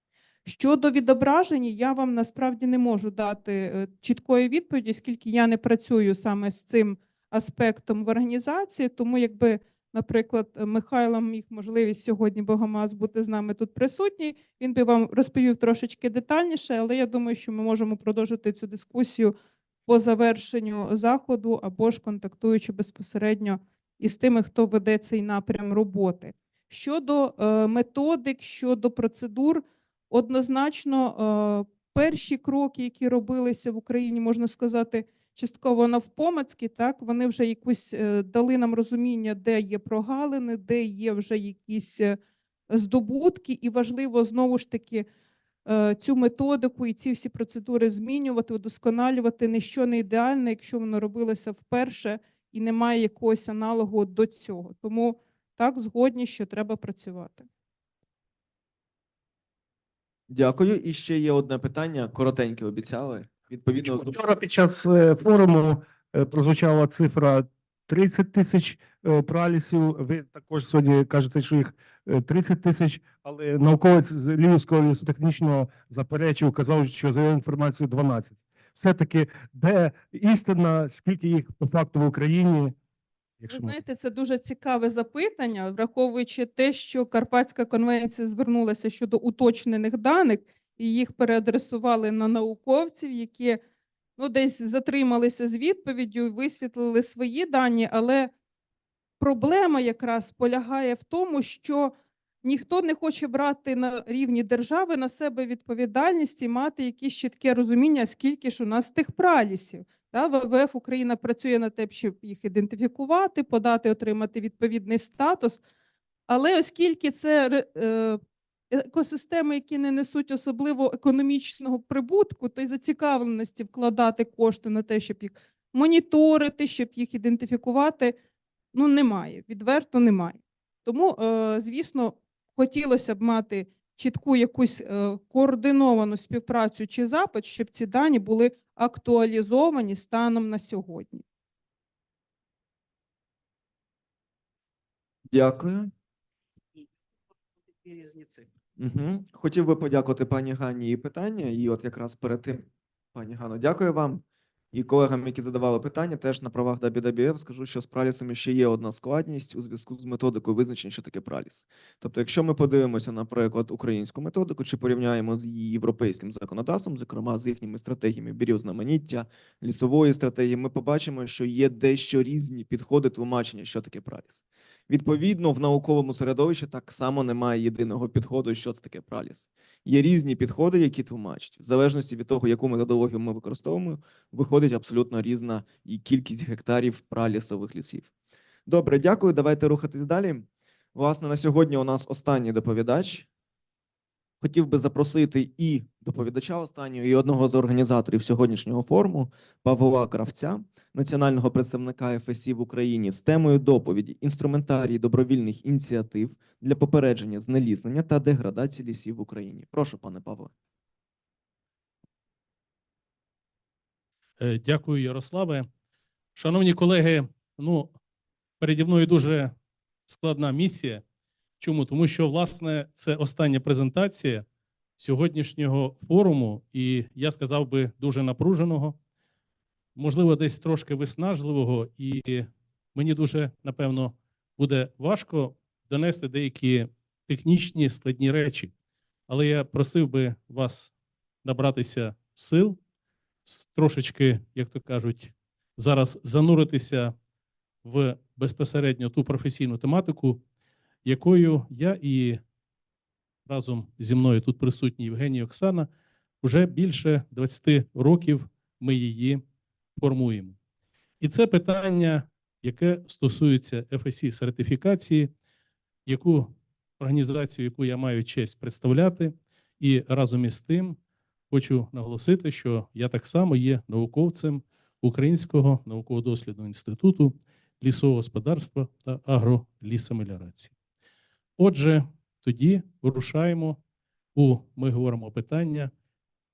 Щодо відображення, я вам насправді не можу дати чіткої відповіді, оскільки я не працюю саме з цим аспектом в організації, тому якби, наприклад, Михайло міг можливість сьогодні Богомаз бути з нами тут присутній, він би вам розповів трошечки детальніше, але я думаю, що ми можемо продовжити цю дискусію по завершенню заходу або ж контактуючи безпосередньо із тими, хто веде цей напрям роботи. Щодо методик, щодо процедур, однозначно перші кроки, які робилися в Україні, можна сказати, частково навпомацьки, так, вони вже якусь дали нам розуміння, де є прогалини, де є вже якісь здобутки, і важливо знову ж таки цю методику і ці всі процедури змінювати, удосконалювати. Ніщо не ідеальне, якщо воно робилося вперше і немає якогось аналогу до цього. Тому так, згодні, що треба працювати. Дякую. І ще є одне питання, коротеньке обіцяли. Відповідно, Вчора під час форуму прозвучала цифра 30 тисяч пралісів. Ви також сьогодні кажете, що їх 30 тисяч, але науковець з Львівського лісотехнічного заперечив, казав, що за його інформацією 12. Все-таки де істина, скільки їх по факту в Україні? Ви знаєте, це дуже цікаве запитання, враховуючи те, що Карпатська конвенція звернулася щодо уточнених даних, і їх переадресували на науковців, які десь затрималися з відповіддю, висвітлили свої дані, але проблема якраз полягає в тому, що ніхто не хоче брати на рівні держави на себе відповідальність і мати якесь чітке розуміння, скільки ж у нас тих пралісів. ВВФ Україна працює над тим, щоб їх ідентифікувати, подати, отримати відповідний статус. Але оскільки це екосистеми, які не несуть особливо економічного прибутку, то й зацікавленості вкладати кошти на те, щоб їх моніторити, щоб їх ідентифікувати, немає, відверто немає. Тому, звісно, хотілося б мати чітку якусь координовану співпрацю чи запит, щоб ці дані були актуалізовані станом на сьогодні. Дякую. Хотів би подякувати пані Ганні і питання. І от якраз перед тим, пані Ганно, дякую вам. І колегам, які задавали питання, теж на правах WWF скажу, що з пралісами ще є одна складність у зв'язку з методикою визначення, що таке праліс. Тобто, якщо ми подивимося, наприклад, українську методику, чи порівняємо з її європейським законодавством, зокрема з їхніми стратегіями біріознаманіття, лісової стратегії, ми побачимо, що є дещо різні підходи тлумачення, що таке праліс. Відповідно, в науковому середовищі так само немає єдиного підходу, що це таке праліс. Є різні підходи, які тлумачать. В залежності від того, яку методологію ми використовуємо, виходить абсолютно різна і кількість гектарів пралісових лісів. Добре, дякую. Давайте рухатись далі. Власне, на сьогодні у нас останній доповідач. Хотів би запросити і доповідача останнього, і одного з організаторів сьогоднішнього форуму, Павла Кравця. національного представника ФСІ в Україні з темою доповіді «Інструментарій добровільних ініціатив для попередження знеліснення та деградації лісів в Україні». Прошу, пане Павло. Дякую, Ярославе. Шановні колеги, переді мною дуже складна місія. Чому? Тому що, власне, це остання презентація сьогоднішнього форуму, і я сказав би дуже напруженого, можливо, десь трошки виснажливого, і мені дуже, напевно, буде важко донести деякі технічні складні речі. Але я просив би вас набратися сил, трошечки, як то кажуть, зараз зануритися в безпосередньо ту професійну тематику, якою я і разом зі мною тут присутні Євгеній і Оксана вже більше 20 років ми її формуємо. І це питання, яке стосується ФСІ сертифікації, яку організацію, яку я маю честь представляти, і разом із тим хочу наголосити, що я так само є науковцем Українського науково-дослідного інституту лісового господарства та агролісомеліорації. Отже, тоді вирушаємо ми говоримо питання,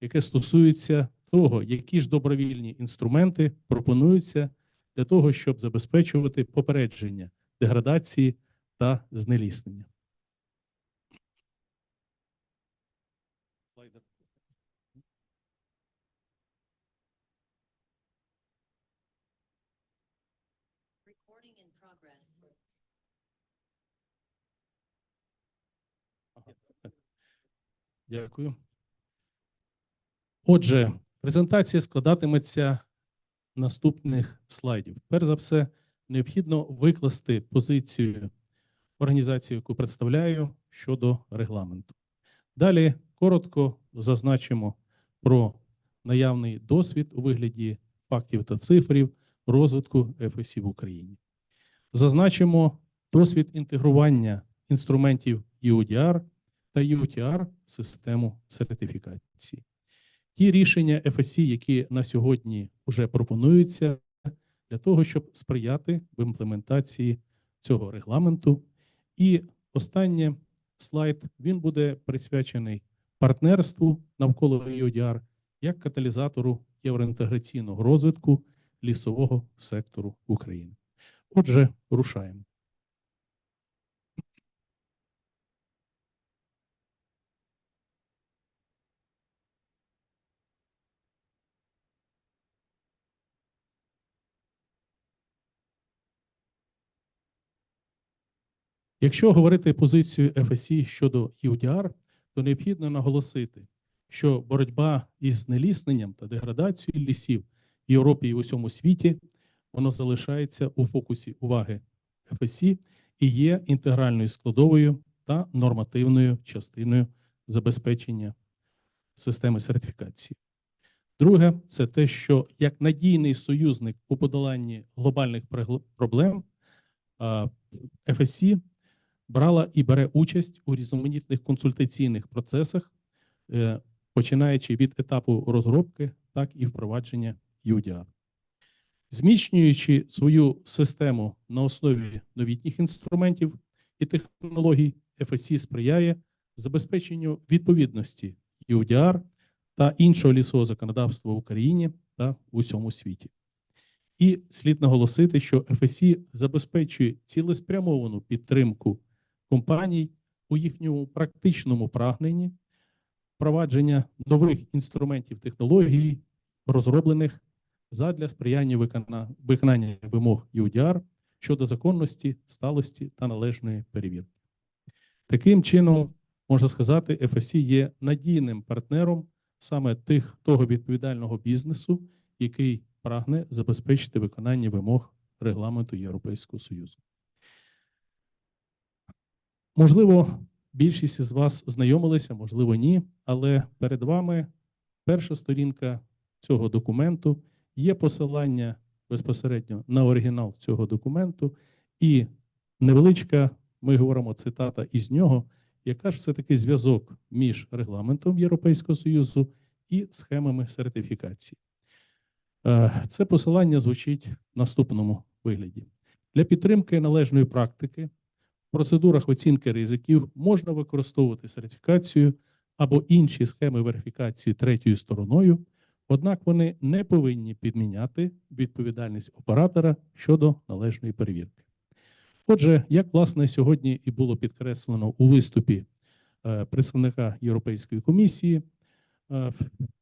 яке стосується того, які ж добровільні інструменти пропонуються для того, щоб забезпечувати попередження деградації та знеліснення. Дякую. Отже, презентація складатиметься наступних слайдів. Перш за все, необхідно викласти позицію організації, яку представляю, щодо регламенту. Далі коротко зазначимо про наявний досвід у вигляді фактів та цифрів розвитку ФСІ в Україні. Зазначимо досвід інтегрування інструментів EUDR та UTR в систему сертифікації. Ті рішення ФСІ, які на сьогодні вже пропонуються для того, щоб сприяти в імплементації цього регламенту. І останній слайд, він буде присвячений партнерству навколо EUDR як каталізатору євроінтеграційного розвитку лісового сектору України. Отже, рушаємо. Якщо говорити позицію ФСІ щодо EUDR, то необхідно наголосити, що боротьба із знелісненням та деградацією лісів в Європі і в усьому світі, воно залишається у фокусі уваги ФСІ і є інтегральною складовою та нормативною частиною забезпечення системи сертифікації. Друге, це те, що як надійний союзник у подоланні глобальних проблем ФСІ брала і бере участь у різноманітних консультаційних процесах, починаючи від етапу розробки, так і впровадження EUDR. Зміцнюючи свою систему на основі новітніх інструментів і технологій, ФСІ сприяє забезпеченню відповідності EUDR та іншого лісового законодавства в Україні та в усьому світі. І слід наголосити, що ФСІ забезпечує цілеспрямовану підтримку компаній у їхньому практичному прагненні впровадження нових інструментів технологій, розроблених задля сприяння виконання вимог EUDR щодо законності, сталості та належної перевірки. Таким чином, можна сказати, ФСІ є надійним партнером саме того відповідального бізнесу, який прагне забезпечити виконання вимог регламенту Європейського Союзу. Можливо, більшість із вас знайомилися, можливо, ні, але перед вами перша сторінка цього документу, є посилання безпосередньо на оригінал цього документу і невеличка, ми говоримо, цитата із нього, яка ж все-таки зв'язок між регламентом Європейського Союзу і схемами сертифікації. Це посилання звучить в наступному вигляді. Для підтримки належної практики в процедурах оцінки ризиків можна використовувати сертифікацію або інші схеми верифікації третьою стороною, однак вони не повинні підміняти відповідальність оператора щодо належної перевірки. Отже, як, власне, сьогодні і було підкреслено у виступі представника Європейської комісії,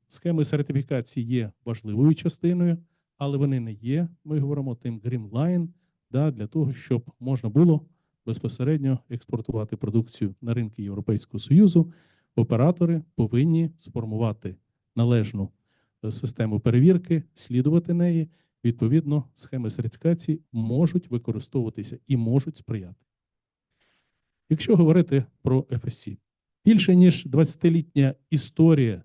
схеми сертифікації є важливою частиною, але вони не є, ми говоримо, тим green line, для того, щоб можна було безпосередньо експортувати продукцію на ринки Європейського Союзу. Оператори повинні сформувати належну систему перевірки, слідувати неї. Відповідно, схеми сертифікації можуть використовуватися і можуть сприяти. Якщо говорити про FSC, більше ніж 20-літня історія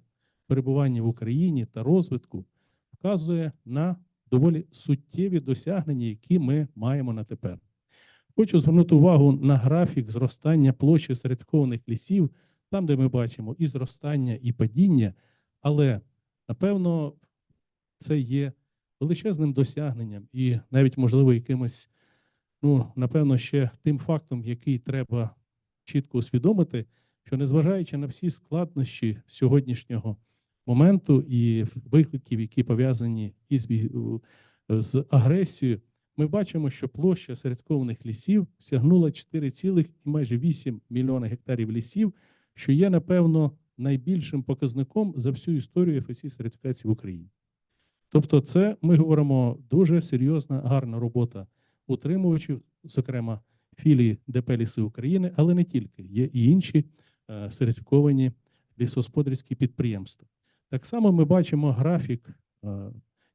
перебування в Україні та розвитку вказує на доволі суттєві досягнення, які ми маємо на тепер. Хочу звернути увагу на графік зростання площі сертифікованих лісів, там, де ми бачимо і зростання, і падіння, але, напевно, це є величезним досягненням і навіть, можливо, якимось, напевно, ще тим фактом, який треба чітко усвідомити, що незважаючи на всі складнощі сьогоднішнього моменту і викликів, які пов'язані з агресією, ми бачимо, що площа сертифікованих лісів сягнула 4,8 мільйона гектарів лісів, що є, напевно, найбільшим показником за всю історію FSC сертифікації в Україні. Тобто це, ми говоримо, дуже серйозна, гарна робота утримувачів, зокрема філії ДП «Ліси України», але не тільки, є і інші сертифіковані лісогосподарські підприємства. Так само ми бачимо графік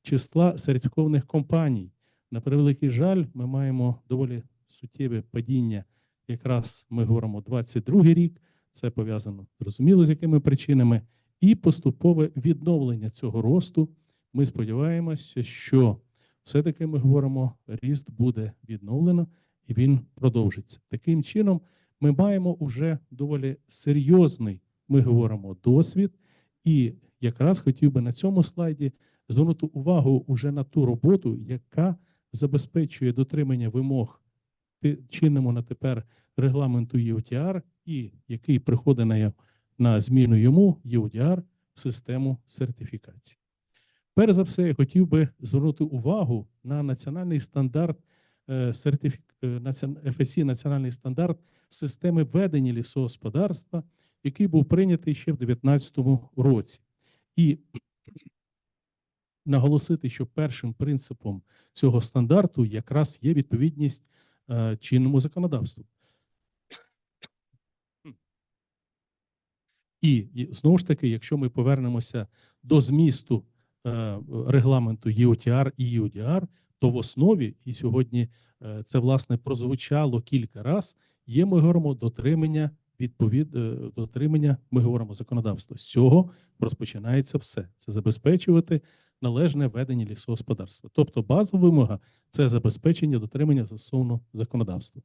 числа сертифікованих компаній. На превеликий жаль, ми маємо доволі суттєве падіння, якраз ми говоримо 22-й рік, це пов'язано, зрозуміло, з якими причинами, і поступове відновлення цього росту. Ми сподіваємося, що все-таки ми говоримо, ріст буде відновлено і він продовжиться. Таким чином, ми маємо вже доволі серйозний, ми говоримо, досвід, і якраз хотів би на цьому слайді звернути увагу уже на ту роботу, яка забезпечує дотримання вимог чинному на тепер регламенту EUTR і який приходить на зміну йому EUDR в систему сертифікації. Перш за все, я хотів би звернути увагу на національний стандарт FSC, національний стандарт системи ведення лісогосподарства, який був прийнятий ще в 2019 році. І наголосити, що першим принципом цього стандарту якраз є відповідність чинному законодавству. І знову ж таки, якщо ми повернемося до змісту регламенту EUTR і EUDR, то в основі, і сьогодні це, власне, прозвучало кілька разів, є, ми говоримо, дотримання, ми говоримо, законодавства. З цього розпочинається все. Це забезпечувати належне ведення лісогосподарства. Тобто базова вимога – це забезпечення дотримання застосованого законодавства.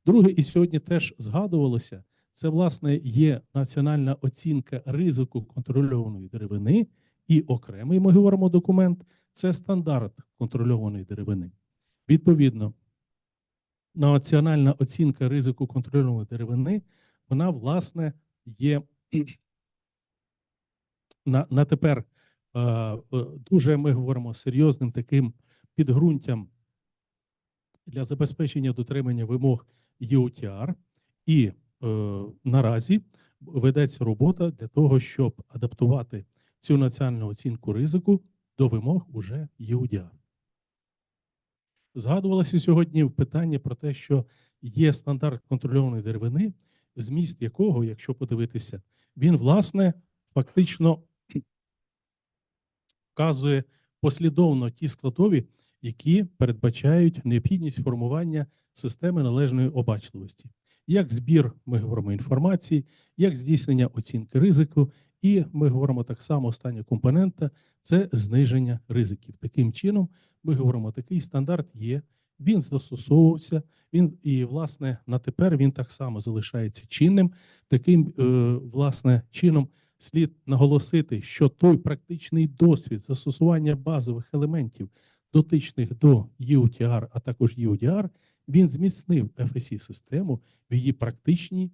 Друге, і сьогодні теж згадувалося, це, власне, є національна оцінка ризику контрольованої деревини і окремий, ми говоримо, документ – це стандарт контрольованої деревини. Відповідно, національна оцінка ризику контрольованої деревини, вона, власне, є на тепер дуже, ми говоримо, серйозним таким підґрунтям для забезпечення дотримання вимог EUTR. І наразі ведеться робота для того, щоб адаптувати цю національну оцінку ризику до вимог уже EUDR. Згадувалося сьогодні питання про те, що є стандарт контрольованої деревини, зміст якого, якщо подивитися, він, власне, фактично вказує послідовно ті складові, які передбачають необхідність формування системи належної обачливості. Як збір, ми говоримо, інформації, як здійснення оцінки ризику, і ми говоримо так само, остання компонента – це зниження ризиків. Таким чином, ми говоримо, такий стандарт є, він застосовувався, і, власне, на тепер він так само залишається чинним. Таким, власне, чином слід наголосити, що той практичний досвід застосування базових елементів, дотичних до EUTR, а також EUDR, він зміцнив FSC-систему в її практичній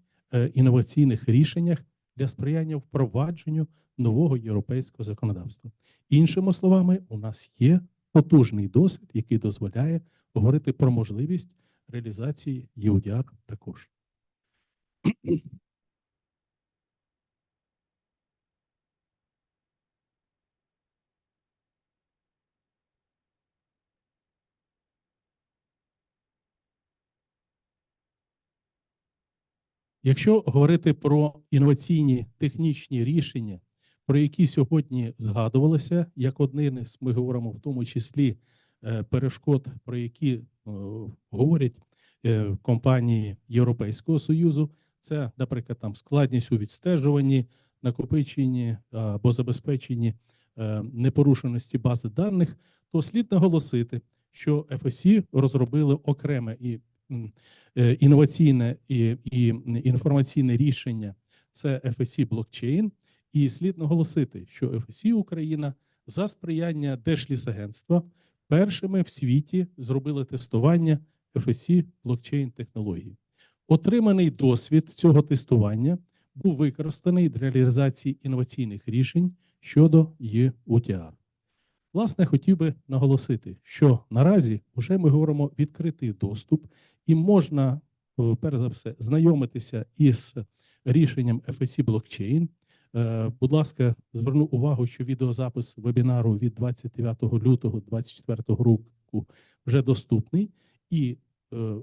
інноваційних рішеннях для сприяння впровадженню нового європейського законодавства. Іншими словами, у нас є потужний досвід, який дозволяє говорити про можливість реалізації EUDR також. Якщо говорити про інноваційні технічні рішення, про які сьогодні згадувалося, як один із, ми говоримо в тому числі перешкод, про які говорять компанії Європейського Союзу, це, наприклад, там складність у відстежуванні, накопиченні або забезпеченні непорушеності бази даних, то слід наголосити, що FSC розробили окреме і інноваційне і інформаційне рішення – це FSC блокчейн. І слід наголосити, що FSC Україна за сприяння Держлісагентства першими в світі зробили тестування FSC блокчейн технології. Отриманий досвід цього тестування був використаний для реалізації інноваційних рішень щодо EUTR. Власне, хотів би наголосити, що наразі вже ми говоримо відкритий доступ і можна, перш за все, знайомитися із рішенням FSC блокчейн. Будь ласка, зверну увагу, що відеозапис вебінару від 29 лютого 2024 року вже доступний. І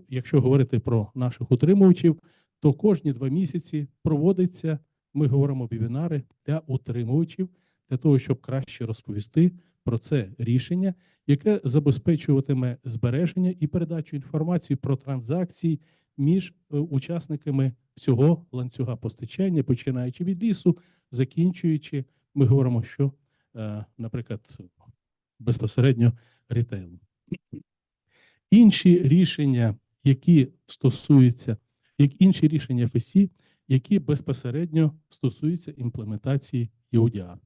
якщо говорити про наших утримувачів, то кожні 2 місяці проводиться, ми говоримо, вебінари для утримувачів, для того, щоб краще розповісти про це рішення, яке забезпечуватиме збереження і передачу інформації про транзакції між учасниками всього ланцюга постачання, починаючи від лісу, закінчуючи, ми говоримо, що, наприклад, безпосередньо рітейлом. Інші рішення, які стосуються, як інші рішення FSC, які безпосередньо стосуються імплементації EUDR.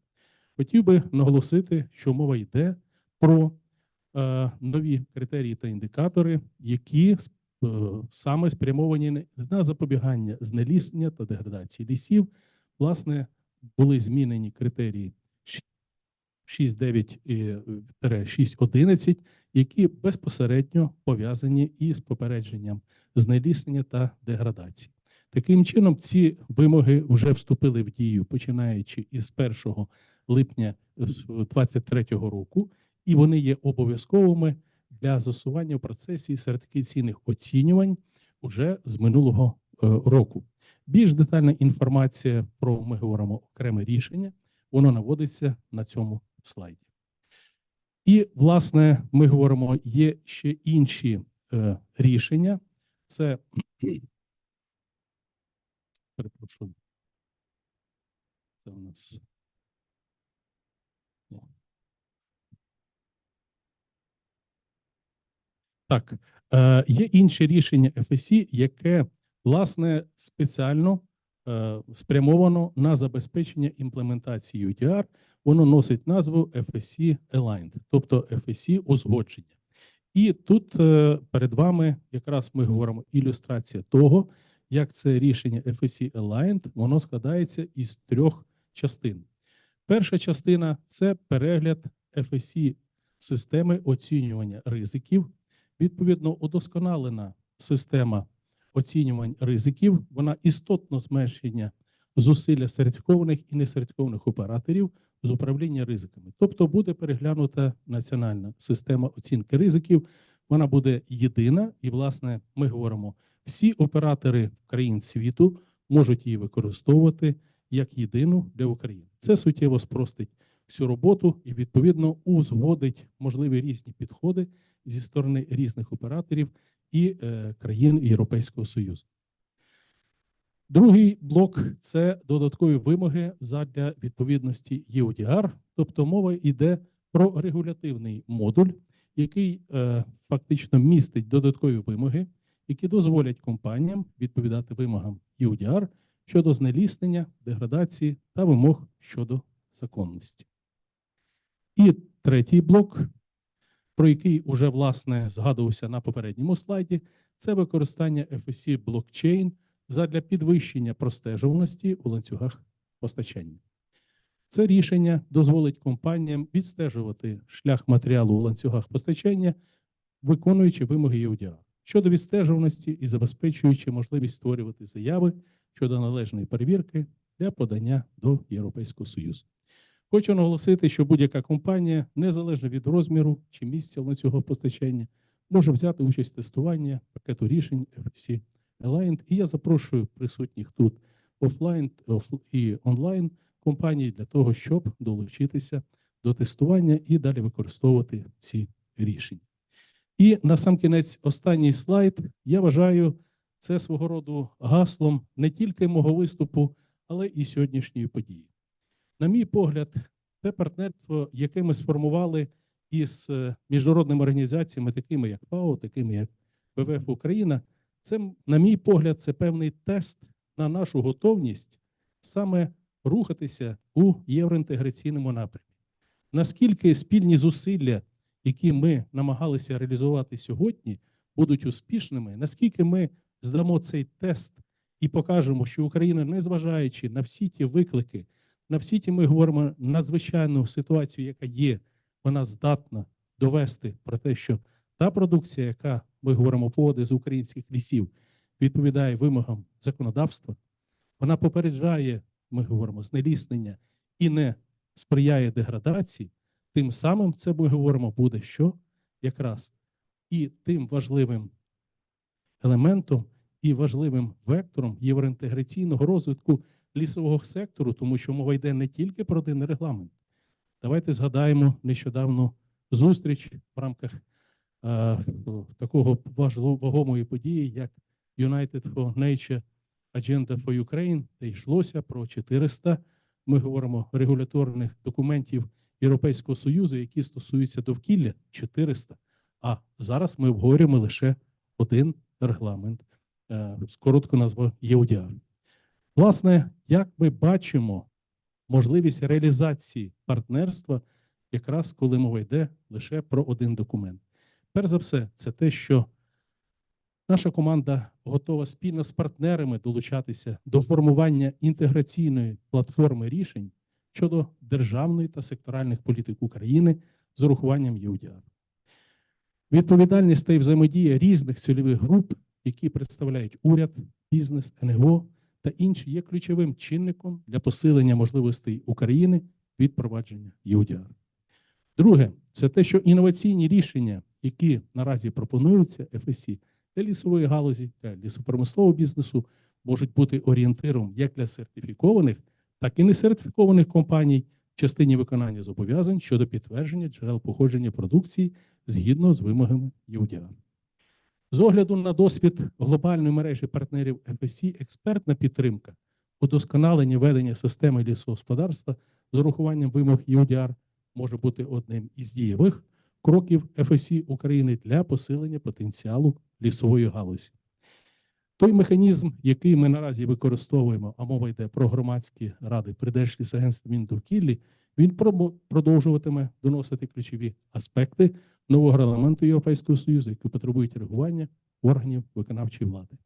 Хотів би наголосити, що мова йде про нові критерії та індикатори, які саме спрямовані на запобігання знеліснення та деградації лісів. Власне, були змінені критерії 6.9-6.11, які безпосередньо пов'язані із попередженням знеліснення та деградації. Таким чином, ці вимоги вже вступили в дію, починаючи із 1 липня 2023 року, і вони є обов'язковими для застосування в процесі сертифікаційних оцінювань уже з минулого року. Більш детальна інформація про, ми говоримо, окреме рішення, воно наводиться на цьому слайді. І, власне, ми говоримо, є ще інші рішення. Це, перепрошую, це у нас... Так, є інше рішення FSC, яке, власне, спеціально спрямовано на забезпечення імплементації EUDR. Воно носить назву FSC Aligned, тобто FSC узгодження. І тут перед вами якраз ми говоримо ілюстрація того, як це рішення FSC Aligned, воно складається із 3 частин. Перша частина – це перегляд FSC системи оцінювання ризиків. Відповідно, удосконалена система оцінювань ризиків, вона істотно зменшення зусилля сертифікованих і несертифікованих операторів з управління ризиками. Тобто буде переглянута національна система оцінки ризиків, вона буде єдина і, власне, ми говоримо, всі оператори країн світу можуть її використовувати як єдину для України. Це суттєво спростить всю роботу і, відповідно, узгодить можливі різні підходи зі сторони різних операторів і країн Європейського Союзу. Другий блок – це додаткові вимоги задля відповідності EUDR, тобто мова йде про регулятивний модуль, який фактично містить додаткові вимоги, які дозволять компаніям відповідати вимогам EUDR щодо знеліснення, деградації та вимог щодо законності. І третій блок, про який уже, власне, згадувався на попередньому слайді, це використання FSC блокчейн задля підвищення простежуваності у ланцюгах постачання. Це рішення дозволить компаніям відстежувати шлях матеріалу у ланцюгах постачання, виконуючи вимоги EUDR, щодо відстежуваності і забезпечуючи можливість створювати заяви щодо належної перевірки для подання до Європейського Союзу. Хочу наголосити, що будь-яка компанія, незалежно від розміру чи місця ланцюга постачання, може взяти участь в тестуванні пакету рішень FSC Aligned. І я запрошую присутніх тут офлайн і онлайн компаній для того, щоб долучитися до тестування і далі використовувати ці рішення. І насамкінець останній слайд, я вважаю, це свого роду гаслом не тільки мого виступу, але і сьогоднішньої події. На мій погляд, те партнерство, яке ми сформували із міжнародними організаціями, такими як ФАО, такими як ВВФ Україна, це, на мій погляд, це певний тест на нашу готовність саме рухатися у євроінтеграційному напрямі. Наскільки спільні зусилля, які ми намагалися реалізувати сьогодні, будуть успішними, наскільки ми здамо цей тест і покажемо, що Україна, незважаючи на всі ті виклики, на всі ті, ми говоримо, надзвичайну ситуацію, яка є, вона здатна довести про те, що та продукція, яка, ми говоримо, походить з українських лісів, відповідає вимогам законодавства, вона попереджає, ми говоримо, знеліснення і не сприяє деградації, тим самим це, ми говоримо, буде що? Якраз і тим важливим елементом і важливим вектором євроінтеграційного розвитку лісового сектору, тому що мова йде не тільки про один регламент. Давайте згадаємо нещодавно зустріч в рамках такого вагомої події, як United for Nature Agenda for Ukraine, де йшлося про 400, ми говоримо, регуляторних документів Європейського Союзу, які стосуються довкілля, 400. А зараз ми обговорюємо лише один регламент, коротко назву EUDR. Власне, як ми бачимо можливість реалізації партнерства, якраз коли мова йде лише про один документ. Перш за все, це те, що наша команда готова спільно з партнерами долучатися до формування інтеграційної платформи рішень щодо державної та секторальних політик України з урахуванням EUDR. Відповідальність та взаємодія різних цільових груп, які представляють уряд, бізнес, НГО та інші, є ключовим чинником для посилення можливостей України від впровадження EUDR. Друге, це те, що інноваційні рішення, які наразі пропонуються FSC для лісової галузі, для лісопромислового бізнесу, можуть бути орієнтиром як для сертифікованих, так і несертифікованих компаній в частині виконання зобов'язань щодо підтвердження джерел походження продукції згідно з вимогами EUDR. З огляду на досвід глобальної мережі партнерів FSC, експертна підтримка, удосконалення ведення системи лісогосподарства з урахуванням вимог EUDR може бути одним із дієвих кроків FSC України для посилення потенціалу лісової галузі. Той механізм, який ми наразі використовуємо, а мова йде про громадські ради при Держлісагентстві Міндовкіллі, він продовжуватиме доносити ключові аспекти нового регламенту Європейського Союзу, які потребують реагування органів виконавчої влади.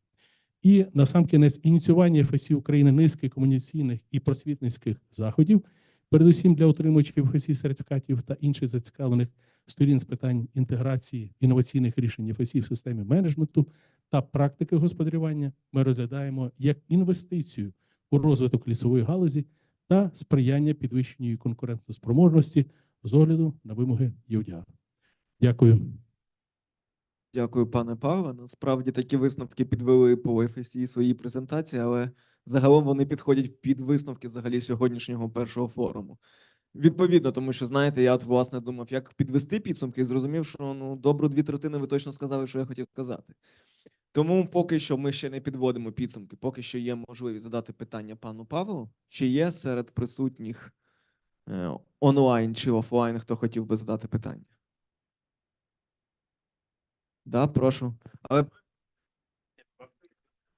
І насамкінець ініціювання FSC України низки комунікаційних і просвітницьких заходів, передусім для отримувачів FSC сертифікатів та інших зацікавлених сторін з питань інтеграції інноваційних рішень FSC в системі менеджменту та практики господарювання, ми розглядаємо як інвестицію у розвиток лісової галузі та сприяння підвищенню її конкурентоспроможності з огляду на вимоги EUDR. Дякую. Дякую, пане Павле. Насправді такі висновки підвели по FSC свої презентації, але загалом вони підходять під висновки взагалі сьогоднішнього першого форуму. Відповідно, тому що, знаєте, я от, власне, думав, як підвести підсумки, і зрозумів, що добру 2/3 ви точно сказали, що я хотів сказати. Тому поки що ми ще не підводимо підсумки, поки що є можливість задати питання пану Павлу. Чи є серед присутніх онлайн чи офлайн, хто хотів би задати питання? Да, прошу.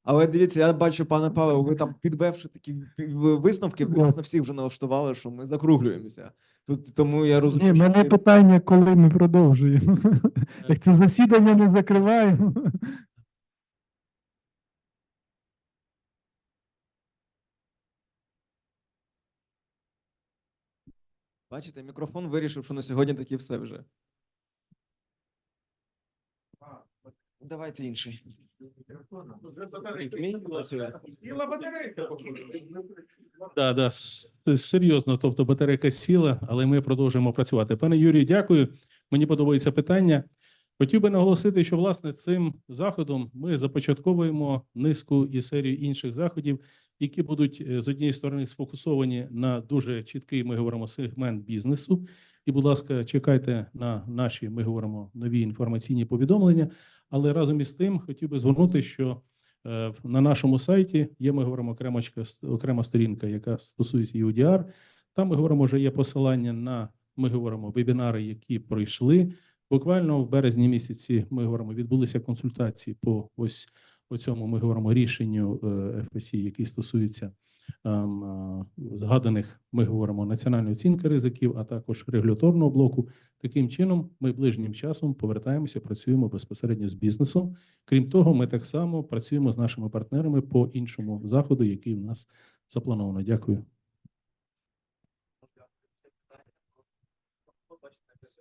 Але дивіться, я бачу, пане Павло, ви там підвевши такі висновки, ви нас на всіх вже налаштували, що ми закруглюємося. Тут тому я розумію, Ні, що мене питання, коли ми продовжуємо. Як це засідання не закриваємо. бачите, мікрофон вирішив, що на сьогодні таки все вже. Давайте інший. Мій працює. Да, серйозно, тобто батарейка сіла, але ми продовжуємо працювати. Пане Юрію, дякую. Мені подобається питання. Хотів би наголосити, що власне цим заходом ми започатковуємо низку і серію інших заходів, які будуть з однієї сторони сфокусовані на дуже чіткий, ми говоримо, сегмент бізнесу. І, будь ласка, чекайте на наші, ми говоримо, нові інформаційні повідомлення. Але разом із тим хотів би звернути, що на нашому сайті є, ми говоримо, окрема сторінка, яка стосується EUDR. Там ми говоримо, вже є посилання на, ми говоримо, вебінари, які пройшли. Буквально в березні місяці, ми говоримо, відбулися консультації по ось цьому, ми говоримо, рішенню ФСІ, який стосується згаданих, ми говоримо, національної оцінки ризиків, а також регуляторного блоку. Таким чином, ми ближнім часом повертаємося, працюємо безпосередньо з бізнесом. Крім того, ми так само працюємо з нашими партнерами по іншому заходу, який в нас заплановано. Дякую.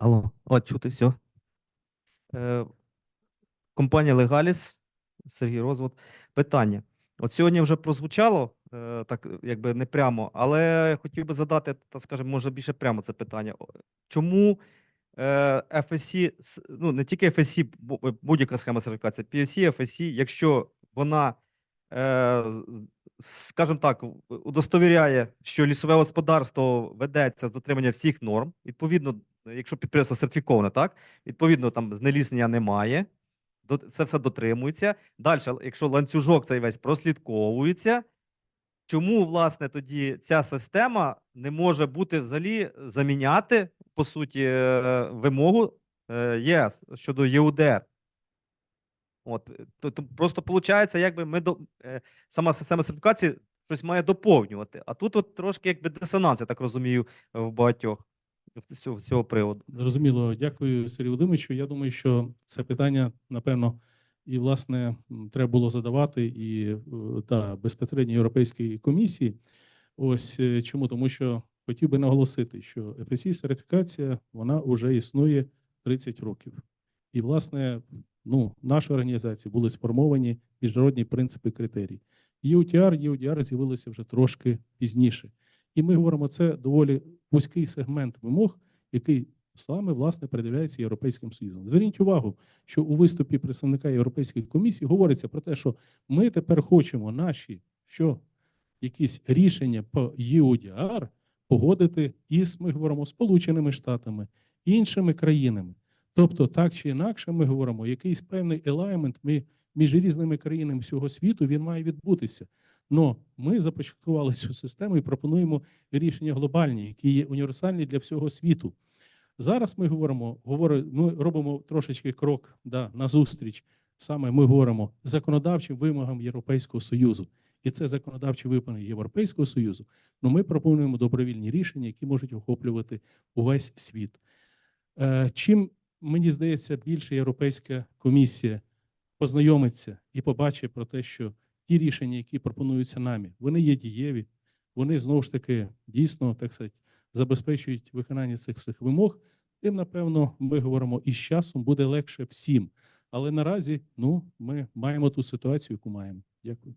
Алло, чути все. Компанія Легаліс, Сергій Розвод. Питання. От сьогодні вже прозвучало, так якби не прямо, але хотів би задати, так скажемо, може більше прямо це питання. Чому FSC, ну не тільки FSC, будь-яка схема сертифікації, PFC, FSC, якщо вона, скажімо так, удостовіряє, що лісове господарство ведеться з дотримання всіх норм, відповідно, якщо підприємство сертифіковане, так, відповідно, там знеліснення немає, це все дотримується. Далі, якщо ланцюжок цей весь прослідковується, чому, власне, тоді ця система не може бути взагалі заміняти, по суті, вимогу ЄС щодо ЄУДР? От, то просто виходить, якби ми сама система сертифікації щось має доповнювати. А тут от трошки якби дисонанс, я так розумію, в багатьох з цього приводу. Зрозуміло, дякую, Сергію Володимировичу. Я думаю, що це питання, напевно, і, власне, треба було задавати і безпосередньо Європейській комісії. Ось чому? Тому що хотів би наголосити, що FSC-сертифікація, вона вже існує 30 років. І, власне, наші організації були сформовані міжнародні принципи критерії. EUDR з'явилося вже трошки пізніше. І ми говоримо, це доволі вузький сегмент вимог, який саме, власне, передивляється Європейським Союзом. Зверніть увагу, що у виступі представника Європейської комісії говориться про те, що ми тепер хочемо якісь рішення по EUDR погодити із, ми говоримо, Сполученими Штатами, іншими країнами. Тобто, так чи інакше, ми говоримо, якийсь певний елемент між різними країнами всього світу, він має відбутися. Но ми започаткували цю систему і пропонуємо рішення глобальні, які є універсальні для всього світу. Зараз ми ми робимо трошечки крок назустріч. Саме ми говоримо законодавчим вимогам Європейського Союзу. І це законодавчі вимоги Європейського Союзу. Но ми пропонуємо добровільні рішення, які можуть охоплювати увесь світ. Чим, мені здається, більше Європейська комісія познайомиться і побачить про те, що ті рішення, які пропонуються нами, вони є дієві, вони знову ж таки дійсно, так сказати, забезпечують виконання цих всіх вимог, тим, напевно, ми говоримо, і з часом буде легше всім. Але наразі, ми маємо ту ситуацію, яку маємо. Дякую.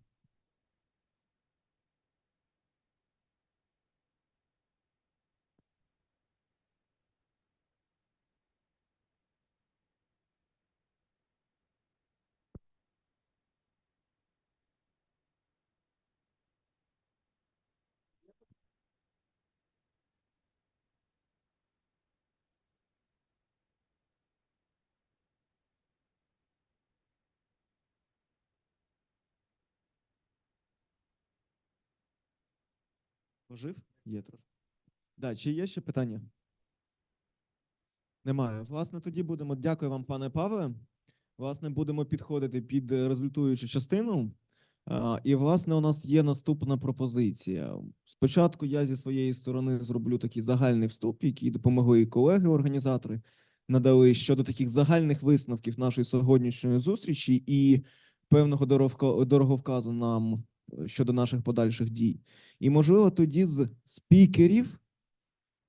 Жив? Є трошки. Чи є ще питання? Немає. Власне, тоді будемо. Дякую вам, пане Павле. Власне, будемо підходити під результуючу частину. І, власне, у нас є наступна пропозиція. Спочатку я зі своєї сторони зроблю такий загальний вступ, який допомогли і колеги-організатори, надали щодо таких загальних висновків нашої сьогоднішньої зустрічі і певного дороговказу нам щодо наших подальших дій. І, можливо, тоді з спікерів,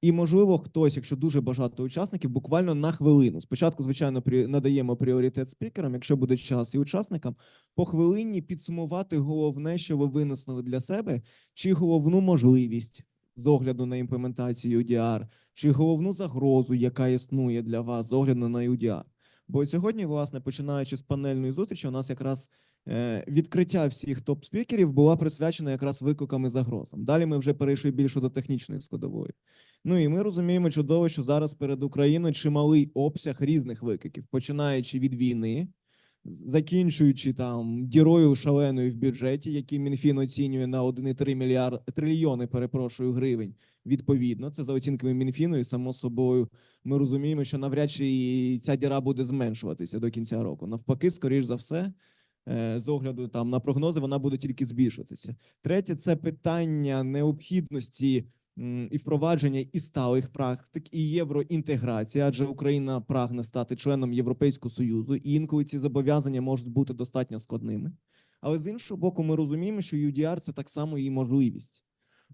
і, можливо, хтось, якщо дуже багато учасників, буквально на хвилину. Спочатку, звичайно, надаємо пріоритет спікерам, якщо буде час, і учасникам по хвилині підсумувати головне, що ви винесли для себе, чи головну можливість з огляду на імплементацію UDR, чи головну загрозу, яка існує для вас з огляду на UDR. Бо сьогодні, власне, починаючи з панельної зустрічі, у нас якраз відкриття всіх топ-спікерів була присвячена якраз викликам і загрозам. Далі ми вже перейшли більше до технічної складової. Ну і ми розуміємо чудово, що зараз перед Україною чималий обсяг різних викликів, починаючи від війни, закінчуючи там дірою шаленою в бюджеті, який Мінфін оцінює на 1,3 трильйони, гривень. Відповідно, це за оцінками Мінфіну, і само собою ми розуміємо, що навряд чи ця діра буде зменшуватися до кінця року. Навпаки, скоріш за все, з огляду там на прогнози, вона буде тільки збільшуватися. Третє – це питання необхідності і впровадження і сталих практик, і євроінтеграції, адже Україна прагне стати членом Європейського Союзу, і інколи ці зобов'язання можуть бути достатньо складними. Але з іншого боку, ми розуміємо, що UDR – це так само і можливість.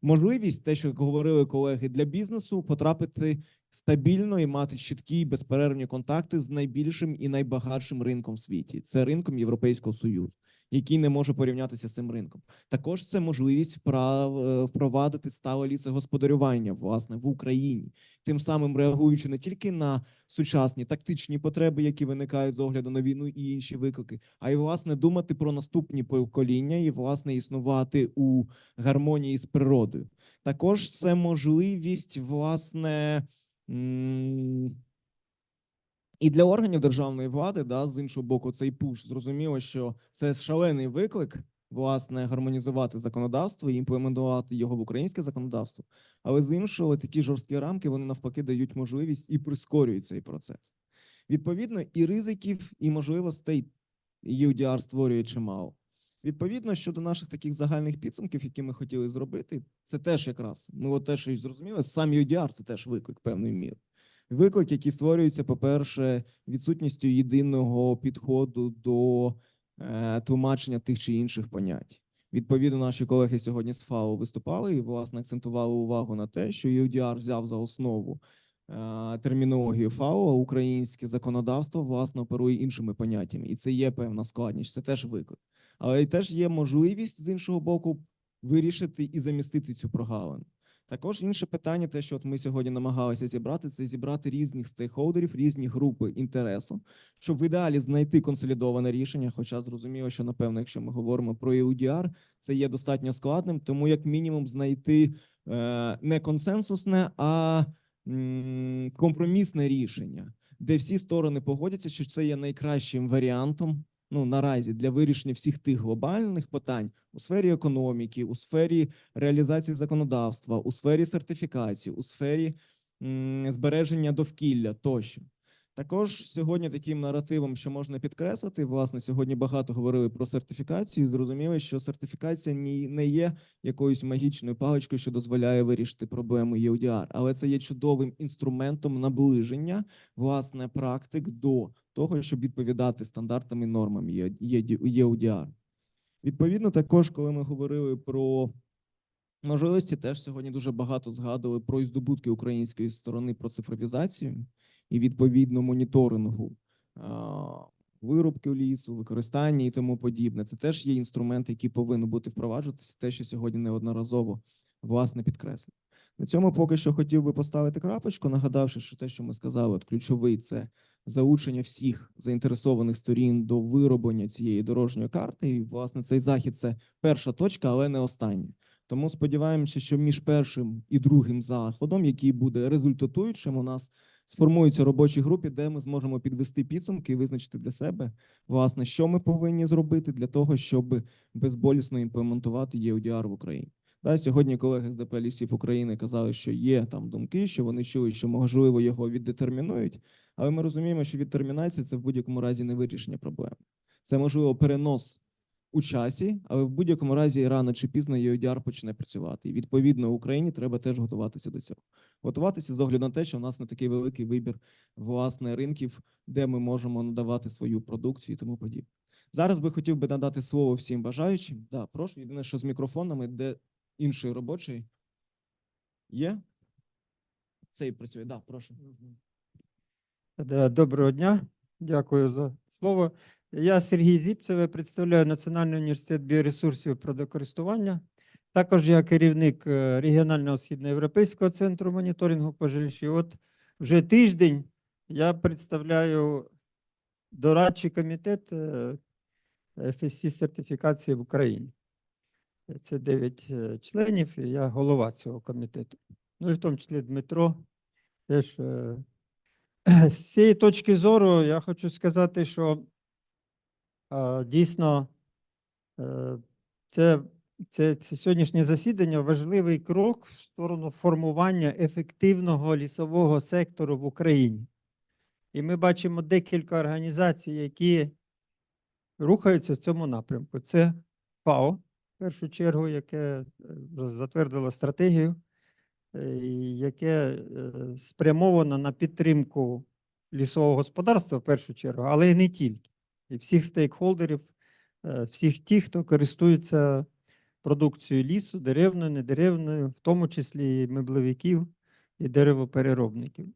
Можливість, те, що говорили колеги, для бізнесу потрапити стабільно і мати чіткі безперервні контакти з найбільшим і найбагатшим ринком в світі. Це ринком Європейського Союзу, який не може порівнятися з цим ринком. Також це можливість впровадити стале лісогосподарювання, власне, в Україні, тим самим реагуючи не тільки на сучасні тактичні потреби, які виникають з огляду на війну і інші виклики, а й, власне, думати про наступні покоління і, власне, існувати у гармонії з природою. Також це можливість, власне, і для органів державної влади, да, з іншого боку, цей пуш, зрозуміло, що це шалений виклик, власне, гармонізувати законодавство і імплементувати його в українське законодавство. Але з іншого, такі жорсткі рамки, вони навпаки дають можливість і прискорюють цей процес. Відповідно, і ризиків, і можливостей UDR створює чимало. Відповідно, щодо наших таких загальних підсумків, які ми хотіли зробити, це теж якраз, ми от теж і зрозуміли, сам UDR – це теж виклик певною мірою. Виклик, який створюється, по-перше, відсутністю єдиного підходу до тлумачення тих чи інших понять. Відповідно, наші колеги сьогодні з ФАО виступали і, власне, акцентували увагу на те, що UDR взяв за основу термінологію ФАО, а українське законодавство, власне, оперує іншими поняттями. І це є певна складність, це теж виклик. Але й теж є можливість, з іншого боку, вирішити і замістити цю прогалину. Також інше питання, те, що от ми сьогодні намагалися зібрати, це зібрати різних стейкхолдерів, різні групи інтересу, щоб в ідеалі знайти консолідоване рішення, хоча зрозуміло, що, напевно, якщо ми говоримо про EUDR, це є достатньо складним, тому як мінімум знайти не консенсусне, а компромісне рішення, де всі сторони погодяться, що це є найкращим варіантом, ну, наразі для вирішення всіх тих глобальних питань у сфері економіки, у сфері реалізації законодавства, у сфері сертифікації, у сфері збереження довкілля тощо. Також сьогодні таким наративом, що можна підкреслити, власне, сьогодні багато говорили про сертифікацію і зрозуміли, що сертифікація не є якоюсь магічною паличкою, що дозволяє вирішити проблему EUDR, але це є чудовим інструментом наближення, власне, практик до того, щоб відповідати стандартам і нормам EUDR. Відповідно, також, коли ми говорили про можливості, теж сьогодні дуже багато згадували про здобутки української сторони про цифровізацію і, відповідно, моніторингу вирубки лісу, використання і тому подібне. Це теж є інструмент, який повинен бути впроваджуватися, те, що сьогодні неодноразово, власне, підкреслив. На цьому поки що хотів би поставити крапочку, нагадавши, що те, що ми сказали, от ключовий – це залучення всіх заінтересованих сторін до вироблення цієї дорожньої карти. І, власне, цей захід – це перша точка, але не остання. Тому сподіваємося, що між першим і другим заходом, який буде результатуючим, у нас сформуються робочі групи, де ми зможемо підвести підсумки і визначити для себе, власне, що ми повинні зробити для того, щоб безболісно імплементувати EUDR в Україні. Да, сьогодні колеги з ДП «Лісів України» казали, що є там думки, що вони чують, що, можливо, його віддетермінують, але ми розуміємо, що відтермінація – це в будь-якому разі не вирішення проблеми. Це, можливо, перенос у часі, але в будь-якому разі рано чи пізно EUDR почне працювати. І відповідно Україні треба теж готуватися до цього. Готуватися з огляду на те, що у нас не такий великий вибір власне ринків, де ми можемо надавати свою продукцію і тому подібне. Зараз би хотів би надати слово всім бажаючим. Да, прошу, єдине, що з мікрофонами, де інший робочий є? Цей працює, да, прошу. Доброго дня, дякую за слово. Я Сергій Зіпцев, представляю Національний університет біоресурсів і природокористування. Також я керівник регіонального східноєвропейського центру моніторингу пожеж. І от вже тиждень я представляю дорадчий комітет FSC сертифікації в Україні. Це 9 членів, і я голова цього комітету. Ну і в тому числі Дмитро теж. З цієї точки зору я хочу сказати, що дійсно це сьогоднішнє засідання важливий крок в сторону формування ефективного лісового сектору в Україні. І ми бачимо декілька організацій, які рухаються в цьому напрямку. Це ФАО, в першу чергу, яке затвердило стратегію, яке спрямовано на підтримку лісового господарства в першу чергу, але і не тільки. І всіх стейкхолдерів, всіх тих, хто користується продукцією лісу, деревною, недеревною, в тому числі і меблевиків, і деревопереробників.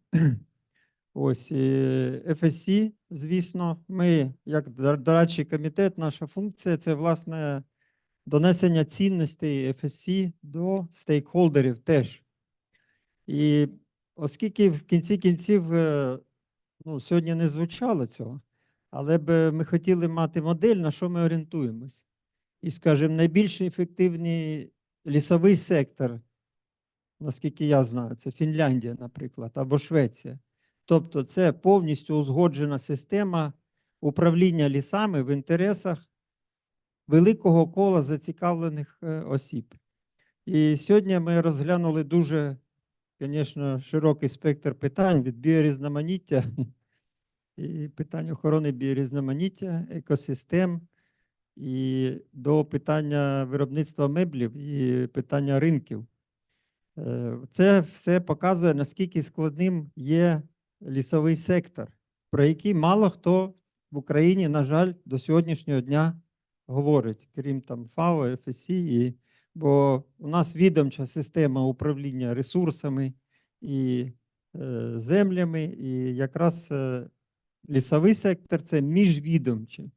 Ось, FSC, звісно, ми, як дорадчий комітет, наша функція – це, власне, донесення цінностей FSC до стейкхолдерів теж. І оскільки в кінці кінців, ну, сьогодні не звучало цього, але б ми хотіли мати модель, на що ми орієнтуємось. І, скажімо, найбільш ефективний лісовий сектор, наскільки я знаю, це Фінляндія, наприклад, або Швеція. Тобто це повністю узгоджена система управління лісами в інтересах великого кола зацікавлених осіб. І сьогодні ми розглянули дуже, звісно, широкий спектр питань від біорізноманіття і питань охорони біорізноманіття, екосистем, і до питання виробництва меблів і питання ринків. Це все показує, наскільки складним є лісовий сектор, про який мало хто в Україні, на жаль, до сьогоднішнього дня говорить, крім там ФАО, FSC, бо у нас відомча система управління ресурсами і землями, і якраз лісовий сектор – це міжвідомчий.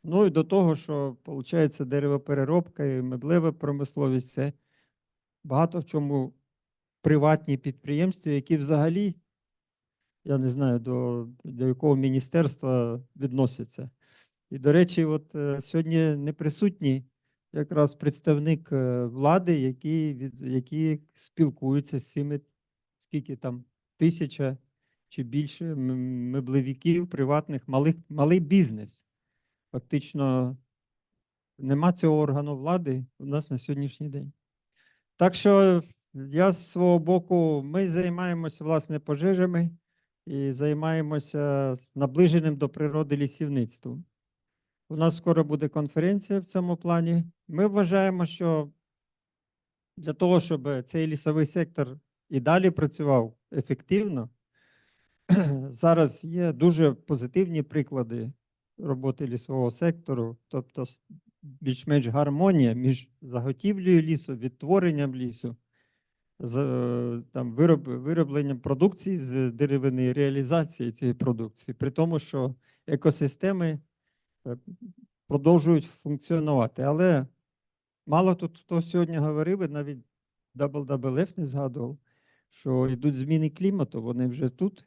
Ну і до того, що, виходить, деревопереробка і меблева промисловість – це багато в чому приватні підприємства, які взагалі, я не знаю, до якого міністерства відносяться. І, до речі, от сьогодні не присутній якраз представник влади, які спілкуються з цими, скільки там, 1000 чи більше меблевиків приватних, малий бізнес. Фактично нема цього органу влади у нас на сьогоднішній день. Так що я з свого боку, ми займаємося, власне, пожежами і займаємося наближеним до природи лісівництвом. У нас скоро буде конференція в цьому плані. Ми вважаємо, що для того, щоб цей лісовий сектор і далі працював ефективно, зараз є дуже позитивні приклади роботи лісового сектору, тобто більш-менш гармонія між заготівлею лісу, відтворенням лісу, там, виробленням продукції з деревини і реалізації цієї продукції, при тому, що екосистеми продовжують функціонувати. Але мало тут хто сьогодні говорив, і навіть WWF не згадував, що йдуть зміни клімату, вони вже тут.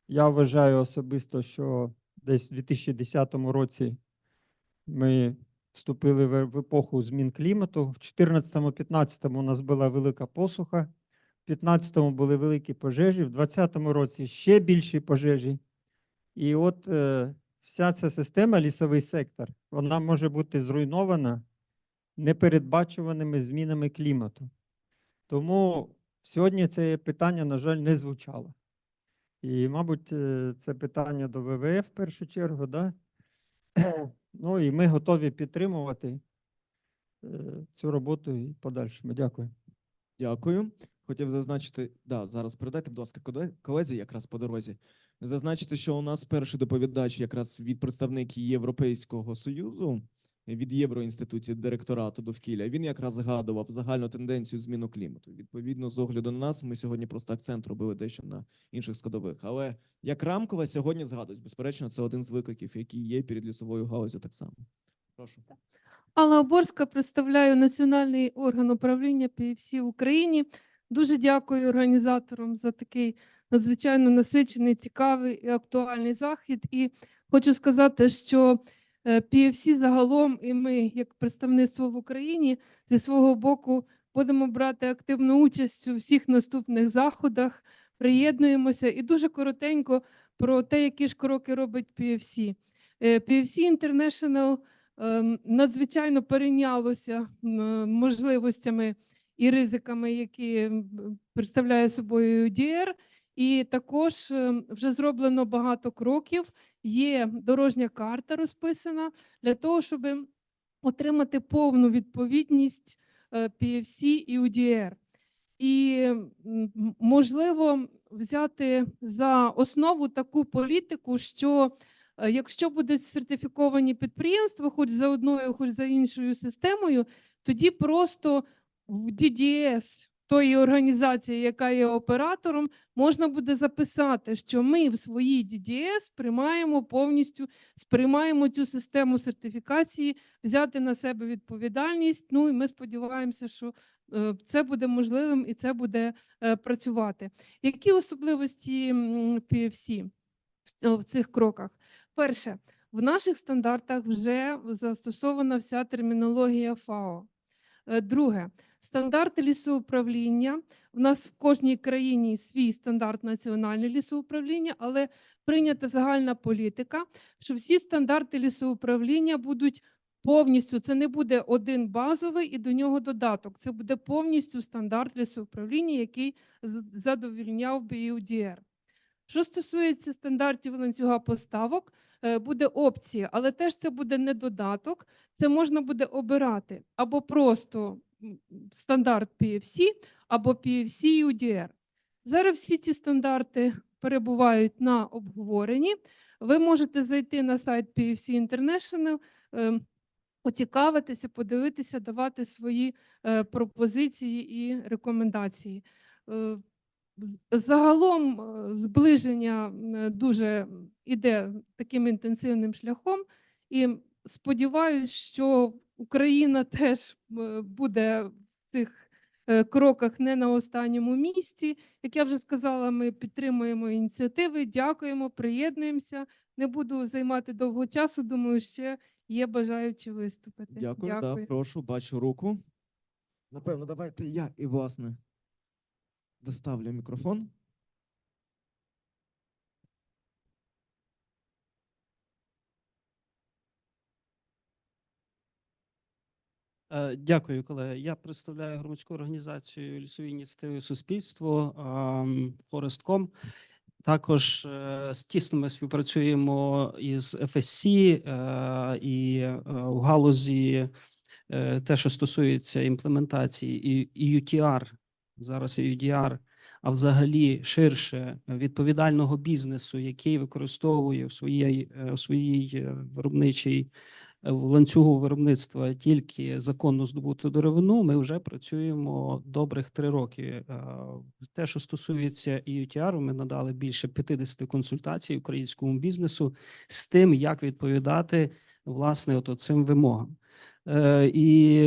Я вважаю особисто, що десь у 2010 році ми вступили в епоху змін клімату. В 2014-2015 у нас була велика посуха, в 2015 були великі пожежі, в 2020 році ще більші пожежі. І от вся ця система, лісовий сектор, вона може бути зруйнована непередбачуваними змінами клімату. Тому сьогодні це питання, на жаль, не звучало. І, мабуть, це питання до ВВФ в першу чергу, да? Ну і ми готові підтримувати цю роботу і подальшому. Дякую. Дякую. Хотів зазначити, зараз передайте, будь ласка, колезі якраз по дорозі. Зазначити, що у нас перший доповідач якраз від представників Європейського Союзу, від Євроінституції директорату довкілля. Він якраз згадував загальну тенденцію зміну клімату. Відповідно, з огляду на нас, ми сьогодні просто акцент робили дещо на інших складових. Але як рамкова сьогодні згадують, безперечно, це один з викликів, який є перед лісовою галузю так само. Прошу. Алла Оборська, представляю національний орган управління PFC в Україні. Дуже дякую організаторам за такий надзвичайно насичений, цікавий і актуальний захід. І хочу сказати, що PFC загалом і ми, як представництво в Україні, зі свого боку будемо брати активну участь у всіх наступних заходах, приєднуємося. І дуже коротенько про те, які ж кроки робить PFC. PFC International надзвичайно перейнялося можливостями і ризиками, які представляє собою UDR, і також вже зроблено багато кроків. Є дорожня карта розписана для того, щоб отримати повну відповідність PFC і UDR. І можливо взяти за основу таку політику, що якщо будуть сертифіковані підприємства, хоч за одною, хоч за іншою системою, тоді просто в DDS тої організації, яка є оператором, можна буде записати, що ми в своїй DDS сприймаємо цю систему сертифікації, взяти на себе відповідальність. Ну і ми сподіваємося, що це буде можливим і це буде працювати. Які особливості PFC в цих кроках? Перше, в наших стандартах вже застосована вся термінологія ФАО. Друге, стандарти лісоуправління. У нас в кожній країні свій стандарт національне лісоуправління, але прийнята загальна політика, що всі стандарти лісоуправління будуть повністю, це не буде один базовий і до нього додаток, це буде повністю стандарт лісоуправління, який задовольняв би і UDR. Що стосується стандартів ланцюга поставок, буде опція, але теж це буде не додаток, це можна буде обирати або просто стандарт PFC, або PFC і UDR. Зараз всі ці стандарти перебувають на обговоренні. Ви можете зайти на сайт PFC International, поцікавитися, подивитися, давати свої пропозиції і рекомендації. Загалом зближення дуже іде таким інтенсивним шляхом, і сподіваюся, що Україна теж буде в цих кроках не на останньому місці. Як я вже сказала, ми підтримуємо ініціативи, дякуємо, приєднуємося. Не буду займати довго часу, думаю, ще є бажаючі виступити. Дякую. Да, прошу, бачу руку. Напевно, давайте я і, власне, доставлю мікрофон. Дякую, колеги. Я представляю громадську організацію «Лісові ініціативи суспільство» Forest.com. Також тісно ми співпрацюємо із FSC і у галузі те, що стосується імплементації і UTR, зараз і UDR, а взагалі ширше відповідального бізнесу, який використовує в своїй виробничій в ланцюгу виробництва тільки законно здобуту деревину, ми вже працюємо добрих 3 роки. Те, що стосується UTR, ми надали більше 50 консультацій українському бізнесу з тим, як відповідати власне цим вимогам. І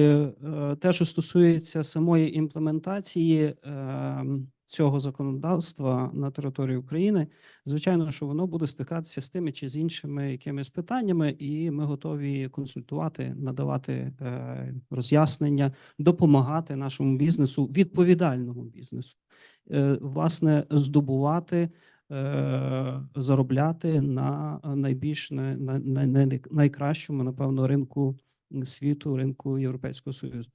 те, що стосується самої імплементації цього законодавства на території України, звичайно, що воно буде стикатися з тими чи з іншими якимись питаннями, і ми готові консультувати, надавати роз'яснення, допомагати нашому бізнесу, відповідальному бізнесу, власне, здобувати, заробляти на найкращому, напевно, ринку світу, ринку Європейського Союзу.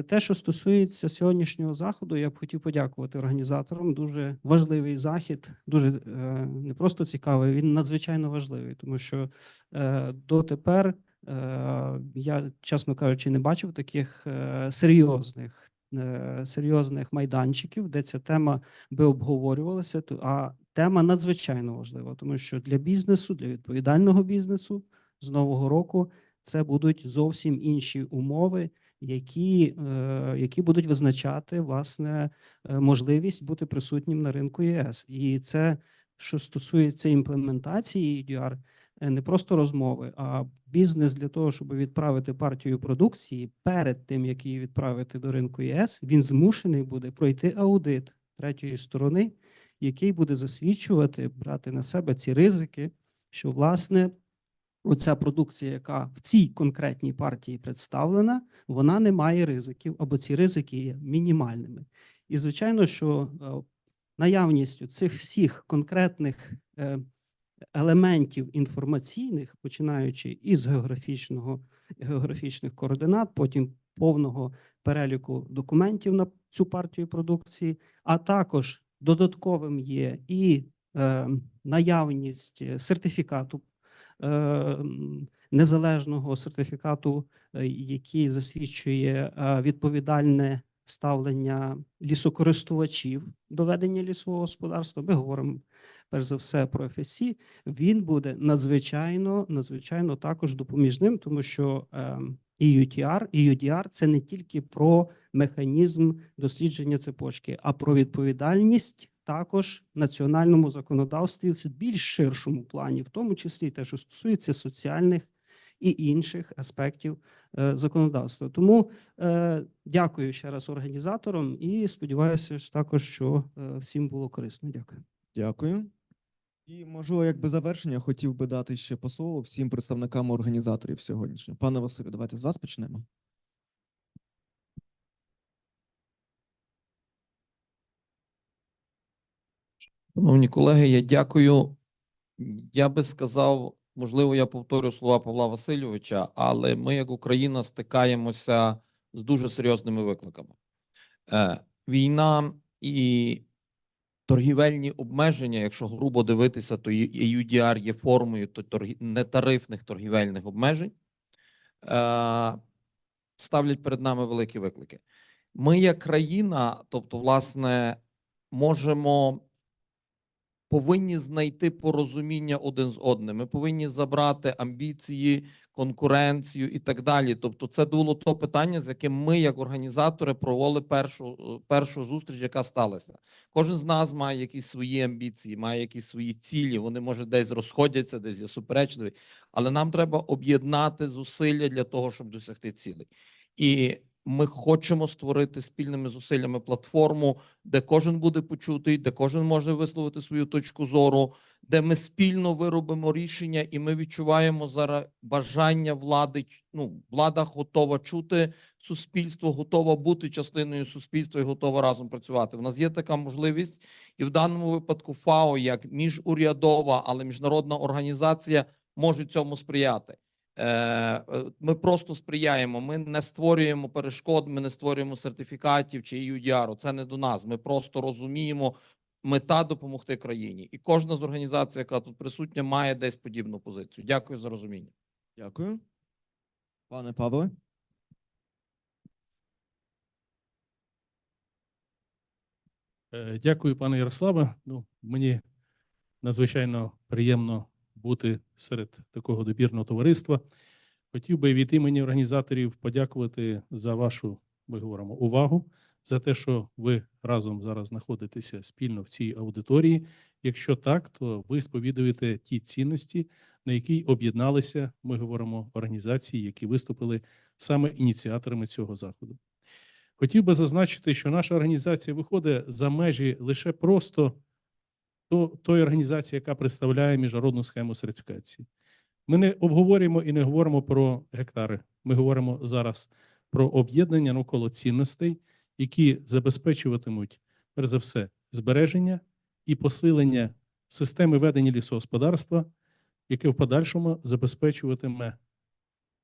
Те, що стосується сьогоднішнього заходу, я б хотів подякувати організаторам. Дуже важливий захід, дуже не просто цікавий, він надзвичайно важливий, тому що дотепер я, чесно кажучи, не бачив таких серйозних майданчиків, де ця тема би обговорювалася. А тема надзвичайно важлива, тому що для бізнесу, для відповідального бізнесу з нового року це будуть зовсім інші умови, які будуть визначати власне можливість бути присутнім на ринку ЄС. І це, що стосується імплементації EUDR, не просто розмови, а бізнес для того, щоб відправити партію продукції перед тим, як її відправити до ринку ЄС, він змушений буде пройти аудит третьої сторони, який буде засвідчувати, брати на себе ці ризики, що власне оця продукція, яка в цій конкретній партії представлена, вона не має ризиків, або ці ризики є мінімальними. І, звичайно, що наявністю цих всіх конкретних елементів інформаційних, починаючи із географічних координат, потім повного переліку документів на цю партію продукції, а також додатковим є і наявність сертифікату, незалежного сертифікату, який засвідчує відповідальне ставлення лісокористувачів до ведення лісового господарства. Ми говоримо перш за все про FSC. Він буде надзвичайно також допоміжним, тому що EUDR – це не тільки про механізм дослідження цепочки, а про відповідальність також в національному законодавстві в більш ширшому плані, в тому числі те, що стосується соціальних і інших аспектів законодавства. Тому дякую ще раз організаторам і сподіваюся також, що всім було корисно. Дякую. Дякую. І, можливо, якби завершення хотів би дати ще по слову всім представникам організаторів сьогоднішнього. Пане Василю, давайте з вас почнемо. Шановні колеги, я дякую. Я би сказав, можливо, я повторю слова Павла Васильовича, але ми, як Україна, стикаємося з дуже серйозними викликами. Війна і торгівельні обмеження, якщо грубо дивитися, то EUDR є формою нетарифних торгівельних обмежень, ставлять перед нами великі виклики. Ми, як країна, тобто, власне, повинні знайти порозуміння один з одним. Ми повинні забрати амбіції, конкуренцію і так далі. Тобто це було то питання, з яким ми, як організатори, провели першу зустріч, яка сталася. Кожен з нас має якісь свої амбіції, має якісь свої цілі. Вони, може, десь розходяться, десь є суперечливі. Але нам треба об'єднати зусилля для того, щоб досягти цілей. І ми хочемо створити спільними зусиллями платформу, де кожен буде почутий, де кожен може висловити свою точку зору, де ми спільно виробимо рішення, і ми відчуваємо зараз бажання влади. Влада готова чути суспільство, готова бути частиною суспільства і готова разом працювати. У нас є така можливість, і в даному випадку ФАО, як міжурядова, але міжнародна організація, може цьому сприяти. Ми просто сприяємо, ми не створюємо перешкод, ми не створюємо сертифікатів чи EUDR, це не до нас, ми просто розуміємо мета допомогти країні. І кожна з організацій, яка тут присутня, має десь подібну позицію. Дякую за розуміння. Дякую. Пане Павле. Дякую, пане Ярославе. Мені надзвичайно приємно бути серед такого добірного товариства. Хотів би від імені організаторів подякувати за вашу, ми говоримо, увагу, за те, що ви разом зараз знаходитеся спільно в цій аудиторії. Якщо так, то ви сповідуєте ті цінності, на які об'єдналися, ми говоримо, організації, які виступили саме ініціаторами цього заходу. Хотів би зазначити, що наша організація виходить за межі лише просто тої організації, яка представляє міжнародну схему сертифікації. Ми не обговорюємо і не говоримо про гектари. Ми говоримо зараз про об'єднання навколо цінностей, які забезпечуватимуть, перш за все, збереження і посилення системи ведення лісогосподарства, яке в подальшому забезпечуватиме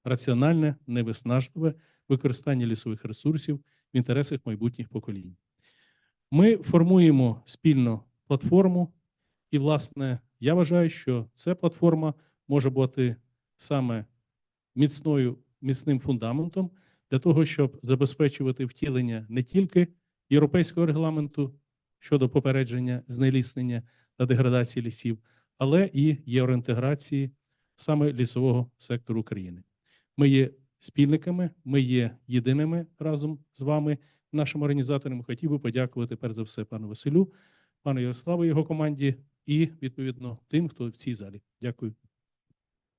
раціональне, невиснажливе використання лісових ресурсів в інтересах майбутніх поколінь. Ми формуємо спільно платформу, і, власне, я вважаю, що ця платформа може бути саме міцним фундаментом для того, щоб забезпечувати втілення не тільки європейського регламенту щодо попередження знеліснення та деградації лісів, але і євроінтеграції саме лісового сектору України. Ми є спільниками, ми є єдиними разом з вами, нашими організаторами. Хотів би подякувати перш за все пану Василю, пану Ярославу і його команді і, відповідно, тим, хто в цій залі. Дякую.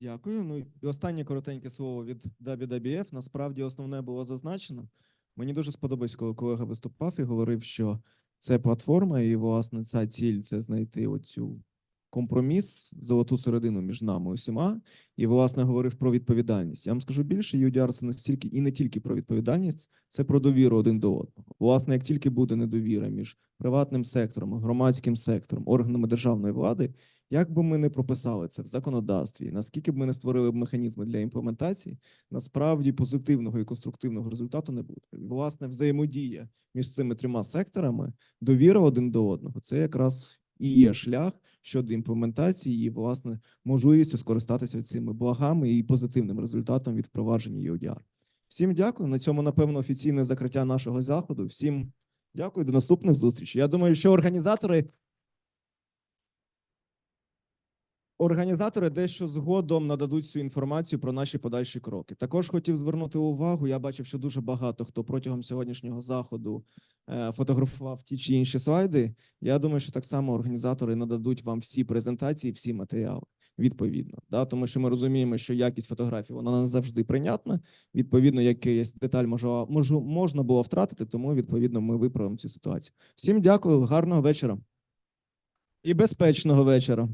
Дякую. Ну і останнє коротеньке слово від WWF. Насправді основне було зазначено. Мені дуже сподобалось, коли колега виступав і говорив, що це платформа, і, власне, ця ціль – це знайти оцю компроміс, золоту середину між нами усіма, і, власне, говорив про відповідальність. Я вам скажу більше, UDR – це настільки і не тільки про відповідальність, це про довіру один до одного. Власне, як тільки буде недовіра між приватним сектором, громадським сектором, органами державної влади, як би ми не прописали це в законодавстві, наскільки б ми не створили б механізми для імплементації, насправді позитивного і конструктивного результату не буде. І, власне, взаємодія між цими трьома секторами, довіра один до одного – це якраз і є шлях щодо імплементації і, власне, можливістю скористатися цими благами і позитивним результатом від впровадження UDR. Всім дякую. На цьому, напевно, офіційне закриття нашого заходу. Всім дякую. До наступних зустрічей. Я думаю, що організатори дещо згодом нададуть всю інформацію про наші подальші кроки. Також хотів звернути увагу, я бачив, що дуже багато хто протягом сьогоднішнього заходу фотографував ті чи інші слайди. Я думаю, що так само організатори нададуть вам всі презентації, всі матеріали, відповідно. Да? Тому що ми розуміємо, що якість фотографій, вона не завжди прийнятна. Відповідно, якась деталь можна було втратити, тому, відповідно, ми виправимо цю ситуацію. Всім дякую, гарного вечора. І безпечного вечора.